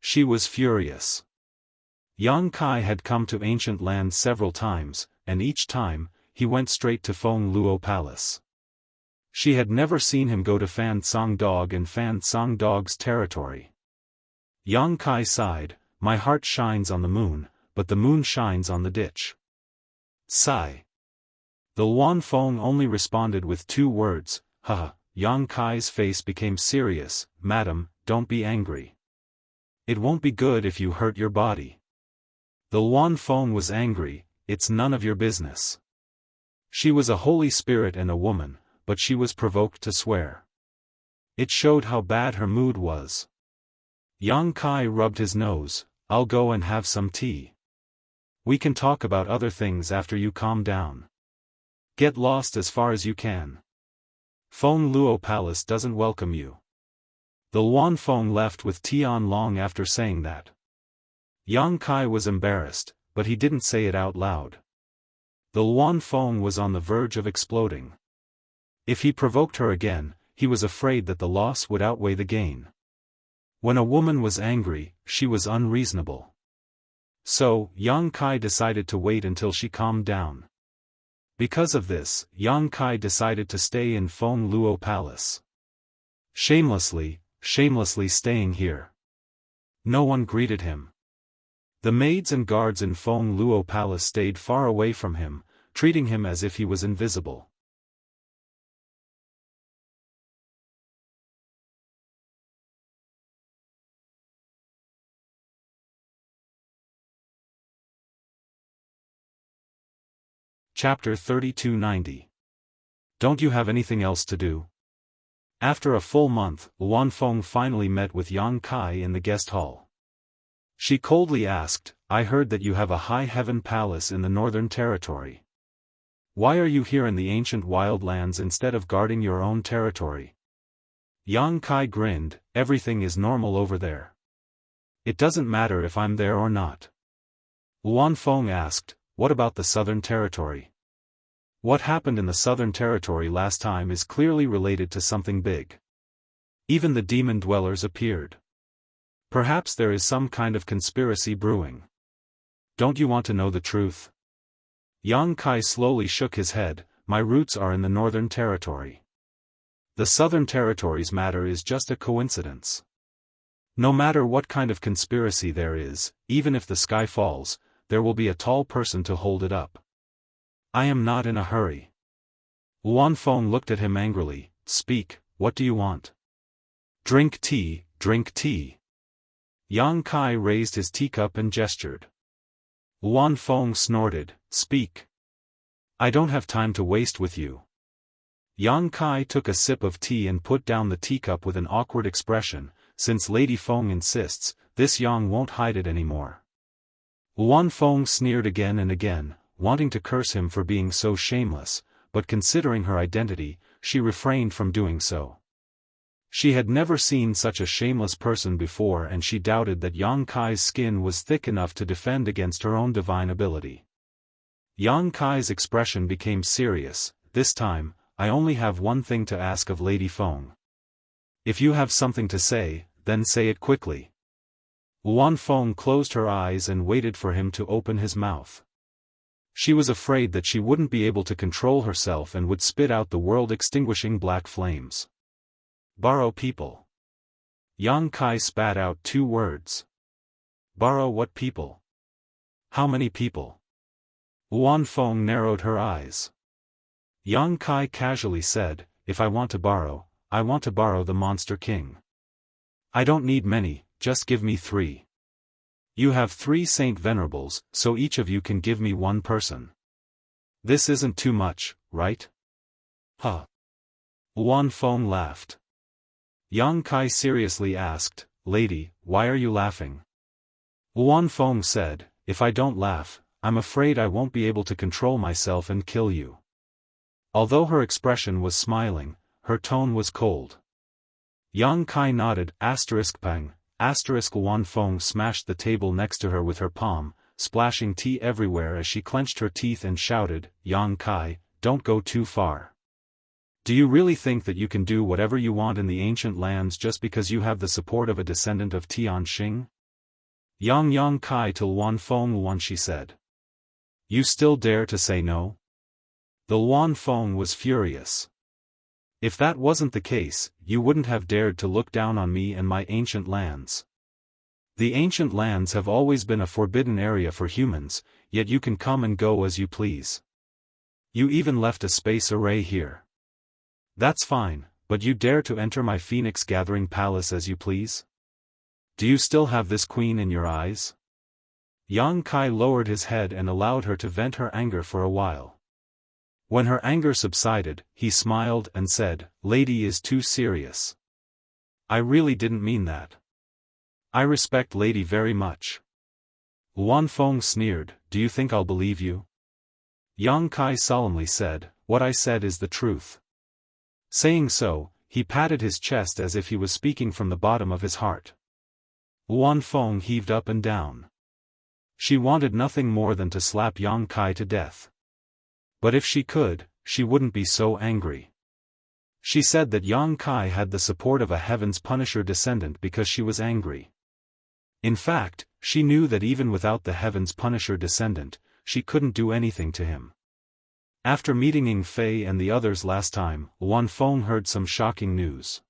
She was furious. Yang Kai had come to ancient lands several times, and each time, he went straight to Feng Luo Palace. She had never seen him go to Fan Song Dog and Fan Song Dog's territory. Yang Kai sighed, my heart shines on the moon, but the moon shines on the ditch. Sigh. The Luan Feng only responded with 2 words, haha. Yang Kai's face became serious. Madam, don't be angry. It won't be good if you hurt your body. The Luan Feng was angry. It's none of your business. She was a holy spirit and a woman, but she was provoked to swear. It showed how bad her mood was. Yang Kai rubbed his nose. I'll go and have some tea. We can talk about other things after you calm down. Get lost as far as you can. Feng Luo Palace doesn't welcome you. The Luan Feng left with Tian long after saying that. Yang Kai was embarrassed, but he didn't say it out loud. The Luan Feng was on the verge of exploding. If he provoked her again, he was afraid that the loss would outweigh the gain. When a woman was angry, she was unreasonable. So, Yang Kai decided to wait until she calmed down. Because of this, Yang Kai decided to stay in Feng Luo Palace. Shamelessly staying here. No one greeted him. The maids and guards in Feng Luo Palace stayed far away from him, treating him as if he was invisible. Chapter 3290. Don't you have anything else to do? After a full month, Luan Feng finally met with Yang Kai in the guest hall. She coldly asked, I heard that you have a high heaven palace in the northern territory. Why are you here in the ancient wildlands instead of guarding your own territory? Yang Kai grinned, everything is normal over there. It doesn't matter if I'm there or not. Luan Feng asked, what about the southern territory? What happened in the southern territory last time is clearly related to something big. Even the demon dwellers appeared. Perhaps there is some kind of conspiracy brewing. Don't you want to know the truth? Yang Kai slowly shook his head, my roots are in the northern territory. The southern territory's matter is just a coincidence. No matter what kind of conspiracy there is, even if the sky falls, there will be a tall person to hold it up. I am not in a hurry. Luan Feng looked at him angrily, speak, what do you want? Drink tea, drink tea. Yang Kai raised his teacup and gestured. Luan Feng snorted, speak. I don't have time to waste with you. Yang Kai took a sip of tea and put down the teacup with an awkward expression, since Lady Feng insists, this Yang won't hide it anymore. Luan Feng sneered again and again, wanting to curse him for being so shameless, but considering her identity, she refrained from doing so. She had never seen such a shameless person before and she doubted that Yang Kai's skin was thick enough to defend against her own divine ability. Yang Kai's expression became serious, this time, I only have one thing to ask of Lady Feng. If you have something to say, then say it quickly. Luan Feng closed her eyes and waited for him to open his mouth. She was afraid that she wouldn't be able to control herself and would spit out the world-extinguishing black flames. Borrow people. Yang Kai spat out 2 words. Borrow what people? How many people? Luan Feng narrowed her eyes. Yang Kai casually said, if I want to borrow, I want to borrow the Monster King. I don't need many, just give me 3. You have 3 Saint Venerables, so each of you can give me 1 person. This isn't too much, right? Huh. Luan Feng laughed. Yang Kai seriously asked, Lady, why are you laughing? Wanfeng said, if I don't laugh, I'm afraid I won't be able to control myself and kill you. Although her expression was smiling, her tone was cold. Yang Kai nodded, *pang, Wanfeng smashed the table next to her with her palm, splashing tea everywhere as she clenched her teeth and shouted, Yang Kai, don't go too far. Do you really think that you can do whatever you want in the ancient lands just because you have the support of a descendant of Tianxing? Yang Kai till Wanfeng, she said. You still dare to say no? The Wanfeng was furious. If that wasn't the case, you wouldn't have dared to look down on me and my ancient lands. The ancient lands have always been a forbidden area for humans, yet you can come and go as you please. You even left a space array here. That's fine, but you dare to enter my Phoenix Gathering Palace as you please? Do you still have this queen in your eyes? Yang Kai lowered his head and allowed her to vent her anger for a while. When her anger subsided, he smiled and said, Lady is too serious. I really didn't mean that. I respect Lady very much. Wanfeng sneered, do you think I'll believe you? Yang Kai solemnly said, what I said is the truth. Saying so, he patted his chest as if he was speaking from the bottom of his heart. Wanfeng heaved up and down. She wanted nothing more than to slap Yang Kai to death. But if she could, she wouldn't be so angry. She said that Yang Kai had the support of a Heaven's Punisher descendant because she was angry. In fact, she knew that even without the Heaven's Punisher descendant, she couldn't do anything to him. After meeting Ying Fei and the others last time, Wanfeng heard some shocking news.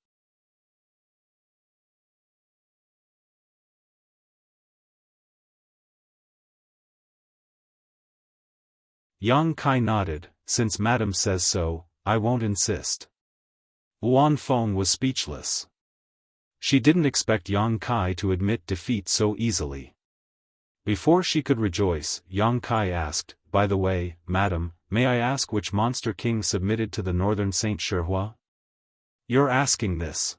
Yang Kai nodded, since Madam says so, I won't insist. Wanfeng was speechless. She didn't expect Yang Kai to admit defeat so easily. Before she could rejoice, Yang Kai asked, by the way, Madam, may I ask which monster king submitted to the northern Saint Shihua? You're asking this.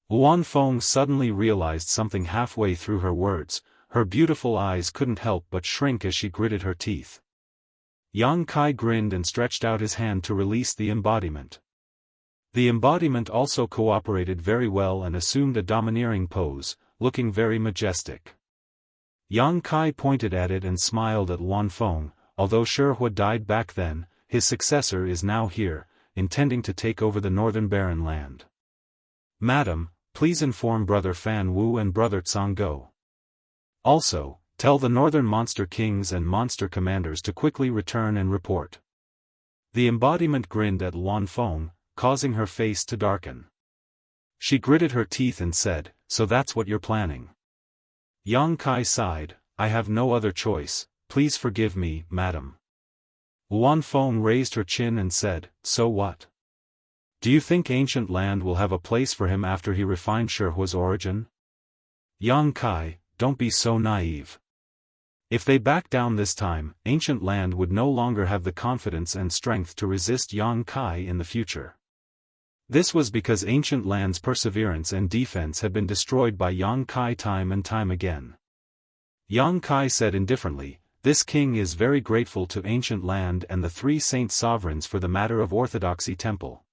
Wanfeng suddenly realized something halfway through her words, her beautiful eyes couldn't help but shrink as she gritted her teeth. Yang Kai grinned and stretched out his hand to release the embodiment. The embodiment also cooperated very well and assumed a domineering pose, looking very majestic. Yang Kai pointed at it and smiled at Wanfeng. Although Shihua died back then, his successor is now here, intending to take over the northern barren land. Madam, please inform Brother Fan Wu and Brother Tsanggo. Also, tell the northern monster kings and monster commanders to quickly return and report. The embodiment grinned at Wanfeng, causing her face to darken. She gritted her teeth and said, so that's what you're planning. Yang Kai sighed, I have no other choice. Please forgive me, madam. Wanfeng raised her chin and said, so what? Do you think ancient land will have a place for him after he refined Shihua's origin? Yang Kai, don't be so naive. If they back down this time, ancient land would no longer have the confidence and strength to resist Yang Kai in the future. This was because ancient land's perseverance and defense had been destroyed by Yang Kai time and time again. Yang Kai said indifferently, this king is very grateful to ancient land and the three saint sovereigns for the matter of orthodoxy temple.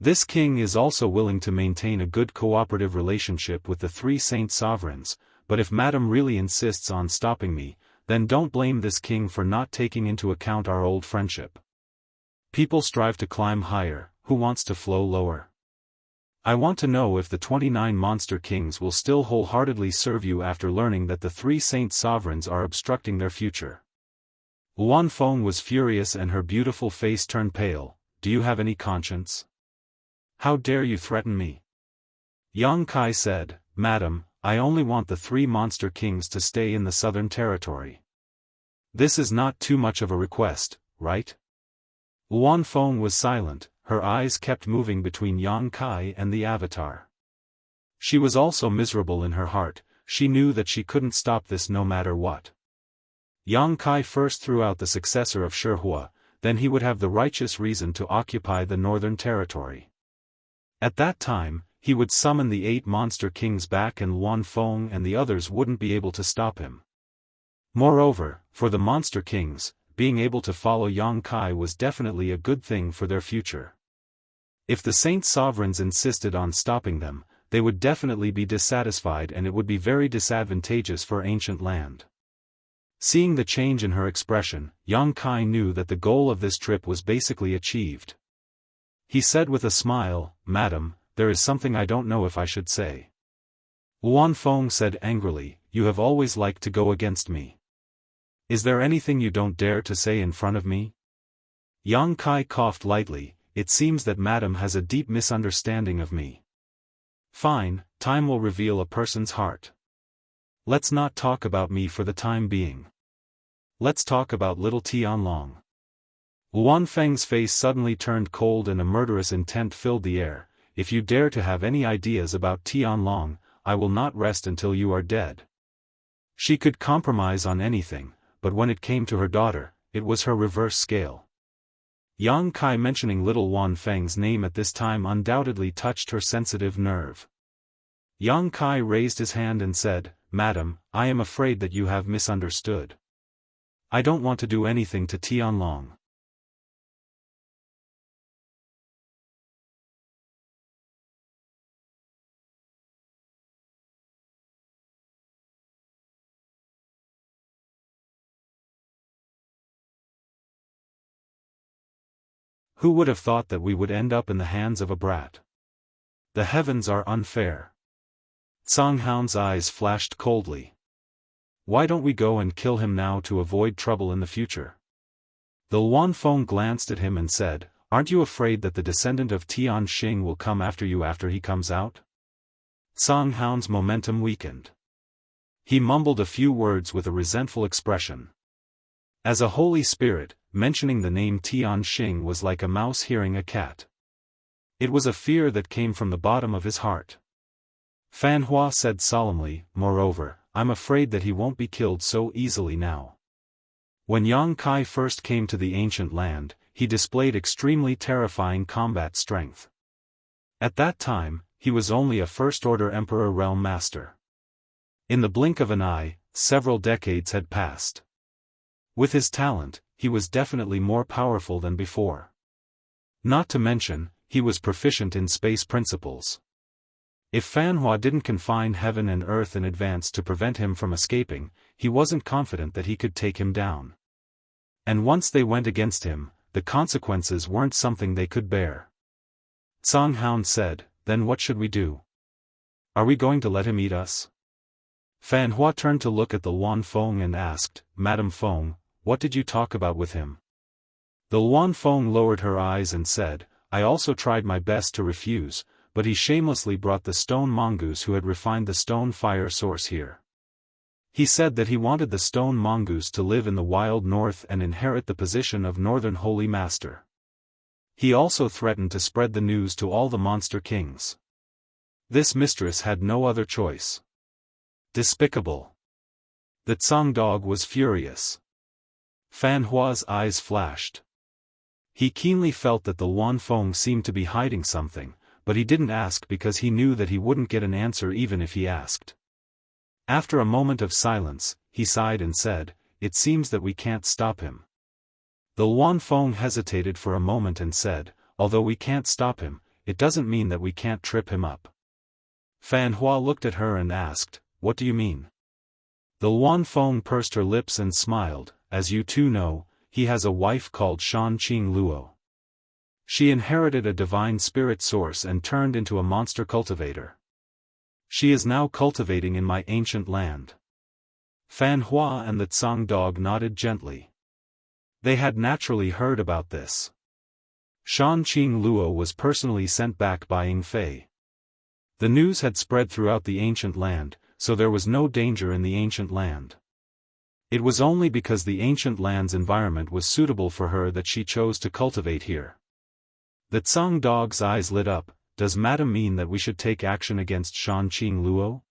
This king is also willing to maintain a good cooperative relationship with the three saint sovereigns, but if Madam really insists on stopping me, then don't blame this king for not taking into account our old friendship. People strive to climb higher, who wants to flow lower? I want to know if the 29 monster kings will still wholeheartedly serve you after learning that the three saint sovereigns are obstructing their future. Wanfeng was furious and her beautiful face turned pale. Do you have any conscience? How dare you threaten me? Yang Kai said, Madam, I only want the three monster kings to stay in the southern territory. This is not too much of a request, right? Wanfeng was silent. Her eyes kept moving between Yang Kai and the avatar. She was also miserable in her heart, she knew that she couldn't stop this no matter what. Yang Kai first threw out the successor of Shihua, then he would have the righteous reason to occupy the northern territory. At that time, he would summon the 8 monster kings back and Luan Feng and the others wouldn't be able to stop him. Moreover, for the monster kings, being able to follow Yang Kai was definitely a good thing for their future. If the Saint Sovereigns insisted on stopping them, they would definitely be dissatisfied and it would be very disadvantageous for ancient land. Seeing the change in her expression, Yang Kai knew that the goal of this trip was basically achieved. He said with a smile, "Madam, there is something I don't know if I should say." Luan Feng said angrily, "You have always liked to go against me. Is there anything you don't dare to say in front of me?" Yang Kai coughed lightly. "It seems that Madam has a deep misunderstanding of me." "Fine, time will reveal a person's heart. Let's not talk about me for the time being. Let's talk about little Tianlong." Luan Feng's face suddenly turned cold and a murderous intent filled the air. "If you dare to have any ideas about Tianlong, I will not rest until you are dead." She could compromise on anything, but when it came to her daughter, it was her reverse scale. Yang Kai mentioning little Luan Feng's name at this time undoubtedly touched her sensitive nerve. Yang Kai raised his hand and said, "Madam, I am afraid that you have misunderstood. I don't want to do anything to Tianlong." Who would have thought that we would end up in the hands of a brat? The heavens are unfair. Song Haun's eyes flashed coldly. "Why don't we go and kill him now to avoid trouble in the future?" The Luan Feng glanced at him and said, "Aren't you afraid that the descendant of Tian Xing will come after you after he comes out?" Song Haun's momentum weakened. He mumbled a few words with a resentful expression. As a holy spirit, mentioning the name Tian Xing was like a mouse hearing a cat. It was a fear that came from the bottom of his heart. Fan Hua said solemnly, "Moreover, I'm afraid that he won't be killed so easily now." When Yang Kai first came to the ancient land, he displayed extremely terrifying combat strength. At that time, he was only a first-order Emperor Realm Master. In the blink of an eye, several decades had passed. With his talent, he was definitely more powerful than before. Not to mention, he was proficient in space principles. If Fan Hua didn't confine heaven and earth in advance to prevent him from escaping, he wasn't confident that he could take him down. And once they went against him, the consequences weren't something they could bear. Song Haun said, "Then what should we do? Are we going to let him eat us?" Fan Hua turned to look at the Luan Feng and asked, "Madam Feng, what did you talk about with him?" The Luan Feng lowered her eyes and said, "I also tried my best to refuse, but he shamelessly brought the stone mongoose who had refined the stone fire source here. He said that he wanted the stone mongoose to live in the wild north and inherit the position of Northern Holy Master. He also threatened to spread the news to all the monster kings. This mistress had no other choice. Despicable." The Tsang dog was furious. Fan Hua's eyes flashed. He keenly felt that the Luan Feng seemed to be hiding something, but he didn't ask because he knew that he wouldn't get an answer even if he asked. After a moment of silence, he sighed and said, "It seems that we can't stop him." The Luan Feng hesitated for a moment and said, "Although we can't stop him, it doesn't mean that we can't trip him up." Fan Hua looked at her and asked, "What do you mean?" The Luan Feng pursed her lips and smiled. "As you two know, he has a wife called Shan Qing Luo. She inherited a divine spirit source and turned into a monster cultivator. She is now cultivating in my ancient land." Fan Hua and the Tsang dog nodded gently. They had naturally heard about this. Shan Qing Luo was personally sent back by Ying Fei. The news had spread throughout the ancient land, so there was no danger in the ancient land. It was only because the ancient land's environment was suitable for her that she chose to cultivate here. The Tsang dog's eyes lit up. "Does Madam mean that we should take action against Shan Qing Luo?"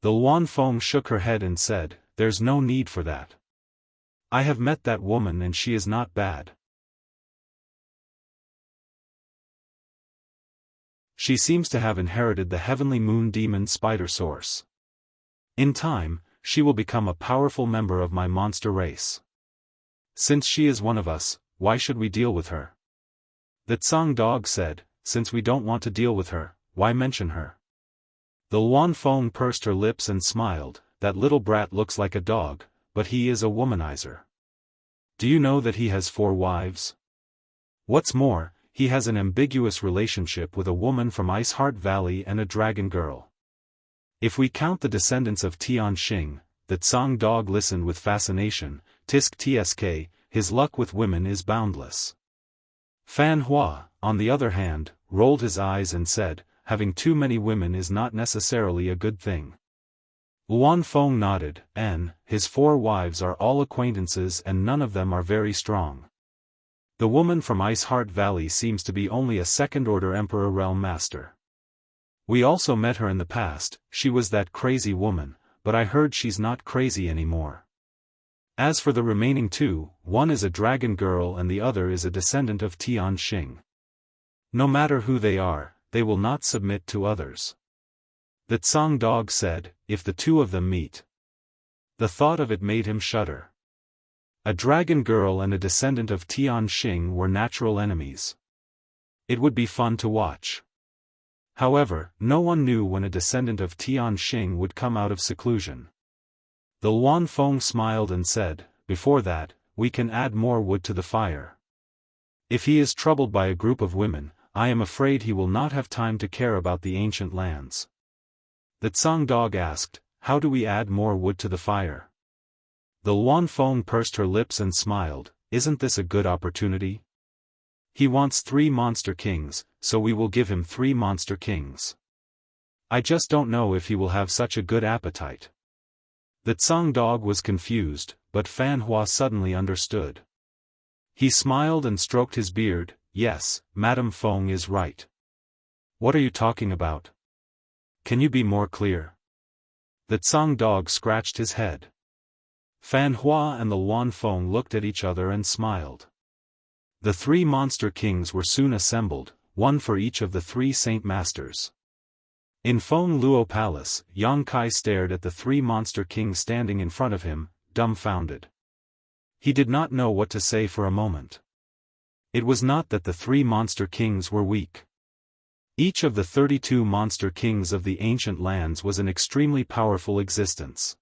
The Luan Feng shook her head and said, "There's no need for that. I have met that woman and she is not bad." She seems to have inherited the heavenly moon demon spider source. In time, she will become a powerful member of my monster race. Since she is one of us, why should we deal with her? The Tsang dog said, since we don't want to deal with her, why mention her? The Luan Feng pursed her lips and smiled, that little brat looks like a dog, but he is a womanizer. Do you know that he has 4 wives? What's more, he has an ambiguous relationship with a woman from Iceheart Valley and a dragon girl. If we count the descendants of Tianxing, the Tsang dog listened with fascination. Tisk tsk, his luck with women is boundless. Fan Hua, on the other hand, rolled his eyes and said, having too many women is not necessarily a good thing. Luan Feng nodded, and his 4 wives are all acquaintances and none of them are very strong. The woman from Iceheart Valley seems to be only a second-order Emperor Realm Master. We also met her in the past. She was that crazy woman, but I heard she's not crazy anymore. As for the remaining 2, one is a dragon girl and the other is a descendant of Tianxing. No matter who they are, they will not submit to others. The Tsang dog said, if the 2 of them meet. The thought of it made him shudder. A dragon girl and a descendant of Tianxing were natural enemies. It would be fun to watch. However, no one knew when a descendant of Tianxing would come out of seclusion. The Luan Feng smiled and said, before that, we can add more wood to the fire. If he is troubled by a group of women, I am afraid he will not have time to care about the ancient lands. The Tsang dog asked, how do we add more wood to the fire? The Luan Feng pursed her lips and smiled, isn't this a good opportunity? He wants 3 monster kings, so we will give him 3 monster kings. I just don't know if he will have such a good appetite. The Tsang dog was confused, but Fan Hua suddenly understood. He smiled and stroked his beard, yes, Madame Feng is right. What are you talking about? Can you be more clear? The Tsang dog scratched his head. Fan Hua and the Luan Feng looked at each other and smiled. The 3 monster kings were soon assembled, one for each of the 3 saint masters. In Feng Luo Palace, Yang Kai stared at the 3 monster kings standing in front of him, dumbfounded. He did not know what to say for a moment. It was not that the 3 monster kings were weak. Each of the 32 monster kings of the ancient lands was an extremely powerful existence.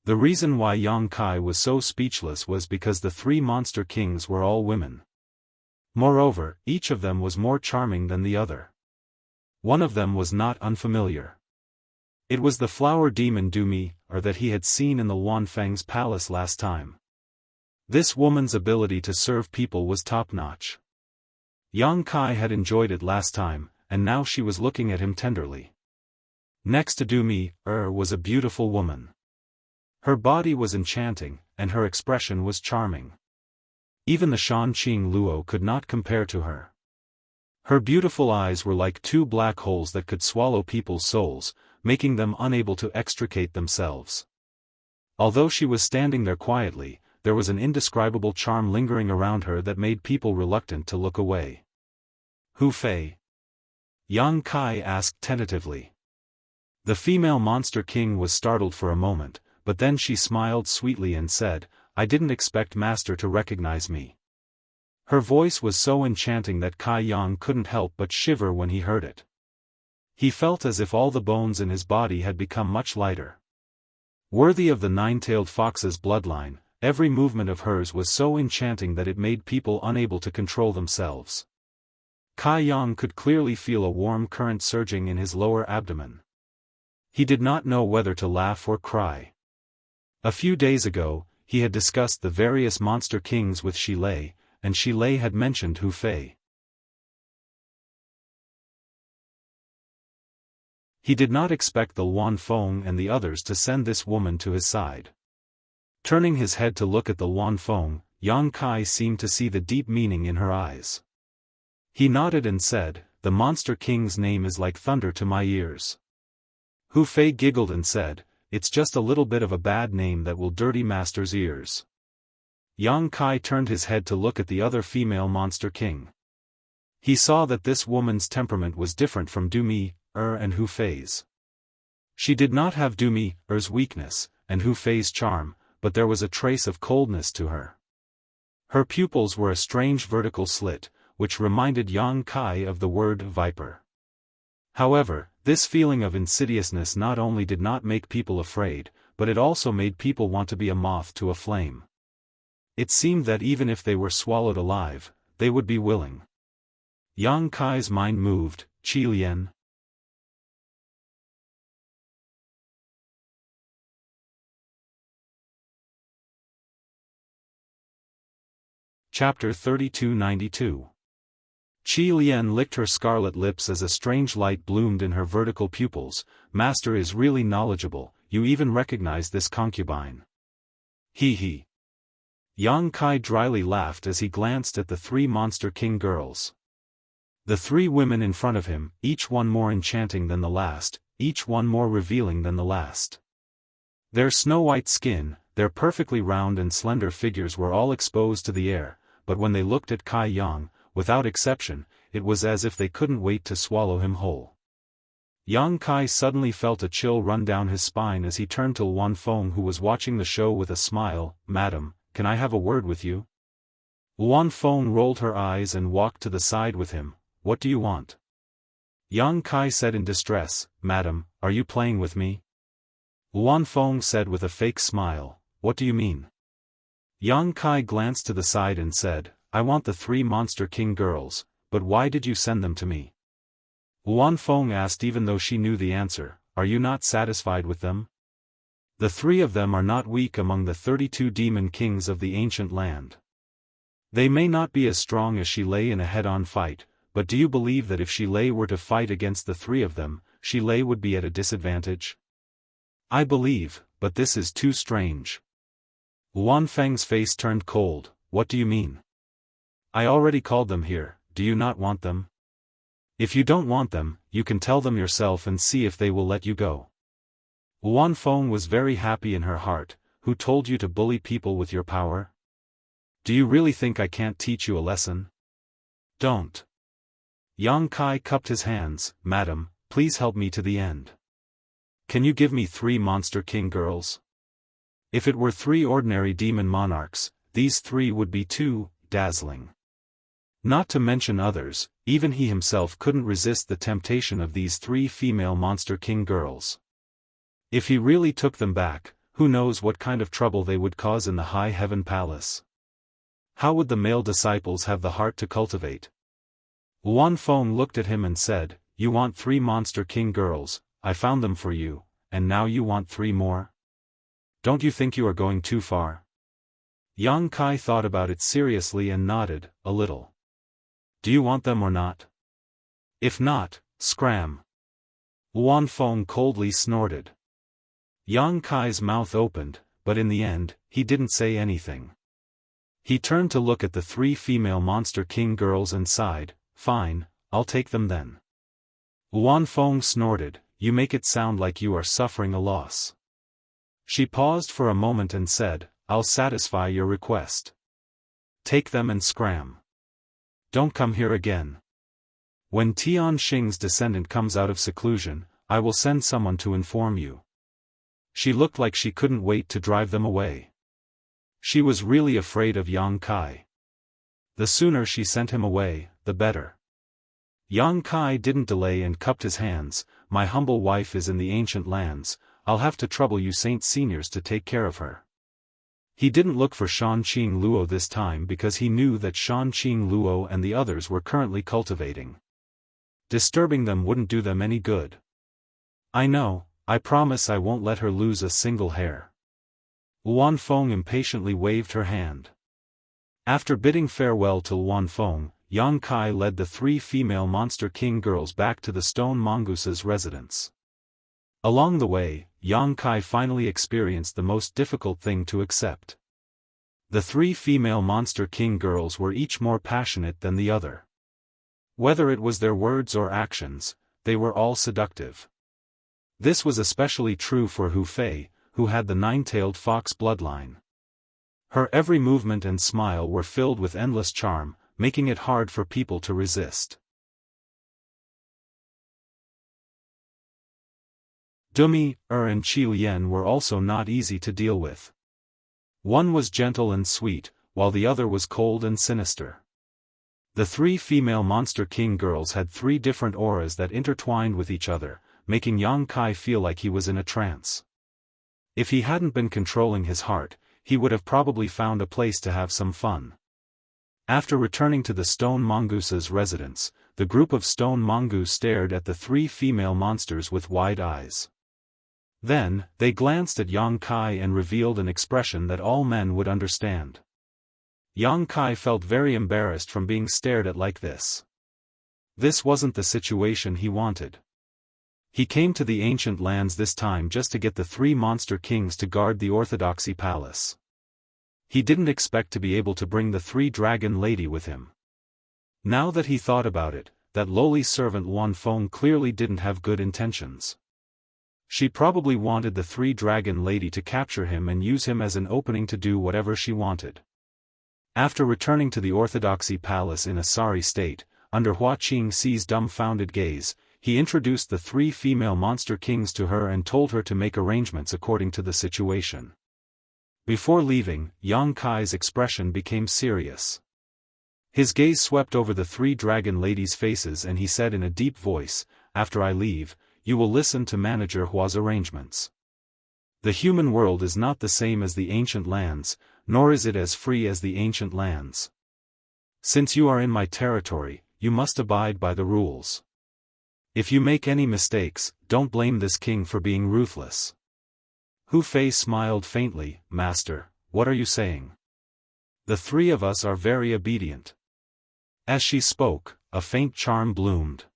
The reason why Yang Kai was so speechless was because the 3 monster kings were all women. Moreover, each of them was more charming than the other. One of them was not unfamiliar. It was the flower demon Dumi, or that he had seen in the Wanfeng's palace last time. This woman's ability to serve people was top-notch. Yang Kai had enjoyed it last time, and now she was looking at him tenderly. Next to Dumi, was a beautiful woman. Her body was enchanting, and her expression was charming. Even the Shanqing Luo could not compare to her. Her beautiful eyes were like 2 black holes that could swallow people's souls, making them unable to extricate themselves. Although she was standing there quietly, there was an indescribable charm lingering around her that made people reluctant to look away. Hu Fei? Yang Kai asked tentatively. The female monster king was startled for a moment, but then she smiled sweetly and said, I didn't expect Master to recognize me. Her voice was so enchanting that Kai Yang couldn't help but shiver when he heard it. He felt as if all the bones in his body had become much lighter. Worthy of the 9-tailed fox's bloodline, every movement of hers was so enchanting that it made people unable to control themselves. Kai Yang could clearly feel a warm current surging in his lower abdomen. He did not know whether to laugh or cry. A few days ago, he had discussed the various monster kings with Shi Lei, and Shi Lei had mentioned Hu Fei. He did not expect the Luan Feng and the others to send this woman to his side. Turning his head to look at the Luan Feng, Yang Kai seemed to see the deep meaning in her eyes. He nodded and said, the monster king's name is like thunder to my ears. Hu Fei giggled and said, it's just a little bit of a bad name that will dirty Master's ears. Yang Kai turned his head to look at the other female monster king. He saw that this woman's temperament was different from Du Mi-er and Hu Fei's. She did not have Du Mi-er's weakness, and Hu Fei's charm, but there was a trace of coldness to her. Her pupils were a strange vertical slit, which reminded Yang Kai of the word viper. However, this feeling of insidiousness not only did not make people afraid, but it also made people want to be a moth to a flame. It seemed that even if they were swallowed alive, they would be willing. Yang Kai's mind moved. Qi Lian. Chapter 3292. Qi Lian licked her scarlet lips as a strange light bloomed in her vertical pupils. Master is really knowledgeable, you even recognize this concubine. He he. Yang Kai dryly laughed as he glanced at the three Monster King girls. The three women in front of him, each one more enchanting than the last, each one more revealing than the last. Their snow-white skin, their perfectly round and slender figures were all exposed to the air, but when they looked at Kai Yang, without exception, it was as if they couldn't wait to swallow him whole. Yang Kai suddenly felt a chill run down his spine as he turned to Luan Feng, who was watching the show with a smile. "Madam, can I have a word with you?" Luan Feng rolled her eyes and walked to the side with him. "What do you want?" Yang Kai said in distress. "Madam, are you playing with me?" Luan Feng said with a fake smile. "What do you mean?" Yang Kai glanced to the side and said, "I want the three Monster King girls, but why did you send them to me?" Luan Feng asked, even though she knew the answer. "Are you not satisfied with them? The three of them are not weak among the 32 demon kings of the ancient land. They may not be as strong as Shilei in a head-on fight, but do you believe that if Shilei were to fight against the three of them, Shilei would be at a disadvantage?" "I believe, but this is too strange." Luan Feng's face turned cold. "What do you mean?" "I already called them here, do you not want them? If you don't want them, you can tell them yourself and see if they will let you go." Luan Feng was very happy in her heart. "Who told you to bully people with your power? Do you really think I can't teach you a lesson? Don't." Yang Kai cupped his hands. "Madam, please help me to the end. Can you give me 3 Monster King girls? If it were 3 ordinary demon monarchs, these 3 would be too dazzling. Not to mention others, even he himself couldn't resist the temptation of these 3 female Monster King girls. If he really took them back, who knows what kind of trouble they would cause in the High Heaven Palace? How would the male disciples have the heart to cultivate?" Luan Feng looked at him and said, "You want 3 Monster King girls, I found them for you, and now you want 3 more? Don't you think you are going too far?" Yang Kai thought about it seriously and nodded, a little. "Do you want them or not? If not, scram." Luan Feng coldly snorted. Yang Kai's mouth opened, but in the end, he didn't say anything. He turned to look at the 3 female Monster King girls and sighed. "Fine, I'll take them then." Luan Feng snorted. "You make it sound like you are suffering a loss." She paused for a moment and said, "I'll satisfy your request. Take them and scram. Don't come here again. When Tian Xing's descendant comes out of seclusion, I will send someone to inform you." She looked like she couldn't wait to drive them away. She was really afraid of Yang Kai. The sooner she sent him away, the better. Yang Kai didn't delay and cupped his hands. "My humble wife is in the ancient lands, I'll have to trouble you Saint Seniors to take care of her." He didn't look for Shan Qing Luo this time because he knew that Shan Qing Luo and the others were currently cultivating. Disturbing them wouldn't do them any good. "I know, I promise I won't let her lose a single hair." Luan Feng impatiently waved her hand. After bidding farewell to Luan Feng, Yang Kai led the 3 female Monster King girls back to the stone mongoose's residence. Along the way, Yang Kai finally experienced the most difficult thing to accept. The 3 female Monster King girls were each more passionate than the other. Whether it was their words or actions, they were all seductive. This was especially true for Hu Fei, who had the 9-tailed fox bloodline. Her every movement and smile were filled with endless charm, making it hard for people to resist. Dumi, and Qiu Yen were also not easy to deal with. One was gentle and sweet, while the other was cold and sinister. The three female Monster King girls had three different auras that intertwined with each other, making Yang Kai feel like he was in a trance. If he hadn't been controlling his heart, he would have probably found a place to have some fun. After returning to the stone mongoose's residence, the group of stone mongoose stared at the three female monsters with wide eyes. Then, they glanced at Yang Kai and revealed an expression that all men would understand. Yang Kai felt very embarrassed from being stared at like this. This wasn't the situation he wanted. He came to the ancient lands this time just to get the three monster kings to guard the Orthodoxy Palace. He didn't expect to be able to bring the three-dragon lady with him. Now that he thought about it, that lowly servant Wan Feng clearly didn't have good intentions. She probably wanted the three-dragon lady to capture him and use him as an opening to do whatever she wanted. After returning to the Orthodoxy Palace in a sorry state, under Hua Qingxi's dumbfounded gaze, he introduced the three female monster kings to her and told her to make arrangements according to the situation. Before leaving, Yang Kai's expression became serious. His gaze swept over the three dragon ladies' faces and he said in a deep voice, "After I leave, you will listen to Manager Hua's arrangements. The human world is not the same as the ancient lands, nor is it as free as the ancient lands. Since you are in my territory, you must abide by the rules. If you make any mistakes, don't blame this king for being ruthless." Hu Fei smiled faintly. "Master, what are you saying? The three of us are very obedient." As she spoke, a faint charm bloomed.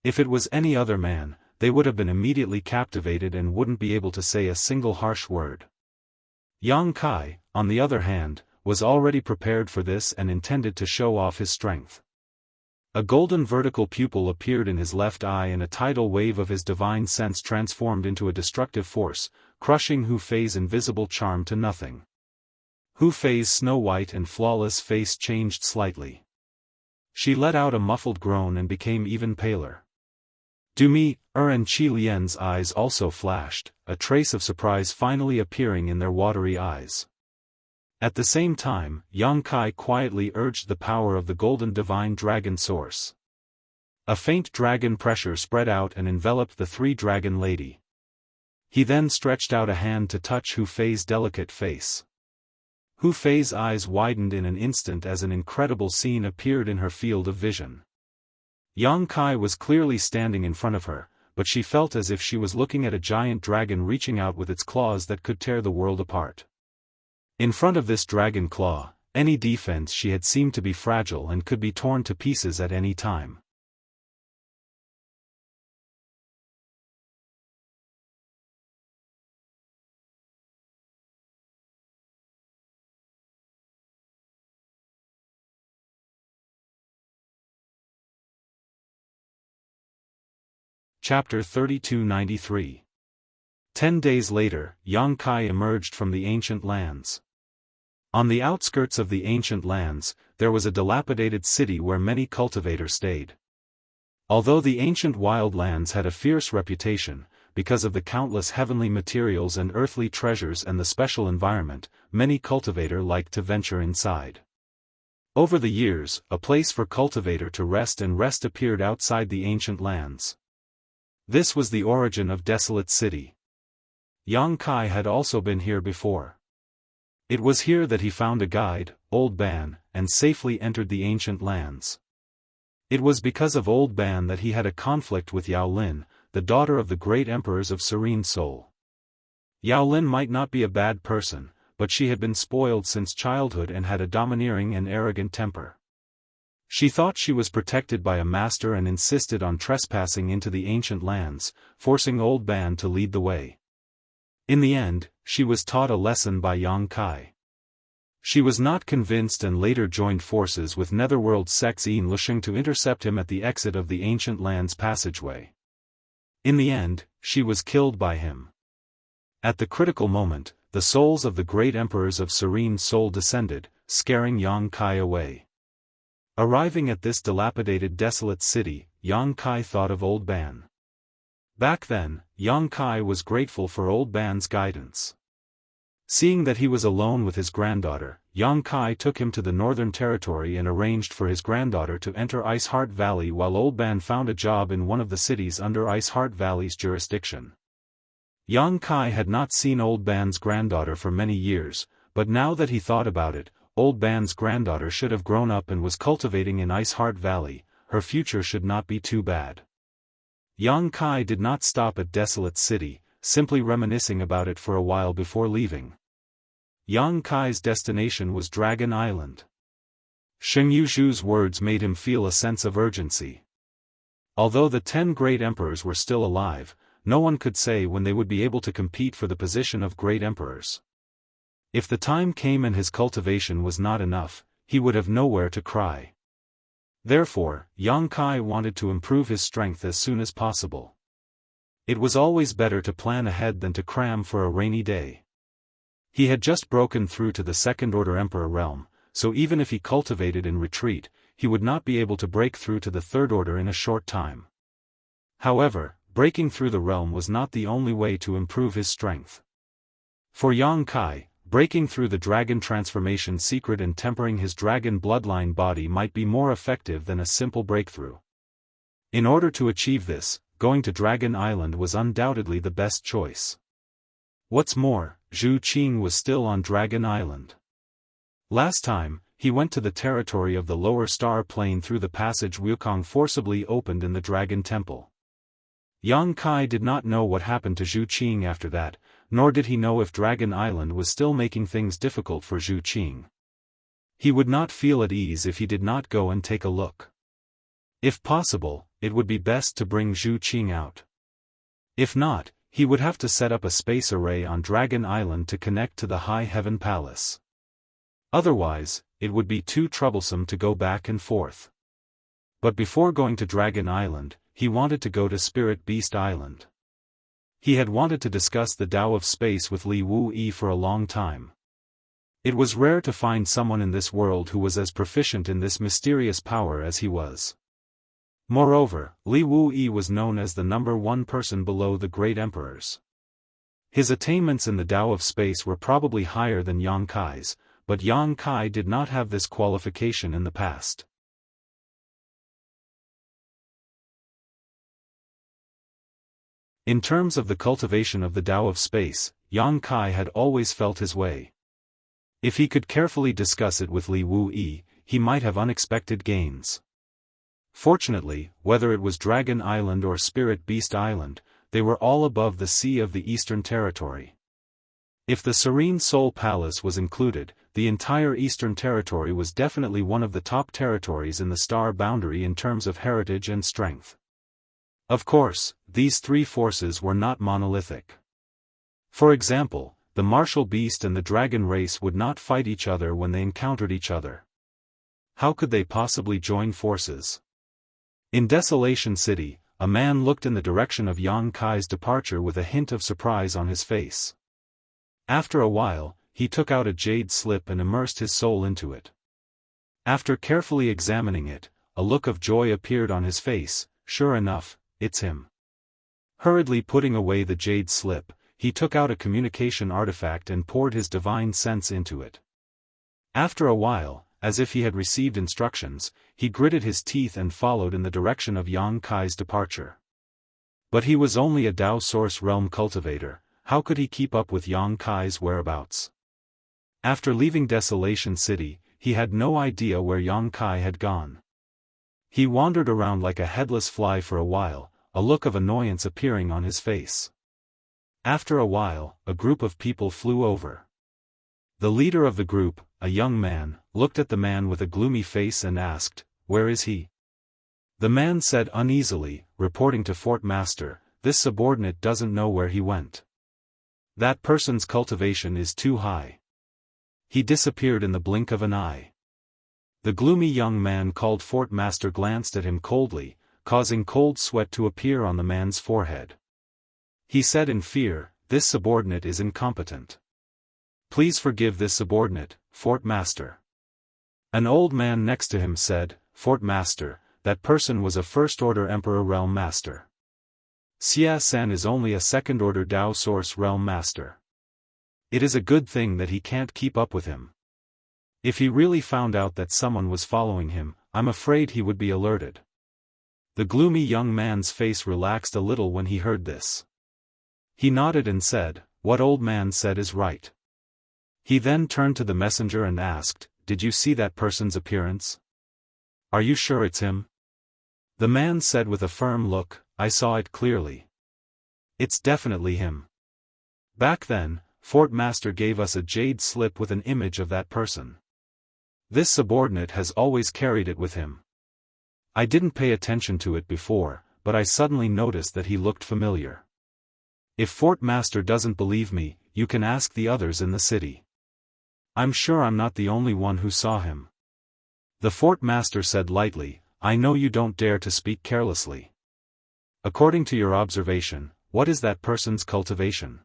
If it was any other man, they would have been immediately captivated and wouldn't be able to say a single harsh word. Yang Kai, on the other hand, was already prepared for this and intended to show off his strength. A golden vertical pupil appeared in his left eye and a tidal wave of his divine sense transformed into a destructive force, crushing Hu Fei's invisible charm to nothing. Hu Fei's snow-white and flawless face changed slightly. She let out a muffled groan and became even paler. Dumi, and Qi Lian's eyes also flashed, a trace of surprise finally appearing in their watery eyes. At the same time, Yang Kai quietly urged the power of the golden divine dragon source. A faint dragon pressure spread out and enveloped the three-dragon lady. He then stretched out a hand to touch Hu Fei's delicate face. Hu Fei's eyes widened in an instant as an incredible scene appeared in her field of vision. Yang Kai was clearly standing in front of her, but she felt as if she was looking at a giant dragon reaching out with its claws that could tear the world apart. In front of this dragon claw, any defense she had seemed to be fragile and could be torn to pieces at any time. Chapter 3293. 10 days later, Yang Kai emerged from the ancient lands. On the outskirts of the ancient lands, there was a dilapidated city where many cultivators stayed. Although the ancient wild lands had a fierce reputation, because of the countless heavenly materials and earthly treasures and the special environment, many cultivators liked to venture inside. Over the years, a place for cultivator to rest appeared outside the ancient lands. This was the origin of Desolate City. Yang Kai had also been here before. It was here that he found a guide, Old Ban, and safely entered the ancient lands. It was because of Old Ban that he had a conflict with Yao Lin, the daughter of the great emperors of Serene Soul. Yao Lin might not be a bad person, but she had been spoiled since childhood and had a domineering and arrogant temper. She thought she was protected by a master and insisted on trespassing into the ancient lands, forcing Old Ban to lead the way. In the end, she was taught a lesson by Yang Kai. She was not convinced and later joined forces with Netherworld sects in Lusheng to intercept him at the exit of the ancient lands passageway. In the end, she was killed by him. At the critical moment, the souls of the great emperors of Serene Soul descended, scaring Yang Kai away. Arriving at this dilapidated desolate city, Yang Kai thought of Old Ban. Back then, Yang Kai was grateful for Old Ban's guidance. Seeing that he was alone with his granddaughter, Yang Kai took him to the Northern Territory and arranged for his granddaughter to enter Ice Heart Valley while Old Ban found a job in one of the cities under Ice Heart Valley's jurisdiction. Yang Kai had not seen Old Ban's granddaughter for many years, but now that he thought about it, Old Ban's granddaughter should have grown up and was cultivating in Ice Heart Valley. Her future should not be too bad. Yang Kai did not stop at Desolate City, simply reminiscing about it for a while before leaving. Yang Kai's destination was Dragon Island. Sheng Yuzhu's words made him feel a sense of urgency. Although the 10 great emperors were still alive, no one could say when they would be able to compete for the position of great emperors. If the time came and his cultivation was not enough, he would have nowhere to cry. Therefore, Yang Kai wanted to improve his strength as soon as possible. It was always better to plan ahead than to cram for a rainy day. He had just broken through to the Second-Order Emperor realm, so even if he cultivated in retreat, he would not be able to break through to the Third Order in a short time. However, breaking through the realm was not the only way to improve his strength. For Yang Kai, breaking through the dragon transformation secret and tempering his dragon bloodline body might be more effective than a simple breakthrough. In order to achieve this, going to Dragon Island was undoubtedly the best choice. What's more, Zhu Qing was still on Dragon Island. Last time, he went to the territory of the lower star plane through the passage Wukong forcibly opened in the Dragon Temple. Yang Kai did not know what happened to Zhu Qing after that, nor did he know if Dragon Island was still making things difficult for Zhu Qing. He would not feel at ease if he did not go and take a look. If possible, it would be best to bring Zhu Qing out. If not, he would have to set up a space array on Dragon Island to connect to the High Heaven Palace. Otherwise, it would be too troublesome to go back and forth. But before going to Dragon Island, he wanted to go to Spirit Beast Island. He had wanted to discuss the Tao of Space with Li Wu-Yi for a long time. It was rare to find someone in this world who was as proficient in this mysterious power as he was. Moreover, Li Wu-Yi was known as the #1 person below the great emperors. His attainments in the Tao of Space were probably higher than Yang Kai's, but Yang Kai did not have this qualification in the past. In terms of the cultivation of the Tao of Space, Yang Kai had always felt his way. If he could carefully discuss it with Li Wu-Yi, he might have unexpected gains. Fortunately, whether it was Dragon Island or Spirit Beast Island, they were all above the sea of the Eastern Territory. If the Serene Soul Palace was included, the entire Eastern Territory was definitely one of the top territories in the star boundary in terms of heritage and strength. Of course, these three forces were not monolithic. For example, the martial beast and the dragon race would not fight each other when they encountered each other. How could they possibly join forces? In Desolation City, a man looked in the direction of Yang Kai's departure with a hint of surprise on his face. After a while, he took out a jade slip and immersed his soul into it. After carefully examining it, a look of joy appeared on his face. Sure enough, it's him. Hurriedly putting away the jade slip, he took out a communication artifact and poured his divine sense into it. After a while, as if he had received instructions, he gritted his teeth and followed in the direction of Yang Kai's departure. But he was only a Tao Source Realm cultivator. How could he keep up with Yang Kai's whereabouts? After leaving Desolation City, he had no idea where Yang Kai had gone. He wandered around like a headless fly for a while, a look of annoyance appearing on his face. After a while, a group of people flew over. The leader of the group, a young man, looked at the man with a gloomy face and asked, "Where is he?" The man said uneasily, reporting to Fort Master, "This subordinate doesn't know where he went. That person's cultivation is too high. He disappeared in the blink of an eye." The gloomy young man called Fort Master glanced at him coldly, causing cold sweat to appear on the man's forehead. He said in fear, "This subordinate is incompetent. Please forgive this subordinate, Fort Master." An old man next to him said, Fort Master, that person was a first-order Emperor Realm Master. Xia San is only a second-order Dao Source Realm Master. It is a good thing that he can't keep up with him. If he really found out that someone was following him, I'm afraid he would be alerted. The gloomy young man's face relaxed a little when he heard this. He nodded and said, "What old man said is right." He then turned to the messenger and asked, "Did you see that person's appearance? Are you sure it's him?" The man said with a firm look, "I saw it clearly. It's definitely him. Back then, Fort Master gave us a jade slip with an image of that person. This subordinate has always carried it with him. I didn't pay attention to it before, but I suddenly noticed that he looked familiar. If Fort Master doesn't believe me, you can ask the others in the city. I'm sure I'm not the only one who saw him." The Fort Master said lightly, "I know you don't dare to speak carelessly. According to your observation, what is that person's cultivation?"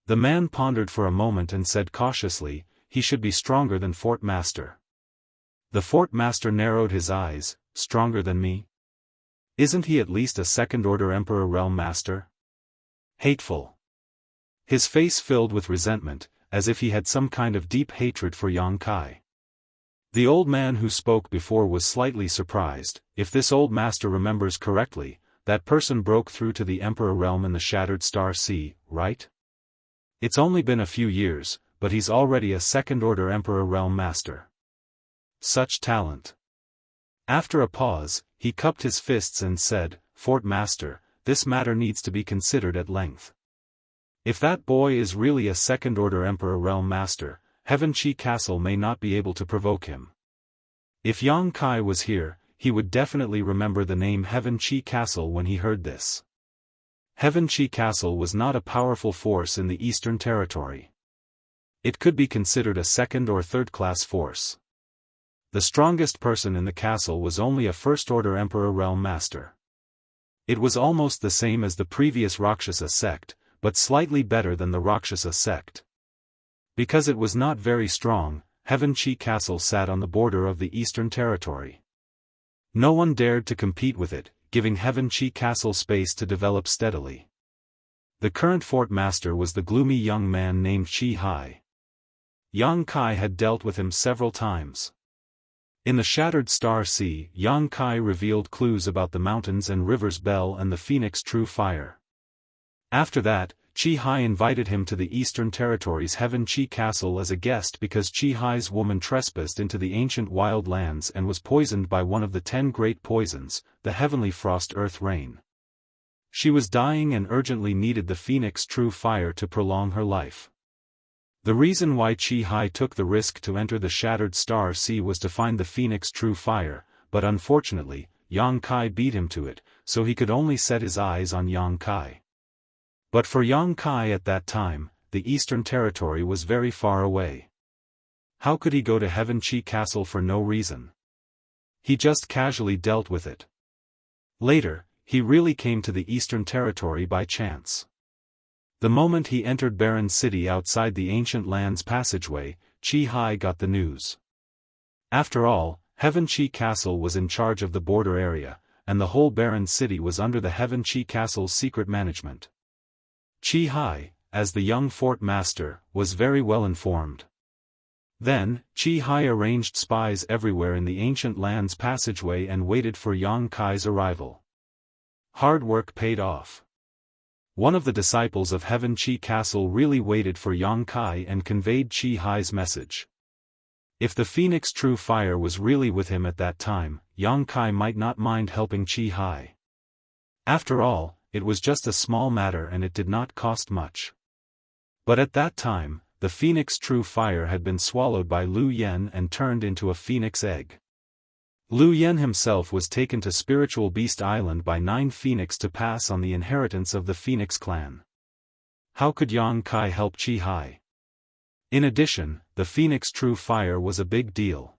The man pondered for a moment and said cautiously, "He should be stronger than Fort Master." The Fort Master narrowed his eyes, "Stronger than me? Isn't he at least a second-order Emperor Realm Master? Hateful." His face filled with resentment, as if he had some kind of deep hatred for Yang Kai. The old man who spoke before was slightly surprised. If this old master remembers correctly, that person broke through to the Emperor Realm in the Shattered Star Sea, right? It's only been a few years, but he's already a second-order Emperor Realm Master. Such talent. After a pause, he cupped his fists and said, "Fort Master, this matter needs to be considered at length. If that boy is really a second-order Emperor Realm Master, Heaven Chi Castle may not be able to provoke him. If Yang Kai was here, he would definitely remember the name Heaven Chi Castle when he heard this. Heaven Chi Castle was not a powerful force in the Eastern Territory. It could be considered a second or third-class force. The strongest person in the castle was only a first-order Emperor Realm Master. It was almost the same as the previous Rakshasa sect, but slightly better than the Rakshasa sect. Because it was not very strong, Heaven Chi Castle sat on the border of the Eastern Territory. No one dared to compete with it, giving Heaven Chi Castle space to develop steadily. The current Fort Master was the gloomy young man named Chi Hai. Yang Kai had dealt with him several times. In the Shattered Star Sea, Yang Kai revealed clues about the mountains and rivers Bell and the Phoenix True Fire. After that, Chi Hai invited him to the Eastern Territory's Heaven Chi Castle as a guest because Chi Hai's woman trespassed into the ancient wild lands and was poisoned by one of the 10 great poisons, the heavenly frost earth rain. She was dying and urgently needed the Phoenix True Fire to prolong her life. The reason why Chi Hai took the risk to enter the Shattered Star Sea was to find the Phoenix True Fire, but unfortunately, Yang Kai beat him to it, so he could only set his eyes on Yang Kai. But for Yang Kai at that time, the Eastern Territory was very far away. How could he go to Heaven Chi Castle for no reason? He just casually dealt with it. Later, he really came to the Eastern Territory by chance. The moment he entered Barren City outside the Ancient Lands passageway, Chi Hai got the news. After all, Heaven Chi Castle was in charge of the border area, and the whole Barren City was under the Heaven Chi Castle's secret management. Chi Hai, as the young Fort Master, was very well informed. Then, Chi Hai arranged spies everywhere in the Ancient Lands passageway and waited for Yang Kai's arrival. Hard work paid off. One of the disciples of Heaven Chi Castle really waited for Yang Kai and conveyed Chi Hai's message. If the Phoenix True Fire was really with him at that time, Yang Kai might not mind helping Chi Hai. After all, it was just a small matter and it did not cost much. But at that time, the Phoenix True Fire had been swallowed by Lu Yen and turned into a phoenix egg. Lu Yen himself was taken to Spiritual Beast Island by 9 Phoenix to pass on the inheritance of the Phoenix clan. How could Yang Kai help Chi Hai? In addition, the Phoenix True Fire was a big deal.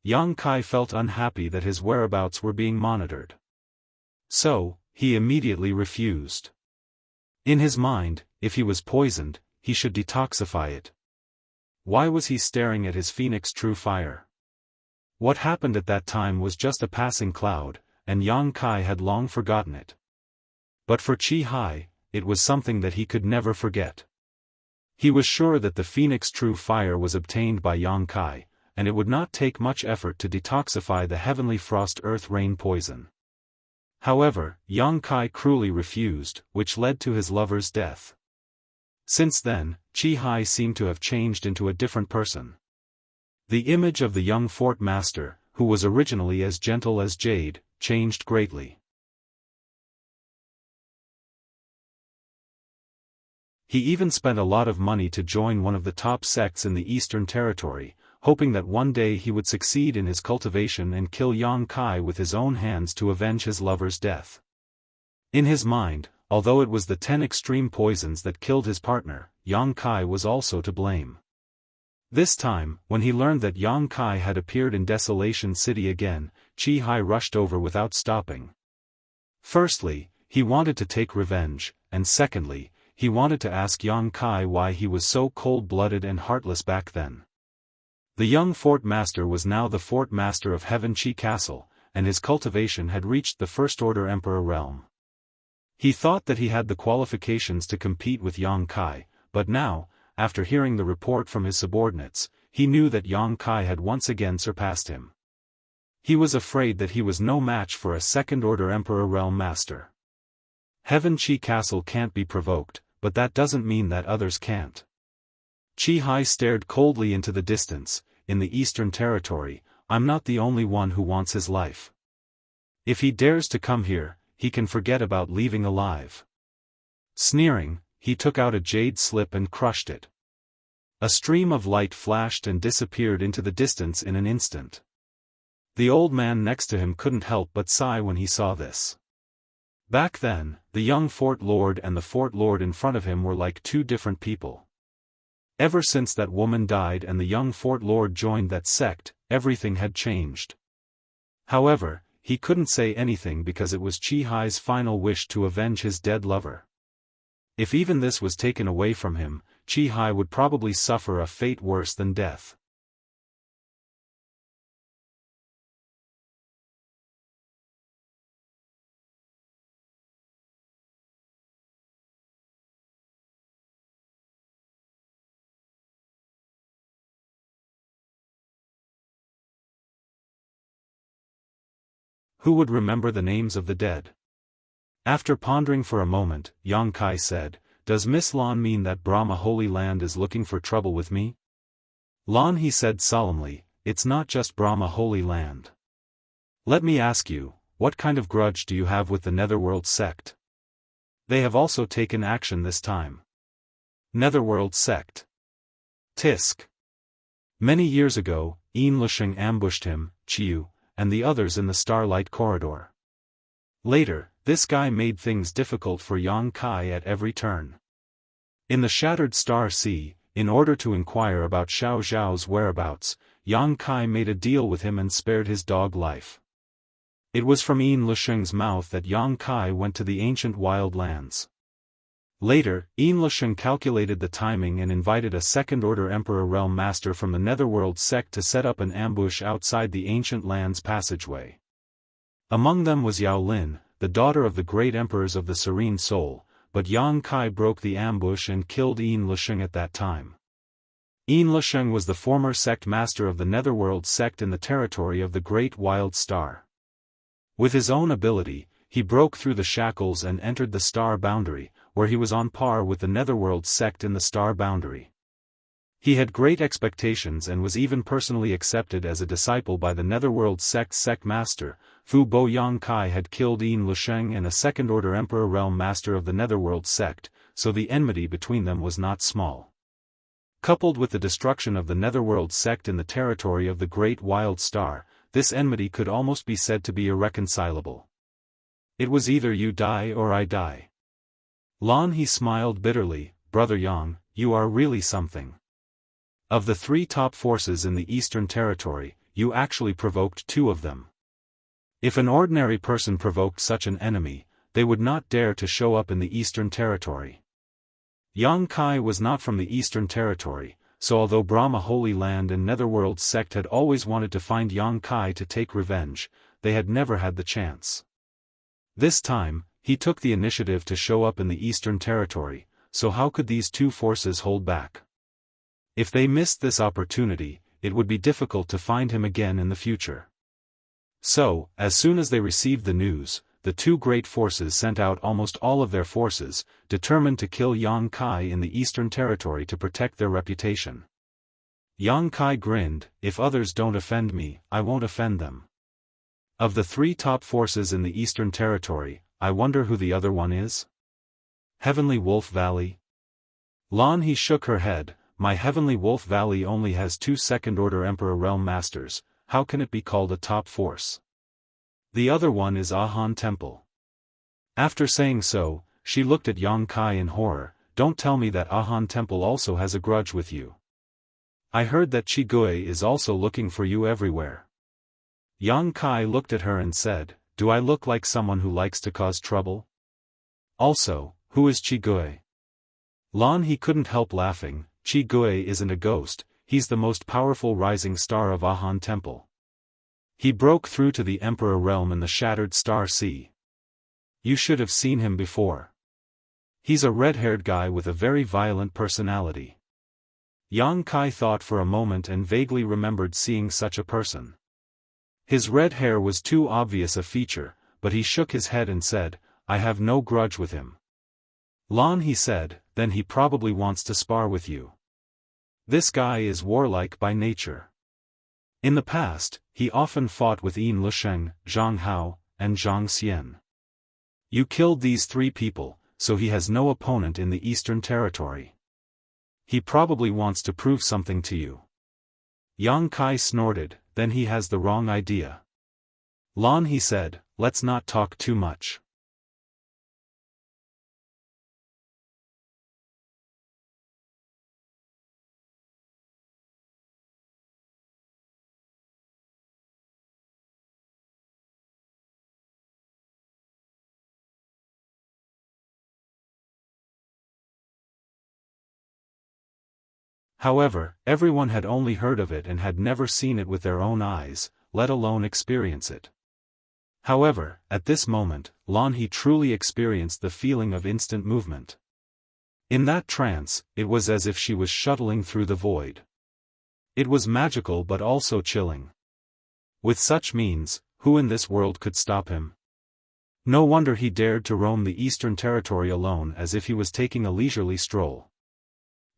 Yang Kai felt unhappy that his whereabouts were being monitored. So, he immediately refused. In his mind, if he was poisoned, he should detoxify it. Why was he staring at his phoenix true fire? What happened at that time was just a passing cloud, and Yang Kai had long forgotten it. But for Chi Hai, it was something that he could never forget. He was sure that the phoenix true fire was obtained by Yang Kai, and it would not take much effort to detoxify the heavenly frost earth rain poison. However, Yang Kai cruelly refused, which led to his lover's death. Since then, Chi Hai seemed to have changed into a different person. The image of the young fort master, who was originally as gentle as jade, changed greatly. He even spent a lot of money to join one of the top sects in the Eastern Territory, hoping that one day he would succeed in his cultivation and kill Yang Kai with his own hands to avenge his lover's death. In his mind, although it was the 10 extreme poisons that killed his partner, Yang Kai was also to blame. This time, when he learned that Yang Kai had appeared in Desolation City again, Chi Hai rushed over without stopping. Firstly, he wanted to take revenge, and secondly, he wanted to ask Yang Kai why he was so cold-blooded and heartless back then. The young fort master was now the fort master of Heaven Chi Castle, and his cultivation had reached the First Order Emperor realm. He thought that he had the qualifications to compete with Yang Kai, but now, after hearing the report from his subordinates, he knew that Yang Kai had once again surpassed him. He was afraid that he was no match for a Second Order Emperor realm master. Heaven Chi Castle can't be provoked, but that doesn't mean that others can't. Chi Hai stared coldly into the distance. In the Eastern Territory, I'm not the only one who wants his life. If he dares to come here, he can forget about leaving alive. Sneering, he took out a jade slip and crushed it. A stream of light flashed and disappeared into the distance in an instant. The old man next to him couldn't help but sigh when he saw this. Back then, the young fort lord and the fort lord in front of him were like two different people. Ever since that woman died and the young fort lord joined that sect, everything had changed. However, he couldn't say anything because it was Chi Hai's final wish to avenge his dead lover. If even this was taken away from him, Chi Hai would probably suffer a fate worse than death. Who would remember the names of the dead? After pondering for a moment, Yang Kai said, "Does Miss Lan mean that Brahma Holy Land is looking for trouble with me?" "Lan," he said solemnly, "it's not just Brahma Holy Land. Let me ask you, what kind of grudge do you have with the Netherworld sect? They have also taken action this time." Netherworld sect. Tisk. Many years ago, Yin Lisheng ambushed him, Chiu, and the others in the Starlight Corridor. Later, this guy made things difficult for Yang Kai at every turn. In the Shattered Star Sea, in order to inquire about Xiao Zhao's whereabouts, Yang Kai made a deal with him and spared his dog life. It was from Yin Lisheng's mouth that Yang Kai went to the ancient wild lands. Later, Yin Lisheng calculated the timing and invited a second-order Emperor Realm Master from the Netherworld sect to set up an ambush outside the ancient lands passageway. Among them was Yao Lin, the daughter of the great emperors of the Serene Soul, but Yang Kai broke the ambush and killed Yin Lisheng at that time. Yin Lisheng was the former sect master of the Netherworld sect in the territory of the Great Wild Star. With his own ability, he broke through the shackles and entered the star boundary, where he was on par with the Netherworld sect in the star boundary. He had great expectations and was even personally accepted as a disciple by the Netherworld sect master. Fu Bo. Yang Kai had killed Yin Lisheng and a second-order Emperor Realm Master of the Netherworld sect, so the enmity between them was not small. Coupled with the destruction of the Netherworld sect in the territory of the Great Wild Star, this enmity could almost be said to be irreconcilable. It was either you die or I die. Lan, he smiled bitterly, "Brother Yang, you are really something. Of the 3 top forces in the Eastern Territory, you actually provoked 2 of them. If an ordinary person provoked such an enemy, they would not dare to show up in the Eastern Territory." Yang Kai was not from the Eastern Territory, so although Brahma Holy Land and Netherworld sect had always wanted to find Yang Kai to take revenge, they had never had the chance. This time, he took the initiative to show up in the Eastern Territory, so how could these two forces hold back? If they missed this opportunity, it would be difficult to find him again in the future. So, as soon as they received the news, the two great forces sent out almost all of their forces, determined to kill Yang Kai in the Eastern Territory to protect their reputation. Yang Kai grinned, "If others don't offend me, I won't offend them." Of the three top forces in the Eastern Territory, I wonder who the other one is? Heavenly Wolf Valley? Lan He shook her head. My Heavenly Wolf Valley only has 2 second-order Emperor Realm Masters, how can it be called a top force? The other one is Ahan Temple. After saying so, she looked at Yang Kai in horror. Don't tell me that Ahan Temple also has a grudge with you. I heard that Chi Gui is also looking for you everywhere. Yang Kai looked at her and said, do I look like someone who likes to cause trouble? Also, who is Chi Gui? Lan He couldn't help laughing. Chi Gui isn't a ghost, he's the most powerful rising star of Ahan Temple. He broke through to the Emperor Realm in the Shattered Star Sea. You should have seen him before. He's a red-haired guy with a very violent personality. Yang Kai thought for a moment and vaguely remembered seeing such a person. His red hair was too obvious a feature, but he shook his head and said, I have no grudge with him. Lan He said, then he probably wants to spar with you. This guy is warlike by nature. In the past, he often fought with Yin Lusheng, Zhang Hao, and Zhang Xian. You killed these 3 people, so he has no opponent in the Eastern Territory. He probably wants to prove something to you. Yang Kai snorted, then he has the wrong idea. Lan He said, let's not talk too much. However, everyone had only heard of it and had never seen it with their own eyes, let alone experience it. However, at this moment, Lan He truly experienced the feeling of instant movement. In that trance, it was as if she was shuttling through the void. It was magical but also chilling. With such means, who in this world could stop him? No wonder he dared to roam the Eastern Territory alone as if he was taking a leisurely stroll.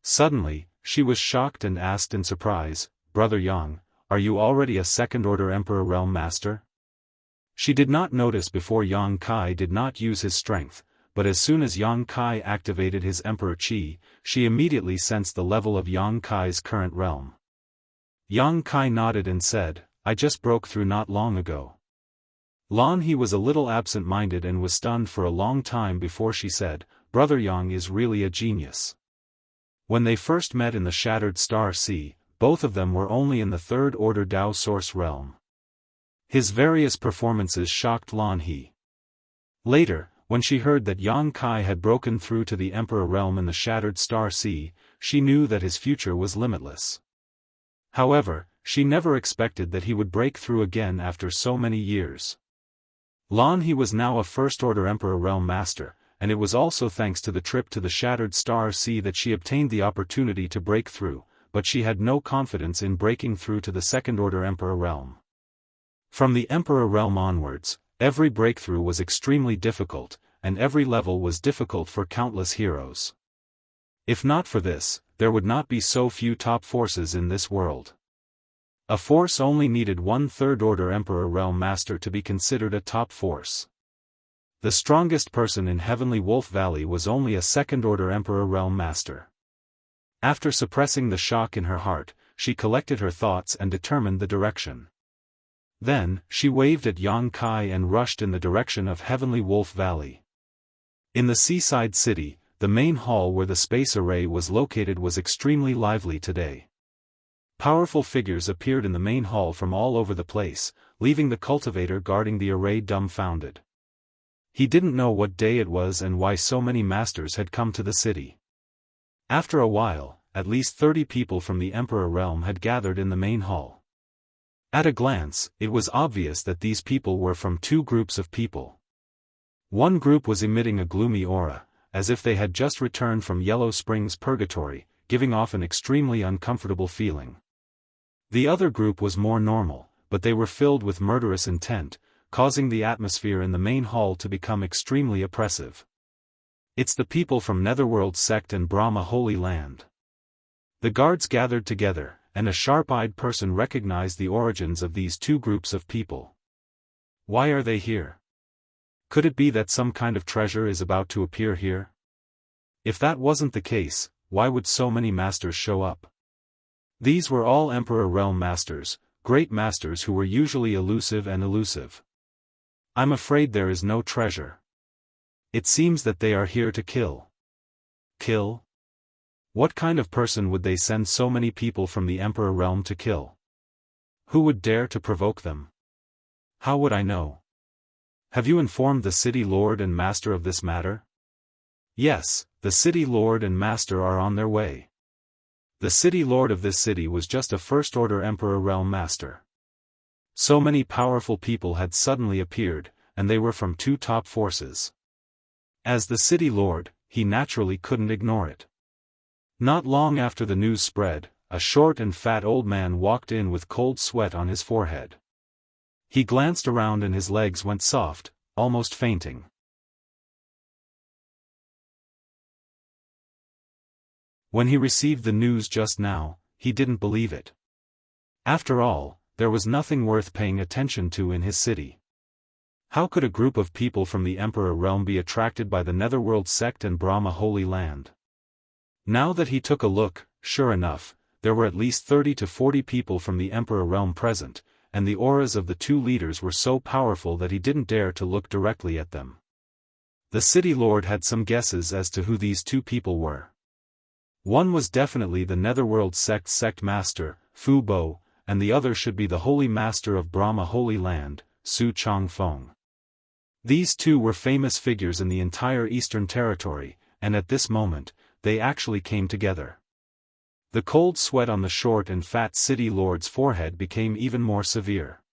Suddenly, she was shocked and asked in surprise, Brother Yang, are you already a second-order Emperor Realm Master? She did not notice before Yang Kai did not use his strength, but as soon as Yang Kai activated his Emperor Qi, she immediately sensed the level of Yang Kai's current realm. Yang Kai nodded and said, I just broke through not long ago. Lan He was a little absent-minded and was stunned for a long time before she said, Brother Yang is really a genius. When they first met in the Shattered Star Sea, both of them were only in the third-order Dao Source realm. His various performances shocked Lan He. Later, when she heard that Yang Kai had broken through to the Emperor realm in the Shattered Star Sea, she knew that his future was limitless. However, she never expected that he would break through again after so many years. Lan He was now a first-order Emperor Realm Master, and it was also thanks to the trip to the Shattered Star Sea that she obtained the opportunity to break through, but she had no confidence in breaking through to the second-order Emperor Realm. From the Emperor Realm onwards, every breakthrough was extremely difficult, and every level was difficult for countless heroes. If not for this, there would not be so few top forces in this world. A force only needed 1 third-order Emperor Realm Master to be considered a top force. The strongest person in Heavenly Wolf Valley was only a second-order Emperor Realm Master. After suppressing the shock in her heart, she collected her thoughts and determined the direction. Then, she waved at Yang Kai and rushed in the direction of Heavenly Wolf Valley. In the seaside city, the main hall where the space array was located was extremely lively today. Powerful figures appeared in the main hall from all over the place, leaving the cultivator guarding the array dumbfounded. He didn't know what day it was and why so many masters had come to the city. After a while, at least 30 people from the Emperor realm had gathered in the main hall. At a glance, it was obvious that these people were from two groups of people. One group was emitting a gloomy aura, as if they had just returned from Yellow Springs Purgatory, giving off an extremely uncomfortable feeling. The other group was more normal, but they were filled with murderous intent, causing the atmosphere in the main hall to become extremely oppressive. It's the people from Netherworld Sect and Brahma Holy Land. The guards gathered together, and a sharp-eyed person recognized the origins of these two groups of people. Why are they here? Could it be that some kind of treasure is about to appear here? If that wasn't the case, why would so many masters show up? These were all Emperor Realm masters, great masters who were usually elusive and elusive. I'm afraid there is no treasure. It seems that they are here to kill. Kill? What kind of person would they send so many people from the Emperor Realm to kill? Who would dare to provoke them? How would I know? Have you informed the city lord and master of this matter? Yes, the city lord and master are on their way. The city lord of this city was just a first-order Emperor Realm master. So many powerful people had suddenly appeared, and they were from two top forces. As the city lord, he naturally couldn't ignore it. Not long after the news spread, a short and fat old man walked in with cold sweat on his forehead. He glanced around and his legs went soft, almost fainting. When he received the news just now, he didn't believe it. After all, there was nothing worth paying attention to in his city. How could a group of people from the Emperor Realm be attracted by the Netherworld Sect and Brahma Holy Land? Now that he took a look, sure enough, there were at least 30 to 40 people from the Emperor Realm present, and the auras of the two leaders were so powerful that he didn't dare to look directly at them. The city lord had some guesses as to who these two people were. One was definitely the Netherworld sect master, Fu Bo, and the other should be the Holy Master of Brahma Holy Land, Su Changfeng. These two were famous figures in the entire Eastern Territory, and at this moment, they actually came together. The cold sweat on the short and fat city lord's forehead became even more severe.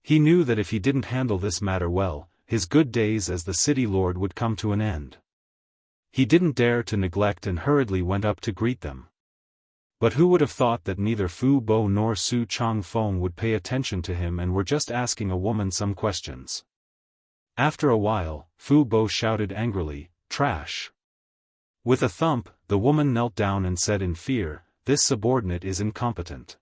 He knew that if he didn't handle this matter well, his good days as the city lord would come to an end. He didn't dare to neglect and hurriedly went up to greet them. But who would have thought that neither Fu Bo nor Su Changfeng would pay attention to him and were just asking a woman some questions. After a while, Fu Bo shouted angrily, "Trash!" With a thump, the woman knelt down and said in fear, "This subordinate is incompetent."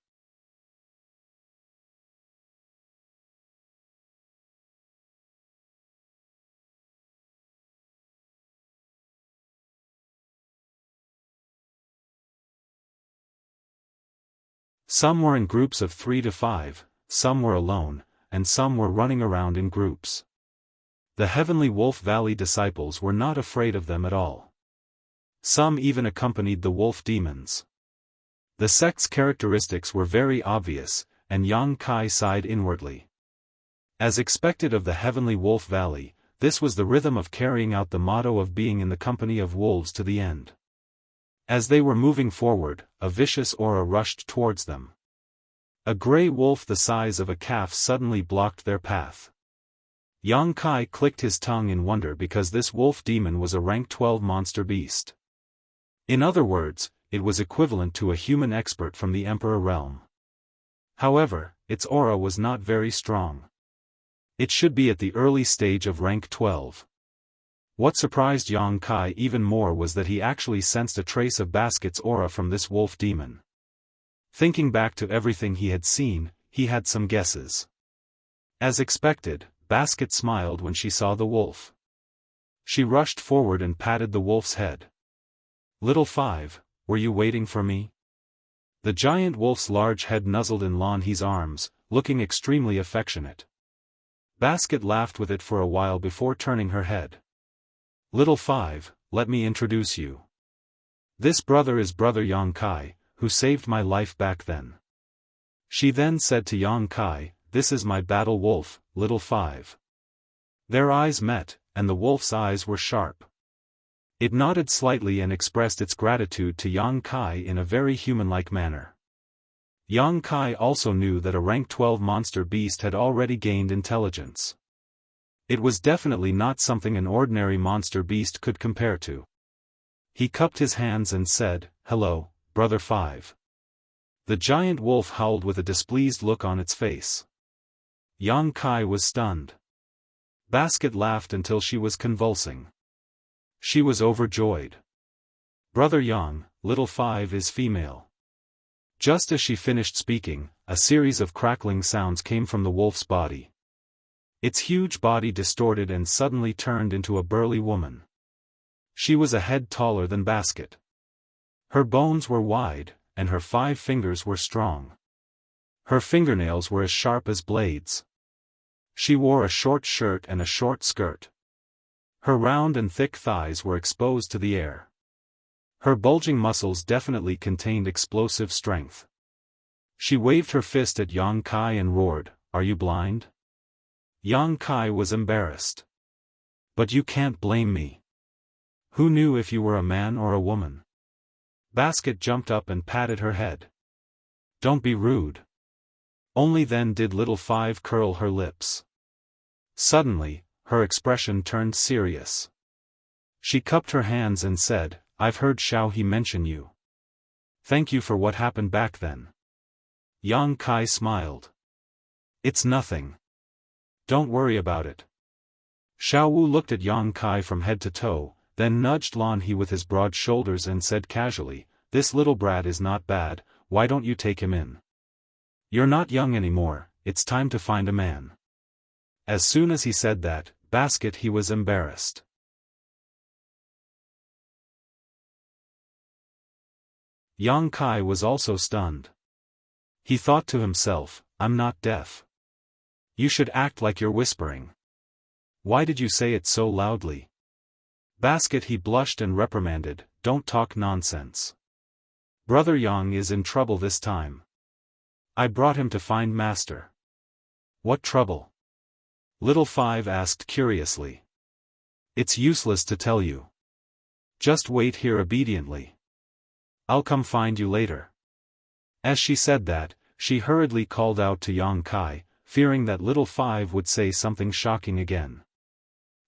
Some were in groups of 3 to 5, some were alone, and some were running around in groups. The Heavenly Wolf Valley disciples were not afraid of them at all. Some even accompanied the wolf demons. The sect's characteristics were very obvious, and Yang Kai sighed inwardly. As expected of the Heavenly Wolf Valley, this was the rhythm of carrying out the motto of being in the company of wolves to the end. As they were moving forward, a vicious aura rushed towards them. A gray wolf the size of a calf suddenly blocked their path. Yang Kai clicked his tongue in wonder because this wolf demon was a rank 12 monster beast. In other words, it was equivalent to a human expert from the Emperor Realm. However, its aura was not very strong. It should be at the early stage of rank 12. What surprised Yang Kai even more was that he actually sensed a trace of Basket's aura from this wolf demon. Thinking back to everything he had seen, he had some guesses. As expected, Basket smiled when she saw the wolf. She rushed forward and patted the wolf's head. "Little Five, were you waiting for me?" The giant wolf's large head nuzzled in Lan He's arms, looking extremely affectionate. Basket laughed with it for a while before turning her head. "Little Five, let me introduce you. This brother is Brother Yang Kai, who saved my life back then." She then said to Yang Kai, "This is my battle wolf, Little Five." Their eyes met, and the wolf's eyes were sharp. It nodded slightly and expressed its gratitude to Yang Kai in a very human-like manner. Yang Kai also knew that a rank 12 monster beast had already gained intelligence. It was definitely not something an ordinary monster beast could compare to. He cupped his hands and said, "Hello, Brother 5. The giant wolf howled with a displeased look on its face. Yang Kai was stunned. Basket laughed until she was convulsing. She was overjoyed. Brother Yang, little 5 is female. Just as she finished speaking, a series of crackling sounds came from the wolf's body. Its huge body distorted and suddenly turned into a burly woman. She was a head taller than Basket. Her bones were wide, and her 5 fingers were strong. Her fingernails were as sharp as blades. She wore a short shirt and a short skirt. Her round and thick thighs were exposed to the air. Her bulging muscles definitely contained explosive strength. She waved her fist at Yang Kai and roared, "Are you blind?" Yang Kai was embarrassed. "But you can't blame me. Who knew if you were a man or a woman?" Basket jumped up and patted her head. "Don't be rude." Only then did little 5 curl her lips. Suddenly, her expression turned serious. She cupped her hands and said, "I've heard Xiao He mention you. Thank you for what happened back then." Yang Kai smiled. "It's nothing. Don't worry about it." Xiao Wu looked at Yang Kai from head to toe, then nudged Lan He with his broad shoulders and said casually, "This little brat is not bad, why don't you take him in? You're not young anymore, it's time to find a man." As soon as he said that, Basket he was embarrassed. Yang Kai was also stunned. He thought to himself, "I'm not deaf. You should act like you're whispering. Why did you say it so loudly?" Basket he blushed and reprimanded, "Don't talk nonsense. Brother Yang is in trouble this time. I brought him to find Master." "What trouble?" Little 5 asked curiously. "It's useless to tell you. Just wait here obediently. I'll come find you later." As she said that, she hurriedly called out to Yang Kai, fearing that little 5 would say something shocking again.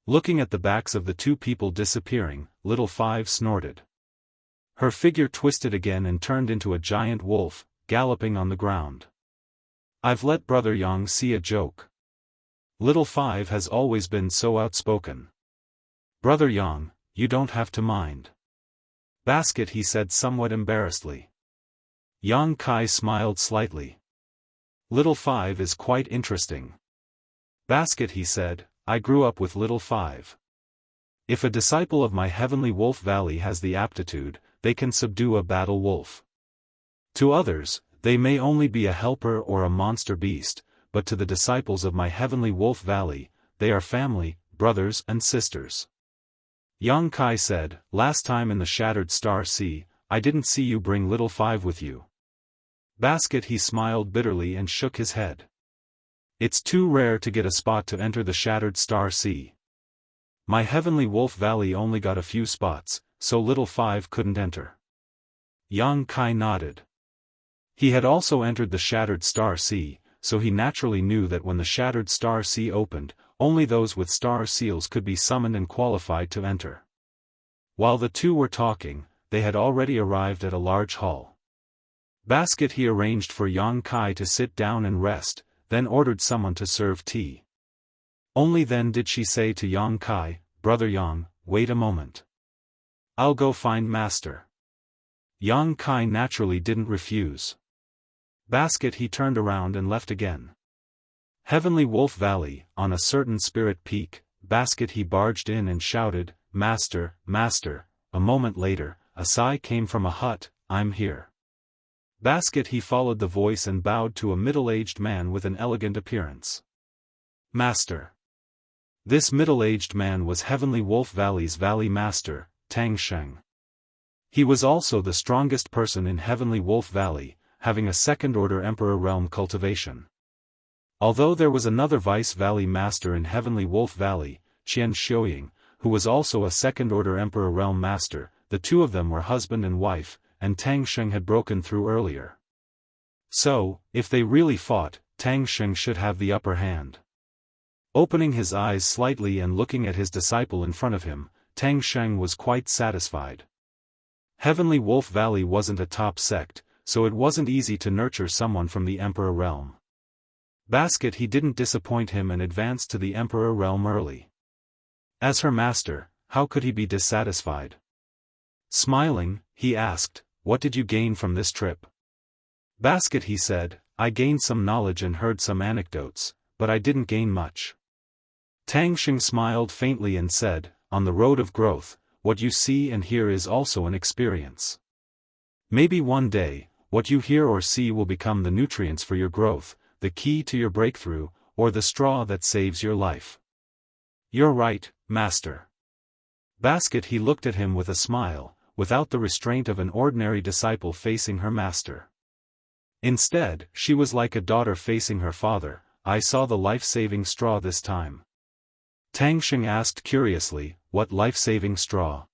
Looking at the backs of the 2 people disappearing, little 5 snorted. Her figure twisted again and turned into a giant wolf, galloping on the ground. "I've let Brother Yang see a joke. Little 5 has always been so outspoken. Brother Yang, you don't have to mind." Basket he said somewhat embarrassedly. Yang Kai smiled slightly. "Little 5 is quite interesting." Basket he said, "I grew up with little 5. If a disciple of my heavenly wolf valley has the aptitude, they can subdue a battle wolf. To others, they may only be a helper or a monster beast, but to the disciples of my heavenly wolf valley, they are family, brothers and sisters." Yang Kai said, "Last time in the Shattered Star Sea, I didn't see you bring little 5 with you." Basket he smiled bitterly and shook his head. "It's too rare to get a spot to enter the Shattered Star Sea. My heavenly wolf valley only got a few spots, so little 5 couldn't enter." Yang Kai nodded. He had also entered the Shattered Star Sea, so he naturally knew that when the Shattered Star Sea opened, only those with star seals could be summoned and qualified to enter. While the 2 were talking, they had already arrived at a large hall. Basket he arranged for Yang Kai to sit down and rest, then ordered someone to serve tea. Only then did she say to Yang Kai, "Brother Yang, wait a moment. I'll go find Master." Yang Kai naturally didn't refuse. Basket he turned around and left again. Heavenly Wolf Valley, on a certain spirit peak, Basket he barged in and shouted, "Master, Master." A moment later, a sigh came from a hut, "I'm here." Basket he followed the voice and bowed to a middle-aged man with an elegant appearance. "Master." This middle-aged man was Heavenly Wolf Valley's Valley Master, Tang Sheng. He was also the strongest person in Heavenly Wolf Valley, having a second-order Emperor Realm cultivation. Although there was another Vice Valley Master in Heavenly Wolf Valley, Qian Xiuying, who was also a second-order Emperor Realm Master. The two of them were husband and wife, and Tang Sheng had broken through earlier. So, if they really fought, Tang Sheng should have the upper hand. Opening his eyes slightly and looking at his disciple in front of him, Tang Sheng was quite satisfied. Heavenly Wolf Valley wasn't a top sect, so it wasn't easy to nurture someone from the Emperor Realm. Basket he didn't disappoint him and advanced to the Emperor Realm early. As her master, how could he be dissatisfied? Smiling, he asked, "What did you gain from this trip?" Basket he said, "I gained some knowledge and heard some anecdotes, but I didn't gain much." Tang Sheng smiled faintly and said, "On the road of growth, what you see and hear is also an experience. Maybe one day, what you hear or see will become the nutrients for your growth, the key to your breakthrough, or the straw that saves your life." "You're right, Master." Basket he looked at him with a smile, without the restraint of an ordinary disciple facing her master. Instead, she was like a daughter facing her father. "I saw the life-saving straw this time." Tang Sheng asked curiously, "What life-saving straw?"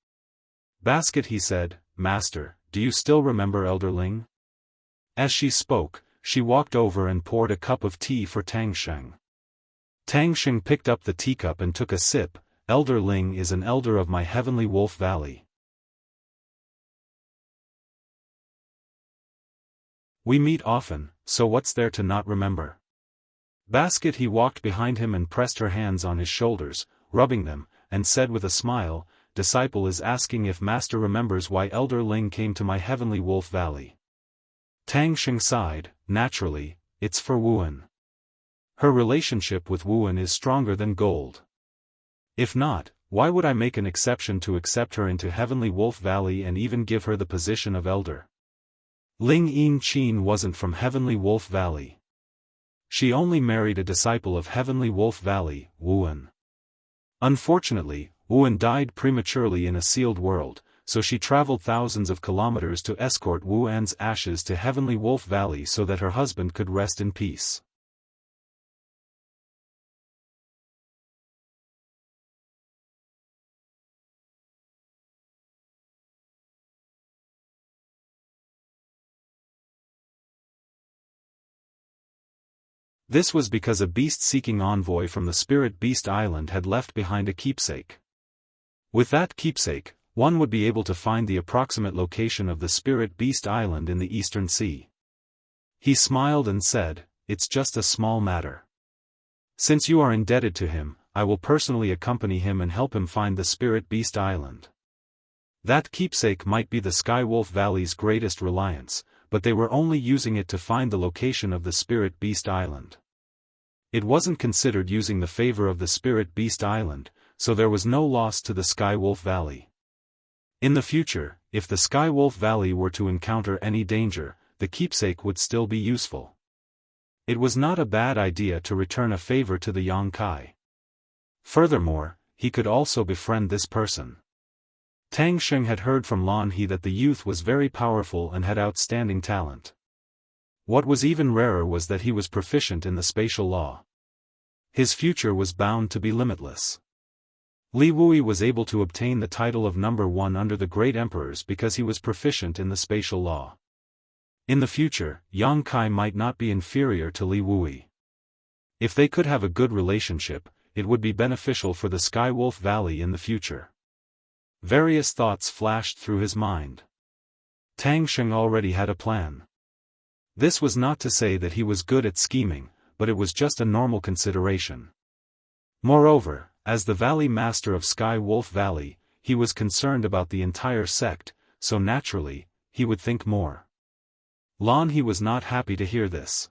Basket he said, "Master, do you still remember Elder Ling?" As she spoke, she walked over and poured a cup of tea for Tang Sheng. Tang Sheng picked up the teacup and took a sip. "Elder Ling is an elder of my Heavenly Wolf Valley. We meet often, so what's there to not remember?" Basket he walked behind him and pressed her hands on his shoulders, rubbing them, and said with a smile, "Disciple is asking if Master remembers why Elder Ling came to my Heavenly Wolf Valley." Tang Sheng sighed, "Naturally, it's for Wuan. Her relationship with Wuan is stronger than gold. If not, why would I make an exception to accept her into Heavenly Wolf Valley and even give her the position of elder? Ling Yin Qin wasn't from Heavenly Wolf Valley. She only married a disciple of Heavenly Wolf Valley, Wuan. Unfortunately, Wuan died prematurely in a sealed world, so she traveled thousands of kilometers to escort Wuan's ashes to Heavenly Wolf Valley so that her husband could rest in peace." This was because a beast-seeking envoy from the Spirit Beast Island had left behind a keepsake. With that keepsake, one would be able to find the approximate location of the Spirit Beast Island in the Eastern Sea. He smiled and said, "It's just a small matter. Since you are indebted to him, I will personally accompany him and help him find the Spirit Beast Island." That keepsake might be the Skywolf Valley's greatest reliance, but they were only using it to find the location of the Spirit Beast Island. It wasn't considered using the favor of the Spirit Beast Island, so there was no loss to the Skywolf Valley. In the future, if the Skywolf Valley were to encounter any danger, the keepsake would still be useful. It was not a bad idea to return a favor to the Yongkai. Furthermore, he could also befriend this person. Tang Sheng had heard from Lan He that the youth was very powerful and had outstanding talent. What was even rarer was that he was proficient in the spatial law. His future was bound to be limitless. Li Wui was able to obtain the title of number 1 under the great emperors because he was proficient in the spatial law. In the future, Yang Kai might not be inferior to Li Wui. If they could have a good relationship, it would be beneficial for the Skywolf Valley in the future. Various thoughts flashed through his mind. Tang Sheng already had a plan. This was not to say that he was good at scheming, but it was just a normal consideration. Moreover, as the Valley Master of Sky Wolf Valley, he was concerned about the entire sect, so naturally, he would think more. Lan He was not happy to hear this.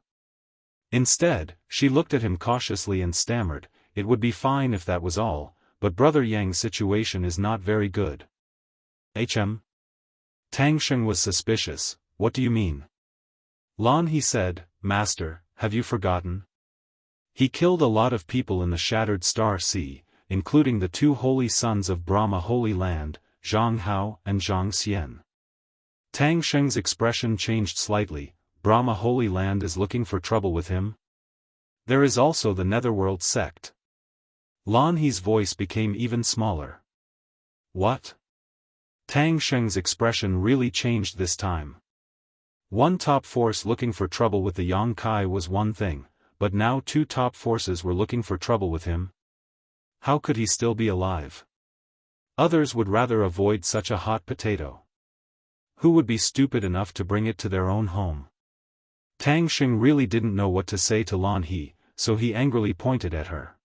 Instead, she looked at him cautiously and stammered, "It would be fine if that was all, but Brother Yang's situation is not very good." Tang Sheng was suspicious. "What do you mean?" Lan He said, "Master, have you forgotten? He killed a lot of people in the Shattered Star Sea, including the 2 holy sons of Brahma Holy Land, Jianghu and Jiangxian." Tang Sheng's expression changed slightly. "Brahma Holy Land is looking for trouble with him? There is also the Netherworld sect." Lan He's voice became even smaller. What? Tang Sheng's expression really changed this time. One top force looking for trouble with the Yang Kai was one thing, but now two top forces were looking for trouble with him. How could he still be alive? Others would rather avoid such a hot potato. Who would be stupid enough to bring it to their own home? Tang Sheng really didn't know what to say to Lan He, so he angrily pointed at her.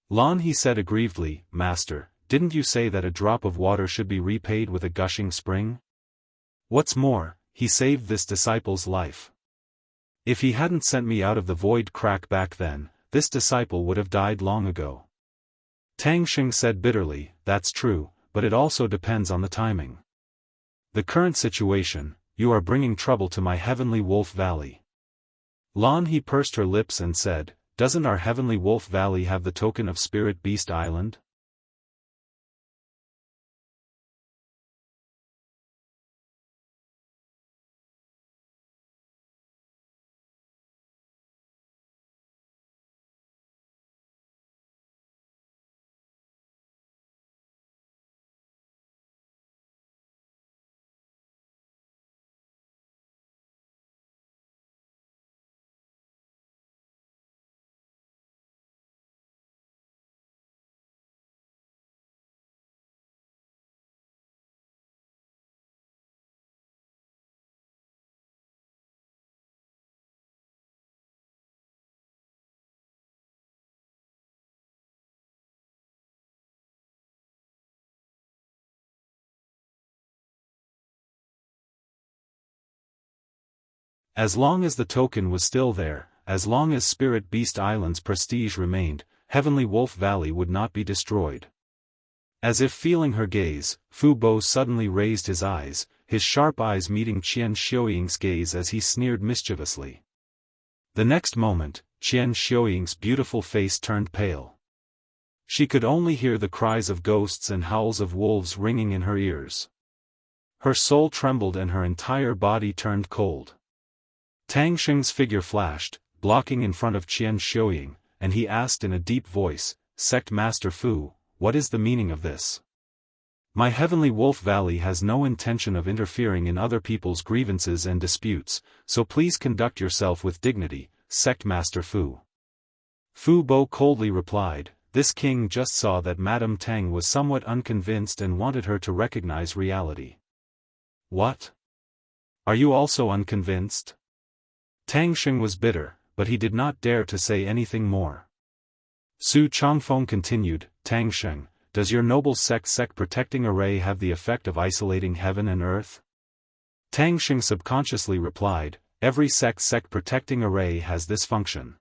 Lan He said aggrievedly, "Master, didn't you say that a drop of water should be repaid with a gushing spring? What's more, he saved this disciple's life. If he hadn't sent me out of the void crack back then, this disciple would have died long ago." Tang Sheng said bitterly, "That's true, but it also depends on the timing. The current situation, you are bringing trouble to my Heavenly Wolf Valley." Lan He pursed her lips and said, "Doesn't our Heavenly Wolf Valley have the token of Spirit Beast Island?" As long as the token was still there, as long as Spirit Beast Island's prestige remained, Heavenly Wolf Valley would not be destroyed. As if feeling her gaze, Fu Bo suddenly raised his eyes, his sharp eyes meeting Qian Xiuying's gaze as he sneered mischievously. The next moment, Qian Xiuying's beautiful face turned pale. She could only hear the cries of ghosts and howls of wolves ringing in her ears. Her soul trembled and her entire body turned cold. Tang Sheng's figure flashed, blocking in front of Qian Xiuying, and he asked in a deep voice, "Sect Master Fu, what is the meaning of this? My Heavenly Wolf Valley has no intention of interfering in other people's grievances and disputes, so please conduct yourself with dignity, Sect Master Fu." Fu Bo coldly replied, "This king just saw that Madame Tang was somewhat unconvinced and wanted her to recognize reality." "What? Are you also unconvinced?" Tang Sheng was bitter, but he did not dare to say anything more. Su Changfeng continued, "Tang Sheng, does your noble sect protecting array have the effect of isolating heaven and earth?" Tang Sheng subconsciously replied, "Every sect protecting array has this function."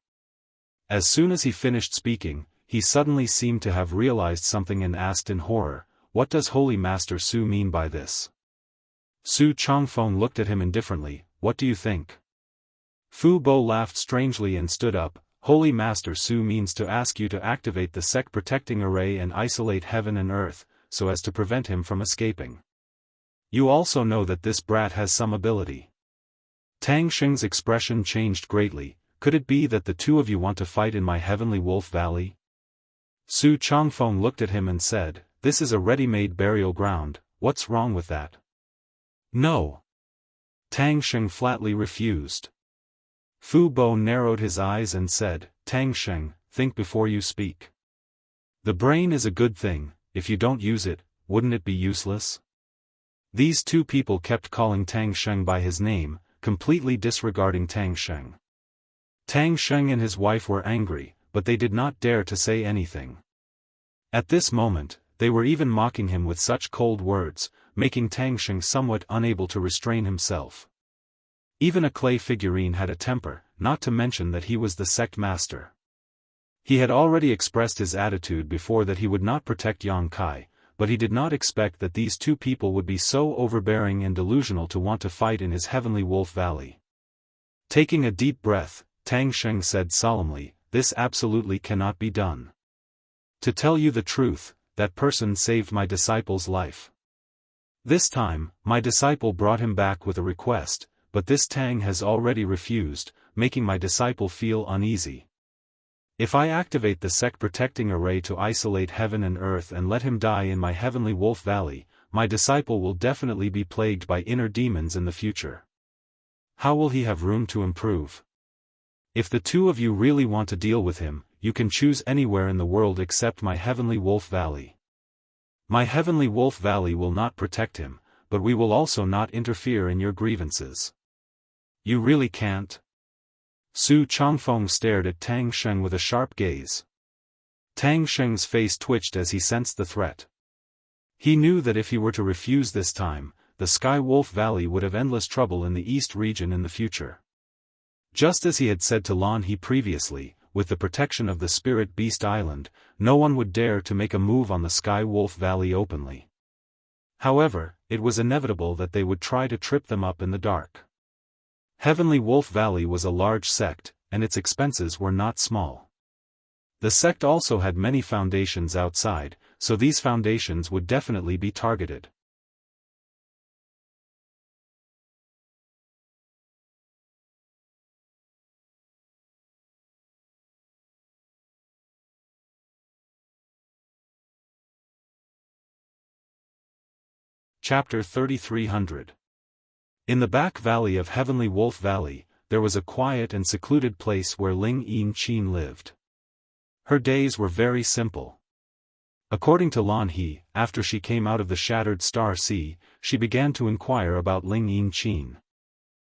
As soon as he finished speaking, he suddenly seemed to have realized something and asked in horror, "What does Holy Master Su mean by this?" Su Changfeng looked at him indifferently, "What do you think?" Fu Bo laughed strangely and stood up, "Holy Master Su means to ask you to activate the sect protecting array and isolate heaven and earth, so as to prevent him from escaping. You also know that this brat has some ability." Tang Sheng's expression changed greatly. "Could it be that the two of you want to fight in my Heavenly Wolf Valley?" Su Changfeng looked at him and said, "This is a ready-made burial ground, what's wrong with that?" "No." Tang Sheng flatly refused. Fu Bo narrowed his eyes and said, "Tang Sheng, think before you speak. The brain is a good thing, if you don't use it, wouldn't it be useless?" These two people kept calling Tang Sheng by his name, completely disregarding Tang Sheng. Tang Sheng and his wife were angry, but they did not dare to say anything. At this moment, they were even mocking him with such cold words, making Tang Sheng somewhat unable to restrain himself. Even a clay figurine had a temper, not to mention that he was the sect master. He had already expressed his attitude before that he would not protect Yang Kai, but he did not expect that these two people would be so overbearing and delusional to want to fight in his Heavenly Wolf Valley. Taking a deep breath, Tang Sheng said solemnly, "This absolutely cannot be done. To tell you the truth, that person saved my disciple's life. This time, my disciple brought him back with a request, but this Tang has already refused, making my disciple feel uneasy. If I activate the sect protecting array to isolate heaven and earth and let him die in my heavenly wolf valley, my disciple will definitely be plagued by inner demons in the future. How will he have room to improve? If the two of you really want to deal with him, you can choose anywhere in the world except my heavenly wolf valley. My heavenly wolf valley will not protect him, but we will also not interfere in your grievances. You really can't? Su Changfeng stared at Tang Sheng with a sharp gaze. Tang Sheng's face twitched as he sensed the threat. He knew that if he were to refuse this time, the Sky Wolf Valley would have endless trouble in the East region in the future. Just as he had said to Lan He previously, with the protection of the Spirit Beast Island, no one would dare to make a move on the Sky Wolf Valley openly. However, it was inevitable that they would try to trip them up in the dark. Heavenly Wolf Valley was a large sect, and its expenses were not small. The sect also had many foundations outside, so these foundations would definitely be targeted. Chapter 3300. In the back valley of Heavenly Wolf Valley, there was a quiet and secluded place where Ling Yin Qin lived. Her days were very simple. According to Lan He, after she came out of the Shattered Star Sea, she began to inquire about Ling Yin Qin.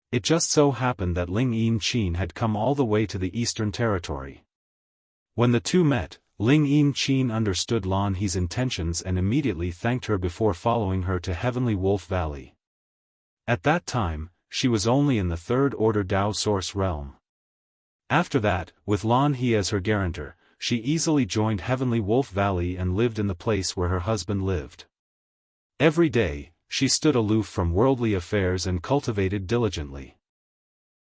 It just so happened that Ling Yin Qin had come all the way to the Eastern Territory. When the two met, Ling Yin Qin understood Lan He's intentions and immediately thanked her before following her to Heavenly Wolf Valley. At that time, she was only in the Third Order Dao Source realm. After that, with Lan He as her guarantor, she easily joined Heavenly Wolf Valley and lived in the place where her husband lived. Every day, she stood aloof from worldly affairs and cultivated diligently.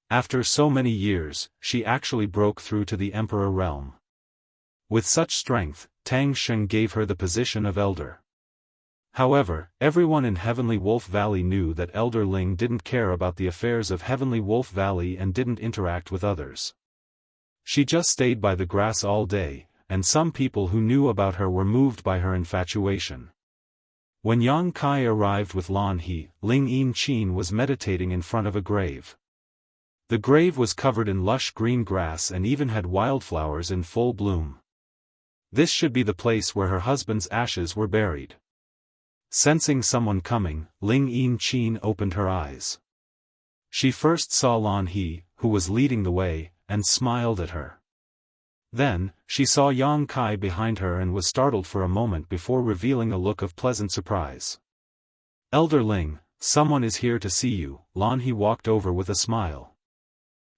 After so many years, she actually broke through to the Emperor realm. With such strength, Tang Sheng gave her the position of elder. However, everyone in Heavenly Wolf Valley knew that Elder Ling didn't care about the affairs of Heavenly Wolf Valley and didn't interact with others. She just stayed by the grass all day, and some people who knew about her were moved by her infatuation. When Yang Kai arrived with Lan He, Ling Yin Qin was meditating in front of a grave. The grave was covered in lush green grass and even had wildflowers in full bloom. This should be the place where her husband's ashes were buried. Sensing someone coming, Ling Yin Qin opened her eyes. She first saw Lan He, who was leading the way, and smiled at her. Then, she saw Yang Kai behind her and was startled for a moment before revealing a look of pleasant surprise. Elder Ling, someone is here to see you, Lan He walked over with a smile.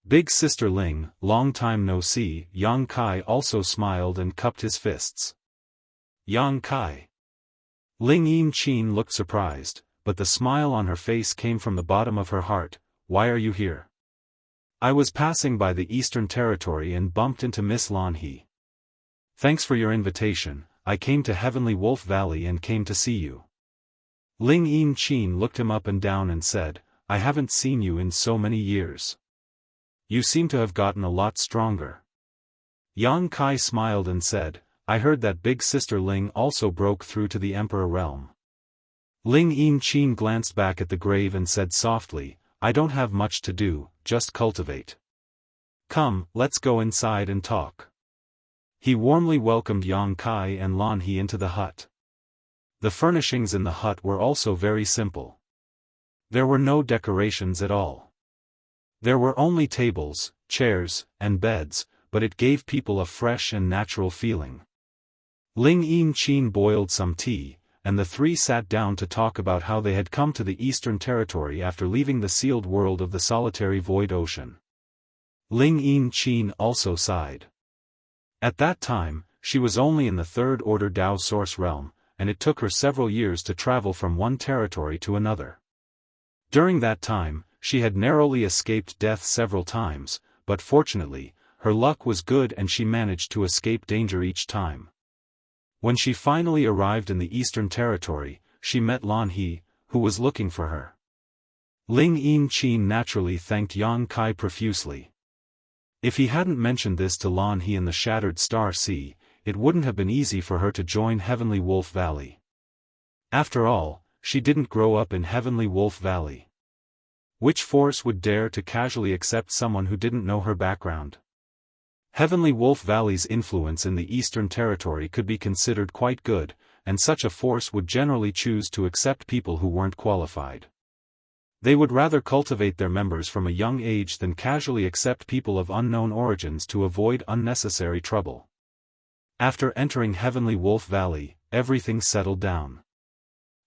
Big Sister Ling, long time no see, Yang Kai also smiled and cupped his fists. Yang Kai. Ling Yin Qin looked surprised, but the smile on her face came from the bottom of her heart. Why are you here? I was passing by the Eastern Territory and bumped into Miss Lan He. Thanks for your invitation, I came to Heavenly Wolf Valley and came to see you. Ling Yin Qin looked him up and down and said, I haven't seen you in so many years. You seem to have gotten a lot stronger. Yang Kai smiled and said, I heard that Big Sister Ling also broke through to the Emperor realm. Ling Yin Qin glanced back at the grave and said softly, I don't have much to do, just cultivate. Come, let's go inside and talk. He warmly welcomed Yang Kai and Lan He into the hut. The furnishings in the hut were also very simple. There were no decorations at all. There were only tables, chairs, and beds, but it gave people a fresh and natural feeling. Ling Yin Qin boiled some tea, and the three sat down to talk about how they had come to the Eastern Territory after leaving the sealed world of the solitary void ocean. Ling Yin Qin also sighed. At that time, she was only in the Third Order Dao Source realm, and it took her several years to travel from one territory to another. During that time, she had narrowly escaped death several times, but fortunately, her luck was good and she managed to escape danger each time. When she finally arrived in the Eastern Territory, she met Lan He, who was looking for her. Ling Yin Qin naturally thanked Yang Kai profusely. If he hadn't mentioned this to Lan He in the Shattered Star Sea, it wouldn't have been easy for her to join Heavenly Wolf Valley. After all, she didn't grow up in Heavenly Wolf Valley. Which force would dare to casually accept someone who didn't know her background? Heavenly Wolf Valley's influence in the Eastern Territory could be considered quite good, and such a force would generally choose to accept people who weren't qualified. They would rather cultivate their members from a young age than casually accept people of unknown origins to avoid unnecessary trouble. After entering Heavenly Wolf Valley, everything settled down.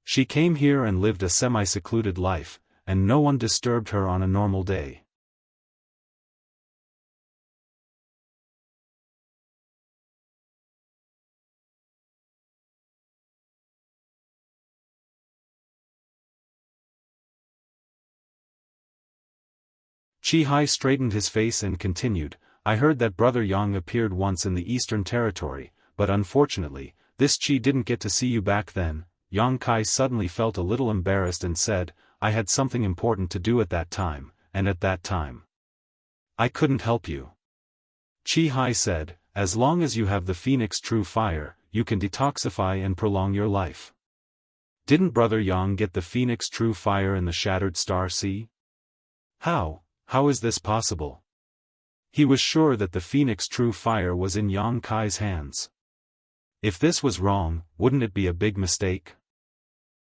She came here and lived a semi-secluded life, and no one disturbed her on a normal day. Chi Hai straightened his face and continued, I heard that Brother Yang appeared once in the Eastern Territory, but unfortunately, this Chi didn't get to see you back then. Yang Kai suddenly felt a little embarrassed and said, I had something important to do at that time, and at that time I couldn't help you. Chi Hai said, as long as you have the Phoenix True Fire, you can detoxify and prolong your life. Didn't Brother Yang get the Phoenix True Fire in the Shattered Star Sea? How is this possible? He was sure that the Phoenix True Fire was in Yang Kai's hands. If this was wrong, wouldn't it be a big mistake?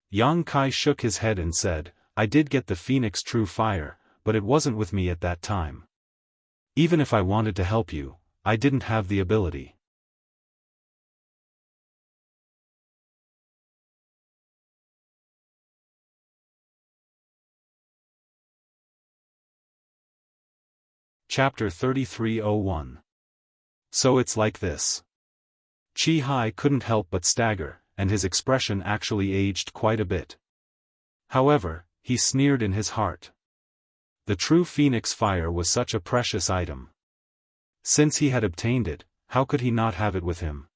Yang Kai shook his head and said, I did get the Phoenix True Fire, but it wasn't with me at that time. Even if I wanted to help you, I didn't have the ability. Chapter 3301. So it's like this. Chi Hai couldn't help but stagger, and his expression actually aged quite a bit. However, he sneered in his heart. The true Phoenix Fire was such a precious item. Since he had obtained it, how could he not have it with him?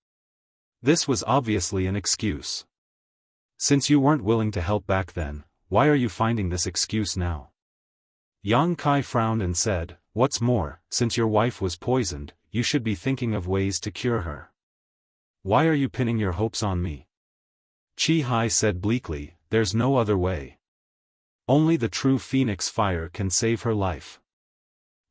This was obviously an excuse. Since you weren't willing to help back then, why are you finding this excuse now? Yang Kai frowned and said, what's more, since your wife was poisoned, you should be thinking of ways to cure her. Why are you pinning your hopes on me? Chi Hai said bleakly, there's no other way. Only the true Phoenix Fire can save her life.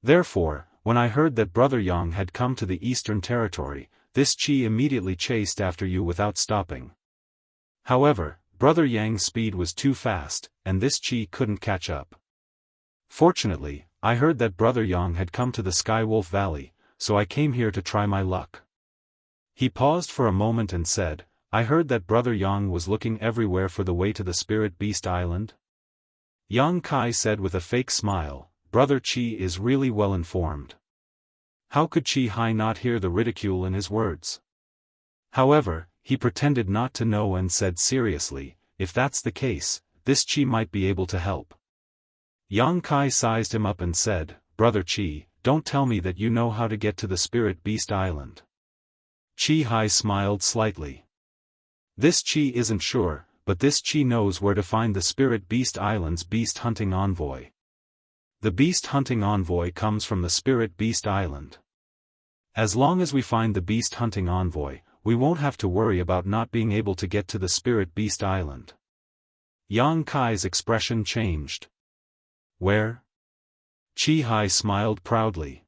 Therefore, when I heard that Brother Yang had come to the Eastern Territory, this Chi immediately chased after you without stopping. However, Brother Yang's speed was too fast, and this Chi couldn't catch up. Fortunately, I heard that Brother Yang had come to the Skywolf Valley, so I came here to try my luck. He paused for a moment and said, I heard that Brother Yang was looking everywhere for the way to the Spirit Beast Island. Yang Kai said with a fake smile, Brother Chi is really well informed. How could Chi Hai not hear the ridicule in his words? However, he pretended not to know and said seriously, if that's the case, this Chi might be able to help. Yang Kai sized him up and said, Brother Chi, don't tell me that you know how to get to the Spirit Beast Island. Chi Hai smiled slightly. This Chi isn't sure, but this Chi knows where to find the Spirit Beast Island's beast hunting envoy. The beast hunting envoy comes from the Spirit Beast Island. As long as we find the beast hunting envoy, we won't have to worry about not being able to get to the Spirit Beast Island. Yang Kai's expression changed. Where? Chi Hai smiled proudly.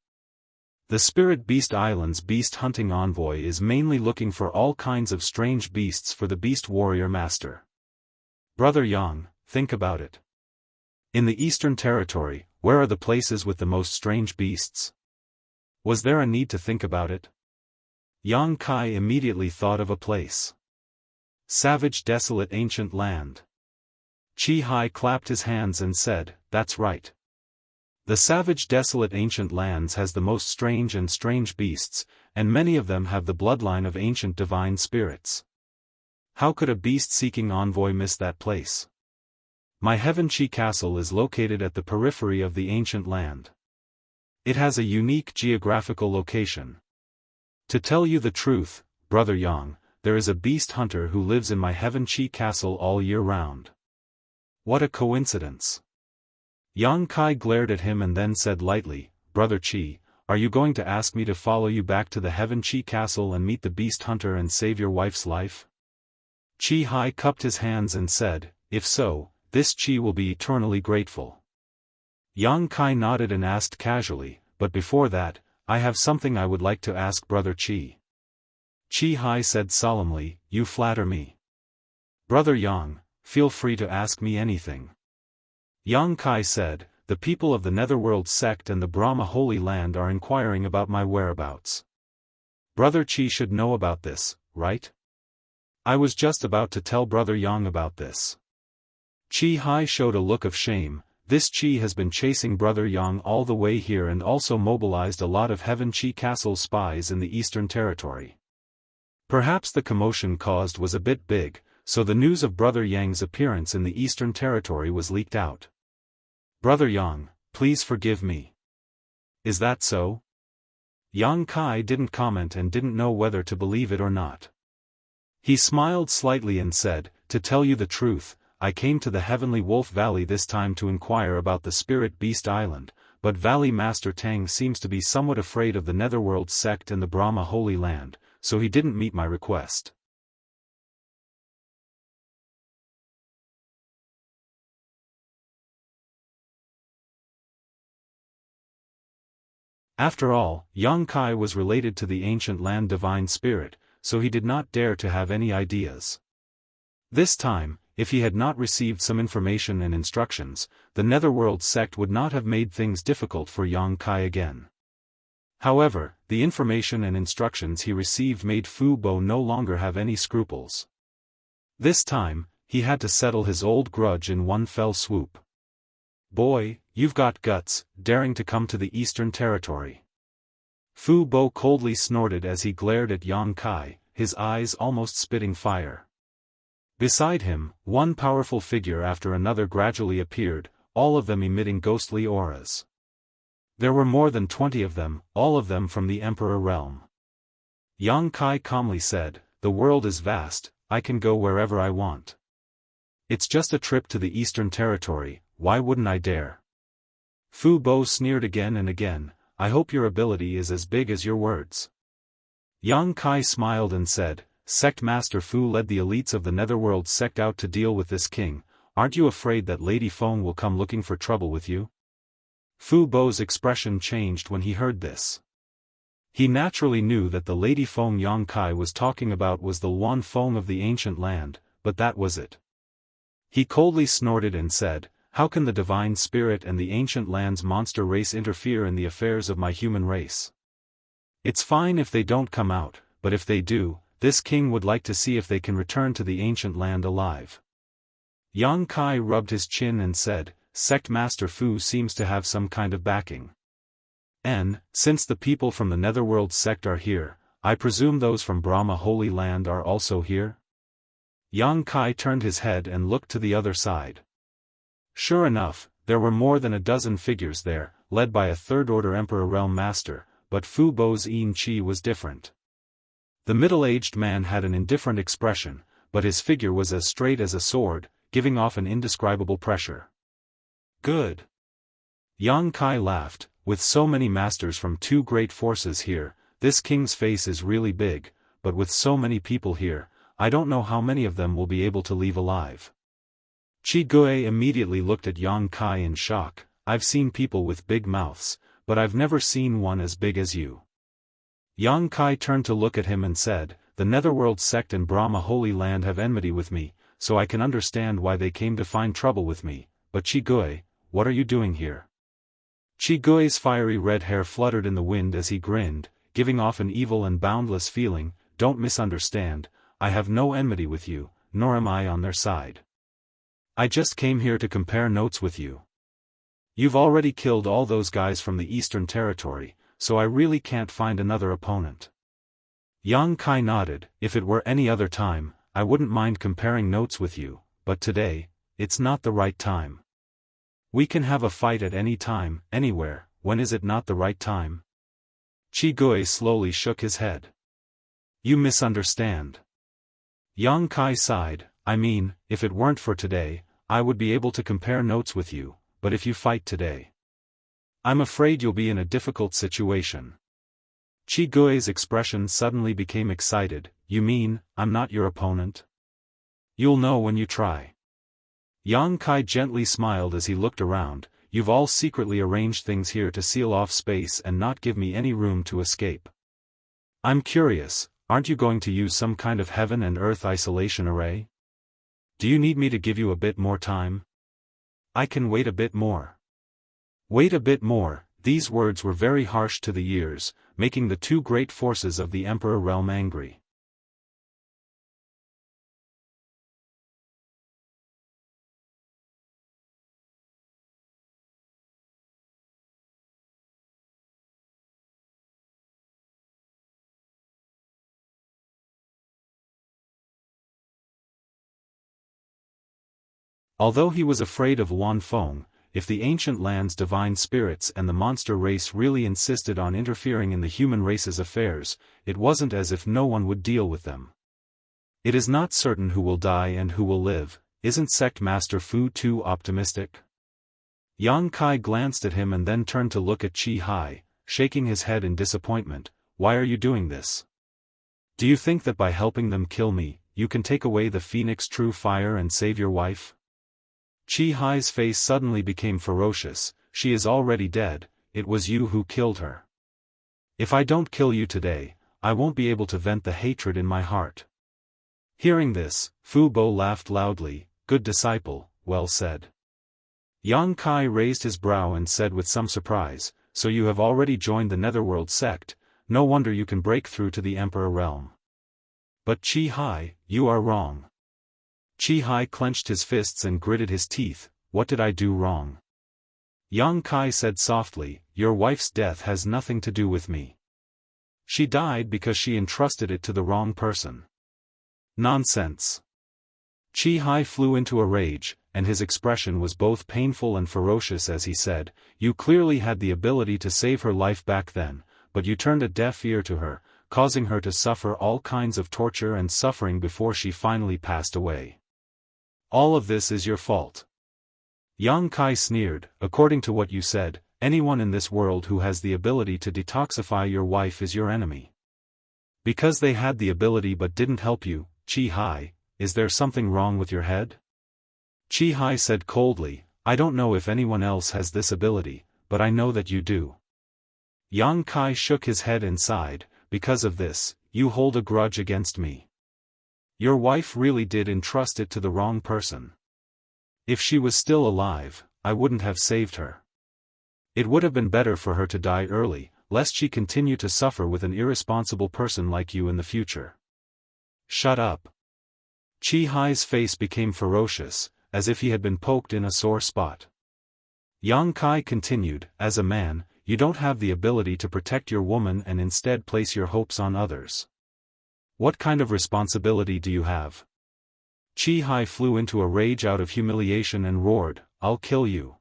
The Spirit Beast Island's beast hunting envoy is mainly looking for all kinds of strange beasts for the Beast Warrior Master. Brother Yang, think about it. In the Eastern Territory, where are the places with the most strange beasts? Was there a need to think about it? Yang Kai immediately thought of a place. Savage, desolate, ancient land. Chi Hai clapped his hands and said, that's right. The savage, desolate, ancient lands has the most strange beasts, and many of them have the bloodline of ancient divine spirits. How could a beast-seeking envoy miss that place? My Heaven Chi Castle is located at the periphery of the ancient land. It has a unique geographical location. To tell you the truth, Brother Yang, there is a beast hunter who lives in my Heaven Chi Castle all year round. What a coincidence. Yang Kai glared at him and then said lightly, Brother Chi, are you going to ask me to follow you back to the Heaven Chi castle and meet the beast hunter and save your wife's life? Chi Hai cupped his hands and said, if so, this Chi will be eternally grateful. Yang Kai nodded and asked casually, but before that, I have something I would like to ask Brother Chi. Chi Hai said solemnly, you flatter me. Brother Yang, feel free to ask me anything. Yang Kai said, the people of the Netherworld sect and the Brahma Holy Land are inquiring about my whereabouts. Brother Chi should know about this, right? I was just about to tell Brother Yang about this. Chi Hai showed a look of shame. This Chi has been chasing Brother Yang all the way here and also mobilized a lot of Heaven Chi Castle spies in the Eastern Territory. Perhaps the commotion caused was a bit big, so the news of Brother Yang's appearance in the Eastern Territory was leaked out. Brother Yang, please forgive me. Is that so? Yang Kai didn't comment and didn't know whether to believe it or not. He smiled slightly and said, to tell you the truth, I came to the Heavenly Wolf Valley this time to inquire about the Spirit Beast Island, but Valley Master Tang seems to be somewhat afraid of the Netherworld sect and the Brahma Holy Land, so he didn't meet my request. After all, Yang Kai was related to the ancient land divine spirit, so he did not dare to have any ideas. This time, if he had not received some information and instructions, the Netherworld sect would not have made things difficult for Yang Kai again. However, the information and instructions he received made Fu Bo no longer have any scruples. This time, he had to settle his old grudge in one fell swoop. Boy, you've got guts, daring to come to the Eastern Territory. Fu Bo coldly snorted as he glared at Yang Kai, his eyes almost spitting fire. Beside him, one powerful figure after another gradually appeared, all of them emitting ghostly auras. There were more than 20 of them, all of them from the Emperor realm. Yang Kai calmly said, the world is vast, I can go wherever I want. It's just a trip to the Eastern Territory, why wouldn't I dare? Fu Bo sneered again and again, I hope your ability is as big as your words. Yang Kai smiled and said, Sect Master Fu led the elites of the Netherworld sect out to deal with this king, aren't you afraid that Lady Feng will come looking for trouble with you? Fu Bo's expression changed when he heard this. He naturally knew that the Lady Feng Yang Kai was talking about was the Luan Feng of the ancient land, but that was it. He coldly snorted and said, how can the divine spirit and the ancient land's monster race interfere in the affairs of my human race? It's fine if they don't come out, but if they do, this king would like to see if they can return to the ancient land alive. Yang Kai rubbed his chin and said, Sect Master Fu seems to have some kind of backing. And, since the people from the Netherworld sect are here, I presume those from Brahma Holy Land are also here? Yang Kai turned his head and looked to the other side. Sure enough, there were more than a dozen figures there, led by a third-order Emperor Realm Master, but Fu Bo's Yin Chi was different. The middle-aged man had an indifferent expression, but his figure was as straight as a sword, giving off an indescribable pressure. Good. Yang Kai laughed, with so many masters from two great forces here, this king's face is really big, but with so many people here, I don't know how many of them will be able to leave alive. Chi Gui immediately looked at Yang Kai in shock, I've seen people with big mouths, but I've never seen one as big as you. Yang Kai turned to look at him and said, the Netherworld sect and Brahma Holy Land have enmity with me, so I can understand why they came to find trouble with me, but Chi Gui, what are you doing here? Chi Gui's fiery red hair fluttered in the wind as he grinned, giving off an evil and boundless feeling, don't misunderstand, I have no enmity with you, nor am I on their side. I just came here to compare notes with you. You've already killed all those guys from the Eastern Territory, so I really can't find another opponent. Yang Kai nodded, if it were any other time, I wouldn't mind comparing notes with you, but today, it's not the right time. We can have a fight at any time, anywhere, when is it not the right time? Chi Gui slowly shook his head. You misunderstand. Yang Kai sighed, I mean, if it weren't for today, I would be able to compare notes with you, but if you fight today. I'm afraid you'll be in a difficult situation. Qi Gui's expression suddenly became excited. You mean, I'm not your opponent? You'll know when you try. Yang Kai gently smiled as he looked around. You've all secretly arranged things here to seal off space and not give me any room to escape. I'm curious, aren't you going to use some kind of heaven and earth isolation array? Do you need me to give you a bit more time? I can wait a bit more. Wait a bit more. These words were very harsh to the ears, making the two great forces of the Emperor realm angry. Although he was afraid of Wan Feng, if the ancient land's divine spirits and the monster race really insisted on interfering in the human race's affairs, it wasn't as if no one would deal with them. It is not certain who will die and who will live. Isn't Sect Master Fu too optimistic? Yang Kai glanced at him and then turned to look at Qi Hai, shaking his head in disappointment. Why are you doing this? Do you think that by helping them kill me, you can take away the Phoenix True Fire and save your wife? Qi Hai's face suddenly became ferocious. She is already dead. It was you who killed her. If I don't kill you today, I won't be able to vent the hatred in my heart. Hearing this, Fu Bo laughed loudly. Good disciple, well said. Yang Kai raised his brow and said with some surprise, so you have already joined the Netherworld sect, no wonder you can break through to the Emperor realm. But Qi Hai, you are wrong. Qi Hai clenched his fists and gritted his teeth. What did I do wrong? Yang Kai said softly, your wife's death has nothing to do with me. She died because she entrusted it to the wrong person. Nonsense. Qi Hai flew into a rage, and his expression was both painful and ferocious as he said, you clearly had the ability to save her life back then, but you turned a deaf ear to her, causing her to suffer all kinds of torture and suffering before she finally passed away. All of this is your fault. Yang Kai sneered, according to what you said, anyone in this world who has the ability to detoxify your wife is your enemy. Because they had the ability but didn't help you, Qi Hai, is there something wrong with your head? Qi Hai said coldly, I don't know if anyone else has this ability, but I know that you do. Yang Kai shook his head and sighed, because of this, you hold a grudge against me. Your wife really did entrust it to the wrong person. If she was still alive, I wouldn't have saved her. It would have been better for her to die early, lest she continue to suffer with an irresponsible person like you in the future. Shut up. Qi Hai's face became ferocious, as if he had been poked in a sore spot. Yang Kai continued, as a man, you don't have the ability to protect your woman and instead place your hopes on others. What kind of responsibility do you have? Qi Hai flew into a rage out of humiliation and roared, I'll kill you.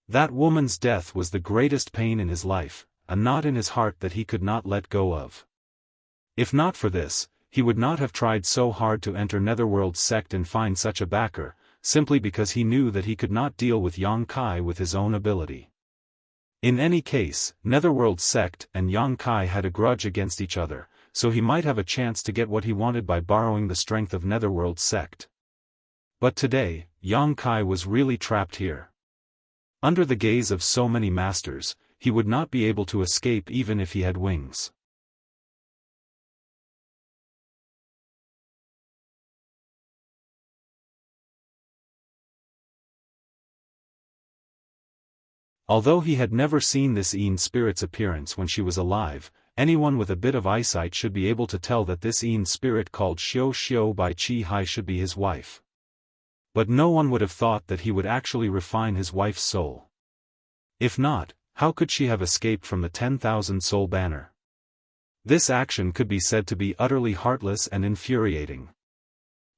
That woman's death was the greatest pain in his life, a knot in his heart that he could not let go of. If not for this, he would not have tried so hard to enter Netherworld's sect and find such a backer, simply because he knew that he could not deal with Yang Kai with his own ability. In any case, Netherworld's sect and Yang Kai had a grudge against each other, so he might have a chance to get what he wanted by borrowing the strength of Netherworld's sect. But today, Yang Kai was really trapped here. Under the gaze of so many masters, he would not be able to escape even if he had wings. Although he had never seen this Yin spirit's appearance when she was alive, anyone with a bit of eyesight should be able to tell that this Yin spirit called Xiao Xiao by Qi Hai should be his wife. But no one would have thought that he would actually refine his wife's soul. If not, how could she have escaped from the 10,000 soul banner? This action could be said to be utterly heartless and infuriating.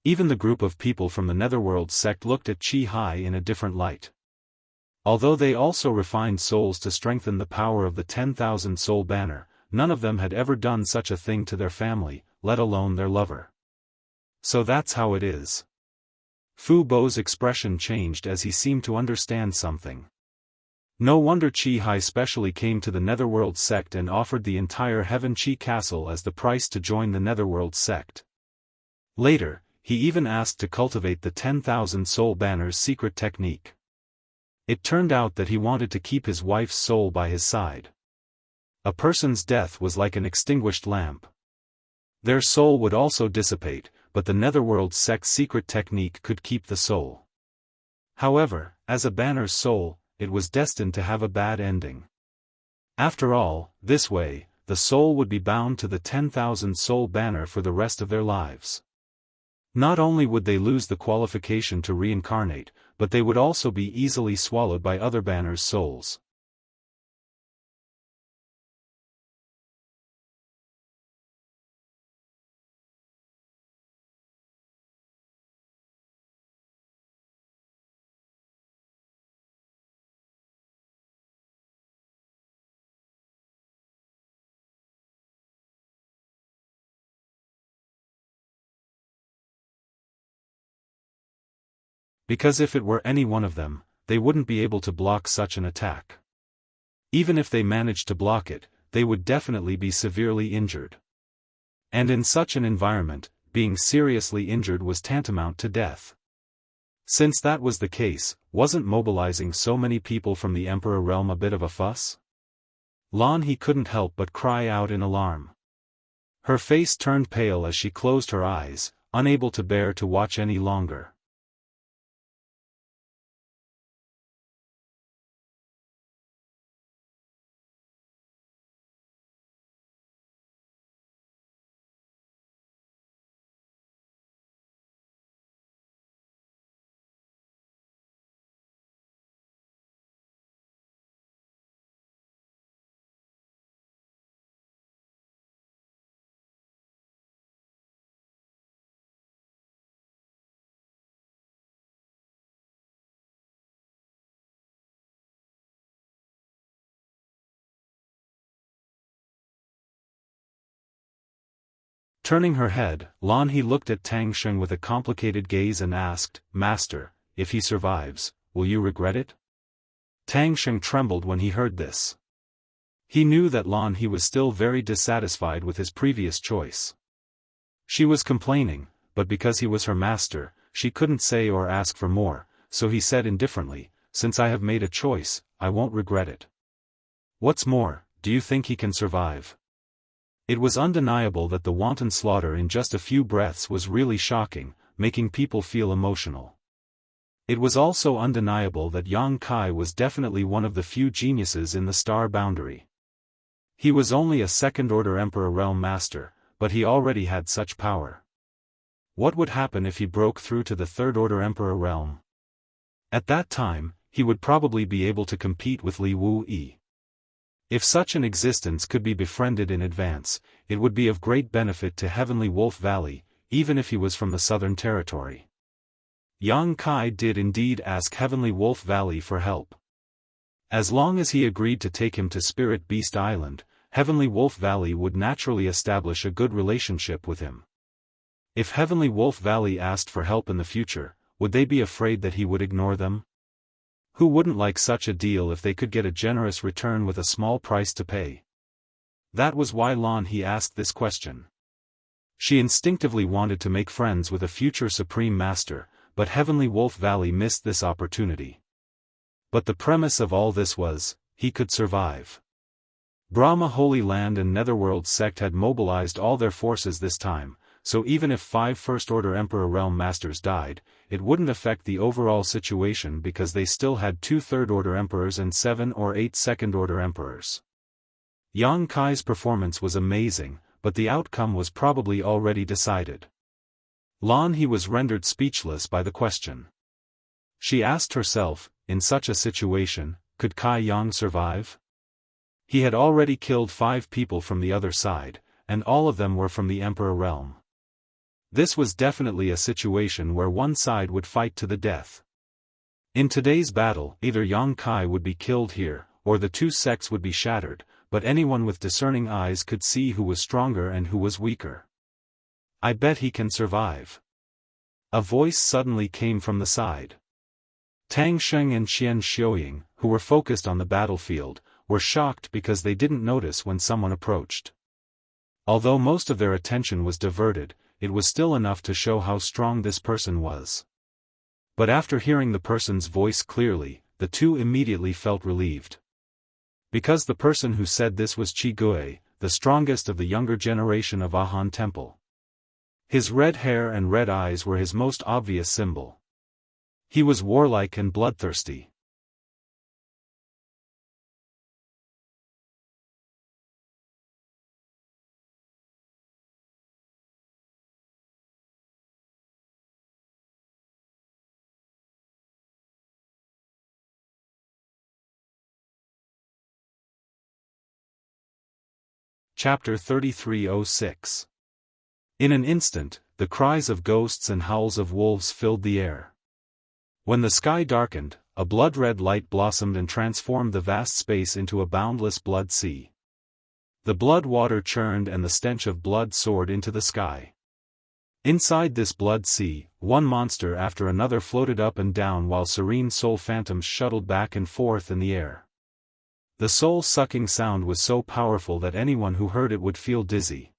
Even the group of people from the Netherworld sect looked at Qi Hai in a different light. Although they also refined souls to strengthen the power of the 10,000 soul banner, none of them had ever done such a thing to their family, let alone their lover. So that's how it is. Fu Bo's expression changed as he seemed to understand something. No wonder Qi Hai specially came to the Netherworld sect and offered the entire Heaven Qi castle as the price to join the Netherworld sect. Later, he even asked to cultivate the 10,000 soul banners secret technique. It turned out that he wanted to keep his wife's soul by his side. A person's death was like an extinguished lamp. Their soul would also dissipate, but the Netherworld sect's secret technique could keep the soul. However, as a banner's soul, it was destined to have a bad ending. After all, this way, the soul would be bound to the 10,000 soul banner for the rest of their lives. Not only would they lose the qualification to reincarnate, but they would also be easily swallowed by other banners' souls. Because if it were any one of them, they wouldn't be able to block such an attack. Even if they managed to block it, they would definitely be severely injured. And in such an environment, being seriously injured was tantamount to death. Since that was the case, wasn't mobilizing so many people from the Emperor realm a bit of a fuss? Lan He couldn't help but cry out in alarm. Her face turned pale as she closed her eyes, unable to bear to watch any longer. Turning her head, Lan He looked at Tang Sheng with a complicated gaze and asked, "Master, if he survives, will you regret it?" Tang Sheng trembled when he heard this. He knew that Lan He was still very dissatisfied with his previous choice. She was complaining, but because he was her master, she couldn't say or ask for more, so he said indifferently, "Since I have made a choice, I won't regret it. What's more, do you think he can survive?" It was undeniable that the wanton slaughter in just a few breaths was really shocking, making people feel emotional. It was also undeniable that Yang Kai was definitely one of the few geniuses in the star boundary. He was only a second-order Emperor Realm Master, but he already had such power. What would happen if he broke through to the third-order Emperor Realm? At that time, he would probably be able to compete with Li Wu Yi. If such an existence could be befriended in advance, it would be of great benefit to Heavenly Wolf Valley, even if he was from the Southern Territory. Yang Kai did indeed ask Heavenly Wolf Valley for help. As long as he agreed to take him to Spirit Beast Island, Heavenly Wolf Valley would naturally establish a good relationship with him. If Heavenly Wolf Valley asked for help in the future, would they be afraid that he would ignore them? Who wouldn't like such a deal if they could get a generous return with a small price to pay? That was why Lan He asked this question. She instinctively wanted to make friends with a future Supreme Master, but Heavenly Wolf Valley missed this opportunity. But the premise of all this was, he could survive. Brahma Holy Land and Netherworld sect had mobilized all their forces this time, so even if 5 First-Order Emperor Realm Masters died, it wouldn't affect the overall situation because they still had 2 Third-Order Emperors and 7 or 8 Second-Order Emperors. Yang Kai's performance was amazing, but the outcome was probably already decided. Lan He was rendered speechless by the question. She asked herself, in such a situation, could Kai Yang survive? He had already killed 5 people from the other side, and all of them were from the Emperor realm. This was definitely a situation where one side would fight to the death. In today's battle, either Yang Kai would be killed here, or the 2 sects would be shattered, but anyone with discerning eyes could see who was stronger and who was weaker. "I bet he can survive." A voice suddenly came from the side. Tang Sheng and Qian Xiuying, who were focused on the battlefield, were shocked because they didn't notice when someone approached. Although most of their attention was diverted, it was still enough to show how strong this person was. But after hearing the person's voice clearly, the two immediately felt relieved. Because the person who said this was Qi Gui, the strongest of the younger generation of Ahan Temple. His red hair and red eyes were his most obvious symbol. He was warlike and bloodthirsty. Chapter 3306. In an instant, the cries of ghosts and howls of wolves filled the air. When the sky darkened, a blood-red light blossomed and transformed the vast space into a boundless blood sea. The blood water churned and the stench of blood soared into the sky. Inside this blood sea, one monster after another floated up and down while serene soul phantoms shuttled back and forth in the air. The soul-sucking sound was so powerful that anyone who heard it would feel dizzy.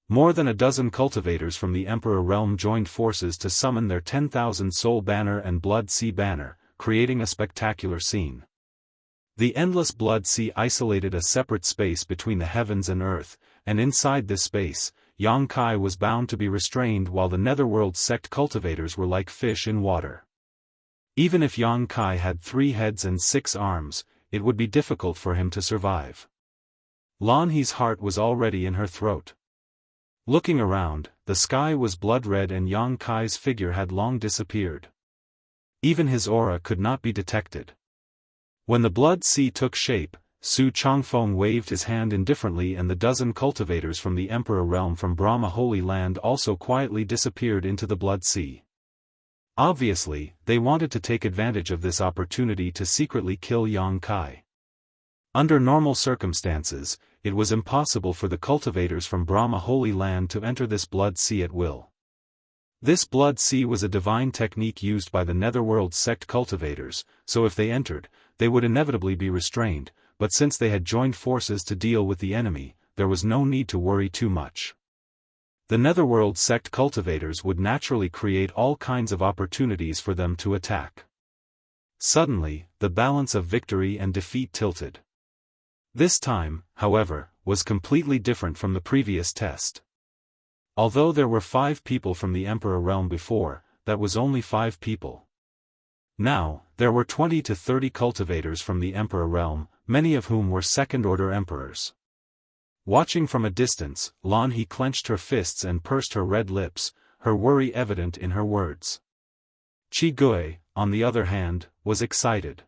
More than a dozen cultivators from the Emperor realm joined forces to summon their 10,000 soul banner and blood sea banner, creating a spectacular scene. The endless blood sea isolated a separate space between the heavens and earth, and inside this space, Yang Kai was bound to be restrained while the netherworld sect cultivators were like fish in water. Even if Yang Kai had 3 heads and 6 arms, it would be difficult for him to survive. Lan He's heart was already in her throat. Looking around, the sky was blood-red and Yang Kai's figure had long disappeared. Even his aura could not be detected. When the blood sea took shape, Su Changfeng waved his hand indifferently and the dozen cultivators from the Emperor realm from Brahma Holy Land also quietly disappeared into the blood sea. Obviously, they wanted to take advantage of this opportunity to secretly kill Yang Kai. Under normal circumstances, it was impossible for the cultivators from Brahma Holy Land to enter this blood sea at will. This blood sea was a divine technique used by the netherworld sect cultivators, so if they entered, they would inevitably be restrained, but since they had joined forces to deal with the enemy, there was no need to worry too much. The netherworld sect cultivators would naturally create all kinds of opportunities for them to attack. Suddenly, the balance of victory and defeat tilted. This time, however, was completely different from the previous test. Although there were 5 people from the Emperor realm before, that was only 5 people. Now, there were 20 to 30 cultivators from the Emperor realm, many of whom were second-order emperors. Watching from a distance, Lan He clenched her fists and pursed her red lips, her worry evident in her words. Qi Gui, on the other hand, was excited.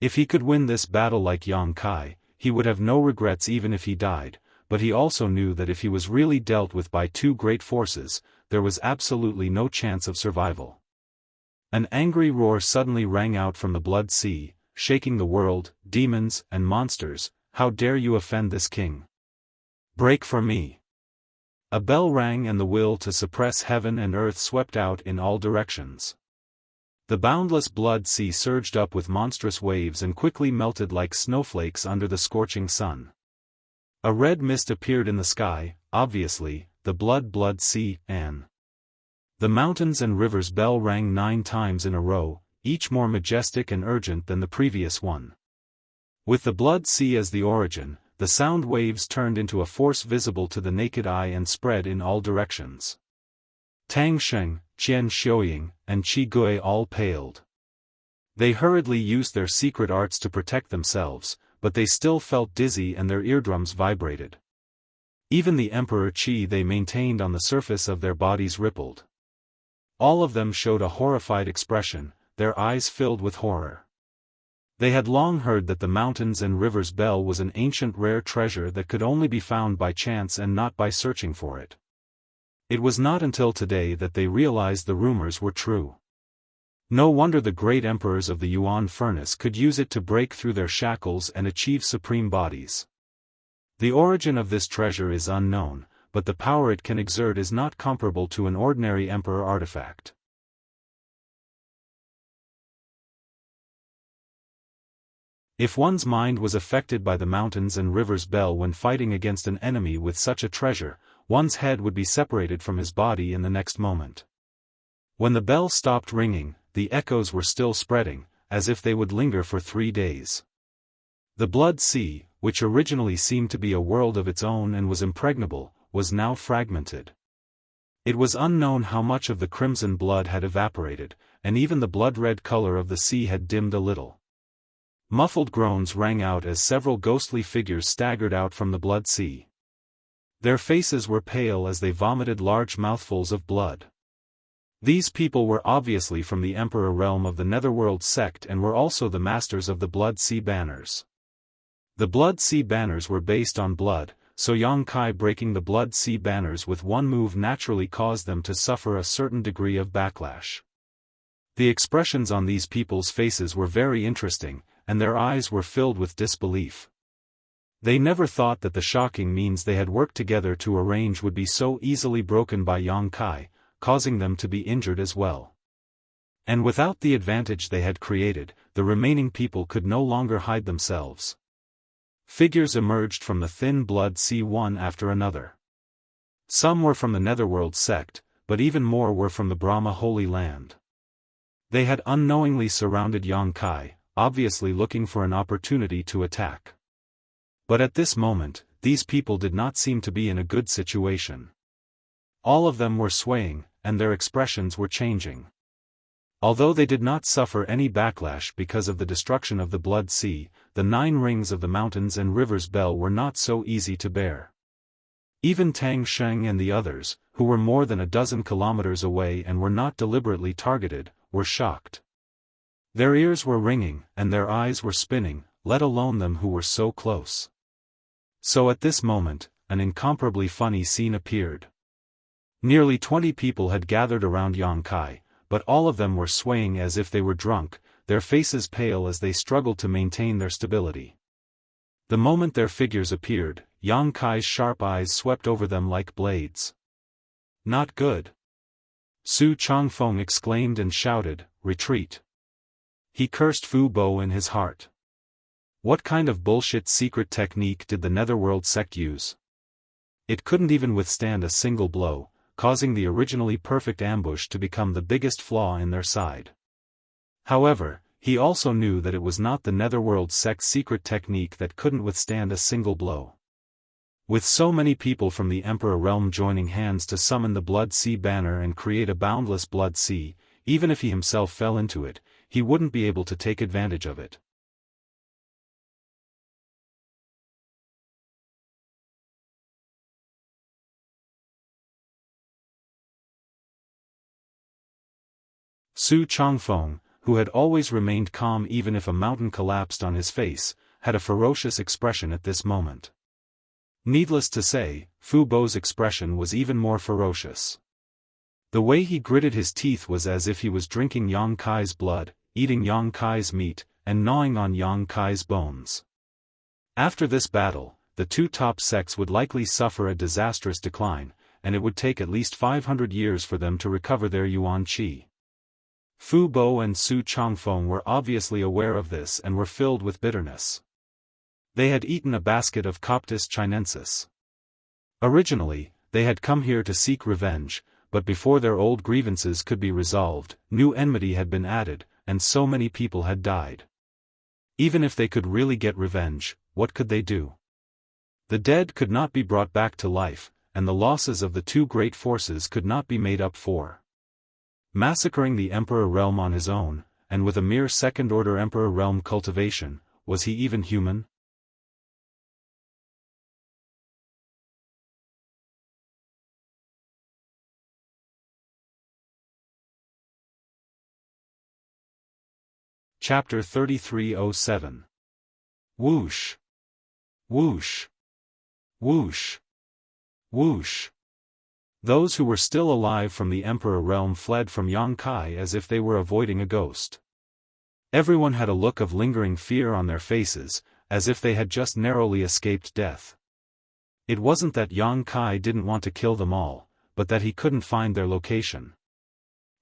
If he could win this battle like Yang Kai, he would have no regrets even if he died, but he also knew that if he was really dealt with by 2 great forces, there was absolutely no chance of survival. An angry roar suddenly rang out from the blood sea, shaking the world, demons, and monsters. How dare you offend this king? Break for me. A bell rang and the will to suppress heaven and earth swept out in all directions. The boundless blood sea surged up with monstrous waves and quickly melted like snowflakes under the scorching sun. A red mist appeared in the sky, obviously, the blood sea, and the mountains and rivers bell rang 9 times in a row, each more majestic and urgent than the previous one. With the blood sea as the origin, the sound waves turned into a force visible to the naked eye and spread in all directions. Tang Sheng, Qian Xiuying, and Qi Gui all paled. They hurriedly used their secret arts to protect themselves, but they still felt dizzy and their eardrums vibrated. Even the Emperor Qi they maintained on the surface of their bodies rippled. All of them showed a horrified expression, their eyes filled with horror. They had long heard that the mountains and rivers bell was an ancient rare treasure that could only be found by chance and not by searching for it. It was not until today that they realized the rumors were true. No wonder the great emperors of the Yuan furnace could use it to break through their shackles and achieve supreme bodies. The origin of this treasure is unknown, but the power it can exert is not comparable to an ordinary emperor artifact. If one's mind was affected by the mountains and rivers bell when fighting against an enemy with such a treasure, one's head would be separated from his body in the next moment. When the bell stopped ringing, the echoes were still spreading, as if they would linger for 3 days. The Blood Sea, which originally seemed to be a world of its own and was impregnable, was now fragmented. It was unknown how much of the crimson blood had evaporated, and even the blood-red color of the sea had dimmed a little. Muffled groans rang out as several ghostly figures staggered out from the Blood Sea. Their faces were pale as they vomited large mouthfuls of blood. These people were obviously from the Emperor realm of the Netherworld sect and were also the masters of the Blood Sea banners. The Blood Sea banners were based on blood, so Yang Kai breaking the Blood Sea banners with one move naturally caused them to suffer a certain degree of backlash. The expressions on these people's faces were very interesting, and their eyes were filled with disbelief. They never thought that the shocking means they had worked together to arrange would be so easily broken by Yang Kai, causing them to be injured as well. And without the advantage they had created, the remaining people could no longer hide themselves. Figures emerged from the thin Blood Sea one after another. Some were from the Netherworld sect, but even more were from the Brahma Holy Land. They had unknowingly surrounded Yang Kai, obviously looking for an opportunity to attack. But at this moment, these people did not seem to be in a good situation. All of them were swaying, and their expressions were changing. Although they did not suffer any backlash because of the destruction of the Blood Sea, the 9 rings of the mountains and rivers bell were not so easy to bear. Even Tang Sheng and the others, who were more than a dozen kilometers away and were not deliberately targeted, were shocked. Their ears were ringing, and their eyes were spinning, let alone them who were so close. So at this moment, an incomparably funny scene appeared. Nearly 20 people had gathered around Yang Kai, but all of them were swaying as if they were drunk, their faces pale as they struggled to maintain their stability. The moment their figures appeared, Yang Kai's sharp eyes swept over them like blades. Not good. Su Changfeng exclaimed and shouted, "Retreat." He cursed Fu Bo in his heart. What kind of bullshit secret technique did the Netherworld sect use? It couldn't even withstand a single blow, causing the originally perfect ambush to become the biggest flaw in their side. However, he also knew that it was not the Netherworld sect's secret technique that couldn't withstand a single blow. With so many people from the Emperor realm joining hands to summon the Blood Sea banner and create a boundless Blood Sea, even if he himself fell into it, he wouldn't be able to take advantage of it. Su Changfeng, who had always remained calm even if a mountain collapsed on his face, had a ferocious expression at this moment. Needless to say, Fu Bo's expression was even more ferocious. The way he gritted his teeth was as if he was drinking Yang Kai's blood, eating Yang Kai's meat, and gnawing on Yang Kai's bones. After this battle, the 2 top sects would likely suffer a disastrous decline, and it would take at least 500 years for them to recover their Yuan Qi. Fu Bo and Su Changfeng were obviously aware of this and were filled with bitterness. They had eaten a basket of Coptis chinensis. Originally, they had come here to seek revenge, but before their old grievances could be resolved, new enmity had been added, and so many people had died. Even if they could really get revenge, what could they do? The dead could not be brought back to life, and the losses of the 2 great forces could not be made up for. Massacring the Emperor realm on his own, and with a mere second-order Emperor realm cultivation, was he even human? Chapter 3307. Whoosh! Whoosh! Whoosh! Whoosh! Those who were still alive from the Emperor realm fled from Yang Kai as if they were avoiding a ghost. Everyone had a look of lingering fear on their faces, as if they had just narrowly escaped death. It wasn't that Yang Kai didn't want to kill them all, but that he couldn't find their location.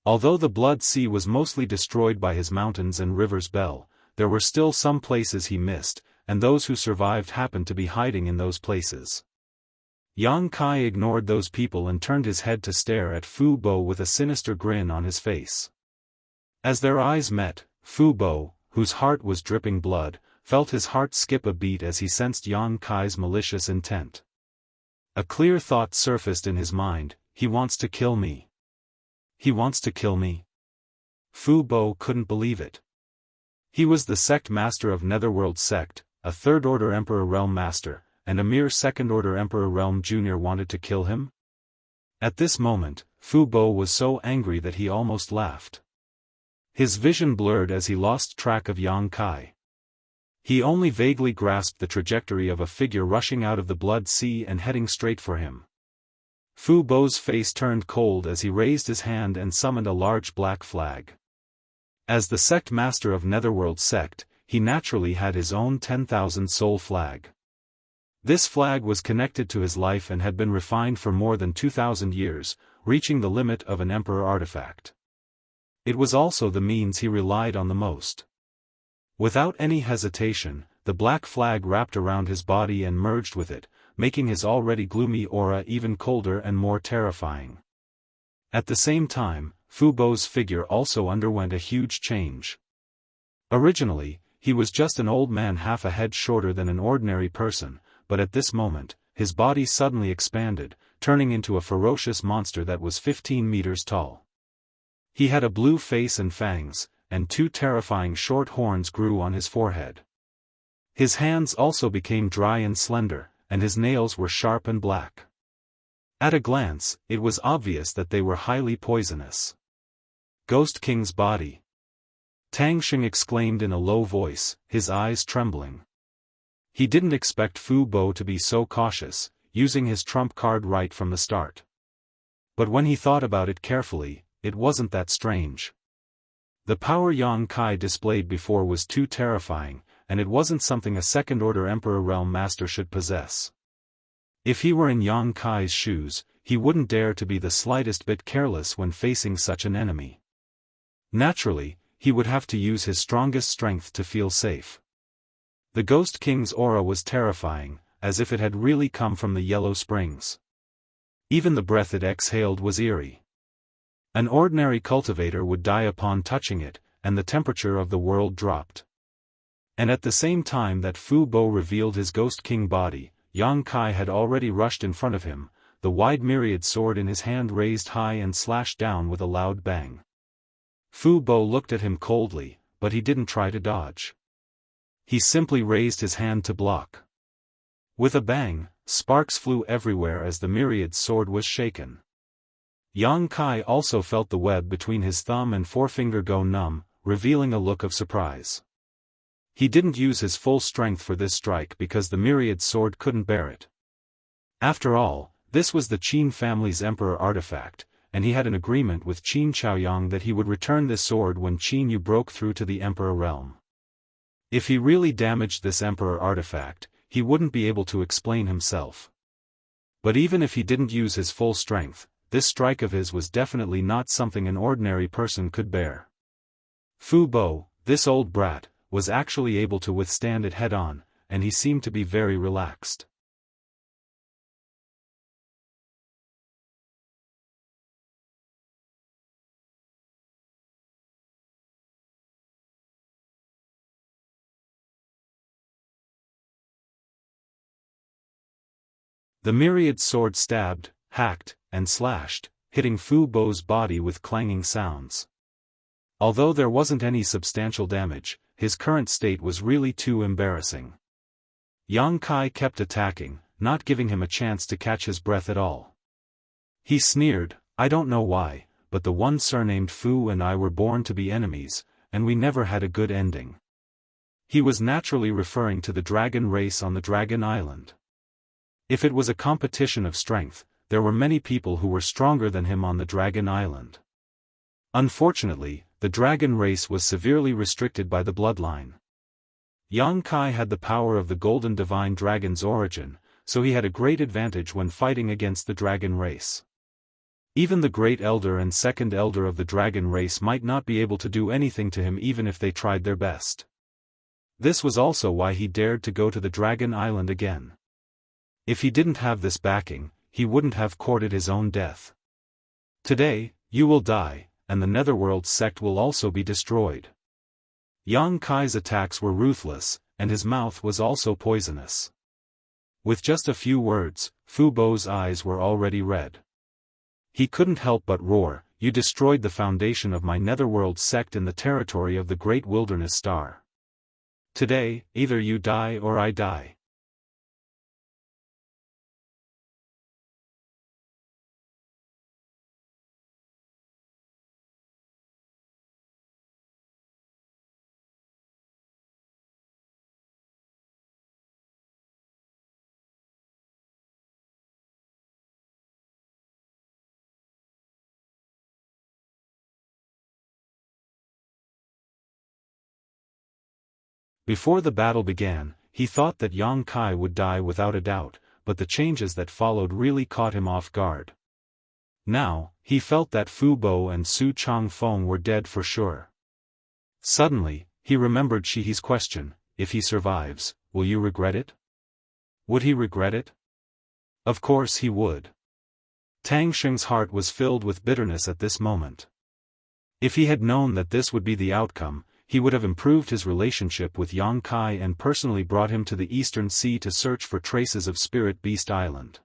Although the Blood Sea was mostly destroyed by his mountains and rivers bell, there were still some places he missed, and those who survived happened to be hiding in those places. Yang Kai ignored those people and turned his head to stare at Fu Bo with a sinister grin on his face. As their eyes met, Fu Bo, whose heart was dripping blood, felt his heart skip a beat as he sensed Yang Kai's malicious intent. A clear thought surfaced in his mind: he wants to kill me. He wants to kill me? Fu Bo couldn't believe it. He was the sect master of Netherworld sect, a third-order Emperor Realm master, and a mere second-order Emperor Realm Junior wanted to kill him? At this moment, Fu Bo was so angry that he almost laughed. His vision blurred as he lost track of Yang Kai. He only vaguely grasped the trajectory of a figure rushing out of the blood sea and heading straight for him. Fu Bo's face turned cold as he raised his hand and summoned a large black flag. As the sect master of Netherworld sect, he naturally had his own 10,000 soul flag. This flag was connected to his life and had been refined for more than 2,000 years, reaching the limit of an emperor artifact. It was also the means he relied on the most. Without any hesitation, the black flag wrapped around his body and merged with it, making his already gloomy aura even colder and more terrifying. At the same time, Fu Bo's figure also underwent a huge change. Originally, he was just an old man half a head shorter than an ordinary person, but at this moment, his body suddenly expanded, turning into a ferocious monster that was 15 meters tall. He had a blue face and fangs, and 2 terrifying short horns grew on his forehead. His hands also became dry and slender, and his nails were sharp and black. At a glance, it was obvious that they were highly poisonous. Ghost King's body. Tang Xing exclaimed in a low voice, his eyes trembling. He didn't expect Fu Bo to be so cautious, using his trump card right from the start. But when he thought about it carefully, it wasn't that strange. The power Yang Kai displayed before was too terrifying, and it wasn't something a second-order Emperor Realm Master should possess. If he were in Yang Kai's shoes, he wouldn't dare to be the slightest bit careless when facing such an enemy. Naturally, he would have to use his strongest strength to feel safe. The Ghost King's aura was terrifying, as if it had really come from the Yellow Springs. Even the breath it exhaled was eerie. An ordinary cultivator would die upon touching it, and the temperature of the world dropped. And at the same time that Fu Bo revealed his Ghost King body, Yang Kai had already rushed in front of him, the wide myriad sword in his hand raised high and slashed down with a loud bang. Fu Bo looked at him coldly, but he didn't try to dodge. He simply raised his hand to block. With a bang, sparks flew everywhere as the myriad sword was shaken. Yang Kai also felt the web between his thumb and forefinger go numb, revealing a look of surprise. He didn't use his full strength for this strike because the myriad sword couldn't bear it. After all, this was the Qin family's emperor artifact, and he had an agreement with Qin Chaoyang that he would return this sword when Qin Yu broke through to the emperor realm. If he really damaged this emperor artifact, he wouldn't be able to explain himself. But even if he didn't use his full strength, this strike of his was definitely not something an ordinary person could bear. Fu Bo, this old brat, was actually able to withstand it head-on, and he seemed to be very relaxed. The myriad sword stabbed, hacked, and slashed, hitting Fu Bo's body with clanging sounds. Although there wasn't any substantial damage, his current state was really too embarrassing. Yang Kai kept attacking, not giving him a chance to catch his breath at all. He sneered, "I don't know why, but the one surnamed Fu and I were born to be enemies, and we never had a good ending." He was naturally referring to the dragon race on the Dragon Island. If it was a competition of strength, there were many people who were stronger than him on the Dragon Island. Unfortunately, the dragon race was severely restricted by the bloodline. Yang Kai had the power of the Golden Divine Dragon's origin, so he had a great advantage when fighting against the dragon race. Even the Great Elder and Second Elder of the dragon race might not be able to do anything to him even if they tried their best. This was also why he dared to go to the Dragon Island again. If he didn't have this backing, he wouldn't have courted his own death. Today, you will die, and the Netherworld sect will also be destroyed. Yang Kai's attacks were ruthless, and his mouth was also poisonous. With just a few words, Fu Bo's eyes were already red. He couldn't help but roar, "You destroyed the foundation of my Netherworld sect in the territory of the Great Wilderness Star. Today, either you die or I die." Before the battle began, he thought that Yang Kai would die without a doubt, but the changes that followed really caught him off guard. Now, he felt that Fu Bo and Su Changfeng were dead for sure. Suddenly, he remembered Shihi's question, "If he survives, will you regret it?" Would he regret it? Of course he would. Tang Xing's heart was filled with bitterness at this moment. If he had known that this would be the outcome, he would have improved his relationship with Yang Kai and personally brought him to the Eastern Sea to search for traces of Spirit Beast Island.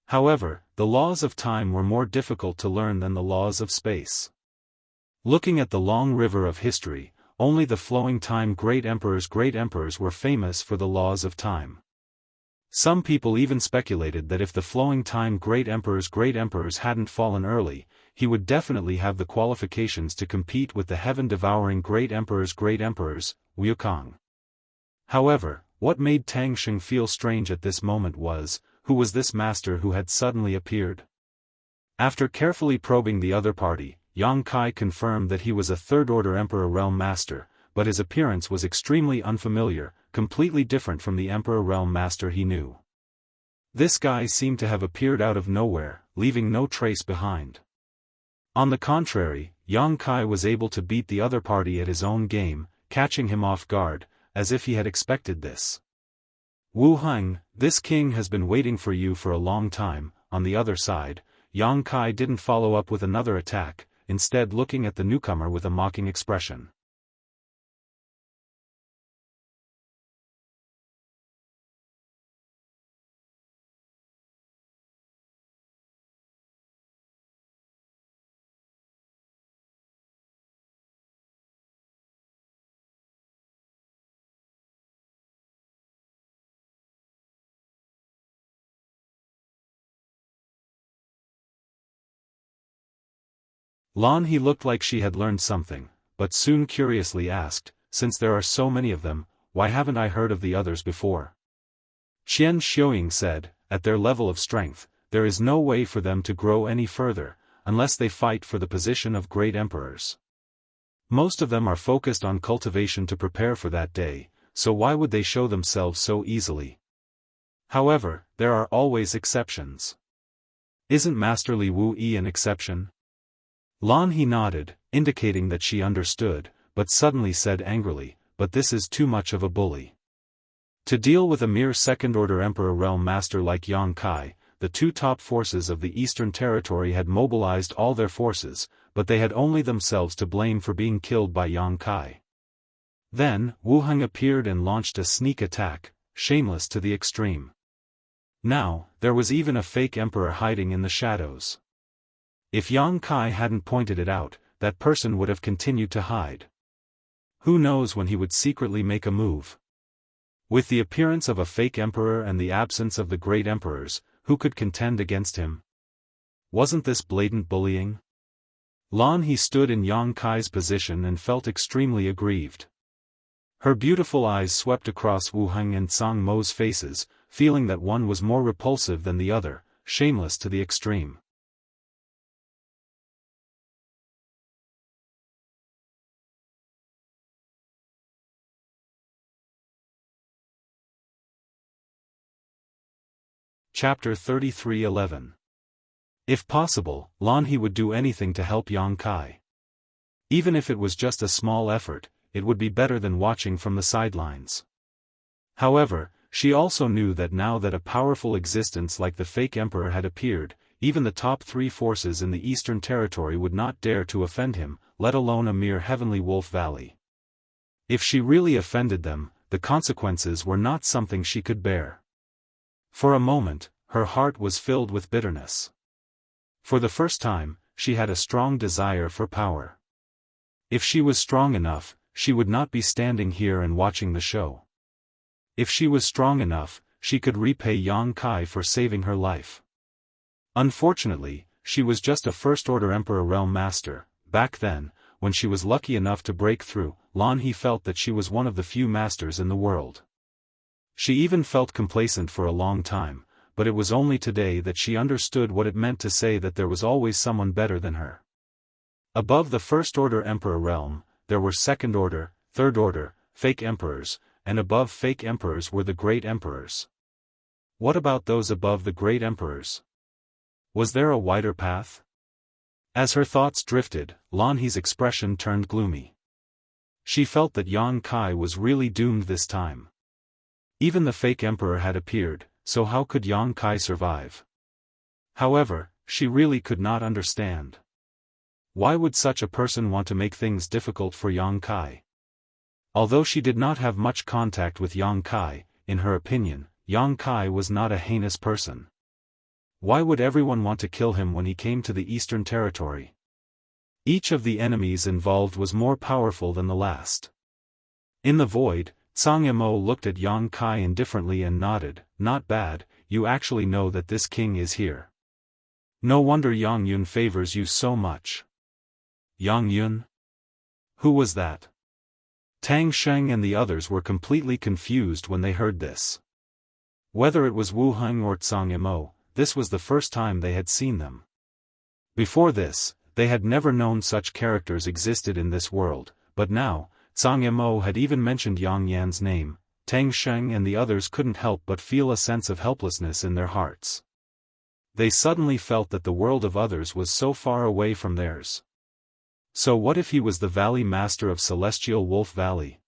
However, the laws of time were more difficult to learn than the laws of space. Looking at the long river of history, only the flowing time great emperors were famous for the laws of time. Some people even speculated that if the flowing time great emperors hadn't fallen early, he would definitely have the qualifications to compete with the heaven-devouring great emperors Wukong. However, what made Tang Xing feel strange at this moment was, who was this master who had suddenly appeared? After carefully probing the other party, Yang Kai confirmed that he was a third-order Emperor Realm Master, but his appearance was extremely unfamiliar, completely different from the Emperor Realm Master he knew. This guy seemed to have appeared out of nowhere, leaving no trace behind. On the contrary, Yang Kai was able to beat the other party at his own game, catching him off guard, as if he had expected this. "Wu Heng, this king has been waiting for you for a long time." On the other side, Yang Kai didn't follow up with another attack, instead looking at the newcomer with a mocking expression. Lan He looked like she had learned something, but soon curiously asked, "Since there are so many of them, why haven't I heard of the others before?" Qian Xiuying said, "At their level of strength, there is no way for them to grow any further, unless they fight for the position of great emperors. Most of them are focused on cultivation to prepare for that day, so why would they show themselves so easily? However, there are always exceptions. Isn't Master Li Wu Yi an exception?" Lan He nodded, indicating that she understood, but suddenly said angrily, "But this is too much of a bully. To deal with a mere second-order Emperor Realm Master like Yang Kai, the two top forces of the Eastern Territory had mobilized all their forces, but they had only themselves to blame for being killed by Yang Kai." Then, Wu Heng appeared and launched a sneak attack, shameless to the extreme. Now, there was even a fake emperor hiding in the shadows. If Yang Kai hadn't pointed it out, that person would have continued to hide. Who knows when he would secretly make a move? With the appearance of a fake emperor and the absence of the great emperors, who could contend against him? Wasn't this blatant bullying? Lan He stood in Yang Kai's position and felt extremely aggrieved. Her beautiful eyes swept across Wu Heng and Tsang Mo's faces, feeling that one was more repulsive than the other, shameless to the extreme. Chapter 33:11. If possible, Lan He would do anything to help Yang Kai. Even if it was just a small effort, it would be better than watching from the sidelines. However, she also knew that now that a powerful existence like the fake emperor had appeared, even the top 3 forces in the Eastern Territory would not dare to offend him, let alone a mere heavenly Wolf Valley. If she really offended them, the consequences were not something she could bear. For a moment, her heart was filled with bitterness. For the first time, she had a strong desire for power. If she was strong enough, she would not be standing here and watching the show. If she was strong enough, she could repay Yang Kai for saving her life. Unfortunately, she was just a First-Order Emperor Realm Master. Back then, when she was lucky enough to break through, Lan He felt that she was one of the few masters in the world. She even felt complacent for a long time, but it was only today that she understood what it meant to say that there was always someone better than her. Above the First-Order Emperor realm, there were Second-Order, Third-Order, fake emperors, and above fake emperors were the great emperors. What about those above the great emperors? Was there a wider path? As her thoughts drifted, Lan He's expression turned gloomy. She felt that Yang Kai was really doomed this time. Even the fake emperor had appeared, so how could Yang Kai survive? However, she really could not understand. Why would such a person want to make things difficult for Yang Kai? Although she did not have much contact with Yang Kai, in her opinion, Yang Kai was not a heinous person. Why would everyone want to kill him when he came to the Eastern Territory? Each of the enemies involved was more powerful than the last. In the void, Tsang Mo looked at Yang Kai indifferently and nodded. Not bad, you actually know that this king is here. No wonder Yang Yun favors you so much. Yang Yun? Who was that? Tang Sheng and the others were completely confused when they heard this. Whether it was Wu Heng or Tsang Mo, this was the first time they had seen them. Before this, they had never known such characters existed in this world, but now, Tsang Mo had even mentioned Yang Yan's name. Tang Sheng and the others couldn't help but feel a sense of helplessness in their hearts. They suddenly felt that the world of others was so far away from theirs. So what if he was the Valley Master of Celestial Wolf Valley?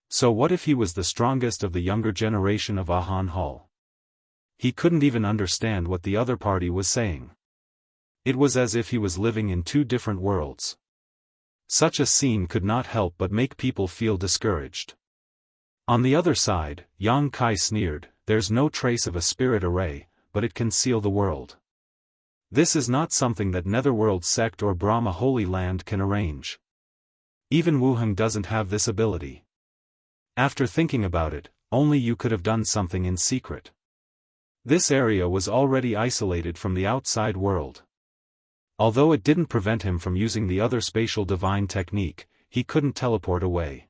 So what if he was the strongest of the younger generation of Ahan Hall? He couldn't even understand what the other party was saying. It was as if he was living in 2 different worlds. Such a scene could not help but make people feel discouraged. On the other side, Yang Kai sneered, there's no trace of a spirit array, but it can seal the world. This is not something that Netherworld sect or Brahma Holy Land can arrange. Even Wu Heng doesn't have this ability. After thinking about it, only you could have done something in secret. This area was already isolated from the outside world. Although it didn't prevent him from using the other spatial divine technique, he couldn't teleport away.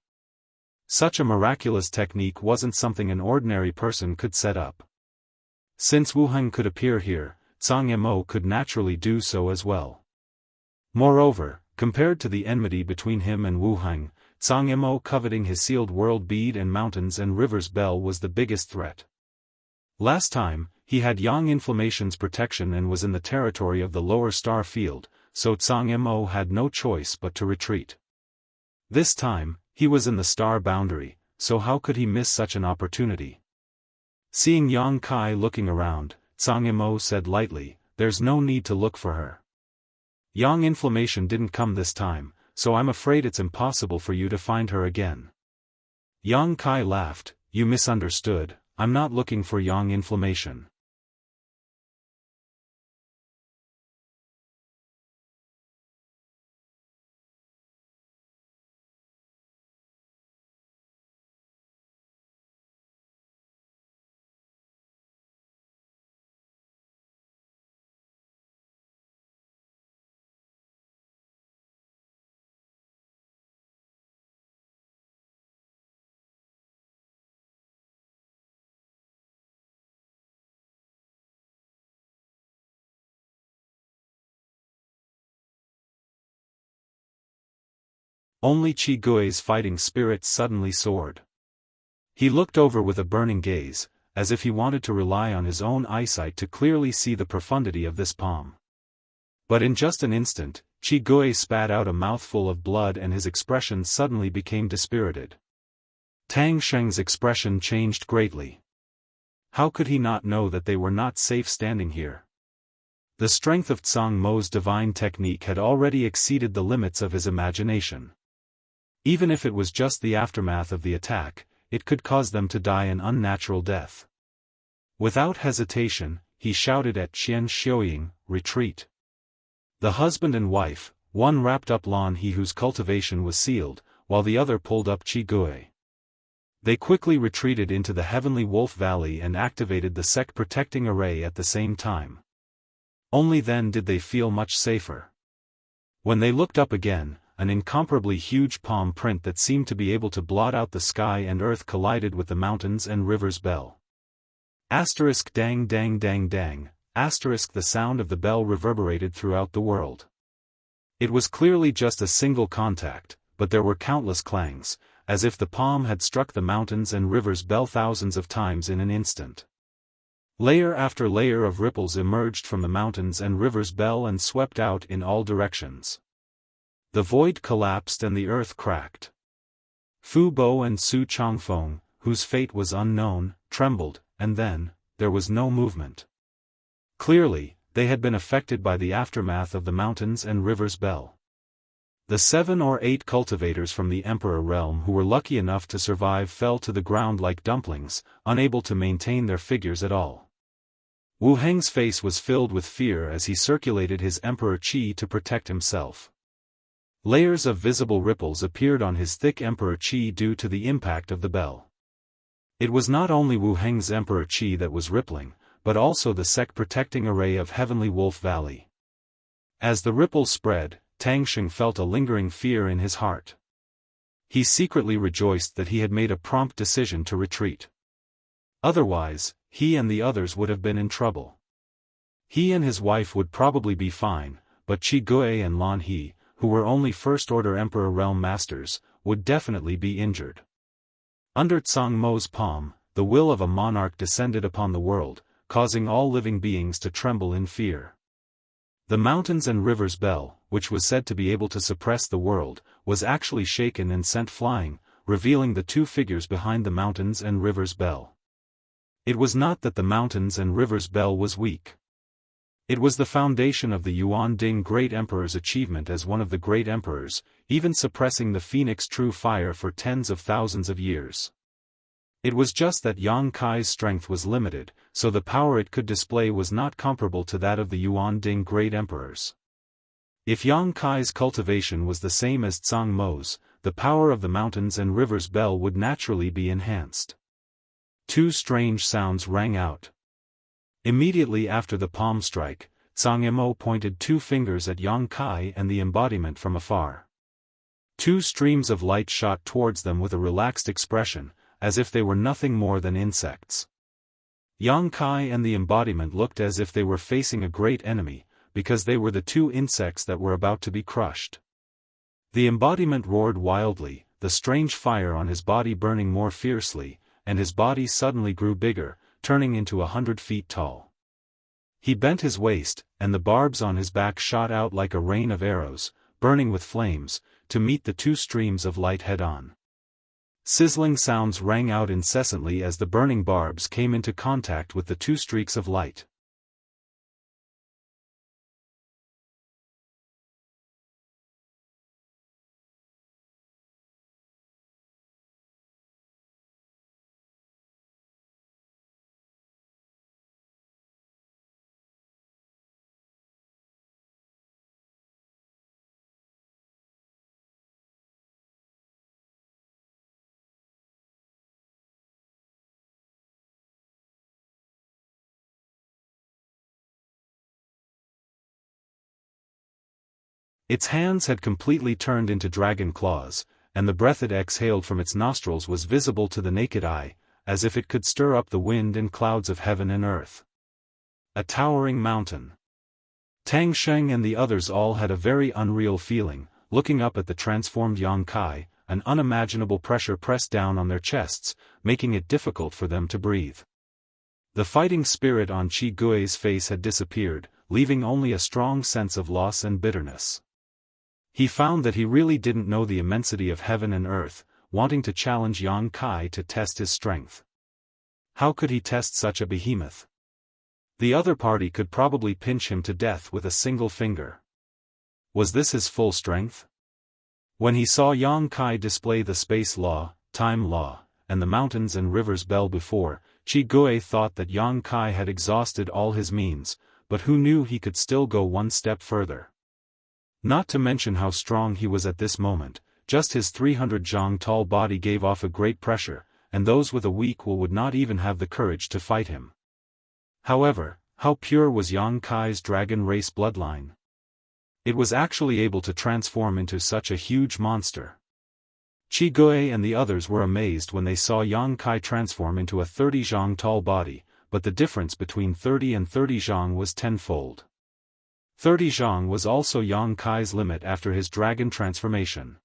Such a miraculous technique wasn't something an ordinary person could set up. Since Wu Heng could appear here, Tsang Mo could naturally do so as well. Moreover, compared to the enmity between him and Wu Heng, Tsang Mo coveting his sealed world bead and mountains and rivers bell was the biggest threat. Last time, he had Yang Inflammation's protection and was in the territory of the lower star field, so Tsang Mo had no choice but to retreat. This time, he was in the star boundary, so how could he miss such an opportunity? Seeing Yang Kai looking around, Tsang Mo said lightly, there's no need to look for her. Yang Inflammation didn't come this time, so I'm afraid it's impossible for you to find her again. Yang Kai laughed, you misunderstood, I'm not looking for Yang Inflammation. Only Qi Gui's fighting spirit suddenly soared. He looked over with a burning gaze, as if he wanted to rely on his own eyesight to clearly see the profundity of this palm. But in just an instant, Qi Gui spat out a mouthful of blood and his expression suddenly became dispirited. Tang Sheng's expression changed greatly. How could he not know that they were not safe standing here? The strength of Zhang Mo's divine technique had already exceeded the limits of his imagination. Even if it was just the aftermath of the attack, it could cause them to die an unnatural death. Without hesitation, he shouted at Qian Xiuying, "Retreat." The husband and wife, one wrapped up Lan He whose cultivation was sealed, while the other pulled up Qi Gui. They quickly retreated into the Heavenly Wolf Valley and activated the sect protecting array at the same time. Only then did they feel much safer. When they looked up again, an incomparably huge palm print that seemed to be able to blot out the sky and earth collided with the mountains and rivers bell. Asterisk dang dang dang dang, asterisk the sound of the bell reverberated throughout the world. It was clearly just a single contact, but there were countless clangs, as if the palm had struck the mountains and rivers bell thousands of times in an instant. Layer after layer of ripples emerged from the mountains and rivers bell and swept out in all directions. The void collapsed and the earth cracked. Fu Bo and Su Changfeng, whose fate was unknown, trembled, and then, there was no movement. Clearly, they had been affected by the aftermath of the mountains and rivers bell. The 7 or 8 cultivators from the Emperor realm who were lucky enough to survive fell to the ground like dumplings, unable to maintain their figures at all. Wu Heng's face was filled with fear as he circulated his Emperor Qi to protect himself. Layers of visible ripples appeared on his thick Emperor Qi due to the impact of the bell. It was not only Wu Heng's Emperor Qi that was rippling, but also the sect protecting array of Heavenly Wolf Valley. As the ripples spread, Tang Sheng felt a lingering fear in his heart. He secretly rejoiced that he had made a prompt decision to retreat. Otherwise, he and the others would have been in trouble. He and his wife would probably be fine, but Qi Gui and Lan He, who were only First-Order Emperor Realm Masters, would definitely be injured. Under Zhang Mo's palm, the will of a monarch descended upon the world, causing all living beings to tremble in fear. The mountains and rivers bell, which was said to be able to suppress the world, was actually shaken and sent flying, revealing the 2 figures behind the mountains and rivers bell. It was not that the mountains and rivers bell was weak. It was the foundation of the Yuan Ding Great Emperor's achievement as one of the great emperors, even suppressing the Phoenix True Fire for tens of thousands of years. It was just that Yang Kai's strength was limited, so the power it could display was not comparable to that of the Yuan Ding Great Emperors. If Yang Kai's cultivation was the same as Zhang Mo's, the power of the mountains and rivers bell would naturally be enhanced. 2 strange sounds rang out. Immediately after the palm strike, Zhang Mo pointed 2 fingers at Yang Kai and the embodiment from afar. 2 streams of light shot towards them with a relaxed expression, as if they were nothing more than insects. Yang Kai and the embodiment looked as if they were facing a great enemy, because they were the 2 insects that were about to be crushed. The embodiment roared wildly, the strange fire on his body burning more fiercely, and his body suddenly grew bigger, turning into 100 feet tall. He bent his waist, and the barbs on his back shot out like a rain of arrows, burning with flames, to meet the 2 streams of light head-on. Sizzling sounds rang out incessantly as the burning barbs came into contact with the 2 streaks of light. Its hands had completely turned into dragon claws, and the breath it exhaled from its nostrils was visible to the naked eye, as if it could stir up the wind and clouds of heaven and earth. A towering mountain. Tang Sheng and the others all had a very unreal feeling, looking up at the transformed Yang Kai. An unimaginable pressure pressed down on their chests, making it difficult for them to breathe. The fighting spirit on Qi Gui's face had disappeared, leaving only a strong sense of loss and bitterness. He found that he really didn't know the immensity of heaven and earth, wanting to challenge Yang Kai to test his strength. How could he test such a behemoth? The other party could probably pinch him to death with a single finger. Was this his full strength? When he saw Yang Kai display the space law, time law, and the mountains and rivers bell before, Qi Gui thought that Yang Kai had exhausted all his means, but who knew he could still go one step further. Not to mention how strong he was at this moment, just his 300 zhang tall body gave off a great pressure, and those with a weak will would not even have the courage to fight him. However, how pure was Yang Kai's dragon race bloodline? It was actually able to transform into such a huge monster. Qi Gui and the others were amazed when they saw Yang Kai transform into a 30 zhang tall body, but the difference between 30 and 30 zhang was tenfold. 30 zhang was also Yang Kai's limit after his dragon transformation.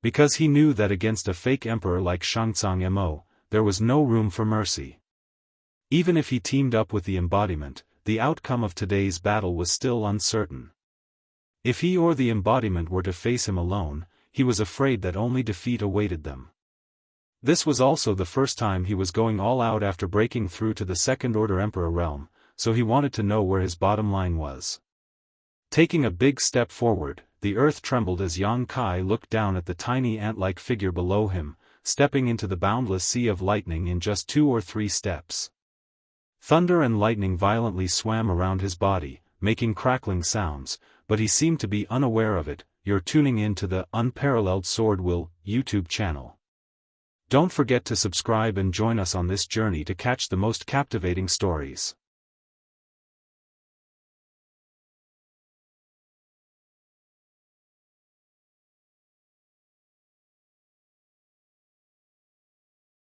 Because he knew that against a fake emperor like Shangtsang Mo, there was no room for mercy. Even if he teamed up with the embodiment, the outcome of today's battle was still uncertain. If he or the embodiment were to face him alone, he was afraid that only defeat awaited them. This was also the first time he was going all out after breaking through to the second-order emperor realm, so he wanted to know where his bottom line was. Taking a big step forward, the earth trembled as Yang Kai looked down at the tiny ant-like figure below him, stepping into the boundless sea of lightning in just 2 or 3 steps. Thunder and lightning violently swam around his body, making crackling sounds, but he seemed to be unaware of it. You're tuning in to the Unparalleled SwordWill YouTube channel. Don't forget to subscribe and join us on this journey to catch the most captivating stories.